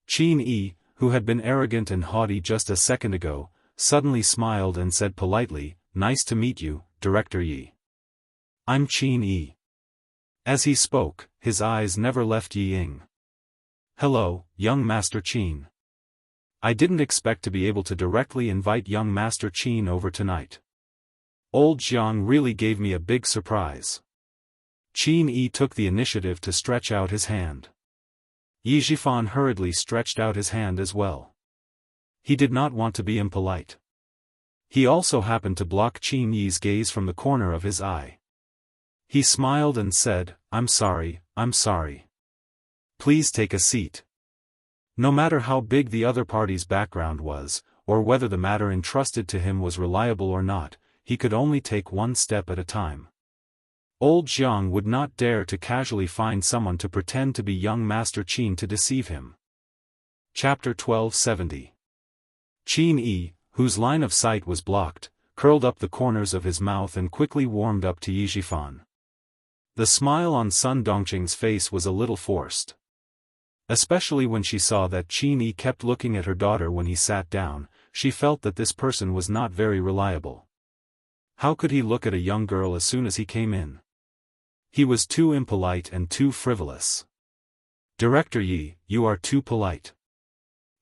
Qin Yi, who had been arrogant and haughty just a second ago, suddenly smiled and said politely, "Nice to meet you, Director Yi. I'm Qin Yi." As he spoke, his eyes never left Yi Ying. "Hello, young Master Qin. I didn't expect to be able to directly invite young Master Qin over tonight. Old Jiang really gave me a big surprise." Qin Yi took the initiative to stretch out his hand. Yi Zhifan hurriedly stretched out his hand as well. He did not want to be impolite. He also happened to block Qin Yi's gaze from the corner of his eye. He smiled and said, I'm sorry. Please take a seat." No matter how big the other party's background was, or whether the matter entrusted to him was reliable or not, he could only take one step at a time. Old Jiang would not dare to casually find someone to pretend to be young Master Qin to deceive him. Chapter 1270. Qin Yi, whose line of sight was blocked, curled up the corners of his mouth and quickly warmed up to Yi Zhifan. The smile on Sun Dongqing's face was a little forced. Especially when she saw that Qin Yi kept looking at her daughter when he sat down, she felt that this person was not very reliable. How could he look at a young girl as soon as he came in? He was too impolite and too frivolous. "Director Yi, you are too polite.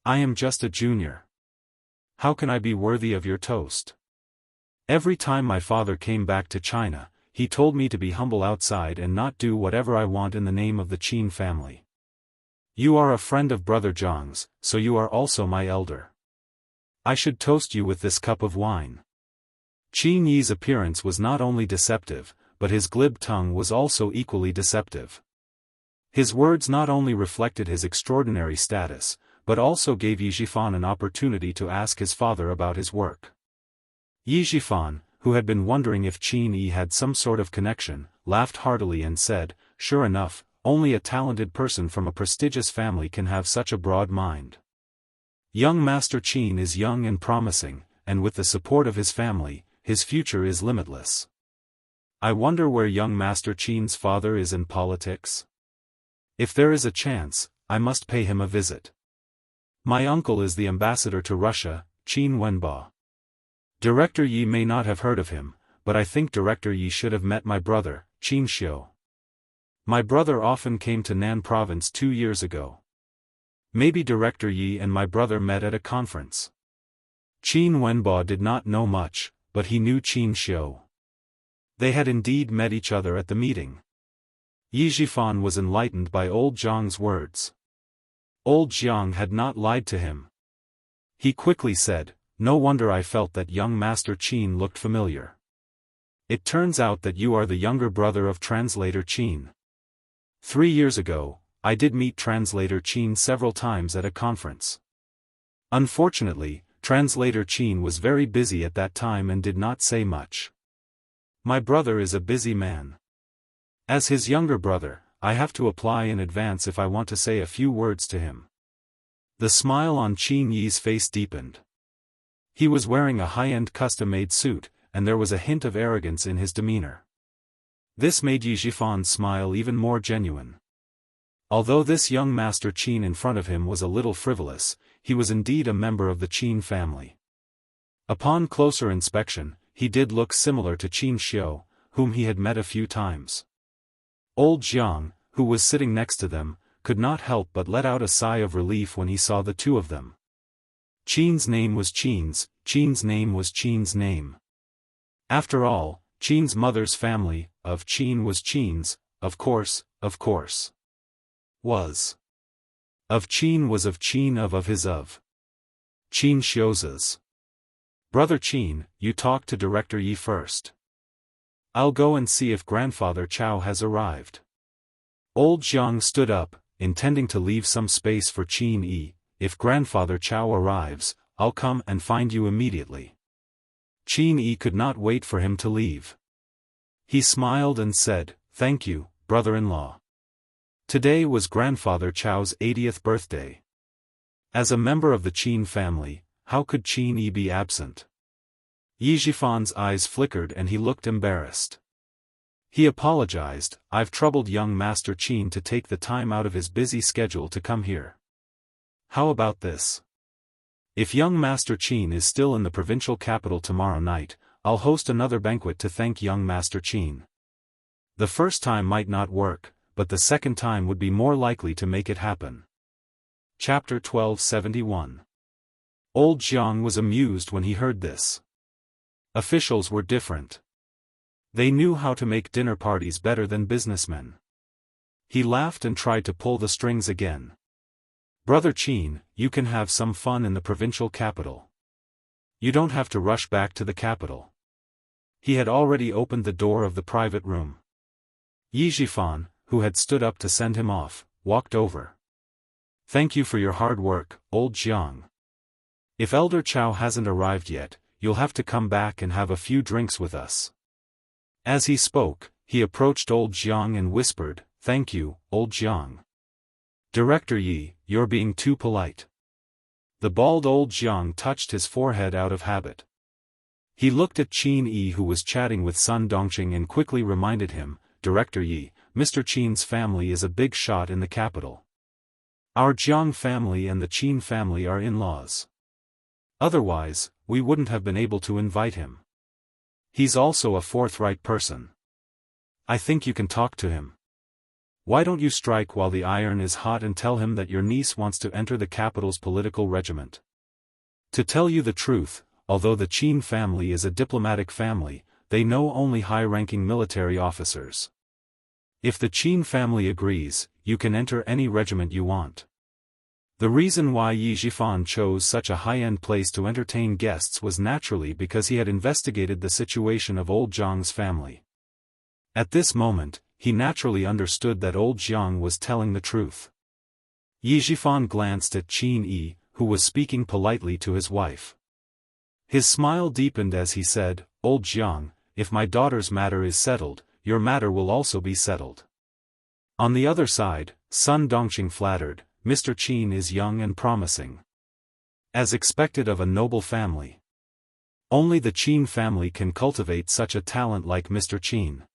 I am just a junior. How can I be worthy of your toast? Every time my father came back to China, he told me to be humble outside and not do whatever I want in the name of the Qin family. You are a friend of Brother Zhang's, so you are also my elder. I should toast you with this cup of wine." Qin Yi's appearance was not only deceptive, but his glib tongue was also equally deceptive. His words not only reflected his extraordinary status, but also gave Yi Zhifan an opportunity to ask his father about his work. Yi Zhifan, who had been wondering if Qin Yi had some sort of connection, laughed heartily and said, "Sure enough, only a talented person from a prestigious family can have such a broad mind. Young Master Qin is young and promising, and with the support of his family, his future is limitless. I wonder where young Master Qin's father is in politics? If there is a chance, I must pay him a visit. My uncle is the ambassador to Russia, Qin Wenba. Director Yi may not have heard of him, but I think Director Yi should have met my brother, Xianxia. My brother often came to Nan province 2 years ago. Maybe Director Yi and my brother met at a conference. Qin Wenbo did not know much, but he knew Qin Xiu. They had indeed met each other at the meeting. Yi Zhifan was enlightened by old Jiang's words. Old Jiang had not lied to him. He quickly said, "No wonder I felt that young Master Qin looked familiar. It turns out that you are the younger brother of Translator Qin. 3 years ago, I did meet Translator Qin several times at a conference. Unfortunately, Translator Qin was very busy at that time and did not say much. My brother is a busy man. As his younger brother, I have to apply in advance if I want to say a few words to him." The smile on Qin Yi's face deepened. He was wearing a high-end custom-made suit, and there was a hint of arrogance in his demeanor. This made Yi Zhifan's smile even more genuine. Although this young Master Qin in front of him was a little frivolous, he was indeed a member of the Qin family. Upon closer inspection, he did look similar to Qin Xiu, whom he had met a few times. Old Jiang, who was sitting next to them, could not help but let out a sigh of relief when he saw the two of them. Qin's name was Qin's name was Qin's name. After all, Qin's mother's family, of Qin was Qin's, of course. Was. Of Qin was of Qin of his of. Qin Xiu's. Brother Qin, you talk to Director Yi first. I'll go and see if Grandfather Chao has arrived. Old Jiang stood up, intending to leave some space for Qin Yi. If Grandfather Chao arrives, I'll come and find you immediately. Qin Yi could not wait for him to leave. He smiled and said, "Thank you, brother-in-law." Today was Grandfather Chao's 80th birthday. As a member of the Qin family, how could Qin Yi be absent? Yi Zhifan's eyes flickered and he looked embarrassed. He apologized, "I've troubled young Master Qin to take the time out of his busy schedule to come here. How about this? If young Master Qin is still in the provincial capital tomorrow night, I'll host another banquet to thank young Master Qin. The first time might not work, but the second time would be more likely to make it happen." Chapter 1271. Old Jiang was amused when he heard this. Officials were different. They knew how to make dinner parties better than businessmen. He laughed and tried to pull the strings again. "Brother Qin, you can have some fun in the provincial capital. You don't have to rush back to the capital." He had already opened the door of the private room. Yi Zhifan, who had stood up to send him off, walked over. "Thank you for your hard work, Old Jiang. If Elder Chao hasn't arrived yet, you'll have to come back and have a few drinks with us." As he spoke, he approached Old Jiang and whispered, "Thank you, Old Jiang. Director Yi, you're being too polite." The bald Old Jiang touched his forehead out of habit. He looked at Qin Yi who was chatting with Sun Dongqing and quickly reminded him, "Director Yi, Mr. Qin's family is a big shot in the capital. Our Jiang family and the Qin family are in-laws. Otherwise, we wouldn't have been able to invite him. He's also a forthright person. I think you can talk to him. Why don't you strike while the iron is hot and tell him that your niece wants to enter the capital's political regiment? To tell you the truth, although the Qin family is a diplomatic family, they know only high-ranking military officers. If the Qin family agrees, you can enter any regiment you want." The reason why Yi Zhifan chose such a high-end place to entertain guests was naturally because he had investigated the situation of Old Jiang's family. At this moment, he naturally understood that Old Jiang was telling the truth. Yi Zhifan glanced at Qin Yi, who was speaking politely to his wife. His smile deepened as he said, "Old Jiang, if my daughter's matter is settled, your matter will also be settled." On the other side, Sun Dongqing flattered, "Mr. Qin is young and promising. As expected of a noble family. Only the Qin family can cultivate such a talent like Mr. Qin.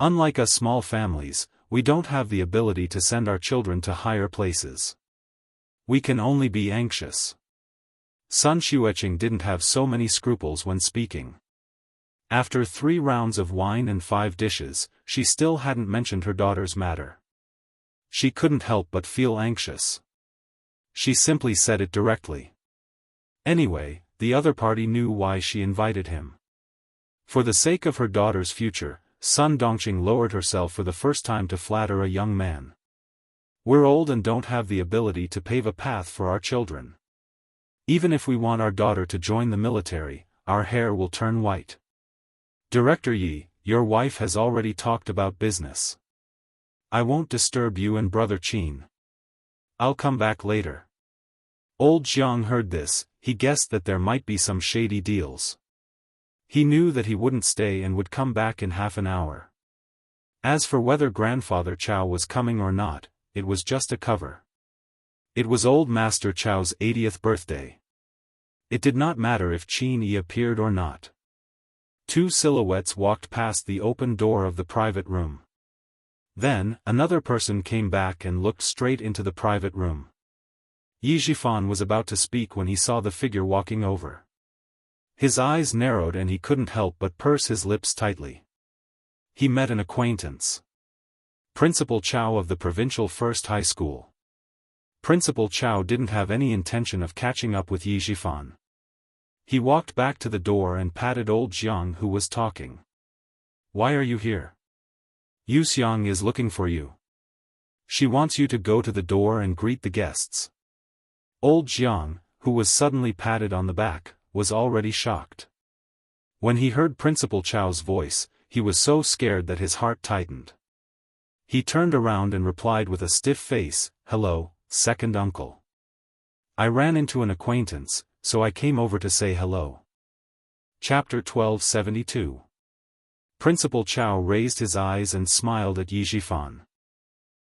Unlike us small families, we don't have the ability to send our children to higher places. We can only be anxious." Sun Xueqing didn't have so many scruples when speaking. After 3 rounds of wine and 5 dishes, she still hadn't mentioned her daughter's matter. She couldn't help but feel anxious. She simply said it directly. Anyway, the other party knew why she invited him. For the sake of her daughter's future, Sun Dongqing lowered herself for the first time to flatter a young man. We're old and don't have the ability to pave a path for our children. Even if we want our daughter to join the military, our hair will turn white. Director Yi, your wife has already talked about business. I won't disturb you and Brother Qin. I'll come back later. Old Jiang heard this. He guessed that there might be some shady deals. He knew that he wouldn't stay and would come back in half an hour. As for whether Grandfather Chao was coming or not, it was just a cover. It was Old Master Chao's 80th birthday. It did not matter if Qin Yi appeared or not. Two silhouettes walked past the open door of the private room. Then, another person came back and looked straight into the private room. Yi Zhifan was about to speak when he saw the figure walking over. His eyes narrowed and he couldn't help but purse his lips tightly. He met an acquaintance. Principal Chao of the Provincial First High School. Principal Chao didn't have any intention of catching up with Yi Zhifan. He walked back to the door and patted old Jiang who was talking. Why are you here? Yu Xiang is looking for you. She wants you to go to the door and greet the guests. Old Jiang, who was suddenly patted on the back, was already shocked. When he heard Principal Chao's voice, he was so scared that his heart tightened. He turned around and replied with a stiff face, "Hello, second uncle. I ran into an acquaintance, so I came over to say hello." Chapter 1272. Principal Chao raised his eyes and smiled at Yi Zhifan.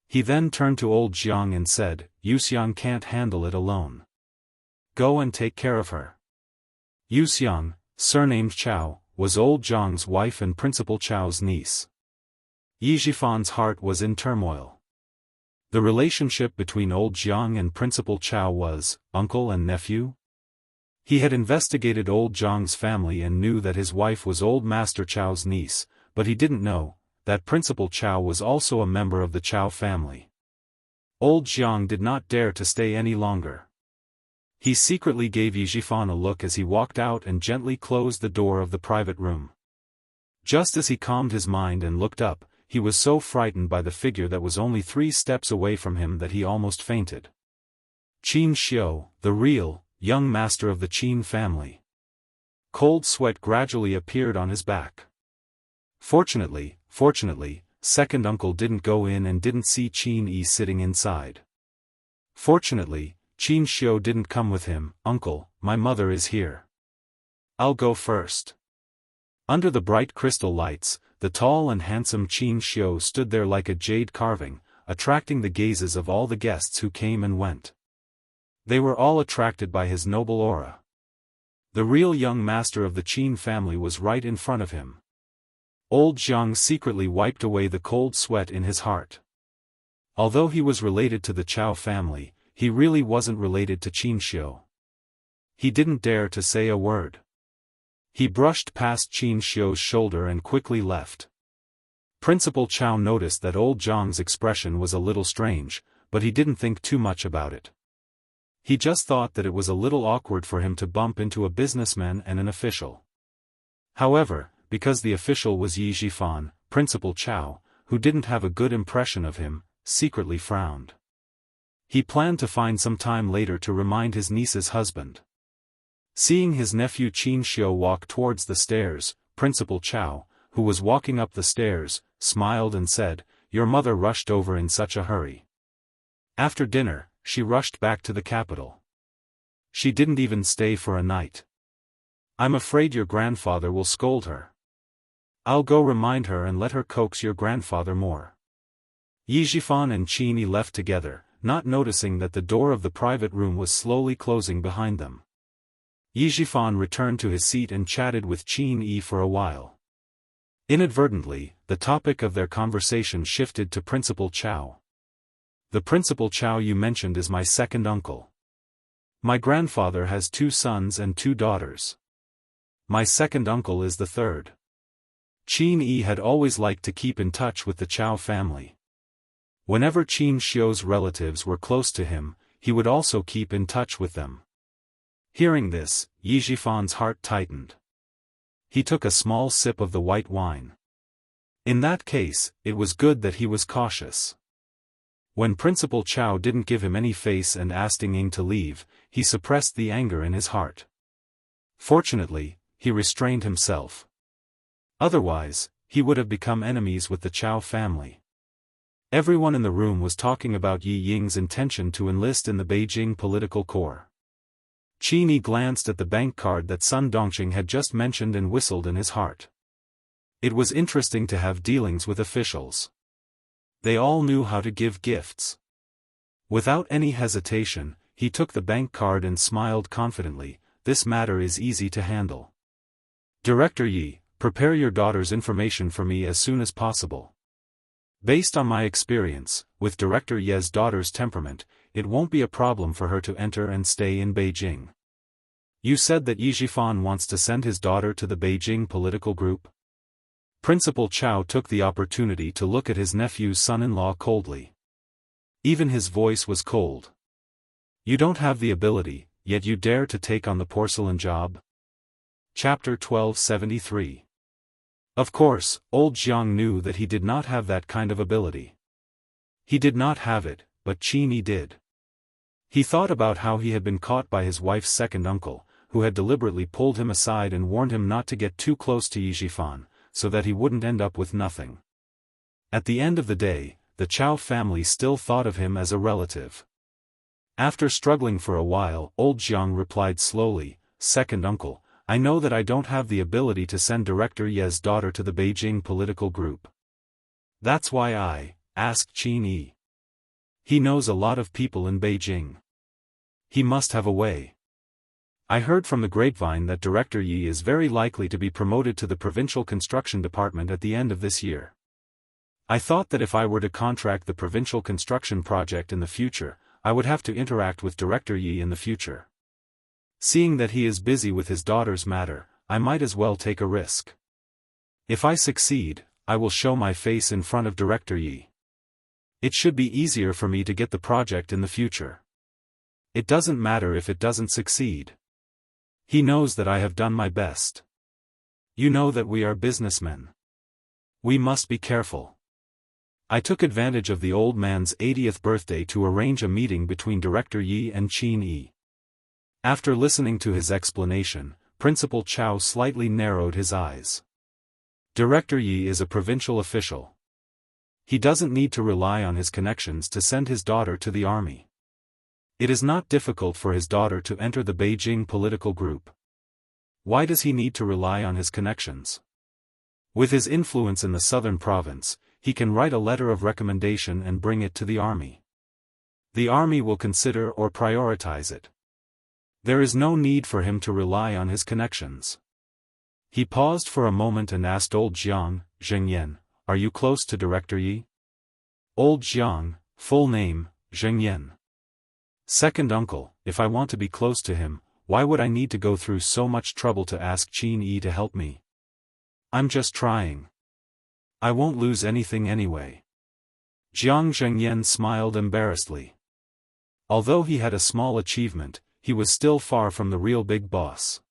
He then turned to old Jiang and said, "Yu Xiang can't handle it alone. Go and take care of her." Yu Xiang, surnamed Chao, was old Jiang's wife and Principal Chao's niece. Yi Zhifan's heart was in turmoil. The relationship between old Jiang and Principal Chao was uncle and nephew? He had investigated old Jiang's family and knew that his wife was old Master Chao's niece, but he didn't know that Principal Chao was also a member of the Chao family. Old Jiang did not dare to stay any longer. He secretly gave Yi Zhifan a look as he walked out and gently closed the door of the private room. Just as he calmed his mind and looked up, he was so frightened by the figure that was only 3 steps away from him that he almost fainted. Qin Xiu, the real, young master of the Qin family. Cold sweat gradually appeared on his back. Fortunately, second uncle didn't go in and didn't see Qin Yi sitting inside. Fortunately, Qin Xiu didn't come with him. "Uncle, my mother is here. I'll go first." Under the bright crystal lights, the tall and handsome Qin Xiu stood there like a jade carving, attracting the gazes of all the guests who came and went. They were all attracted by his noble aura. The real young master of the Qin family was right in front of him. Old Jiang secretly wiped away the cold sweat in his heart. Although he was related to the Chao family, he really wasn't related to Qin Xiu. He didn't dare to say a word. He brushed past Qin Xiu's shoulder and quickly left. Principal Chao noticed that old Jiang's expression was a little strange, but he didn't think too much about it. He just thought that it was a little awkward for him to bump into a businessman and an official. However, because the official was Yi Zhifan, Principal Chao, who didn't have a good impression of him, secretly frowned. He planned to find some time later to remind his niece's husband. Seeing his nephew Qin Xiu walk towards the stairs, Principal Chao, who was walking up the stairs, smiled and said, "Your mother rushed over in such a hurry. After dinner, she rushed back to the capital. She didn't even stay for a night. I'm afraid your grandfather will scold her. I'll go remind her and let her coax your grandfather more." Yi Zhifan and Qin Yi left together, not noticing that the door of the private room was slowly closing behind them. Yi Zhifan returned to his seat and chatted with Qin Yi for a while. Inadvertently, the topic of their conversation shifted to Principal Chao. "The Principal Chao you mentioned is my second uncle. My grandfather has 2 sons and 2 daughters. My second uncle is the third." Qin Yi had always liked to keep in touch with the Chao family. Whenever Qin Xiu's relatives were close to him, he would also keep in touch with them. Hearing this, Yi Jifan's heart tightened. He took a small sip of the white wine. In that case, it was good that he was cautious. When Principal Chao didn't give him any face and asked Ying to leave, he suppressed the anger in his heart. Fortunately, he restrained himself. Otherwise, he would have become enemies with the Chao family. Everyone in the room was talking about Yi Ying's intention to enlist in the Beijing political corps. Qin Yi glanced at the bank card that Sun Dongqing had just mentioned and whistled in his heart. It was interesting to have dealings with officials. They all knew how to give gifts. Without any hesitation, he took the bank card and smiled confidently. This matter is easy to handle. Director Yi, prepare your daughter's information for me as soon as possible. Based on my experience, with Director Ye's daughter's temperament, it won't be a problem for her to enter and stay in Beijing. You said that Yi Jifan wants to send his daughter to the Beijing political group? Principal Chao took the opportunity to look at his nephew's son-in-law coldly. Even his voice was cold. You don't have the ability, yet you dare to take on the porcelain job? Chapter 1273. Of course, old Jiang knew that he did not have that kind of ability. He did not have it, but Qin Yi did. He thought about how he had been caught by his wife's second uncle, who had deliberately pulled him aside and warned him not to get too close to Yi Jifan, so that he wouldn't end up with nothing. At the end of the day, the Chao family still thought of him as a relative. After struggling for a while, old Jiang replied slowly, "Second uncle, I know that I don't have the ability to send Director Ye's daughter to the Beijing political group. That's why I asked Qin Yi. He knows a lot of people in Beijing. He must have a way. I heard from the grapevine that Director Yi is very likely to be promoted to the provincial construction department at the end of this year. I thought that if I were to contract the provincial construction project in the future, I would have to interact with Director Yi in the future. Seeing that he is busy with his daughter's matter, I might as well take a risk. If I succeed, I will show my face in front of Director Yi. It should be easier for me to get the project in the future. It doesn't matter if it doesn't succeed. He knows that I have done my best. You know that we are businessmen. We must be careful." I took advantage of the old man's 80th birthday to arrange a meeting between Director Yi and Qin Yi. After listening to his explanation, Principal Chao slightly narrowed his eyes. Director Yi is a provincial official. He doesn't need to rely on his connections to send his daughter to the army. It is not difficult for his daughter to enter the Beijing political group. Why does he need to rely on his connections? With his influence in the southern province, he can write a letter of recommendation and bring it to the army. The army will consider or prioritize it. There is no need for him to rely on his connections. He paused for a moment and asked old Jiang, "Zhengyan, are you close to Director Yi?" Old Jiang, full name, Zhengyan. Second uncle, if I want to be close to him, why would I need to go through so much trouble to ask Qin Yi to help me? I'm just trying. I won't lose anything anyway. Jiang Zhengyan smiled embarrassedly. Although he had a small achievement, he was still far from the real big boss.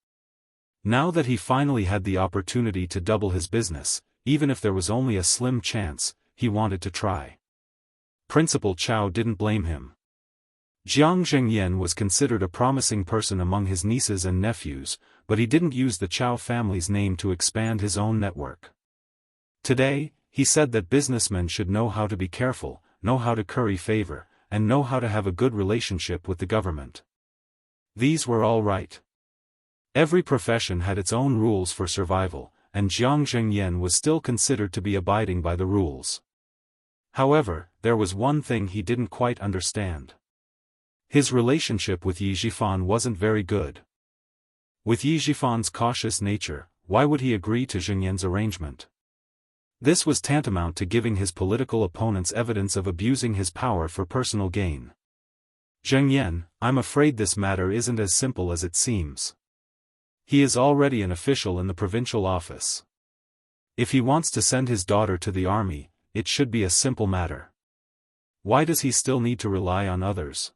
Now that he finally had the opportunity to double his business, even if there was only a slim chance, he wanted to try. Principal Chao didn't blame him. Jiang Zhengyan was considered a promising person among his nieces and nephews, but he didn't use the Chao family's name to expand his own network. Today, he said that businessmen should know how to be careful, know how to curry favor, and know how to have a good relationship with the government. These were all right. Every profession had its own rules for survival, and Jiang Zhengyan was still considered to be abiding by the rules. However, there was one thing he didn't quite understand. His relationship with Yi Jifan wasn't very good. With Yi Jifan's cautious nature, why would he agree to Zhengyan's arrangement? This was tantamount to giving his political opponents evidence of abusing his power for personal gain. Zhengyan, I'm afraid this matter isn't as simple as it seems. He is already an official in the provincial office. If he wants to send his daughter to the army, it should be a simple matter. Why does he still need to rely on others?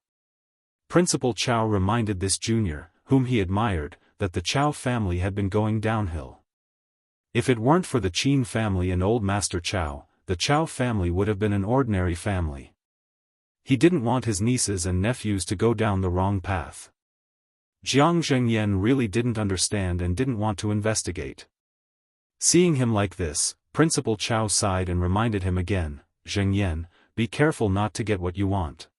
Principal Chao reminded this junior, whom he admired, that the Chao family had been going downhill. If it weren't for the Qin family and old Master Chao, the Chao family would have been an ordinary family. He didn't want his nieces and nephews to go down the wrong path. Xianxia really didn't understand and didn't want to investigate. Seeing him like this, Principal Chao sighed and reminded him again, "Zhengyan, be careful not to get what you want.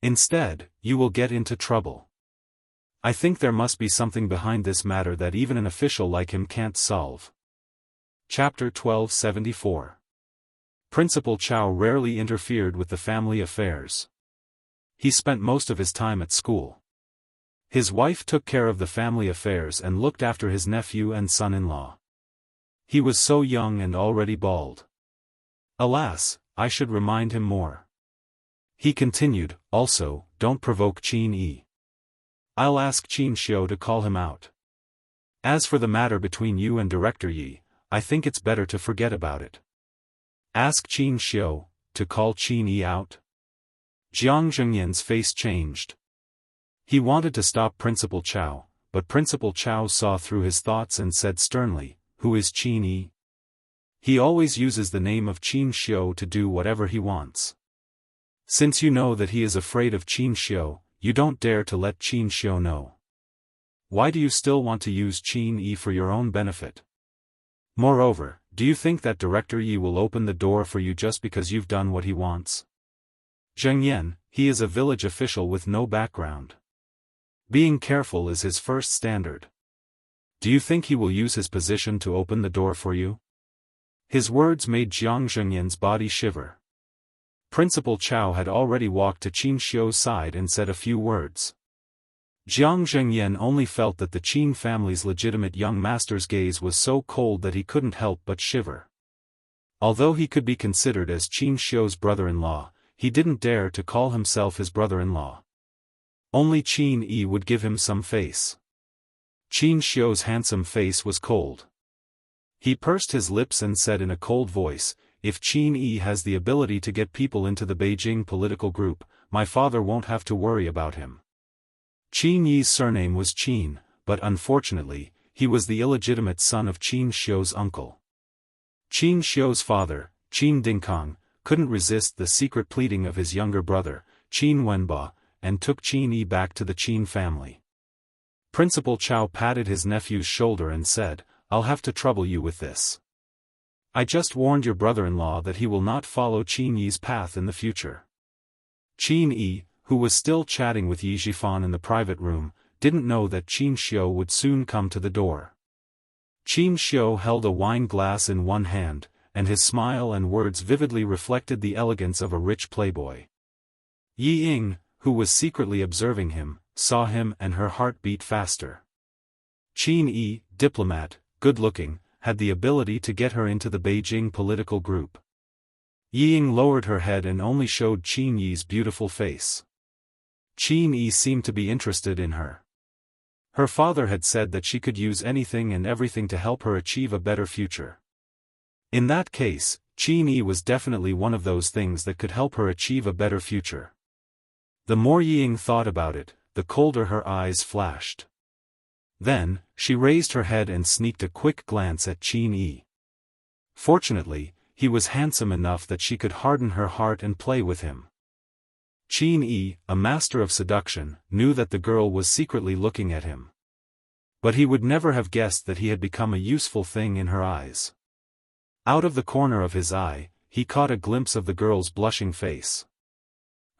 Instead, you will get into trouble. I think there must be something behind this matter that even an official like him can't solve." Chapter 1274. Principal Chao rarely interfered with the family affairs. He spent most of his time at school. His wife took care of the family affairs and looked after his nephew and son-in-law. He was so young and already bald. Alas, I should remind him more. He continued, "Also, don't provoke Qin Yi. I'll ask Qin Xiu to call him out. As for the matter between you and Director Yi, I think it's better to forget about it." "Ask Qin Xiu to call Qin Yi out?" Jiang Zhengyan's face changed. He wanted to stop Principal Chao, but Principal Chao saw through his thoughts and said sternly, "Who is Qin Yi? He always uses the name of Qin Xiu to do whatever he wants. Since you know that he is afraid of Qin Xiu, you don't dare to let Qin Xiu know. Why do you still want to use Qin Yi for your own benefit? Moreover, do you think that Director Yi will open the door for you just because you've done what he wants? Zhengyan, he is a village official with no background. Being careful is his first standard. Do you think he will use his position to open the door for you?" His words made Jiang Zhengyan's body shiver. Principal Chao had already walked to Qin Xiu's side and said a few words. Jiang Zhengyan only felt that the Qin family's legitimate young master's gaze was so cold that he couldn't help but shiver. Although he could be considered as Qin Xiu's brother-in-law, he didn't dare to call himself his brother-in-law. Only Qin Yi would give him some face. Qin Xiu's handsome face was cold. He pursed his lips and said in a cold voice, "If Qin Yi has the ability to get people into the Beijing political group, my father won't have to worry about him." Qin Yi's surname was Qin, but unfortunately, he was the illegitimate son of Qin Xiu's uncle. Qin Xiu's father, Qin Dingkang, couldn't resist the secret pleading of his younger brother, Qin Wenba, and took Qin Yi back to the Qin family. Principal Chao patted his nephew's shoulder and said, "I'll have to trouble you with this. I just warned your brother-in-law that he will not follow Qin Yi's path in the future." Qin Yi, who was still chatting with Yi Zhifan in the private room, didn't know that Qin Xiu would soon come to the door. Qin Xiu held a wine glass in one hand, and his smile and words vividly reflected the elegance of a rich playboy. Yi Ying, who was secretly observing him, saw him and her heart beat faster. Qin Yi, diplomat, good-looking, had the ability to get her into the Beijing political group. Yi Ying lowered her head and only showed Qin Yi's beautiful face. Qin Yi seemed to be interested in her. Her father had said that she could use anything and everything to help her achieve a better future. In that case, Qin Yi was definitely one of those things that could help her achieve a better future. The more Yi Ying thought about it, the colder her eyes flashed. Then, she raised her head and sneaked a quick glance at Qin Yi. Fortunately, he was handsome enough that she could harden her heart and play with him. Qin Yi, a master of seduction, knew that the girl was secretly looking at him. But he would never have guessed that he had become a useful thing in her eyes. Out of the corner of his eye, he caught a glimpse of the girl's blushing face.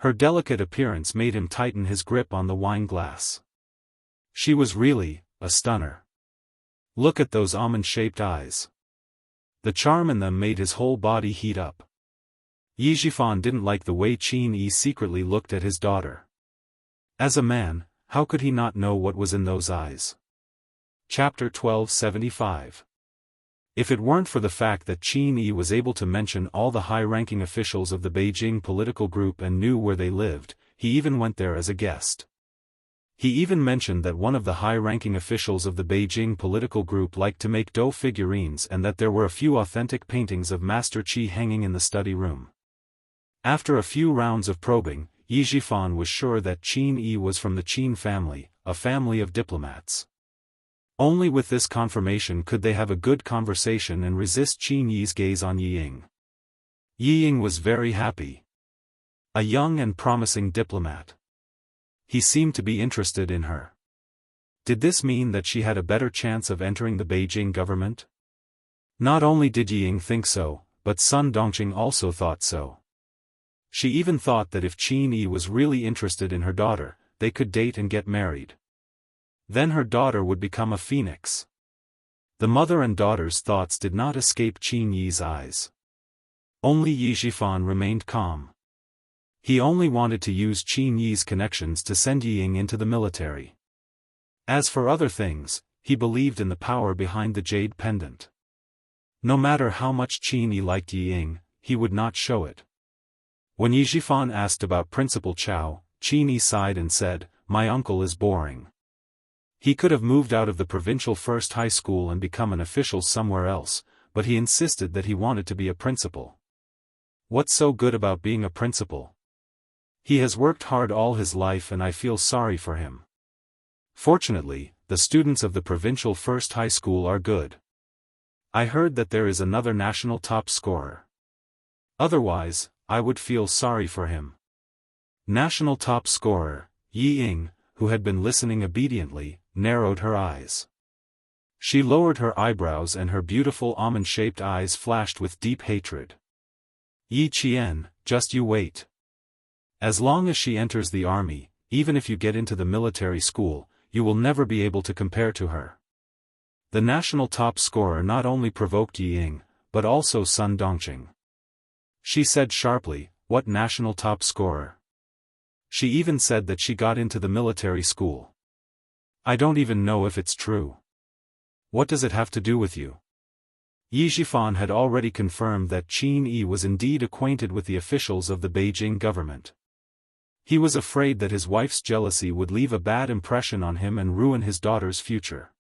Her delicate appearance made him tighten his grip on the wine glass. She was really a stunner. Look at those almond-shaped eyes. The charm in them made his whole body heat up. Yi Zhifan didn't like the way Qin Yi secretly looked at his daughter. As a man, how could he not know what was in those eyes? Chapter 1275. If it weren't for the fact that Qin Yi was able to mention all the high-ranking officials of the Beijing political group and knew where they lived, he even went there as a guest. He even mentioned that one of the high-ranking officials of the Beijing political group liked to make dough figurines and that there were a few authentic paintings of Master Qi hanging in the study room. After a few rounds of probing, Yi Zhifan was sure that Qin Yi was from the Qin family, a family of diplomats. Only with this confirmation could they have a good conversation and resist Qin Yi's gaze on Yi Ying. Yi Ying was very happy. A young and promising diplomat. He seemed to be interested in her. Did this mean that she had a better chance of entering the Beijing government? Not only did Yi Ying think so, but Sun Dongqing also thought so. She even thought that if Qin Yi was really interested in her daughter, they could date and get married. Then her daughter would become a phoenix. The mother and daughter's thoughts did not escape Qin Yi's eyes. Only Yi Zhifan remained calm. He only wanted to use Qin Yi's connections to send Yi Ying into the military. As for other things, he believed in the power behind the jade pendant. No matter how much Qin Yi liked Yi Ying, he would not show it. When Yi Zhifan asked about Principal Chao, Qin Yi sighed and said, "My uncle is boring. He could have moved out of the provincial first high school and become an official somewhere else, but he insisted that he wanted to be a principal. What's so good about being a principal? He has worked hard all his life and I feel sorry for him. Fortunately, the students of the provincial first high school are good. I heard that there is another national top scorer. Otherwise, I would feel sorry for him." National top scorer, Yi Ying, who had been listening obediently, narrowed her eyes. She lowered her eyebrows and her beautiful almond-shaped eyes flashed with deep hatred. "Yi Qian, just you wait. As long as she enters the army, even if you get into the military school, you will never be able to compare to her." The national top scorer not only provoked Yi Ying, but also Sun Dongqing. She said sharply, "What national top scorer?" She even said that she got into the military school. "I don't even know if it's true. What does it have to do with you?" Yi Zhifan had already confirmed that Qin Yi was indeed acquainted with the officials of the Beijing government. He was afraid that his wife's jealousy would leave a bad impression on him and ruin his daughter's future.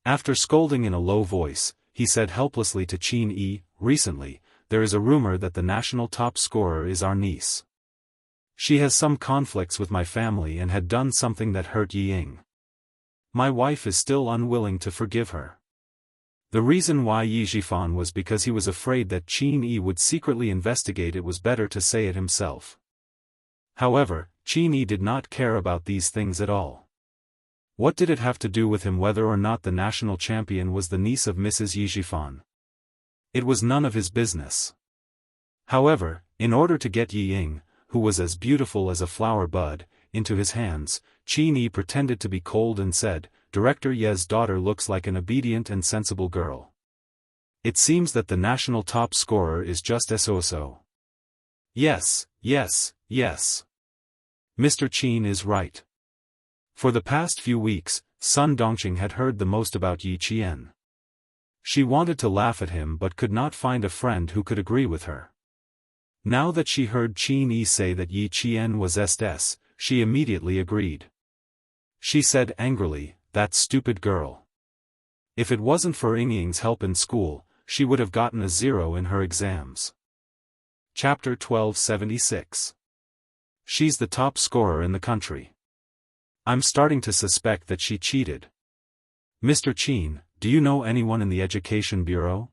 After scolding in a low voice, he said helplessly to Qin Yi, "Recently, there is a rumor that the national top scorer is our niece. She has some conflicts with my family and had done something that hurt Yi Ying. My wife is still unwilling to forgive her." The reason why Yi Zhifan was because he was afraid that Qin Yi would secretly investigate. It was better to say it himself. However, Qin Yi did not care about these things at all. What did it have to do with him whether or not the national champion was the niece of Mrs. Yi Zhifan? It was none of his business. However, in order to get Yi Ying, who was as beautiful as a flower bud, into his hands, Qin Yi pretended to be cold and said, "Director Ye's daughter looks like an obedient and sensible girl. It seems that the national top scorer is just so. Yes, yes, yes. Mr. Qin is right." For the past few weeks, Sun Dongqing had heard the most about Yi Qian. She wanted to laugh at him but could not find a friend who could agree with her. Now that she heard Qin Yi say that Yi Qian was SS, she immediately agreed. She said angrily, "That stupid girl. If it wasn't for Ying Ying's help in school, she would have gotten a 0 in her exams." Chapter 1276. She's the top scorer in the country. I'm starting to suspect that she cheated. Mr. Qin, do you know anyone in the Education Bureau?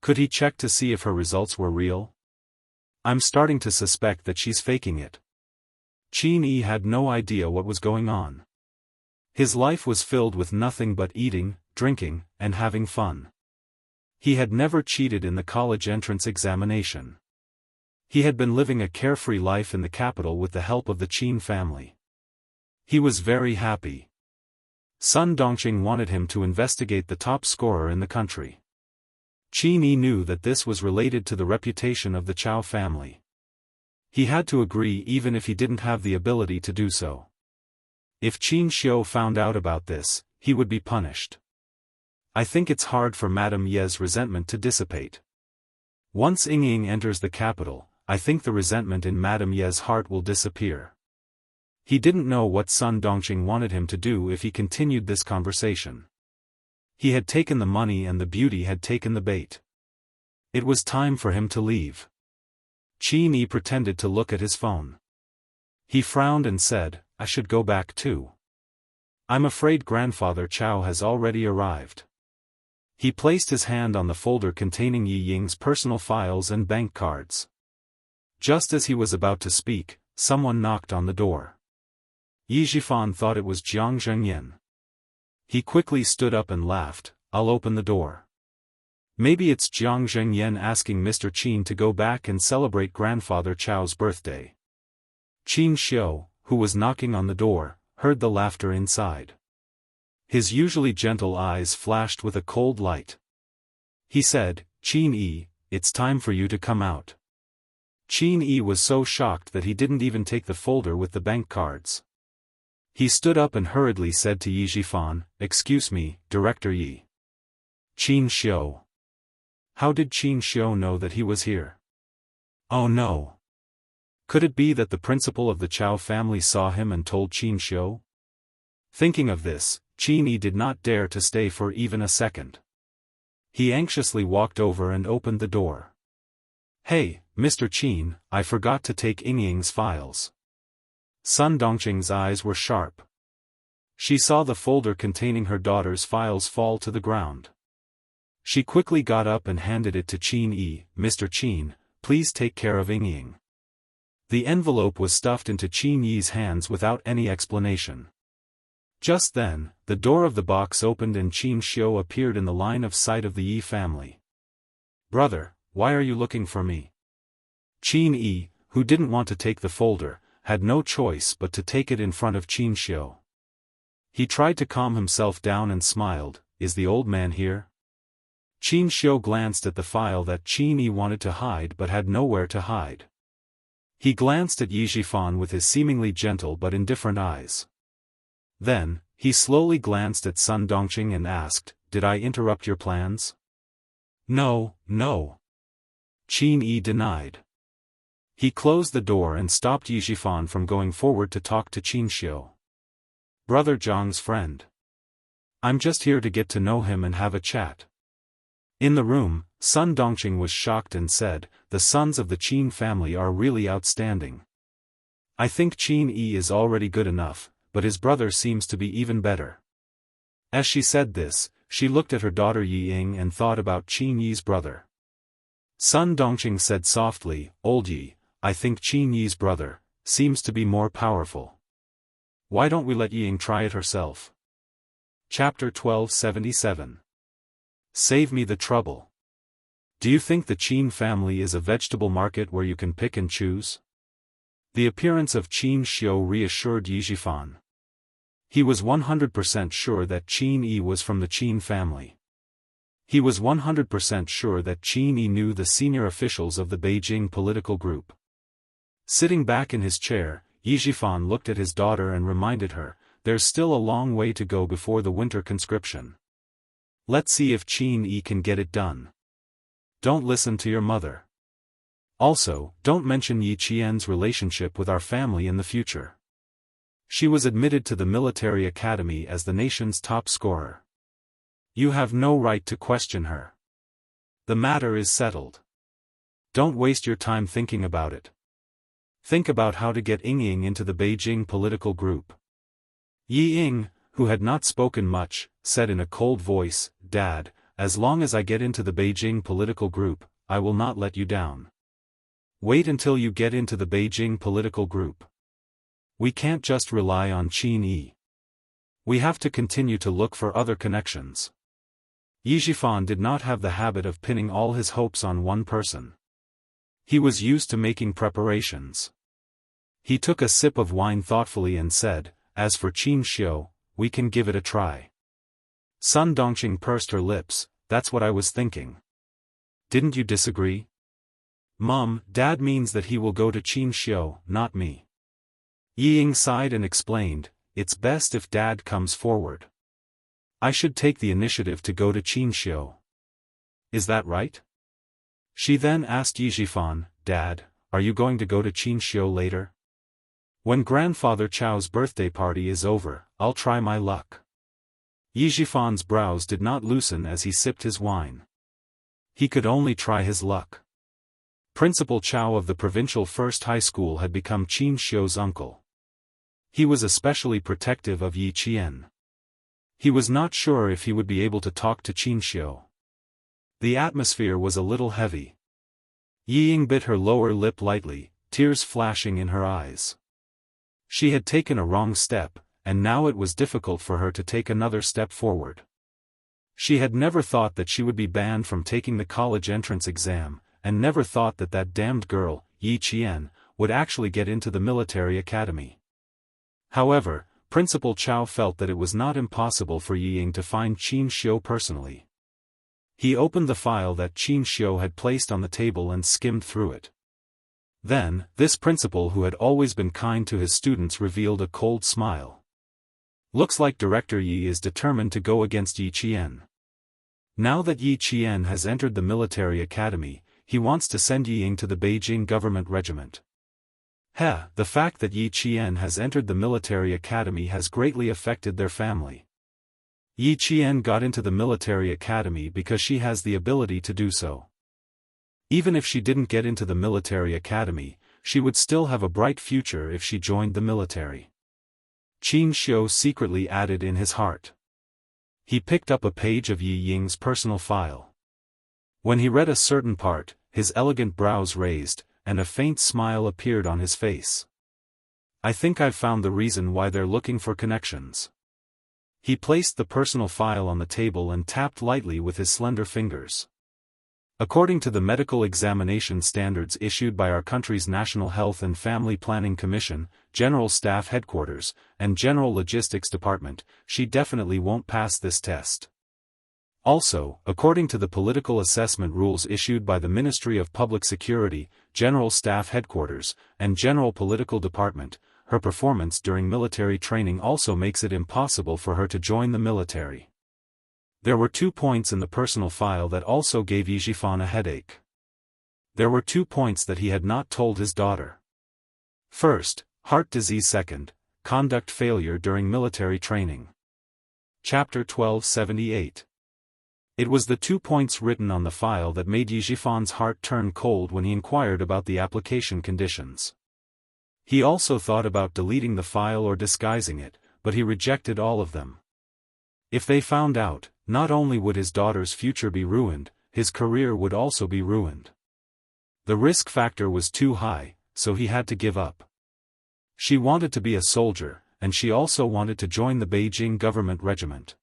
Could he check to see if her results were real? I'm starting to suspect that she's faking it. Qin Yi had no idea what was going on. His life was filled with nothing but eating, drinking, and having fun. He had never cheated in the college entrance examination. He had been living a carefree life in the capital with the help of the Qin family. He was very happy. Sun Dongqing wanted him to investigate the top scorer in the country. Qin Yi knew that this was related to the reputation of the Chao family. He had to agree even if he didn't have the ability to do so. If Qin Xiu found out about this, he would be punished. I think it's hard for Madame Ye's resentment to dissipate. Once Ying Ying enters the capital, I think the resentment in Madame Ye's heart will disappear. He didn't know what Sun Dongqing wanted him to do if he continued this conversation. He had taken the money and the beauty had taken the bait. It was time for him to leave. Qin Yi pretended to look at his phone. He frowned and said, I should go back too. I'm afraid Grandfather Chow has already arrived. He placed his hand on the folder containing Yi Ying's personal files and bank cards. Just as he was about to speak, someone knocked on the door. Yi Zhifan thought it was Jiang Zhengyan. He quickly stood up and laughed, I'll open the door. Maybe it's Jiang Zhengyan asking Mr. Qin to go back and celebrate Grandfather Chow's birthday. Qin Xiu, who was knocking on the door, heard the laughter inside. His usually gentle eyes flashed with a cold light. He said, Qin Yi, it's time for you to come out. Qin Yi was so shocked that he didn't even take the folder with the bank cards. He stood up and hurriedly said to Yi Zhifan, Excuse me, Director Yi. Qin Xiu. How did Qin Xiu know that he was here? Oh no. Could it be that the principal of the Chow family saw him and told Qin Xiu? Thinking of this, Qin Yi did not dare to stay for even a second. He anxiously walked over and opened the door. Hey, Mr. Qin, I forgot to take Ying Ying's files. Sun Dongqing's eyes were sharp. She saw the folder containing her daughter's files fall to the ground. She quickly got up and handed it to Qin Yi. Mr. Qin, please take care of Ying Ying. The envelope was stuffed into Qin Yi's hands without any explanation. Just then, the door of the box opened and Qin Xiu appeared in the line of sight of the Yi family. Brother, why are you looking for me? Qin Yi, who didn't want to take the folder, had no choice but to take it in front of Qin Xiu. He tried to calm himself down and smiled, Is the old man here? Qin Xiu glanced at the file that Qin Yi wanted to hide but had nowhere to hide. He glanced at Yi Zhifan with his seemingly gentle but indifferent eyes. Then, he slowly glanced at Sun Dongqing and asked, Did I interrupt your plans? No, no. Qin Yi denied. He closed the door and stopped Yi Zhifan from going forward to talk to Qin Xiu. Brother Zhang's friend. I'm just here to get to know him and have a chat. In the room, Sun Dongqing was shocked and said, The sons of the Qin family are really outstanding. I think Qin Yi is already good enough, but his brother seems to be even better. As she said this, she looked at her daughter Yi Ying and thought about Qin Yi's brother. Sun Dongqing said softly, Old Yi, I think Qin Yi's brother seems to be more powerful. Why don't we let Yi Ying try it herself? Chapter 1277. Save me the trouble. Do you think the Qin family is a vegetable market where you can pick and choose? The appearance of Qin Xiu reassured Yi Zhifan. He was 100% sure that Qin Yi was from the Qin family. He was 100% sure that Qin Yi knew the senior officials of the Beijing political group. Sitting back in his chair, Yi Zhifan looked at his daughter and reminded her, There's still a long way to go before the winter conscription. Let's see if Qin Yi can get it done. Don't listen to your mother. Also, don't mention Yi Qian's relationship with our family in the future. She was admitted to the military academy as the nation's top scorer. You have no right to question her. The matter is settled. Don't waste your time thinking about it. Think about how to get Ying Ying into the Beijing political group. Yi Ying, who had not spoken much, said in a cold voice, Dad, as long as I get into the Beijing political group, I will not let you down. Wait until you get into the Beijing political group. We can't just rely on Qin Yi. We have to continue to look for other connections. Yi Zhifan did not have the habit of pinning all his hopes on one person. He was used to making preparations. He took a sip of wine thoughtfully and said, As for Qin Xiu, we can give it a try. Sun Dongqing pursed her lips, That's what I was thinking. Didn't you disagree? Mom, Dad means that he will go to Qin Xiu, not me. Yi Ying sighed and explained, It's best if Dad comes forward. I should take the initiative to go to Qin Xiu. Is that right? She then asked Yi Zhifan, Dad, are you going to go to Qin Xiu later? When Grandfather Chow's birthday party is over, I'll try my luck. Yi Zhifan's brows did not loosen as he sipped his wine. He could only try his luck. Principal Chow of the provincial first high school had become Qin Xiu's uncle. He was especially protective of Yi Qian. He was not sure if he would be able to talk to Qin Xiu. The atmosphere was a little heavy. Yi Ying bit her lower lip lightly, tears flashing in her eyes. She had taken a wrong step, and now it was difficult for her to take another step forward. She had never thought that she would be banned from taking the college entrance exam, and never thought that that damned girl, Yi Qian, would actually get into the military academy. However, Principal Chow felt that it was not impossible for Yi Ying to find Qin Xiu personally. He opened the file that Qin Xiu had placed on the table and skimmed through it. Then, this principal who had always been kind to his students revealed a cold smile. Looks like Director Yi is determined to go against Yi Qian. Now that Yi Qian has entered the military academy, he wants to send Yi Ying to the Beijing government regiment. The fact that Yi Qian has entered the military academy has greatly affected their family. Yi Qian got into the military academy because she has the ability to do so. Even if she didn't get into the military academy, she would still have a bright future if she joined the military. Qin Xiu secretly added in his heart. He picked up a page of Yi Ying's personal file. When he read a certain part, his elegant brows raised, and a faint smile appeared on his face. I think I've found the reason why they're looking for connections. He placed the personal file on the table and tapped lightly with his slender fingers. According to the medical examination standards issued by our country's National Health and Family Planning Commission, General Staff Headquarters, and General Logistics Department, she definitely won't pass this test. Also, according to the political assessment rules issued by the Ministry of Public Security, General Staff Headquarters, and General Political Department, her performance during military training also makes it impossible for her to join the military. There were 2 points in the personal file that also gave Yi Zhifan a headache. There were 2 points that he had not told his daughter. First, heart disease. Second, conduct failure during military training. Chapter 1278. It was the 2 points written on the file that made Yi Zhifan's heart turn cold when he inquired about the application conditions. He also thought about deleting the file or disguising it, but he rejected all of them. If they found out, not only would his daughter's future be ruined, his career would also be ruined. The risk factor was too high, so he had to give up. She wanted to be a soldier, and she also wanted to join the Beijing government regiment.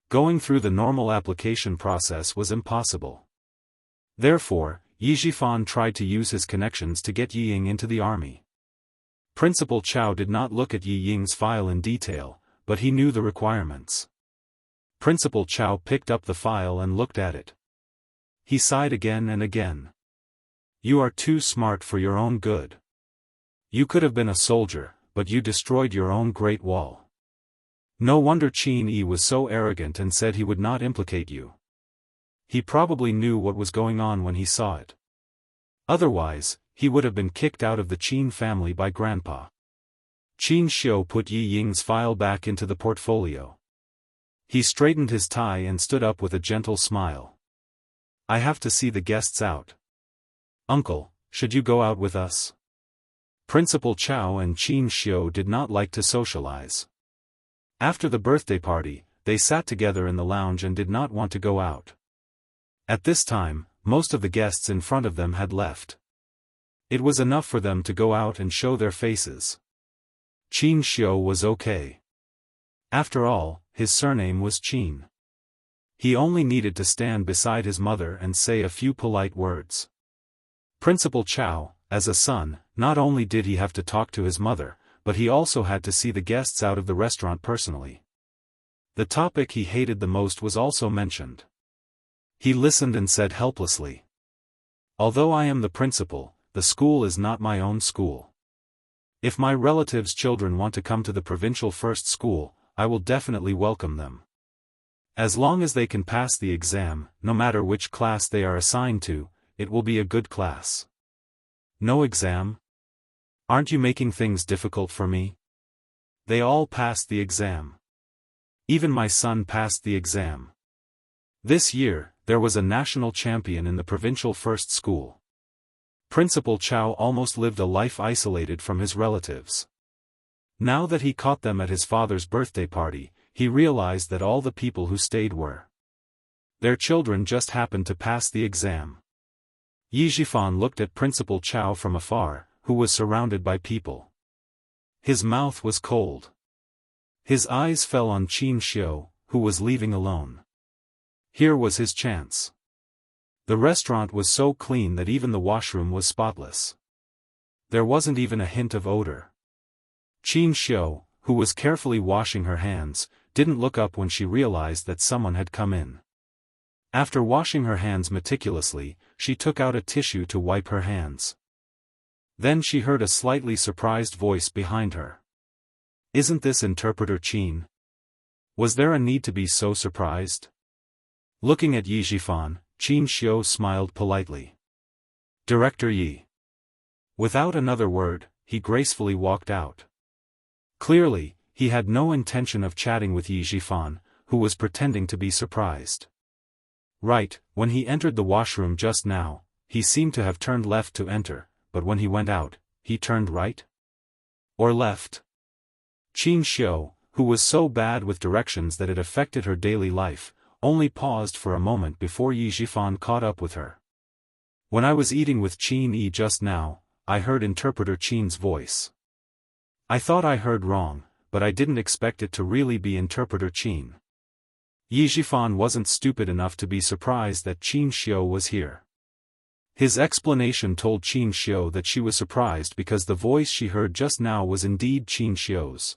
Going through the normal application process was impossible. Therefore, Yi Zhifan tried to use his connections to get Yi Ying into the army. Principal Chow did not look at Yi Ying's file in detail, but he knew the requirements. Principal Chow picked up the file and looked at it. He sighed again and again. You are too smart for your own good. You could have been a soldier, but you destroyed your own Great Wall. No wonder Qin Yi was so arrogant and said he would not implicate you. He probably knew what was going on when he saw it. Otherwise, he would have been kicked out of the Qin family by Grandpa. Qin Xiu put Yi Ying's file back into the portfolio. He straightened his tie and stood up with a gentle smile. I have to see the guests out. Uncle, should you go out with us? Principal Chow and Qin Xiu did not like to socialize. After the birthday party, they sat together in the lounge and did not want to go out. At this time, most of the guests in front of them had left. It was enough for them to go out and show their faces. Qin Xiu was okay. After all, his surname was Qin. He only needed to stand beside his mother and say a few polite words. Principal Chow, as a son, not only did he have to talk to his mother, but he also had to see the guests out of the restaurant personally. The topic he hated the most was also mentioned. He listened and said helplessly. Although I am the principal, the school is not my own school. If my relatives' children want to come to the provincial first school, I will definitely welcome them. As long as they can pass the exam, no matter which class they are assigned to, it will be a good class. No exam? Aren't you making things difficult for me? They all passed the exam. Even my son passed the exam. This year, there was a national champion in the provincial first school. Principal Chow almost lived a life isolated from his relatives. Now that he caught them at his father's birthday party, he realized that all the people who stayed were their children just happened to pass the exam. Yi Zhifan looked at Principal Chow from afar, who was surrounded by people. His mouth was cold. His eyes fell on Qin Xiu, who was leaving alone. Here was his chance. The restaurant was so clean that even the washroom was spotless. There wasn't even a hint of odor. Qin Xiu, who was carefully washing her hands, didn't look up when she realized that someone had come in. After washing her hands meticulously, she took out a tissue to wipe her hands. Then she heard a slightly surprised voice behind her. "Isn't this Interpreter Qin? Was there a need to be so surprised?" Looking at Yi Zhifan, Qin Xiu smiled politely. "Director Yi." Without another word, he gracefully walked out. Clearly, he had no intention of chatting with Yi Zhifan, who was pretending to be surprised. Right, when he entered the washroom just now, he seemed to have turned left to enter, but when he went out, he turned right? Or left? Qin Xiu, who was so bad with directions that it affected her daily life, only paused for a moment before Yi Zhifan caught up with her. "When I was eating with Qin Yi just now, I heard Interpreter Qin's voice. I thought I heard wrong, but I didn't expect it to really be Interpreter Qin." Yi Zhifan wasn't stupid enough to be surprised that Qin Xiu was here. His explanation told Qin Xiu that she was surprised because the voice she heard just now was indeed Qin Xiu's.